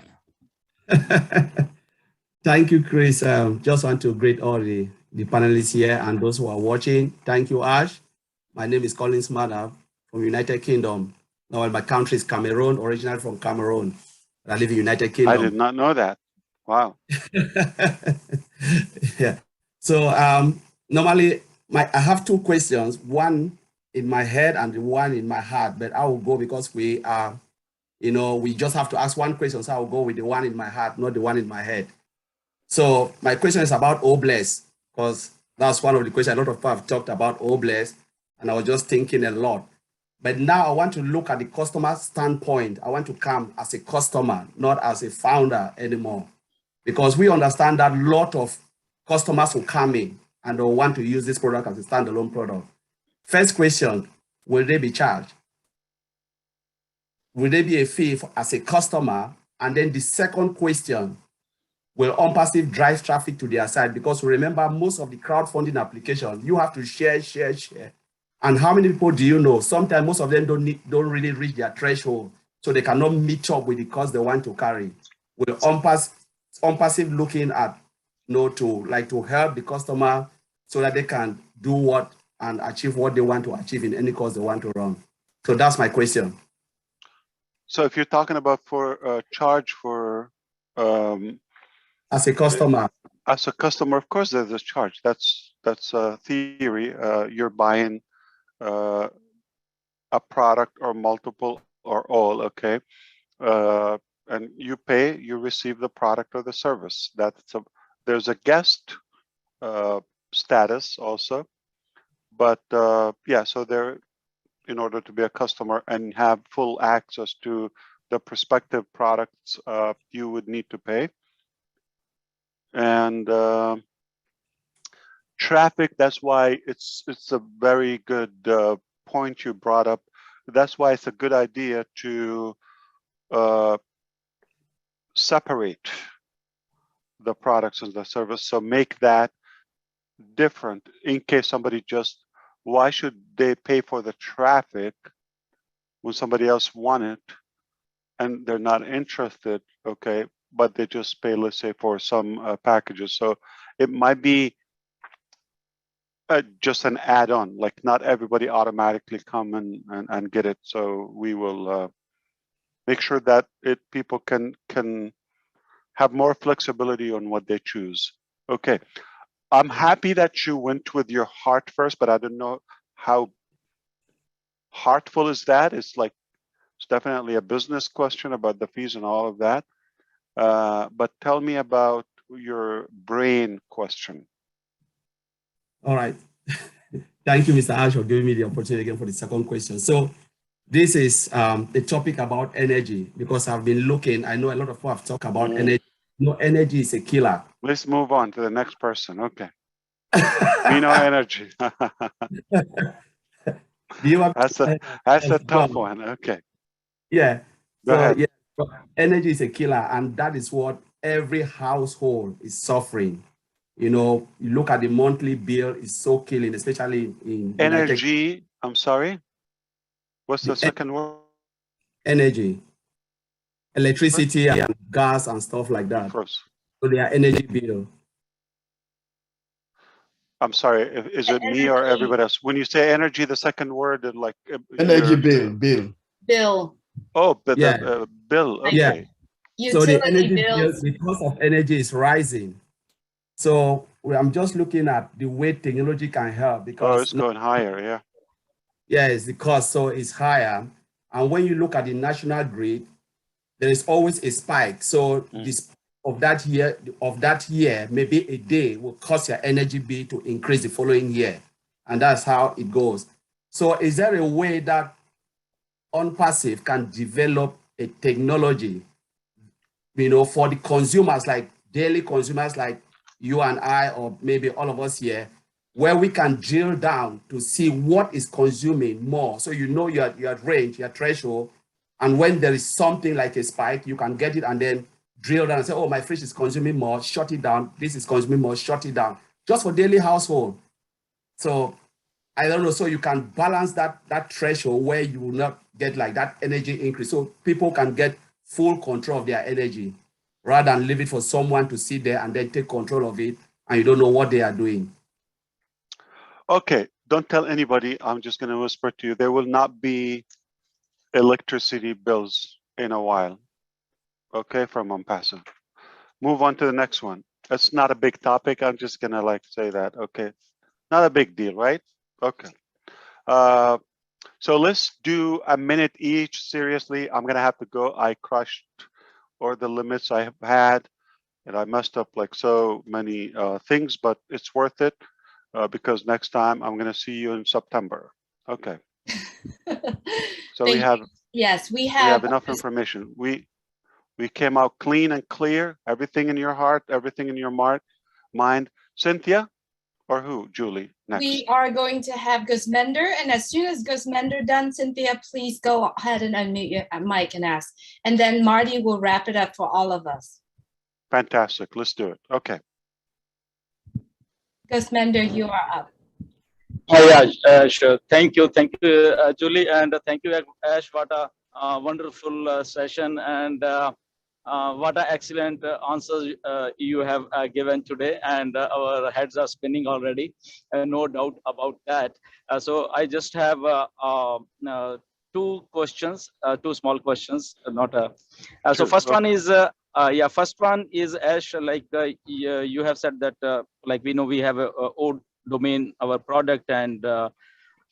Thank you, Chris. Just want to greet all the panelists here and those who are watching. Thank you, Ash. My name is Collins Manna from United Kingdom. Now, my country is Cameroon, originally from Cameroon. I live in United Kingdom. I did not know that. Wow. Yeah. So normally I have two questions, one in my head and the one in my heart, but I will go because we are, we just have to ask one question. So I will go with the one in my heart, not the one in my head. So my question is about Obless, because that's one of the questions a lot of people have talked about Obless, and I was just thinking a lot. But now I want to look at the customer standpoint. I want to come as a customer, not as a founder anymore, because we understand that a lot of customers will come in and they'll want to use this product as a standalone product. First question, will they be charged? Will there be a fee as a customer? And then the second question, will Onpassive drive traffic to their site? Because remember, most of the crowdfunding applications, you have to share. And how many people do you know? Sometimes most of them don't really reach their threshold, so they cannot meet up with the cost they want to carry. Will Onpassive looking at, to help the customer so that they can do what and achieve what they want to achieve in any course they want to run? So that's my question. So if you're talking about for charge for as a customer, of course there's a charge. That's a theory. You're buying a product or multiple or all, okay, and you pay, you receive the product or the service. There's a guest status also, but yeah, so there, in order to be a customer and have full access to the prospective products, you would need to pay. And traffic, that's why it's a very good point you brought up. That's why it's a good idea to separate the products and the service. So make that different in case somebody why should they pay for the traffic when somebody else want it and they're not interested, okay, but they just pay, let's say, for some packages. So it might be just an add-on, like not everybody automatically come and get it. So we will make sure that people can have more flexibility on what they choose. Okay, I'm happy that you went with your heart first, but I don't know how heartful is that. It's definitely a business question about the fees and all of that. But tell me about your brain question. All right. Thank you, Mr. Ash, for giving me the opportunity again for the second question. So this is a topic about energy, because I've been looking, I know a lot of people have talked about energy. Energy is a killer. Let's move on to the next person. Okay. We know energy. That's a tough one. Okay. Yeah. Go ahead. Yeah, energy is a killer, and that is what every household is suffering. You look at the monthly bill, is so killing, especially in energy. I'm sorry. What's the second word? Energy, electricity, and gas and stuff like that. So their energy bill. I'm sorry. Is it me or everybody else? When you say energy, the second word, energy bill. Bill. Oh, yeah. Bill. Okay. Yeah. So the energy bill, the cost of energy is rising. So I'm just looking at the way technology can help, because it's going higher, yeah. Yeah, it's the cost, so it's higher. And when you look at the national grid, there is always a spike. So this of that year, maybe a day will cause your energy bill to increase the following year. And that's how it goes. So is there a way that Onpassive can develop a technology, for the consumers, like daily consumers like you and I, or maybe all of us here, where we can drill down to see what is consuming more. So your range, your threshold, and when there is something like a spike, you can get it and then drill down and say, oh, my fridge is consuming more, shut it down. This is consuming more, shut it down. Just for daily household. So I don't know, so you can balance that threshold where you will not get like that energy increase. So people can get full control of their energy rather than leave it for someone to sit there and then take control of it and you don't know what they are doing. Okay, don't tell anybody. I'm just going to whisper to you. There will not be electricity bills in a while, okay, from Onpassive. move on to the next one. That's not a big topic. I'm just gonna like say that. Okay, not a big deal, right? Okay. So let's do a minute each. Seriously, I'm gonna have to go. I crushed or the limits I have had, and I messed up like so many things, but it's worth it because next time I'm gonna see you in September. Okay. So we have yes, we we have have enough information. We came out clean and clear. Everything in your heart, everything in your mind. Cynthia, or who? Julie, next. We are going to have Gusmender, and as soon as Gusmender done, Cynthia, please go ahead and unmute your mic and ask. And then Marty will wrap it up for all of us. Fantastic. Let's do it. Okay. Gusmender, you are up. Oh yeah, sure. Thank you, Julie, and thank you, Ash. What a wonderful session, and what an excellent answers you have given today. And our heads are spinning already, no doubt about that. So I just have two questions, two small questions, not a. So first one is. First one is Ash. Like you have said that, like we know we have a old domain, our product, and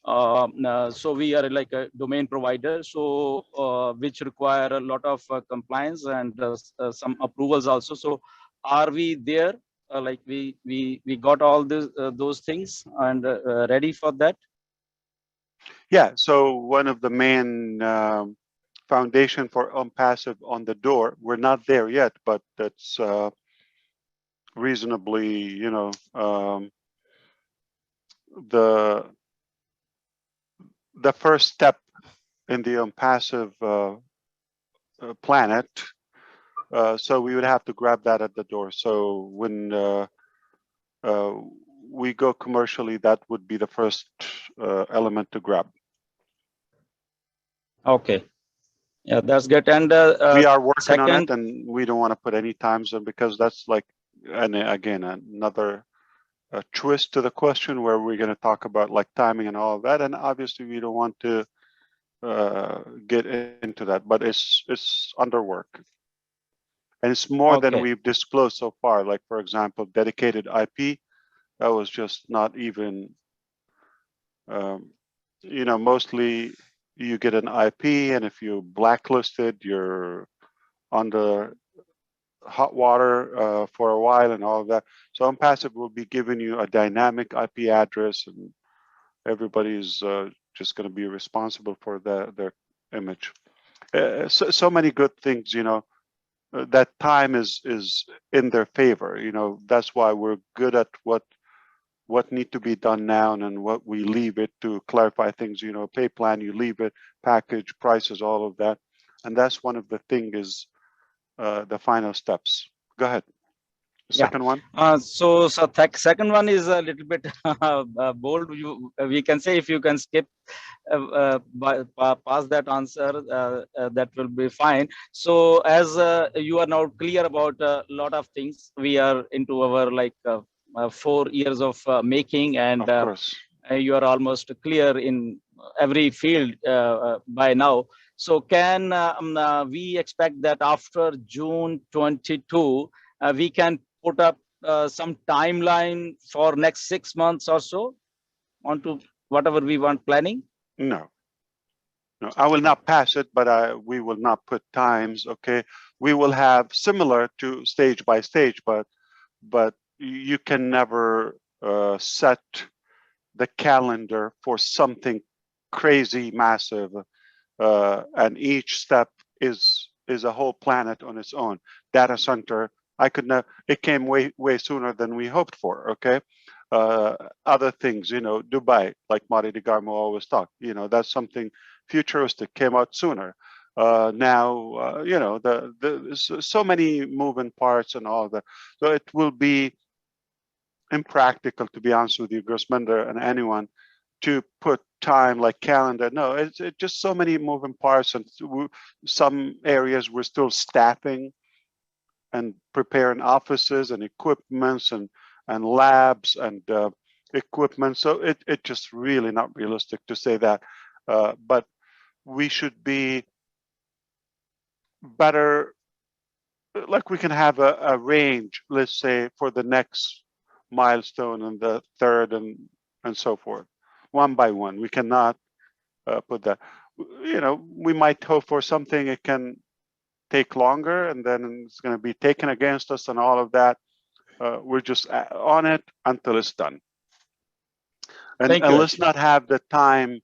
so we are like a domain provider, so which require a lot of compliance and some approvals also. So are we there? Like we got all this those things and ready for that? Yeah. So one of the main foundation for Onpassive on the door. We're not there yet, but that's reasonably, you know, the first step in the Onpassive planet. So we would have to grab that at the door. So when we go commercially, that would be the first element to grab. Okay. Yeah, that's good. And we are working second, on it, and we don't want to put any times on because that's like, and again, another twist to the question where we're going to talk about like timing and all of that. And obviously, we don't want to get into that, but it's under work, and it's more than we've disclosed so far. Like for example, dedicated IP, that was just not even, you know, mostly. You get an IP, and if you blacklisted, you're under hot water for a while and all of that. So Onpassive will be giving you a dynamic IP address, and everybody's just going to be responsible for their image. So many good things, you know, that time is in their favor. You know, that's why we're good at what need to be done now and what we leave it to clarify things, you know, pay plan, you leave it, package, prices, all of that. And that's one of the things is the final steps. Go ahead. Second one. So second one is a little bit bold. We can say if you can skip past that answer, that will be fine. So as you are now clear about a lot of things, we are into our like 4 years of making, and you are almost clear in every field by now. So can we expect that after June 22, we can put up some timeline for next 6 months or so onto whatever we want planning? No, I will not pass it, but we will not put times. Okay, we will have similar to stage by stage, but you can never set the calendar for something crazy massive, and each step is a whole planet on its own. Data center, I could not. It came way sooner than we hoped for. Okay, other things, you know, Dubai, like Marty DeGarmo always talk. You know, that's something futuristic, came out sooner. Now, you know, so many moving parts and all that. So it will be impractical, to be honest with you, Grossmender and anyone, to put time like calendar. No, it's just so many moving parts, and some areas we're still staffing and preparing offices and equipments and labs and equipment. So it just really not realistic to say that, but we should be better like we can have a range, let's say, for the next milestone and the third and so forth, one by one. We cannot put that. You know, we might hope for something it can take longer, and then it's going to be taken against us and all of that. We're just on it until it's done. And let's not have the time,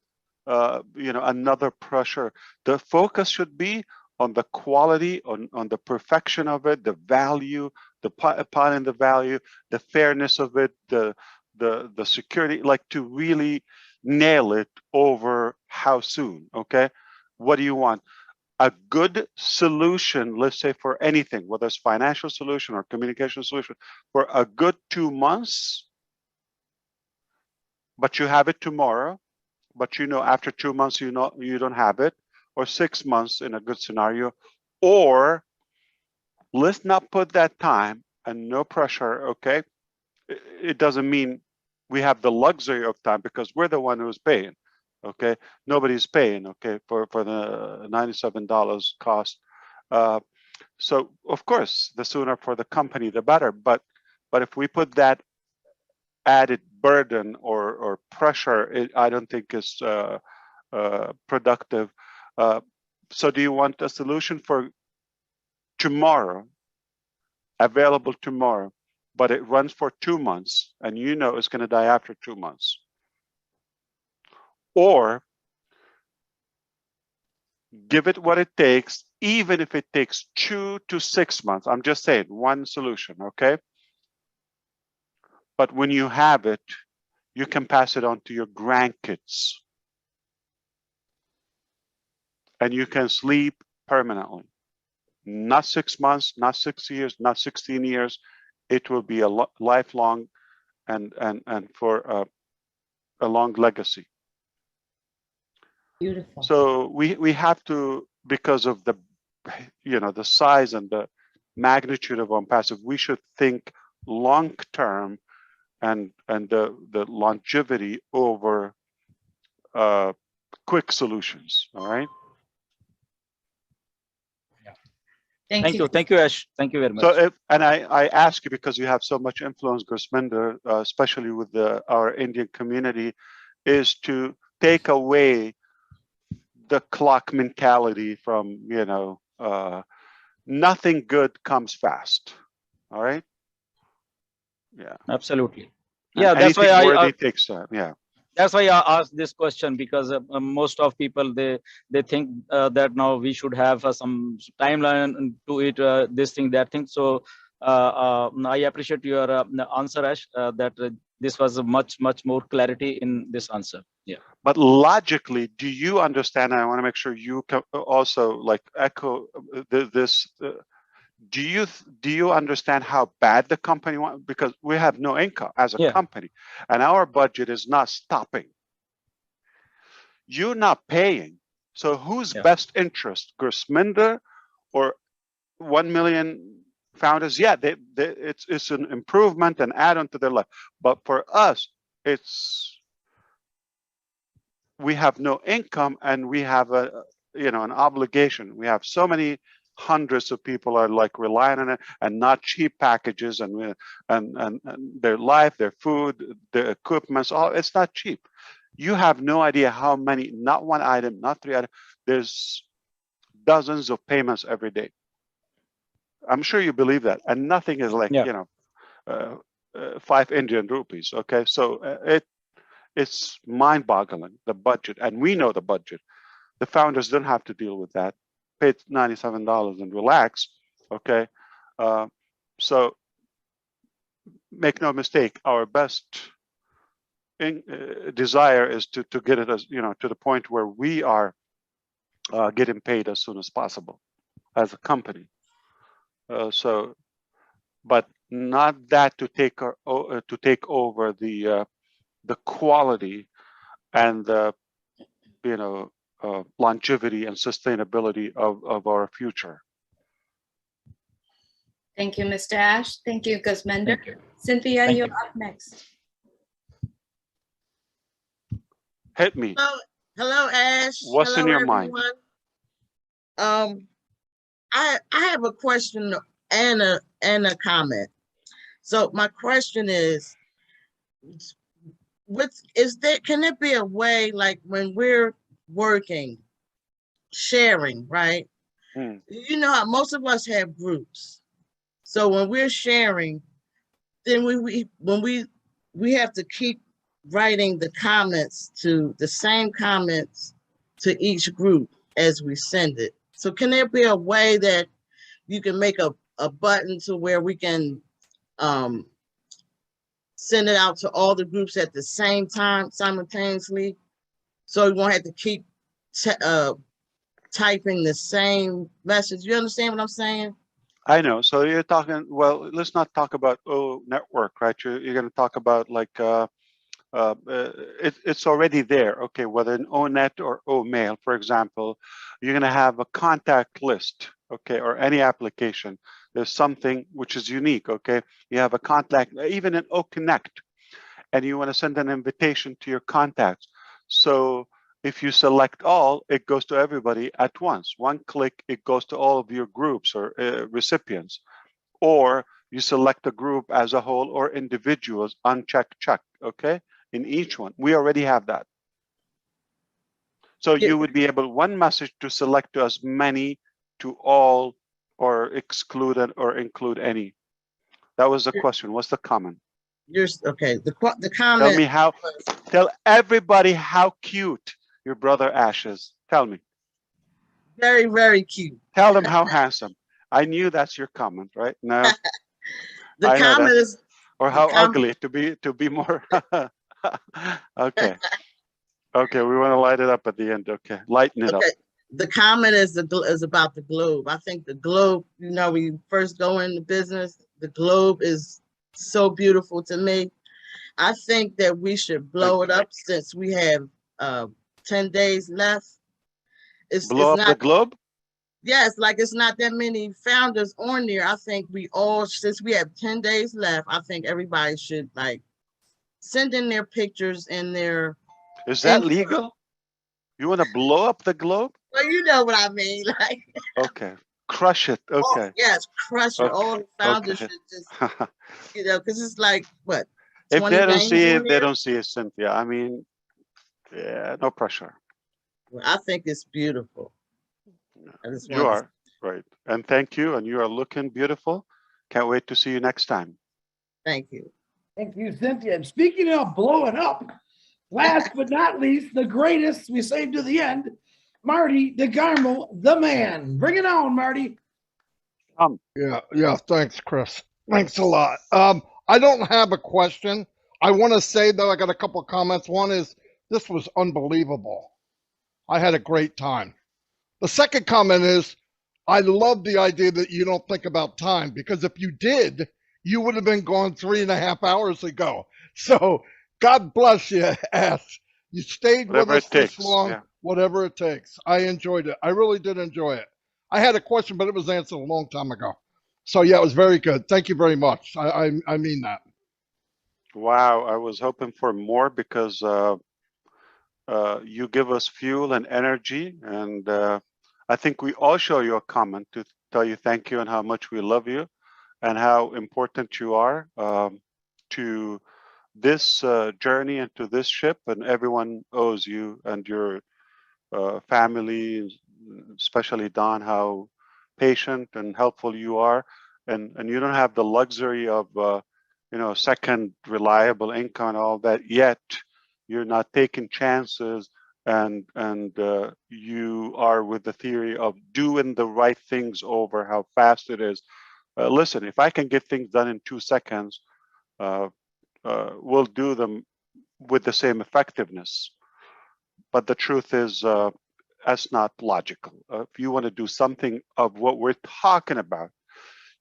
you know, another pressure. The focus should be on the quality, on the perfection of it, the value, upon the value, the fairness of it, the security, like to really nail it over how soon, okay? What do you want? A good solution, let's say for anything, whether it's financial solution or communication solution, for a good 2 months, but you have it tomorrow, but you know after 2 months you don't have it, or 6 months in a good scenario, or let's not put that time and no pressure, okay? It doesn't mean we have the luxury of time because we're the one who's paying, okay? Nobody's paying, okay, for the $97 cost. So of course, the sooner for the company, the better. But if we put that added burden or pressure, I don't think is productive. So do you want a solution for tomorrow, available tomorrow, but it runs for 2 months and you know it's going to die after 2 months? Or give it what it takes, even if it takes 2 to 6 months. I'm just saying one solution, okay? But when you have it, you can pass it on to your grandkids. And you can sleep permanently. Not 6 months, not 6 years, not 16 years. It will be a lifelong and for a long legacy. Beautiful. So we have to, because of the, you know, the size and the magnitude of Onpassive, we should think long term and the longevity over quick solutions. All right. Thank you, Ash. Thank you very much. So, I ask you because you have so much influence, Gurusminder, especially with our Indian community, is to take away the clock mentality from, you know, nothing good comes fast. All right. Yeah. Absolutely. And yeah, that's why worthy takes time. Yeah. That's why I asked this question, because most of people, they think that now we should have some timeline to it, this thing, that thing. So I appreciate your answer, Ash, that this was a much more clarity in this answer. Yeah. But logically, do you understand? I want to make sure you can also like echo this. Do you understand how bad the company wants? Because we have no income as a company, and our budget is not stopping. You're not paying. So whose best interest, Gurusminder or 1 million founders? Yeah, it's an improvement and add-on to their life. But for us, we have no income and we have an obligation. We have so many hundreds of people are like relying on it, and not cheap packages, and their life, their food, their equipment, all, it's not cheap. You have no idea how many, not one item, not 3 items, there's dozens of payments every day. I'm sure you believe that. And nothing is like, 5 Indian rupees. Okay. So it's mind boggling, the budget. And we know the budget. The founders don't have to deal with that. Pay $97 and relax. Okay. So make no mistake, our best desire is to get it as, to the point where we are getting paid as soon as possible as a company. But not that to take over the quality and the longevity and sustainability of our future. Thank you, Mr. Ash. Thank you, Gurusminder. Cynthia, you're up next. Hit me. Hello, Ash. What's in your mind? I have a question and a comment. So my question is, can there be a way, like when we're working, sharing, right? You know how most of us have groups. So when we're sharing, then we have to keep writing the comments to the same comments to each group as we send it. So can there be a way that you can make a button to where we can send it out to all the groups at the same time simultaneously, so we won't have to keep typing the same message? You understand what I'm saying? I know. So you're talking, well, let's not talk about O network, right? You're going to talk about like, it's already there. Okay, whether an ONet or OMail, for example, you're going to have a contact list, okay, or any application. There's something which is unique, okay? You have a contact, even an OConnect, and you want to send an invitation to your contacts. So if you select all, it goes to everybody at once. One click, it goes to all of your groups or recipients. Or you select a group as a whole or individuals, uncheck, check, okay? In each one, we already have that. So you would be able, one message to select to as many, to all, or exclude or include any. That was the question. What's the comment? Okay, the comment. Tell me how, tell everybody how cute your brother Ash is. Tell me. Very, very cute. Tell them how handsome. I knew that's your comment, right? No. The comment is, or how ugly, to be more. Okay. Okay, we want to light it up at the end. Okay, lighten it up. The comment is about the globe. I think the globe, you know, when you first go into business, the globe is so beautiful to me. I think that we should blow it up since we have 10 days left. Blow up the globe? Yes, like it's not that many founders on there. I think we all, since we have 10 days left, I think everybody should like send in their pictures and their. Is that legal? You want to blow up the globe? Well, you know what I mean. Like. Okay. Crush it. Okay. Yes, crush it. All the founders should just, you know, because it's like, what? If they don't see it, they don't see it, Cynthia. I mean, yeah, no pressure. Well, I think it's beautiful. You are, right. And thank you. And you are looking beautiful. Can't wait to see you next time. Thank you. Thank you, Cynthia. And speaking of blowing up, last but not least, the greatest, we saved to the end, Marty DeGarmo, the man. Bring it on, Marty. Yeah, thanks, Chris. Thanks a lot. I don't have a question. I want to say, though, I got a couple of comments. One is, this was unbelievable. I had a great time. The second comment is, I love the idea that you don't think about time, because if you did, you would have been gone 3.5 hours ago. So God bless you, Ash. You stayed with us this long, whatever it takes. I enjoyed it. I really did enjoy it. I had a question, but it was answered a long time ago. So yeah, it was very good. Thank you very much. I mean that. Wow, I was hoping for more because you give us fuel and energy, and I think we all show you a comment to tell you thank you and how much we love you and how important you are to this journey and to this ship, and everyone owes you and your family, especially Don, how patient and helpful you are, and you don't have the luxury of you know, second reliable income and all that, yet you're not taking chances, and you are with the theory of doing the right things over how fast it is. Listen, if I can get things done in 2 seconds, we'll do them with the same effectiveness. But the truth is, that's not logical. If you want to do something of what we're talking about,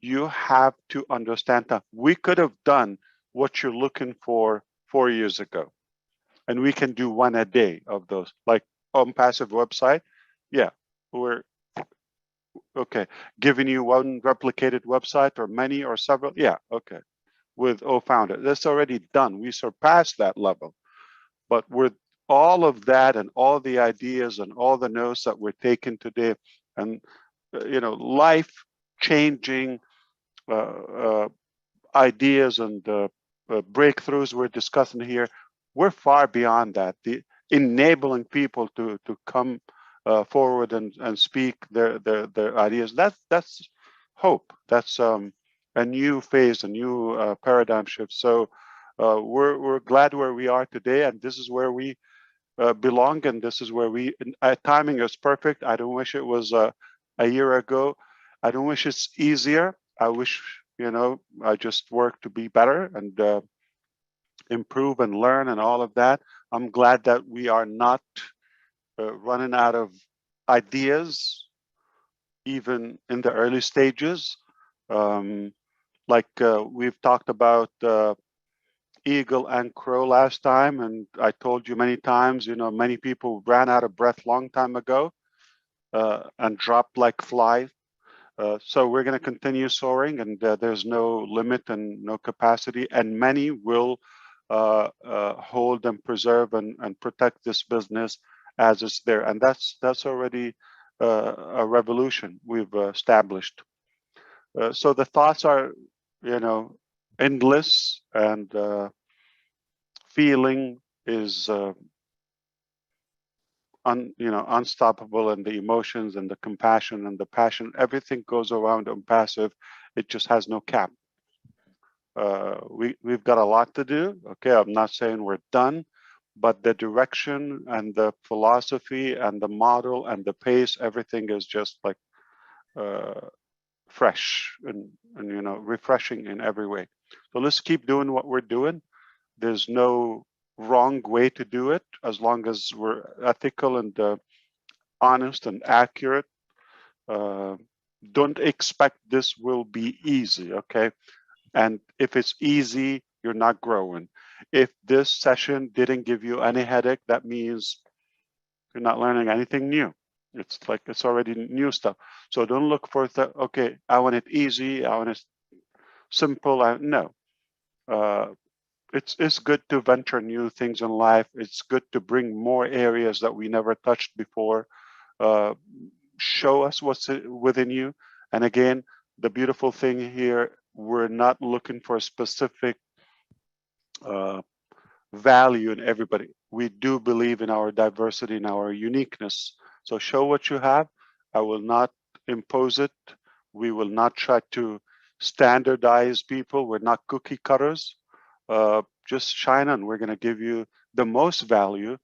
you have to understand that we could have done what you're looking for 4 years ago. And we can do one a day of those, like Onpassive website. Yeah, we're okay. Giving you one replicated website or many or several. Yeah, okay. With O-Founder, that's already done. We surpassed that level. But with all of that and all the ideas and all the notes that we're taking today, and you know, life-changing ideas and breakthroughs we're discussing here, we're far beyond that. The enabling people to come forward and speak their ideas. That's hope. That's a new phase, a new paradigm shift. So we're glad where we are today, and this is where we belong, and this is where we. Timing is perfect. I don't wish it was a year ago. I don't wish it's easier. I wish, I just work to be better and improve and learn and all of that. I'm glad that we are not running out of ideas, even in the early stages. Like we've talked about eagle and crow last time, and I told you many times, many people ran out of breath long time ago and dropped like flies. So we're going to continue soaring, and there's no limit and no capacity, and many will hold and preserve and protect this business as it's there, and that's already a revolution we've established. So the thoughts are, endless, and feeling is unstoppable, and the emotions and the compassion and the passion, everything goes around Onpassive. It just has no cap. We've got a lot to do. Okay, I'm not saying we're done, but the direction and the philosophy and the model and the pace, everything is just like fresh and refreshing in every way. So let's keep doing what we're doing. There's no wrong way to do it, as long as we're ethical and honest and accurate. Don't expect this will be easy, okay? And if it's easy, you're not growing. If this session didn't give you any headache, that means you're not learning anything new. It's like it's already new stuff. So don't look for okay, I want it easy, I want it simple. No. It's good to venture new things in life. It's good to bring more areas that we never touched before. Show us what's within you. And again, the beautiful thing here, we're not looking for a specific value in everybody. We do believe in our diversity and our uniqueness. So show what you have. I will not impose it. We will not try to standardize people. We're not cookie cutters. Just shine on. We're going to give you the most value.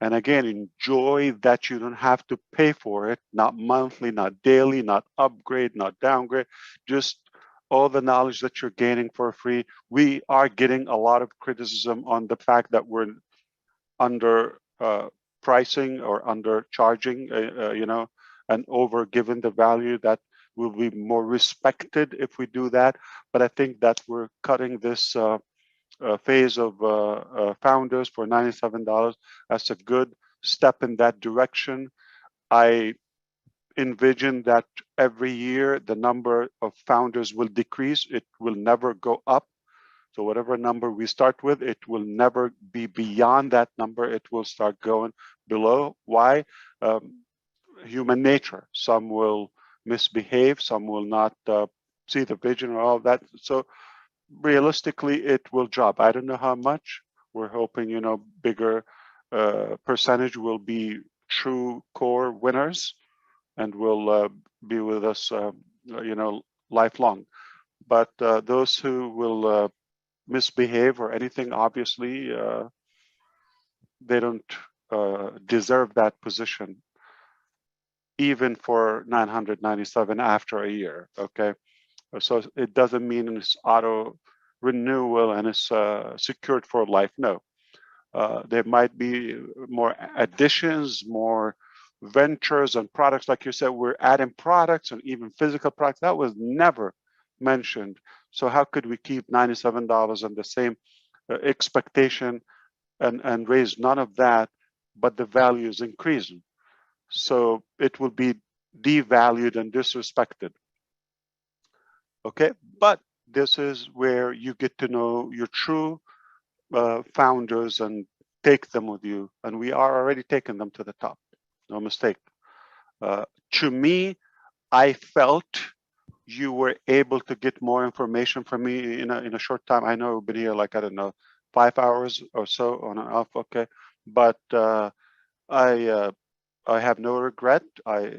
And again, enjoy that you don't have to pay for it, not monthly, not daily, not upgrade, not downgrade, just all the knowledge that you're gaining for free. We are getting a lot of criticism on the fact that we're under pricing or undercharging, and over giving the value that will be more respected if we do that. But I think that we're cutting this phase of founders for $97. That's a good step in that direction. I envision that every year the number of founders will decrease. It will never go up. So whatever number we start with, it will never be beyond that number. It will start going below. Why? Human nature. Some will misbehave. Some will not see the vision or all that. So realistically, it will drop. I don't know how much. We're hoping, bigger percentage will be true core winners and will be with us, lifelong. But those who will misbehave or anything, obviously, they don't deserve that position, even for 997 after a year, okay? So it doesn't mean it's auto renewal and it's secured for life. No, there might be more additions, more ventures and products. Like you said, we're adding products and even physical products. That was never mentioned. So how could we keep $97 and the same expectation and raise none of that, but the value is increasing? So it will be devalued and disrespected. Okay, but this is where you get to know your true founders and take them with you. And we are already taking them to the top, no mistake. To me, I felt you were able to get more information from me in a short time. I know we've been here like, I don't know, 5 hours or so on and off. Okay, but I have no regret. I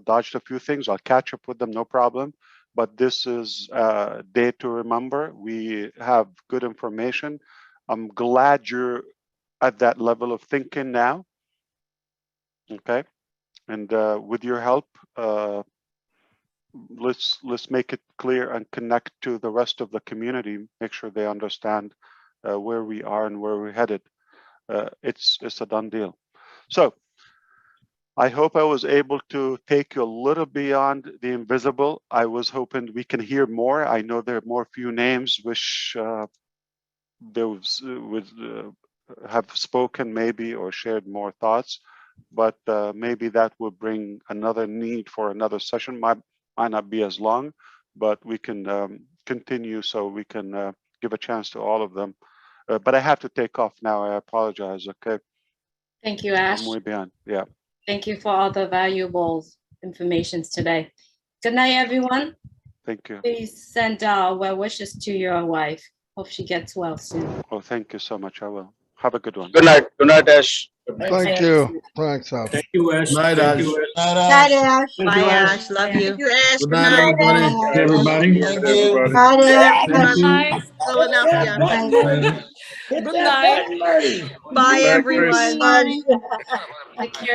dodged a few things. I'll catch up with them, no problem. But this is a day to remember. We have good information. I'm glad you're at that level of thinking now. Okay, and with your help, let's make it clear and connect to the rest of the community. Make sure they understand where we are and where we're headed. It's a done deal. So I hope I was able to take you a little beyond the invisible. I was hoping we can hear more. I know there are more few names which those would have spoken maybe or shared more thoughts, but maybe that will bring another need for another session. Might not be as long, but we can continue so we can give a chance to all of them. But I have to take off now. I apologize. Okay. Thank you, Ash. I'm way behind. Yeah. Thank you for all the valuable informations today. Good night, everyone. Thank you. Please send well wishes to your wife. Hope she gets well soon. Oh, thank you so much. I will. Have a good one. Good night. Good night, Ash. Thank you. Thanks, Ash. Thank you, Ash. Night, Thank Ash. you, Ash. Night, Ash. Bye, Ash. Love you. Thank you, Ash. Good Good night, night. everybody. Hey, everybody. Thank you. you. Night, Ash. Thank you. Bye. Philadelphia. Night. Hit Good that night. button, Marty. Bye, everyone. Bye. Take care.